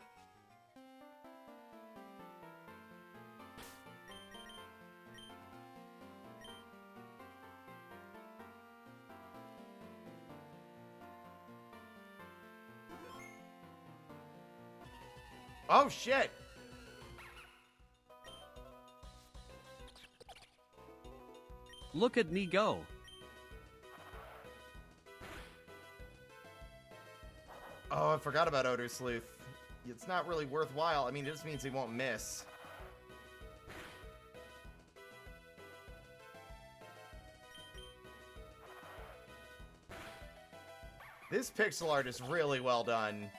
Oh, shit! Look at me go. Oh, I forgot about Odor Sleuth. It's not really worthwhile. I mean, it just means he won't miss. This pixel art is really well done.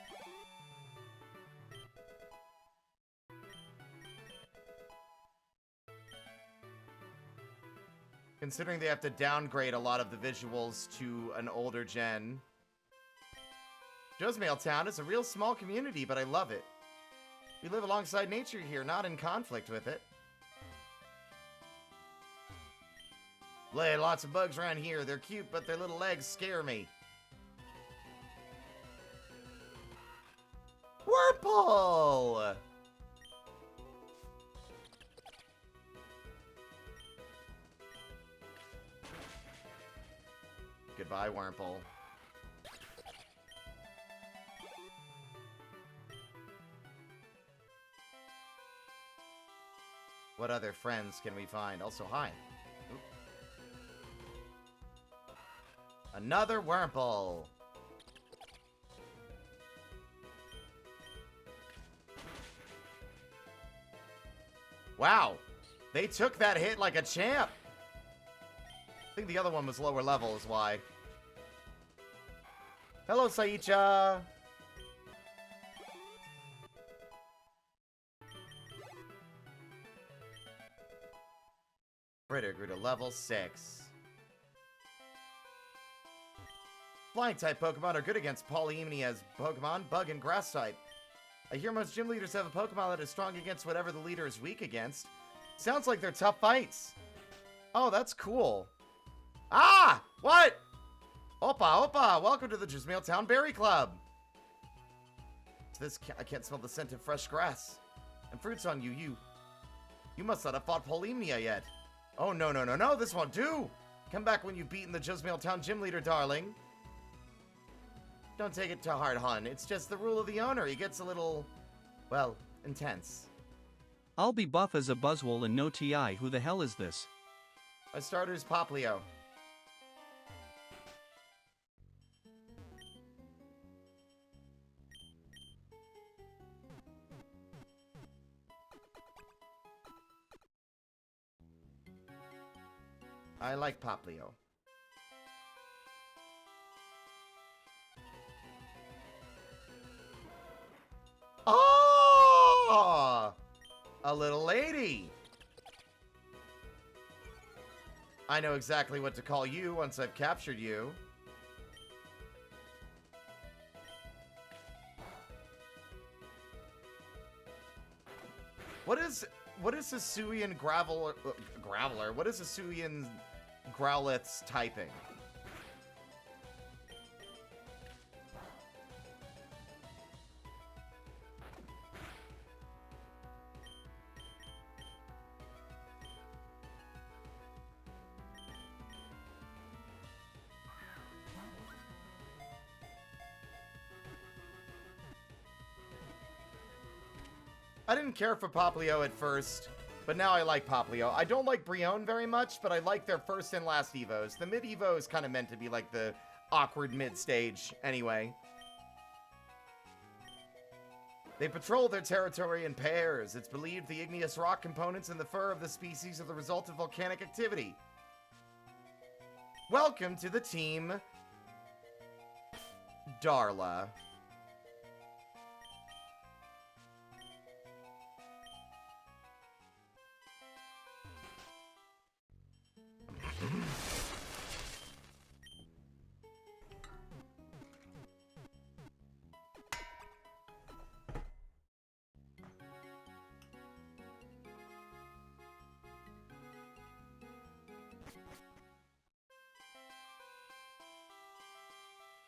Considering they have to downgrade a lot of the visuals to an older gen. Josemail Town is a real small community, but I love it. We live alongside nature here, not in conflict with it. Lots of bugs around here. They're cute, but their little legs scare me. Wurple! Goodbye, Wurmple. What other friends can we find? Also, hi. Oop. Another Wurmple. Wow. They took that hit like a champ. I think the other one was lower level is why. Hello, Saicha. Fritter grew to level 6. Flying type Pokemon are good against Polyamnia's Pokemon, Bug and Grass type. I hear most gym leaders have a Pokemon that is strong against whatever the leader is weak against. Sounds like they're tough fights. Oh, that's cool. Ah! What? Opa, opa! Welcome to the Josemail Town Berry Club. I can't smell the scent of fresh grass. And fruits on you. You must not have fought Polyamnia yet. Oh, no, no, no, no. This won't do. Come back when you've beaten the Josemail Town gym leader, darling. Don't take it to heart, hon. It's just the rule of the owner. He gets a little, well, intense. I'll be buff as a Buzzwole and no TI. Who the hell is this? My starter's Poplio. I like Poplio. Oh! A little lady! I know exactly what to call you once I've captured you. What is Hisuian Graveler? What is Hisuian Growlithe's typing? I didn't care for Poplio at first, but now I like Poplio. I don't like Brionne very much, but I like their first and last Evos. The mid-Evo is kind of meant to be like the awkward mid-stage anyway. They patrol their territory in pairs. It's believed the igneous rock components in the fur of the species are the result of volcanic activity. Welcome to the team, Darla.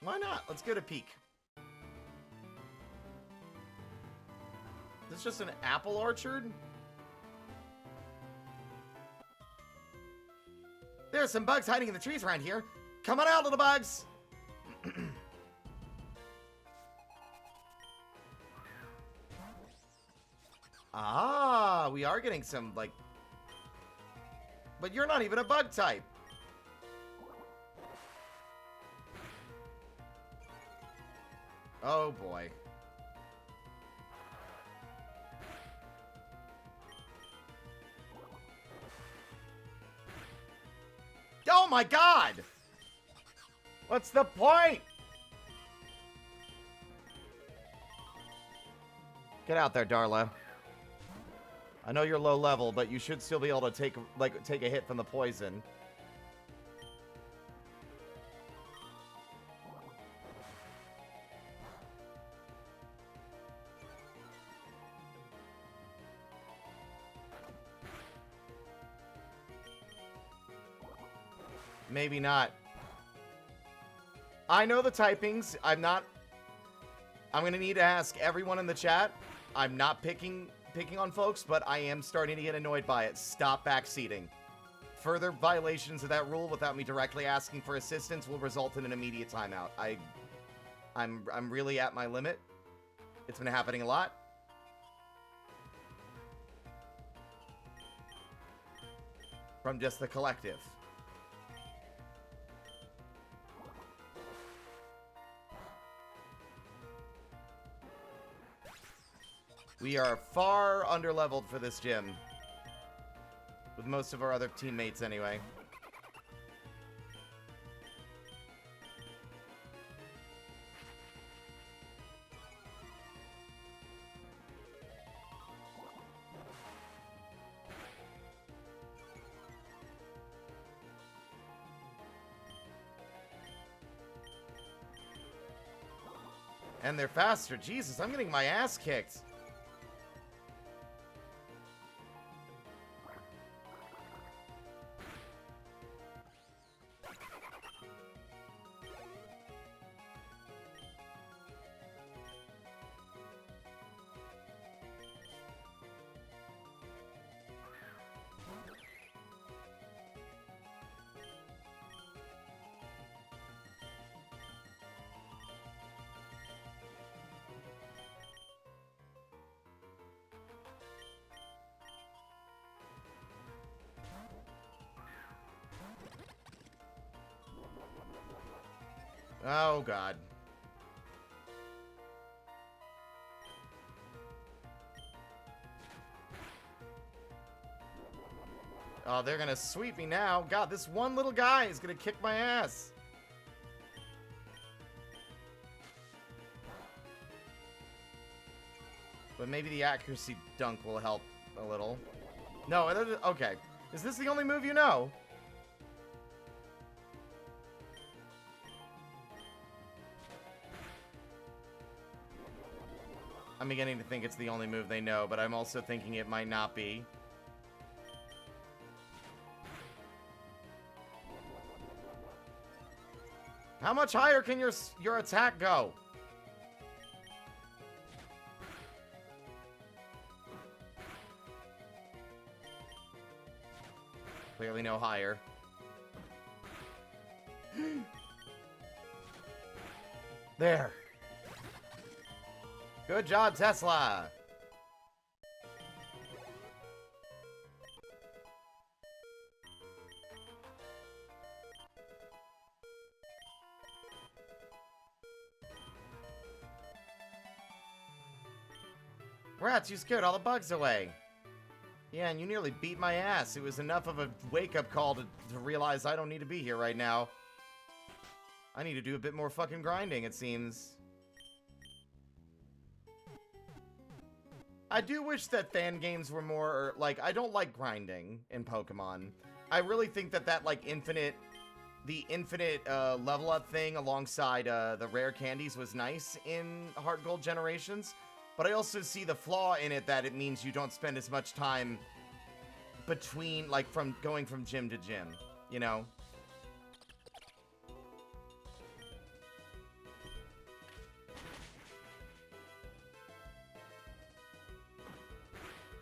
Why not? Let's get a peek. Is this just an apple orchard? There are some bugs hiding in the trees around here. Come on out, little bugs! Ah, we are getting some, like... But you're not even a bug type. Oh, boy. Oh, my God! What's the point? Get out there, Darla. I know you're low level, but you should still be able to take a hit from the poison. Maybe not. I know the typings. I'm gonna need to ask everyone in the chat. I'm not picking on folks, but I am starting to get annoyed by it. Stop backseating. Further violations of that rule without me directly asking for assistance will result in an immediate timeout. I'm really at my limit. It's been happening a lot. From just the collective. We are far underleveled for this gym. With most of our other teammates, anyway. And they're faster. Jesus, I'm getting my ass kicked. Oh, God. Oh, they're gonna sweep me now. God, this one little guy is gonna kick my ass. But maybe the accuracy dunk will help a little. No, okay. Is this the only move you know? I'm beginning to think it's the only move they know, but I'm also thinking it might not be. How much higher can your attack go? Clearly no higher. There. Good job, Tesla. Rats, you scared all the bugs away. Yeah, and you nearly beat my ass. It was enough of a wake-up call to realize I don't need to be here right now. I need to do a bit more fucking grinding, it seems. I do wish that fan games were more, like, I don't like grinding in Pokemon. I really think that, like, the infinite level up thing alongside the rare candies was nice in Heart Gold Generations. But I also see the flaw in it that it means you don't spend as much time between, like, from going from gym to gym, you know?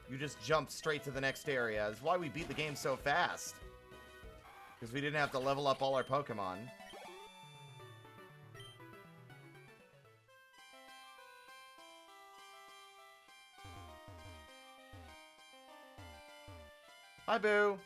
You just jump straight to the next area. That's why we beat the game so fast. Because we didn't have to level up all our Pokemon. Hi, Boo.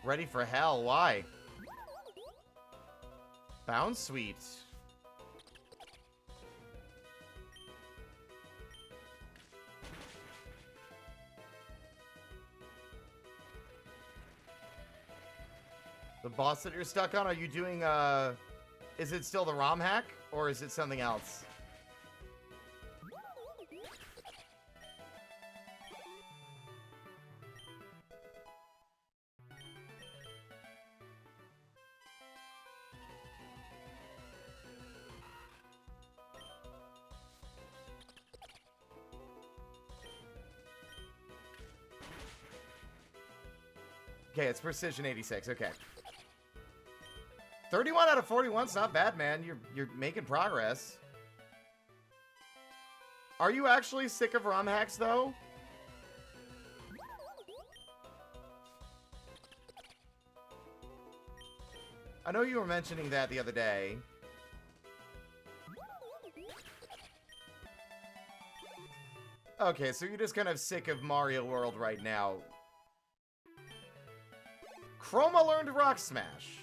Ready for hell? Why? Bounce Sweet. The boss that you're stuck on, are you doing, is it still the ROM hack? Or is it something else? Okay, it's Precision 86. Okay. 31 out of 41's not bad, man. You're making progress. Are you actually sick of ROM hacks, though? I know you were mentioning that the other day. Okay, so you're just kind of sick of Mario World right now. Chroma learned Rock Smash.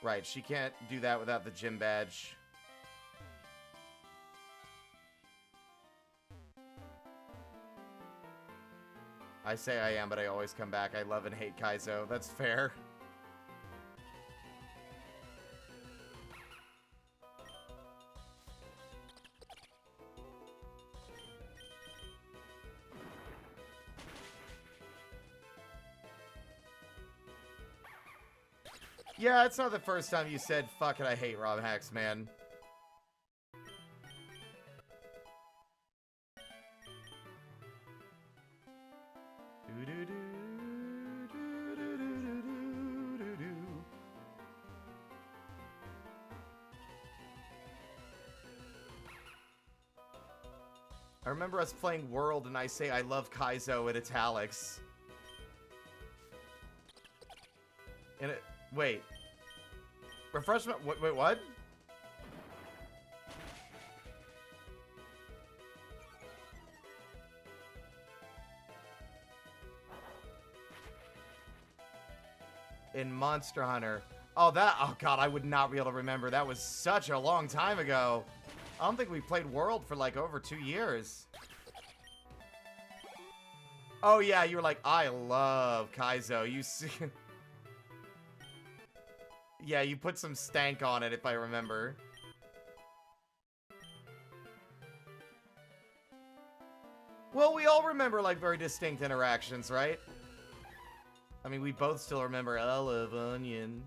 Right, she can't do that without the gym badge. I say I am, but I always come back. I love and hate Kaizo. That's fair. Yeah, it's not the first time you said, fuck it, I hate ROM hacks, man. I remember us playing World and I say I love Kaizo in italics. And it... Wait. Refreshment... Wait, what? In Monster Hunter. Oh, that... Oh, God, I would not be able to remember. That was such a long time ago. I don't think we played World for, like, over 2 years. Oh, yeah, you were like, I love Kaizo. You see... Yeah, you put some stank on it, if I remember. Well, we all remember, like, very distinct interactions, right? I mean, we both still remember Olive Onion.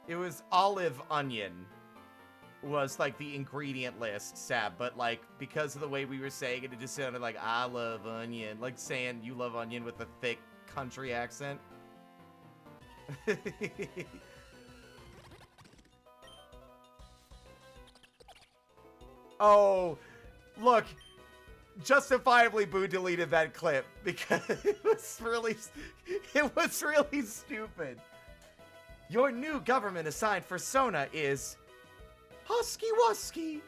It was Olive Onion. was like the ingredient list, Sab, but like because of the way we were saying it, it just sounded like I love onion, like saying you love onion with a thick country accent. Oh, look, justifiably Boo deleted that clip because it was really stupid. Your new government assigned for Sona is Husky Wusky.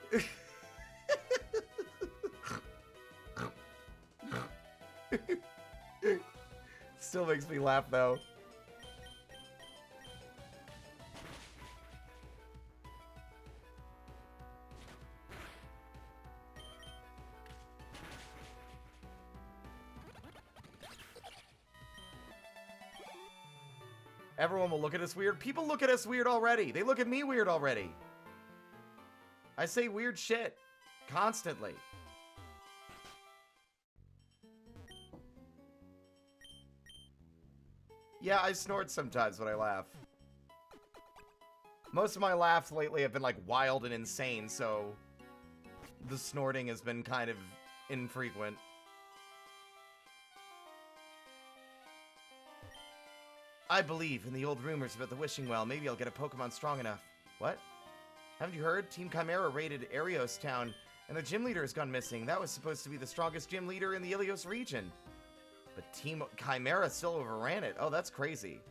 Still makes me laugh though. Everyone will look at us weird. People look at us weird already. They look at me weird already. I say weird shit constantly. Yeah, I snort sometimes when I laugh. Most of my laughs lately have been like wild and insane, so the snorting has been kind of infrequent. I believe in the old rumors about the wishing well. Maybe I'll get a Pokemon strong enough. What? Haven't you heard? Team Chimera raided Arios Town, and the gym leader has gone missing. That was supposed to be the strongest gym leader in the Ilios region. But Team Chimera still overran it. Oh, that's crazy.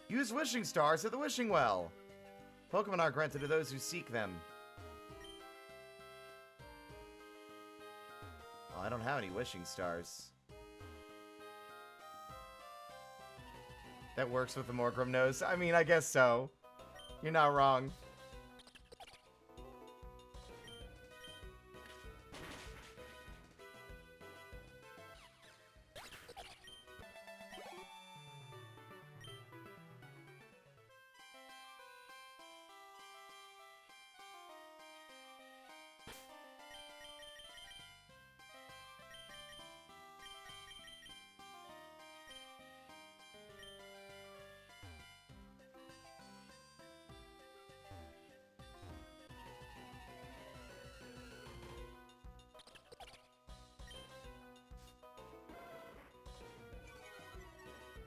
Use wishing stars at the wishing well. Pokemon are granted to those who seek them. Well, I don't have any wishing stars. That works with the Morgrem nose. I mean, I guess so. You're not wrong.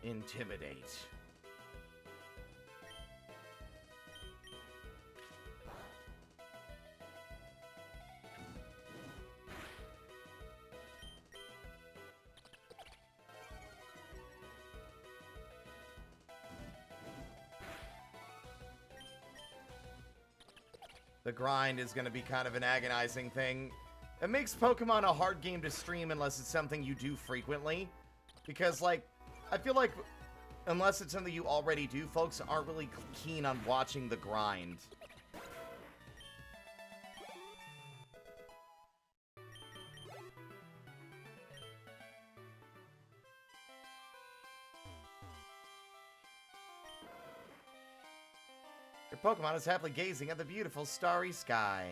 Intimidate. The grind is going to be kind of an agonizing thing. It makes Pokemon a hard game to stream unless it's something you do frequently. Because, like, I feel like unless it's something you already do, folks aren't really keen on watching the grind. Your Pokemon is happily gazing at the beautiful starry sky.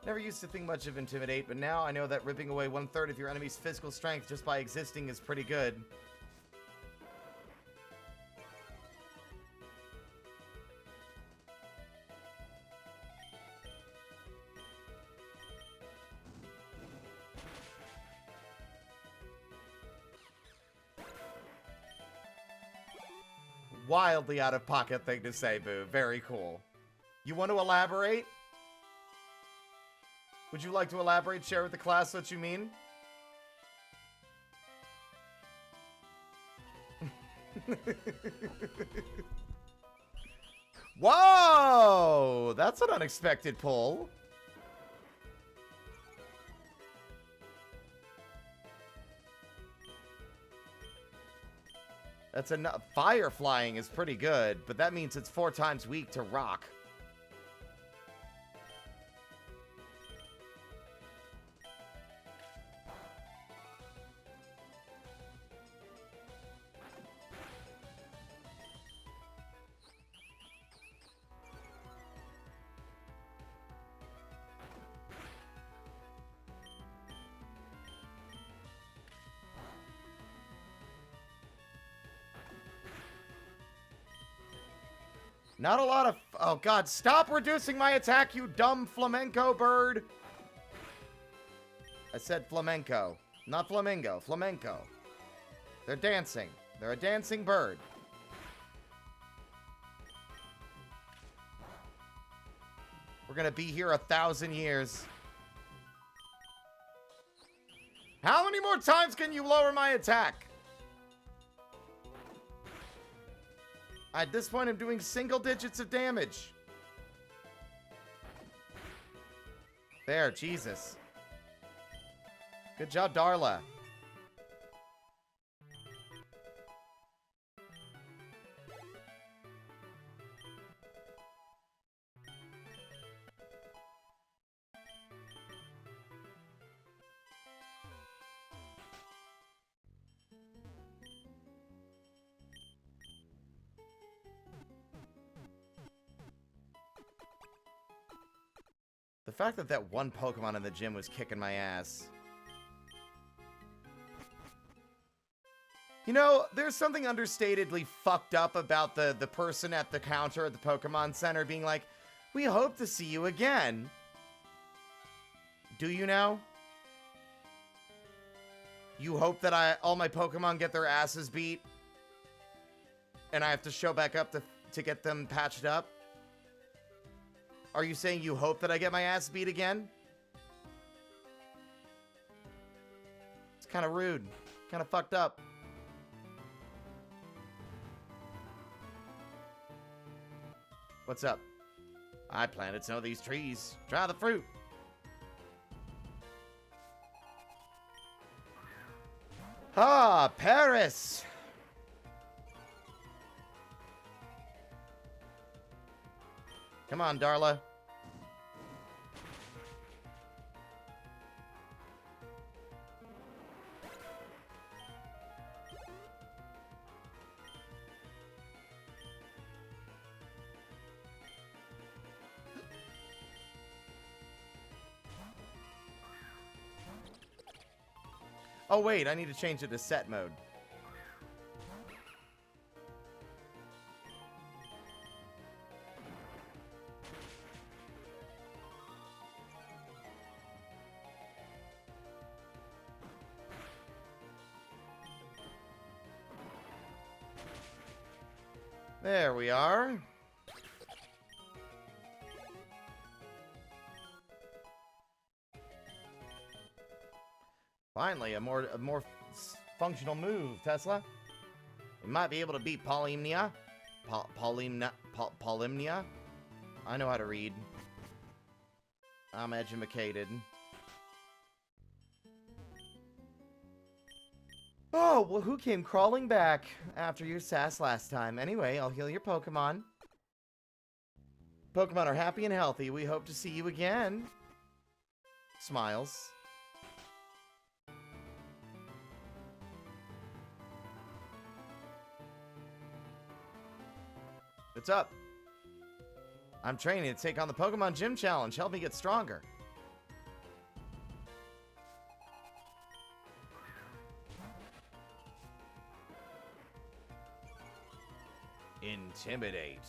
Never used to think much of Intimidate, but now I know that ripping away 1/3 of your enemy's physical strength just by existing is pretty good. Wildly out-of-pocket thing to say, Boo. Very cool. You want to elaborate? Would you like to elaborate, share with the class what you mean? Whoa! That's an unexpected pull. That's enough. Fire flying is pretty good, but that means it's 4 times weak to rock. Not a lot of... Oh, God. Stop reducing my attack, you dumb flamenco bird. I said flamenco. Not flamingo. Flamenco. They're dancing. They're a dancing bird. We're gonna be here 1,000 years. How many more times can you lower my attack? At this point, I'm doing single digits of damage. There, Jesus. Good job, Darla. The fact that that one Pokemon in the gym was kicking my ass. You know, there's something understatedly fucked up about the person at the counter at the Pokemon Center being like, we hope to see you again. Do you now? You hope that all my Pokemon get their asses beat and I have to show back up to get them patched up? Are you saying you hope that I get my ass beat again? It's kind of rude. Kind of fucked up. What's up? I planted some of these trees. Try the fruit. Ah, Paris! Come on, Darla. Oh, wait, I need to change it to set mode. There we are. Finally, a more functional move, Tesla. We might be able to beat Polymnia. Polymnia. I know how to read. I'm educated. Oh, well, who came crawling back after your sass last time? Anyway, I'll heal your Pokemon. Pokemon are happy and healthy. We hope to see you again. Smiles. What's up? I'm training to take on the Pokemon Gym Challenge. Help me get stronger. Intimidate.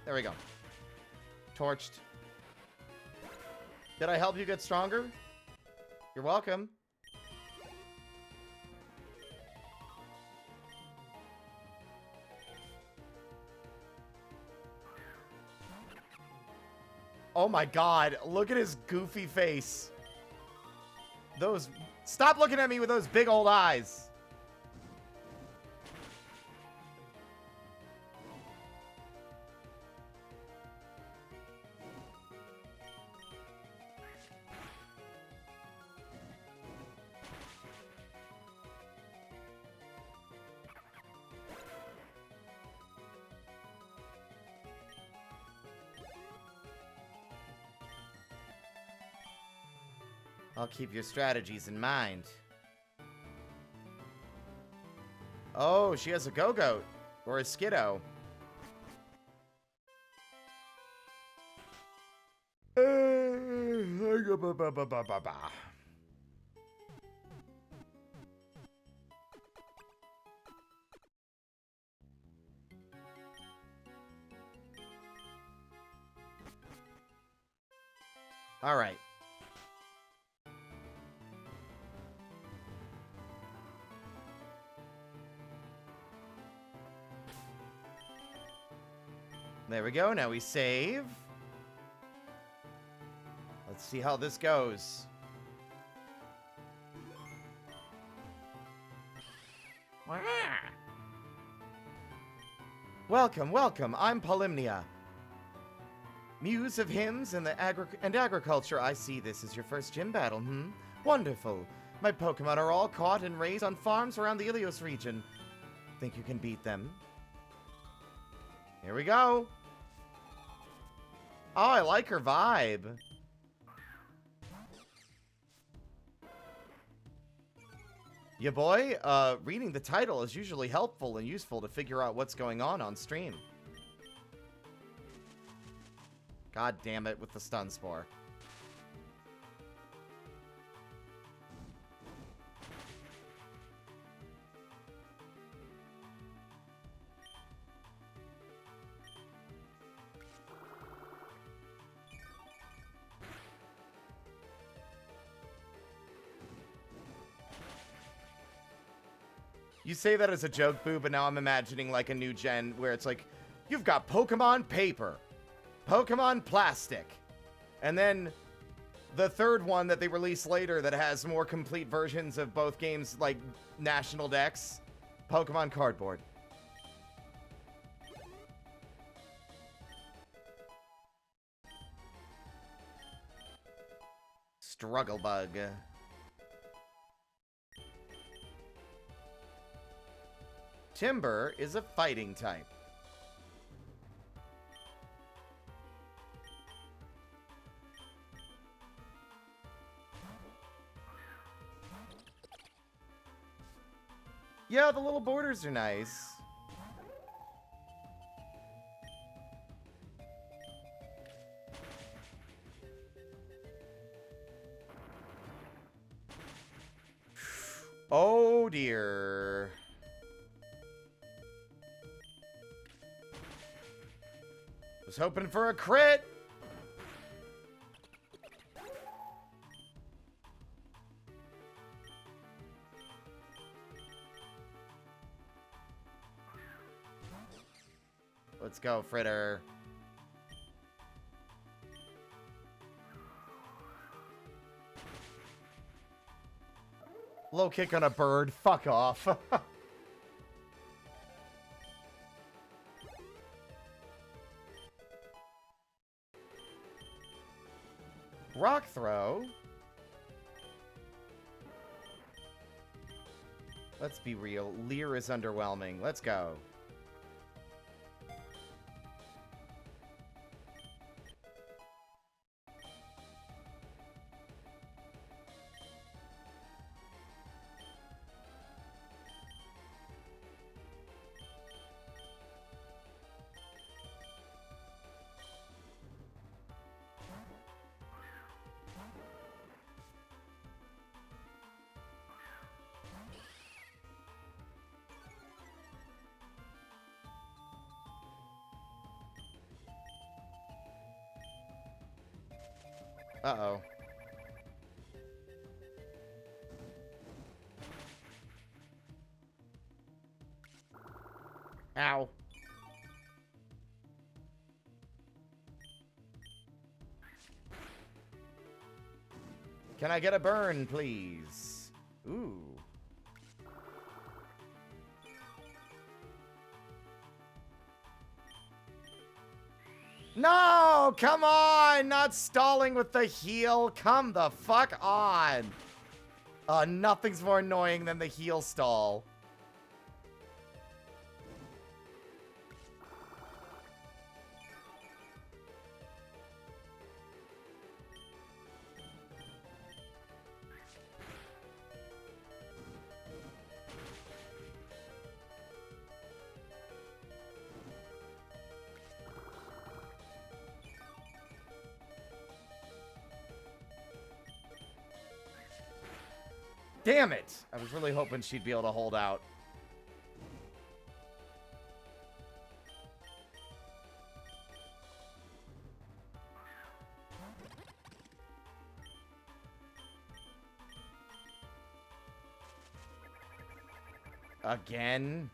There we go. Torched. Did I help you get stronger? You're welcome. Oh my god, look at his goofy face. Those... Stop looking at me with those big old eyes. I'll keep your strategies in mind. Oh, she has a Go-Goat. Or a Skiddo. All right. There we go. Now we save. Let's see how this goes. Welcome, welcome. I'm Polymnia, Muse of Hymns and Agriculture. I see this is your first gym battle, Wonderful. My Pokemon are all caught and raised on farms around the Ilios region. Think you can beat them? Here we go. Oh, I like her vibe. Yeah, boy, reading the title is usually helpful and useful to figure out what's going on stream. God damn it with the stun spore. You say that as a joke, Boo, but now I'm imagining like a new gen where it's like, you've got Pokemon paper, Pokemon plastic, and then the third one that they release later that has more complete versions of both games, like National Dex, Pokemon cardboard. Struggle Bug. Timber is a fighting type. Yeah, the little borders are nice. Oh dear. Was hoping for a crit. Let's go, Fritter. Low kick on a bird. Fuck off. Rock throw. Let's be real. Leer is underwhelming. Let's go. Uh-oh. Ow. Can I get a burn, please? Ooh. No! Come on! Not stalling with the heal. Come the fuck on. Nothing's more annoying than the heal stall. Damn it! I was really hoping she'd be able to hold out. Again?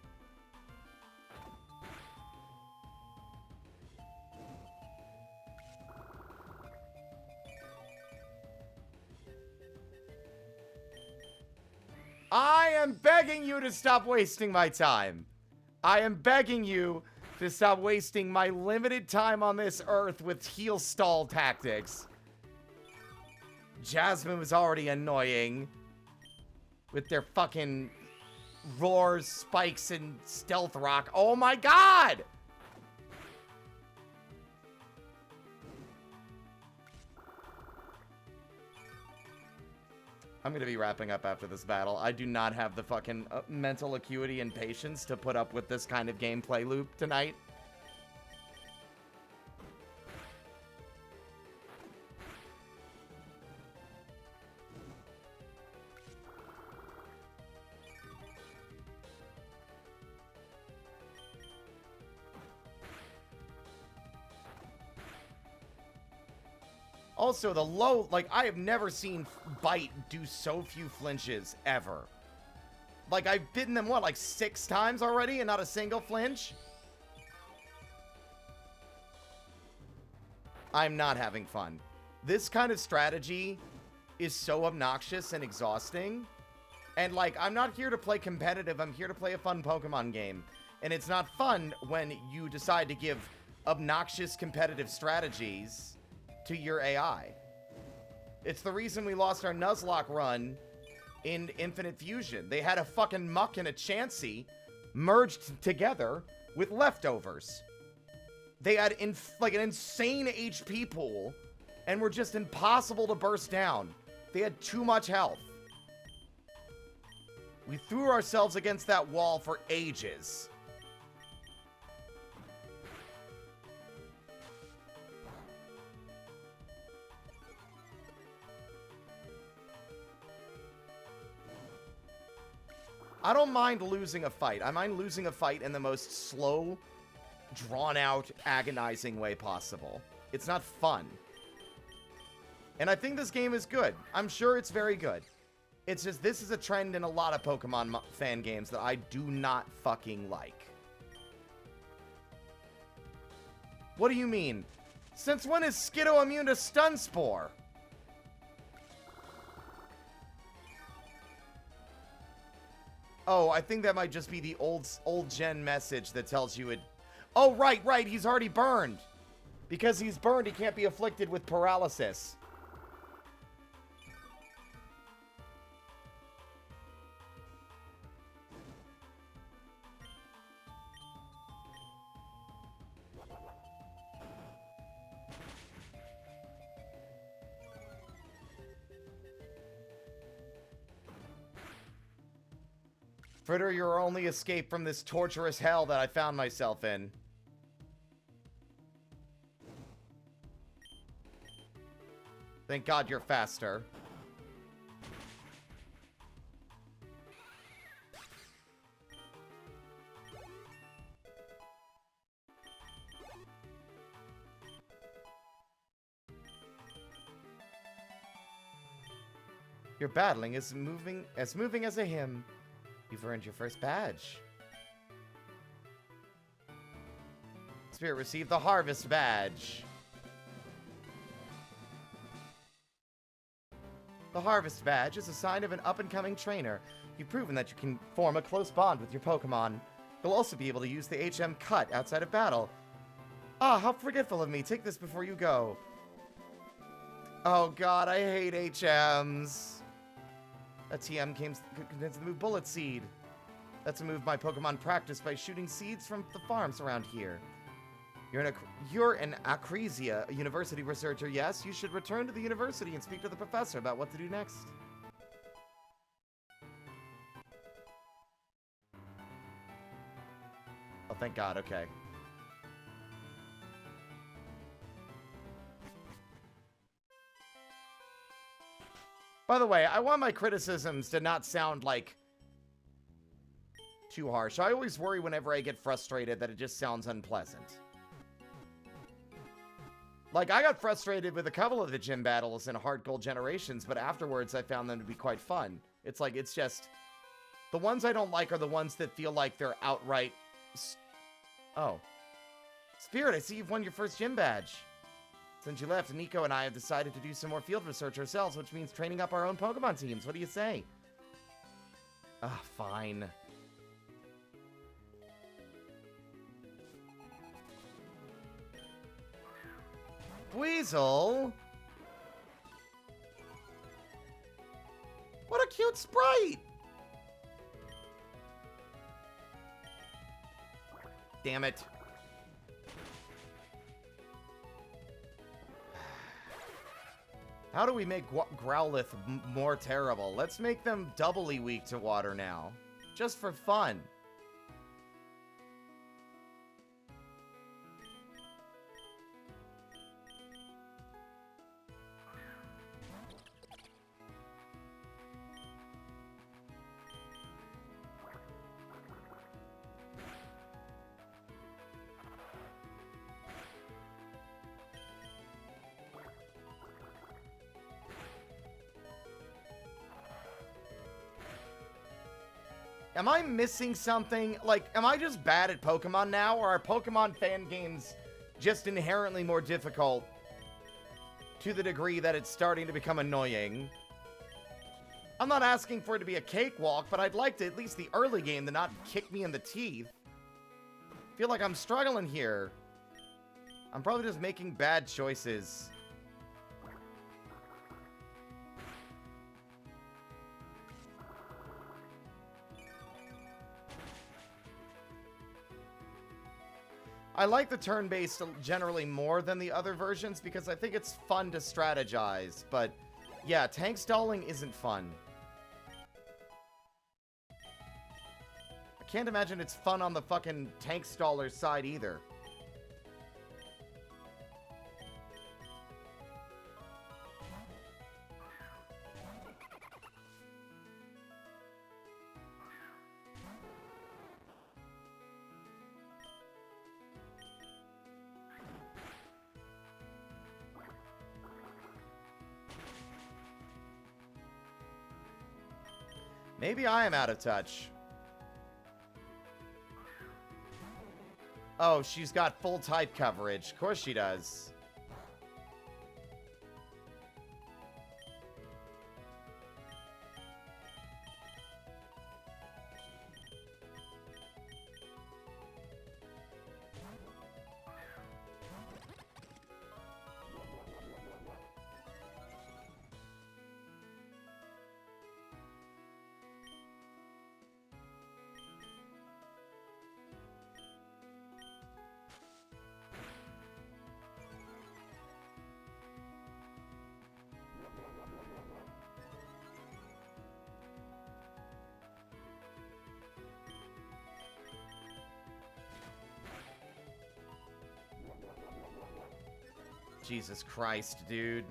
I am begging you to stop wasting my time. I am begging you to stop wasting my limited time on this earth with heal stall tactics. Jasmine was already annoying with their fucking roars, spikes, and stealth rock. Oh my god! I'm gonna be wrapping up after this battle. I do not have the fucking mental acuity and patience to put up with this kind of gameplay loop tonight. Also, the low, like, I have never seen Bite do so few flinches, ever. Like, I've bitten them, what, like 6 times already and not a single flinch? I'm not having fun. This kind of strategy is so obnoxious and exhausting. And, like, I'm not here to play competitive, I'm here to play a fun Pokemon game. And it's not fun when you decide to give obnoxious competitive strategies to your AI. It's the reason we lost our Nuzlocke run in Infinite Fusion. They had a fucking Muck and a Chansey merged together with leftovers. They had like an insane HP pool and were just impossible to burst down. They had too much health. We threw ourselves against that wall for ages. I don't mind losing a fight. I mind losing a fight in the most slow, drawn-out, agonizing way possible. It's not fun. And I think this game is good. I'm sure it's very good. It's just, this is a trend in a lot of Pokemon fan games that I do not fucking like. What do you mean? Since when is Skiddo immune to Stun Spore? Oh, I think that might just be the old gen message that tells you it... Oh, right, he's already burned. Because he's burned, he can't be afflicted with paralysis. Fritter, your only escape from this torturous hell that I found myself in. Thank God you're faster. Your battling is moving as a hymn. You've earned your first badge. Spirit received the Harvest Badge. The Harvest Badge is a sign of an up-and-coming trainer. You've proven that you can form a close bond with your Pokemon. You'll also be able to use the HM Cut outside of battle. Ah, how forgetful of me. Take this before you go. Oh god, I hate HMs. A TM contains the move Bullet Seed. That's a move my Pokemon practice by shooting seeds from the farms around here. You're an Acresia, a university researcher, yes? You should return to the university and speak to the professor about what to do next. Oh, thank God, okay. By the way, I want my criticisms to not sound like too harsh. I always worry whenever I get frustrated that it just sounds unpleasant. Like, I got frustrated with a couple of the gym battles in Heart Gold Generations, but afterwards I found them to be quite fun. It's like, it's just... The ones I don't like are the ones that feel like they're outright... Oh. Spirit, I see you've won your first gym badge. Since you left, Nico and I have decided to do some more field research ourselves, which means training up our own Pokemon teams. What do you say? Ah, fine. Weasel? What a cute sprite! Damn it. How do we make Growlithe more terrible? Let's make them doubly weak to water now. Just for fun. Am I missing something? Like, am I just bad at Pokemon now? Or are Pokemon fan games just inherently more difficult to the degree that it's starting to become annoying? I'm not asking for it to be a cakewalk, but I'd like to at least the early game to not kick me in the teeth. I feel like I'm struggling here. I'm probably just making bad choices. I like the turn-based generally more than the other versions because I think it's fun to strategize, but yeah, tank stalling isn't fun. I can't imagine it's fun on the fucking tank staller's side either. Maybe I am out of touch. Oh, she's got full type coverage. Of course she does. Jesus Christ, dude.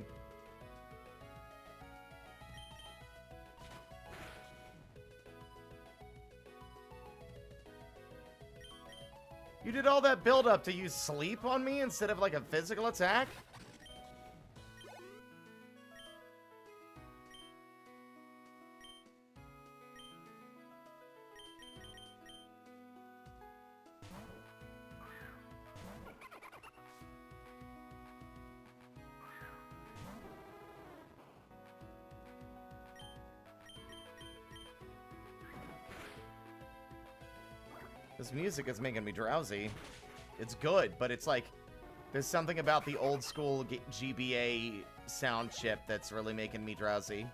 You did all that build-up to use sleep on me instead of like a physical attack? This music is making me drowsy. It's good, but it's like, there's something about the old school GBA sound chip that's really making me drowsy.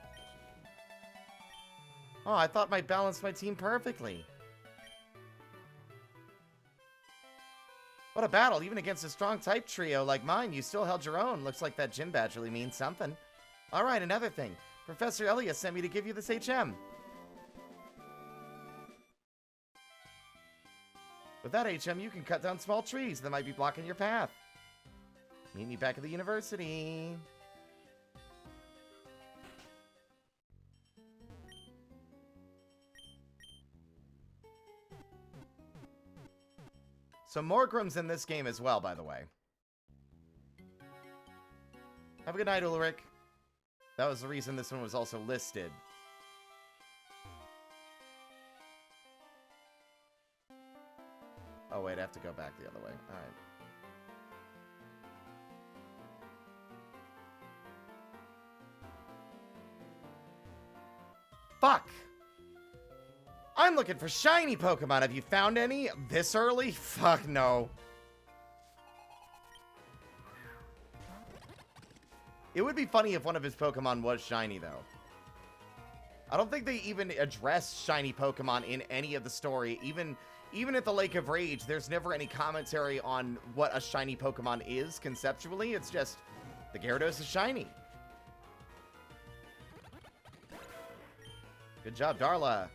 Oh, I thought I balanced my team perfectly. What a battle. Even against a strong type trio like mine, you still held your own. Looks like that gym badge really means something. Alright, another thing. Professor Elliot sent me to give you this HM. With that HM, you can cut down small trees that might be blocking your path. Meet me back at the university. So Morgrem's in this game as well, by the way. Have a good night, Ulrich. That was the reason this one was also listed. Oh, wait, I have to go back the other way. Alright. Fuck! I'm looking for shiny Pokemon. Have you found any this early? Fuck no. It would be funny if one of his Pokemon was shiny, though. I don't think they even address shiny Pokemon in any of the story. Even at the Lake of Rage, there's never any commentary on what a shiny Pokemon is conceptually. It's just, the Gyarados is shiny. Good job, Darla.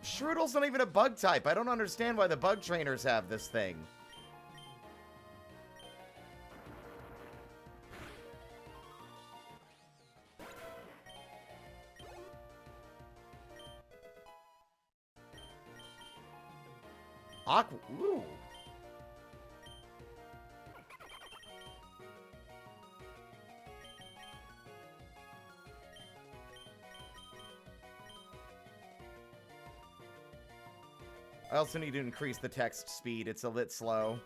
Shroodle's not even a bug type. I don't understand why the bug trainers have this thing. Aqua. Ooh. I also need to increase the text speed. It's a lit slow.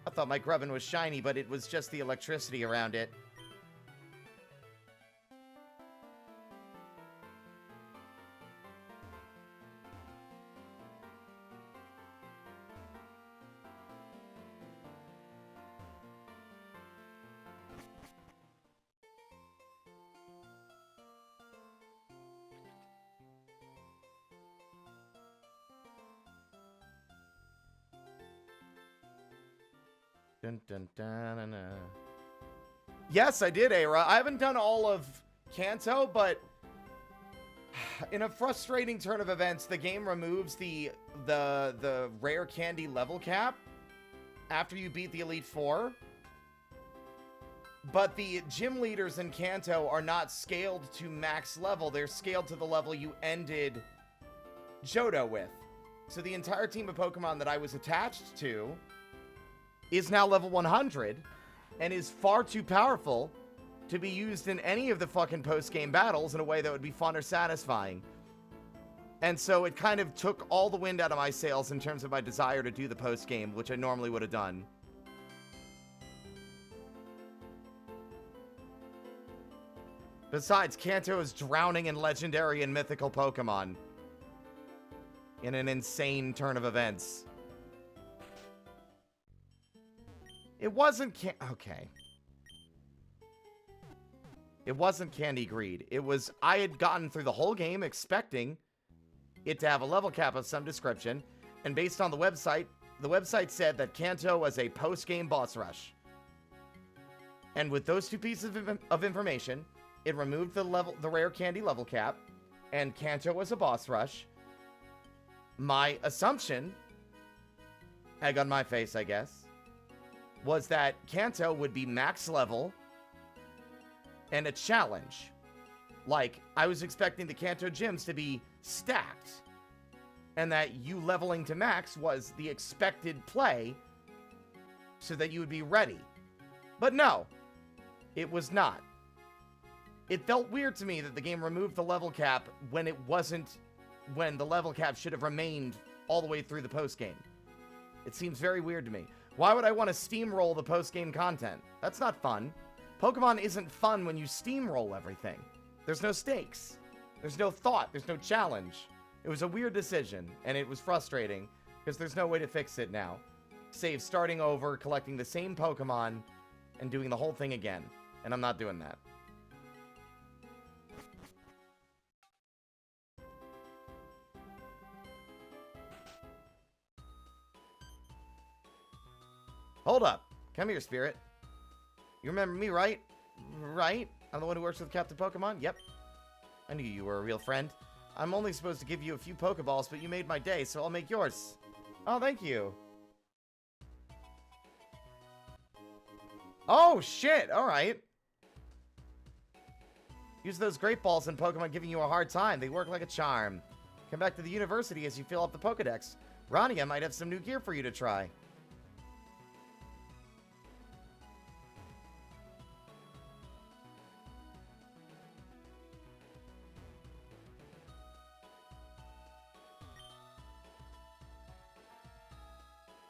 I thought my Grubbin was shiny, but it was just the electricity around it. Dun, dun, dun, dun, dun. Yes, I did, Era. I haven't done all of Kanto, but in a frustrating turn of events, the game removes the rare candy level cap after you beat the Elite Four. But the gym leaders in Kanto are not scaled to max level. They're scaled to the level you ended Johto with. So the entire team of Pokemon that I was attached to is now level 100 and is far too powerful to be used in any of the fucking post-game battles in a way that would be fun or satisfying. And so it kind of took all the wind out of my sails in terms of my desire to do the post-game, which I normally would have done. Besides, Kanto is drowning in legendary and mythical Pokemon in an insane turn of events. It wasn't okay. It wasn't Candy Greed. It was, I had gotten through the whole game expecting it to have a level cap of some description, and based on the website said that Kanto was a post-game boss rush. And with those two pieces of information, it removed the rare candy level cap, and Kanto was a boss rush. My assumption, egg on my face, I guess, was that Kanto would be max level and a challenge. Like, I was expecting the Kanto gyms to be stacked, and that you leveling to max was the expected play so that you would be ready. But no, it was not. It felt weird to me that the game removed the level cap when the level cap should have remained all the way through the post-game. It seems very weird to me. Why would I want to steamroll the post-game content? That's not fun. Pokemon isn't fun when you steamroll everything. There's no stakes. There's no thought. There's no challenge. It was a weird decision, and it was frustrating, because there's no way to fix it now. Save starting over, collecting the same Pokemon, and doing the whole thing again. And I'm not doing that. Hold up. Come here, Spirit. You remember me, right? Right? I'm the one who works with Captain Pokemon? Yep. I knew you were a real friend. I'm only supposed to give you a few Pokeballs, but you made my day, so I'll make yours. Oh, thank you. Oh, shit. All right. Use those great balls and Pokemon giving you a hard time. They work like a charm. Come back to the university as you fill up the Pokedex. Rania might have some new gear for you to try.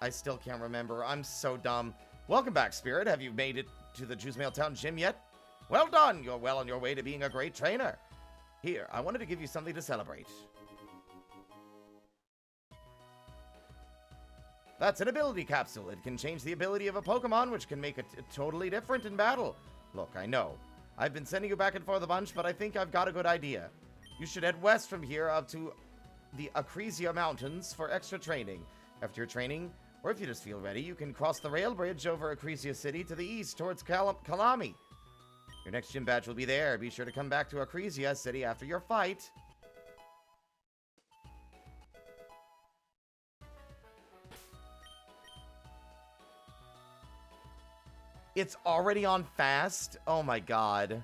I still can't remember. I'm so dumb. Welcome back, Spirit. Have you made it to the Juicemail Town gym yet? Well done. You're well on your way to being a great trainer. Here, I wanted to give you something to celebrate. That's an ability capsule. It can change the ability of a Pokemon, which can make it totally different in battle. Look, I know. I've been sending you back and forth a bunch, but I think I've got a good idea. You should head west from here up to the Acresia Mountains for extra training. After your training, or if you just feel ready, you can cross the rail bridge over Acresia City to the east towards Kalami. Your next gym badge will be there. Be sure to come back to Acresia City after your fight. It's already on fast? Oh my god.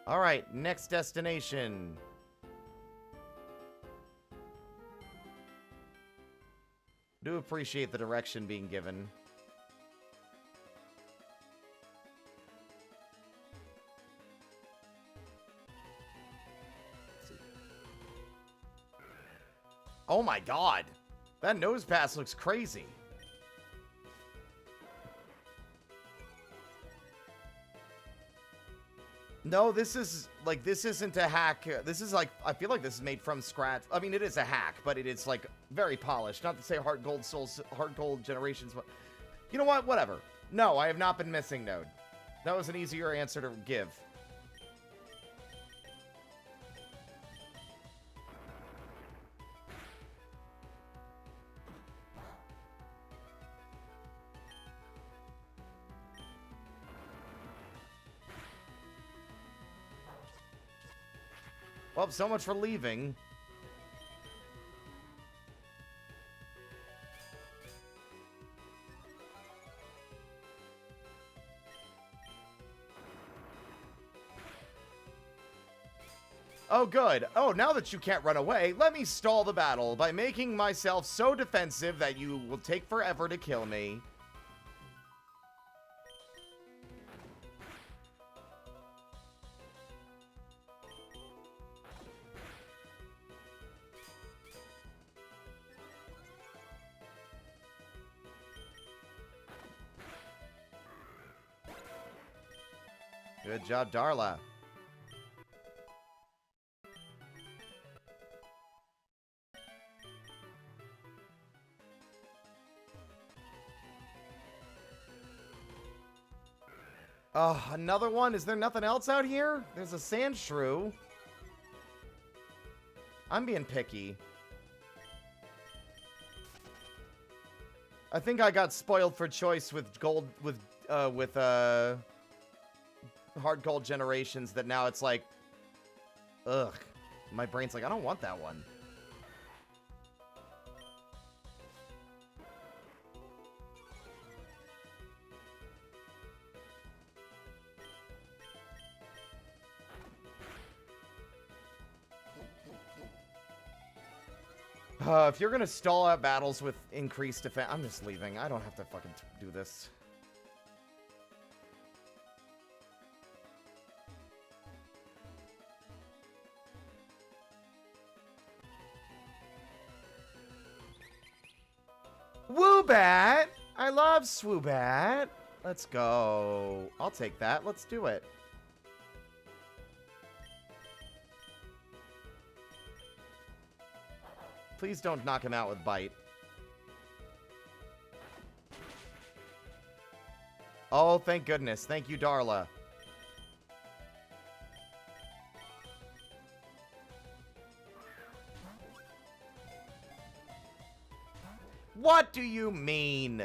Alright, next destination. Do appreciate the direction being given. Oh my god! That nose pass looks crazy. No, this is, like, this isn't a hack. This is, like, I feel like this is made from scratch. I mean, it is a hack, but it is, like, very polished. Not to say Heart Gold Generations, but... You know what? Whatever. No, I have not been missing Node. That was an easier answer to give. Well, so much for leaving. Oh, good. Oh, now that you can't run away, let me stall the battle by making myself so defensive that you will take forever to kill me. Good job, Darla. Oh, another one? Is there nothing else out here? There's a sand shrew. I'm being picky. I think I got spoiled for choice with gold, with Hard Gold Generations, that now it's like, ugh. My brain's like, I don't want that one. If you're gonna stall out battles with increased defense, I'm just leaving. I don't have to fucking do this. Woobat! I love Swoobat. Let's go. I'll take that. Let's do it. Please don't knock him out with Bite. Oh, thank goodness. Thank you, Darla. What do you mean?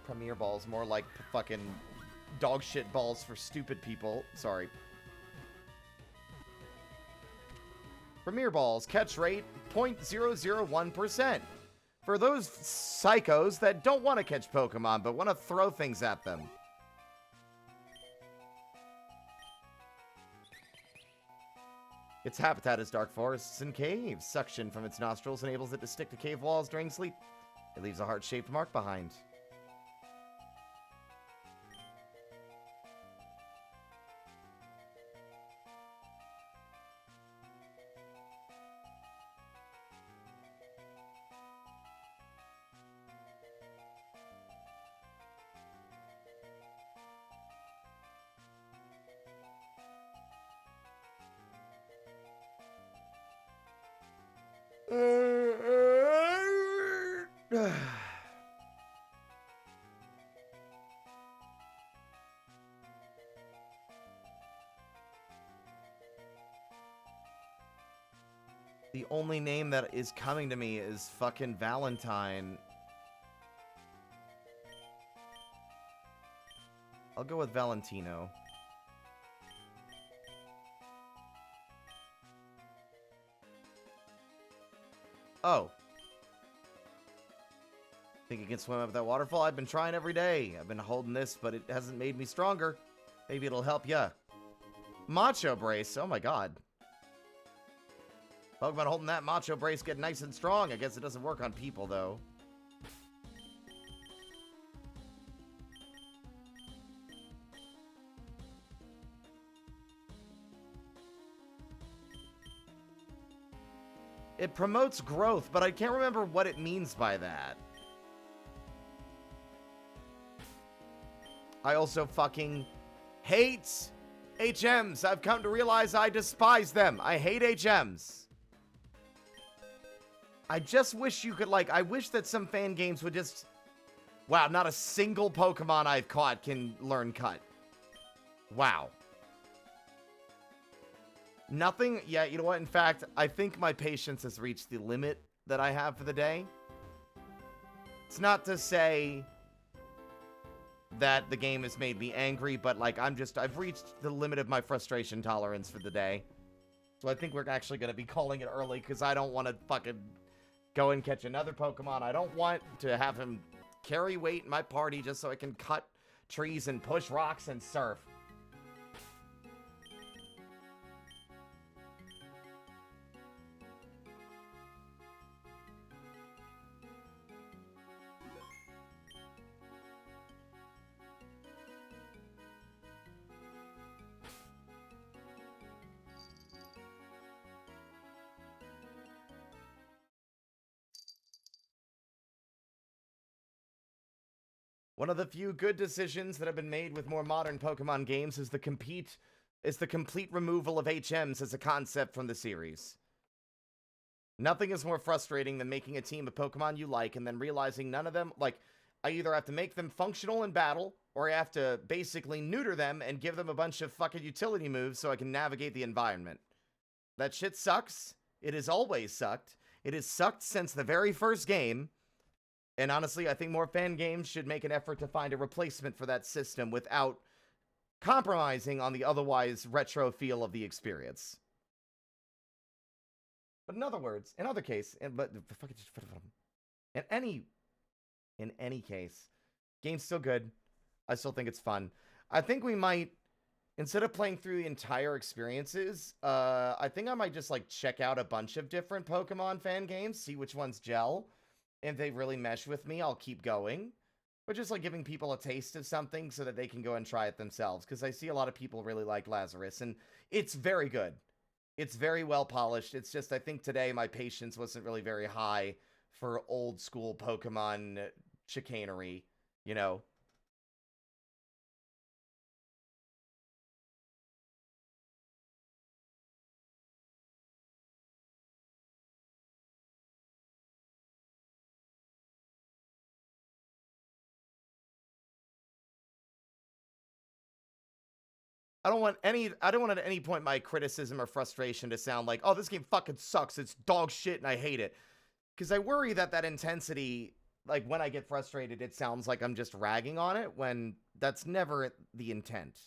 Premier balls, more like fucking dog shit balls for stupid people. Sorry. Premier balls, catch rate 0.001%. For those psychos that don't want to catch Pokemon, but want to throw things at them. Its habitat is dark forests and caves. Suction from its nostrils enables it to stick to cave walls during sleep. It leaves a heart-shaped mark behind. The only name that is coming to me is fucking Valentine. I'll go with Valentino. Oh. Think you can swim up that waterfall? I've been trying every day. I've been holding this, but it hasn't made me stronger. Maybe it'll help ya. Macho brace. Oh my god. Pokemon holding that macho brace get nice and strong. I guess it doesn't work on people, though. It promotes growth, but I can't remember what it means by that. I also fucking hate HMs. I've come to realize I despise them. I hate HMs. I just wish you could, like, I wish that some fan games would just... Wow, not a single Pokemon I've caught can learn Cut. Wow. Nothing? Yeah, you know what? In fact, I think my patience has reached the limit that I have for the day. It's not to say that the game has made me angry, but, like, I've reached the limit of my frustration tolerance for the day. So I think we're actually going to be calling it early, because I don't want to fucking go and catch another Pokemon. I don't want to have him carry weight in my party just so I can cut trees and push rocks and surf. One of the few good decisions that have been made with more modern Pokemon games is the complete removal of HMs as a concept from the series. Nothing is more frustrating than making a team of Pokemon you like and then realizing none of them, like, I either have to make them functional in battle, or I have to basically neuter them and give them a bunch of fucking utility moves so I can navigate the environment. That shit sucks. It has always sucked. It has sucked since the very first game. And honestly, I think more fan games should make an effort to find a replacement for that system without compromising on the otherwise retro feel of the experience. But in other words, in other case, in any case, game's still good. I still think it's fun. I think we might, instead of playing through the entire experiences, I think I might just like check out a bunch of different Pokemon fan games, see which ones gel. If they really mesh with me, I'll keep going. But just like giving people a taste of something so that they can go and try it themselves. Because I see a lot of people really like Lazarus, and it's very good. It's very well polished. It's just, I think today my patience wasn't really very high for old school Pokemon chicanery, you know? I don't want at any point my criticism or frustration to sound like, oh, this game fucking sucks. It's dog shit and I hate it. Because I worry that intensity, like when I get frustrated, it sounds like I'm just ragging on it when that's never the intent.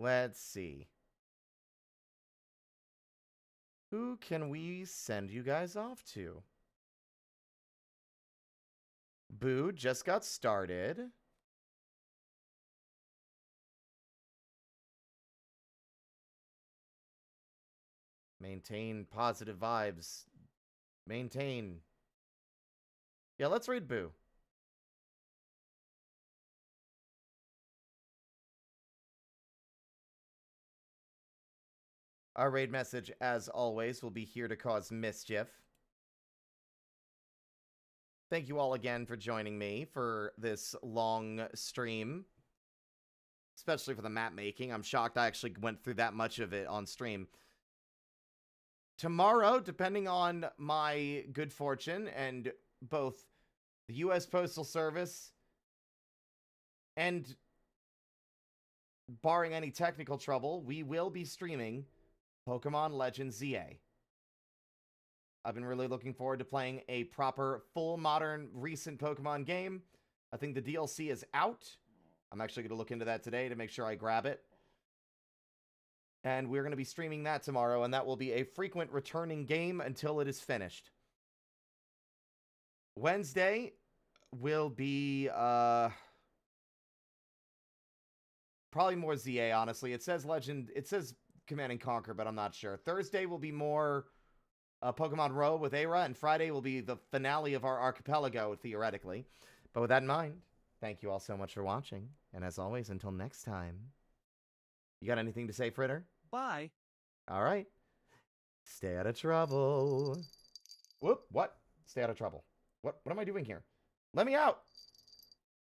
Let's see. Who can we send you guys off to? Boo just got started. Maintain positive vibes. Maintain. Yeah, let's read Boo. Our raid message, as always, will be here to cause mischief. Thank you all again for joining me for this long stream. Especially for the map making. I'm shocked I actually went through that much of it on stream. Tomorrow, depending on my good fortune and both the U.S. Postal Service and barring any technical trouble, we will be streaming Pokemon Legends ZA. I've been really looking forward to playing a proper, full, modern, recent Pokemon game. I think the DLC is out. I'm actually going to look into that today to make sure I grab it. And we're going to be streaming that tomorrow, and that will be a frequent returning game until it is finished. Wednesday will be probably more ZA, honestly. It says Command and Conquer, but I'm not sure. Thursday will be more Pokemon Row with Aira, and Friday will be the finale of our archipelago, theoretically. But with that in mind, thank you all so much for watching. And as always, until next time, you got anything to say, Fritter? Bye. All right. Stay out of trouble. Whoop, what? Stay out of trouble. What am I doing here? Let me out!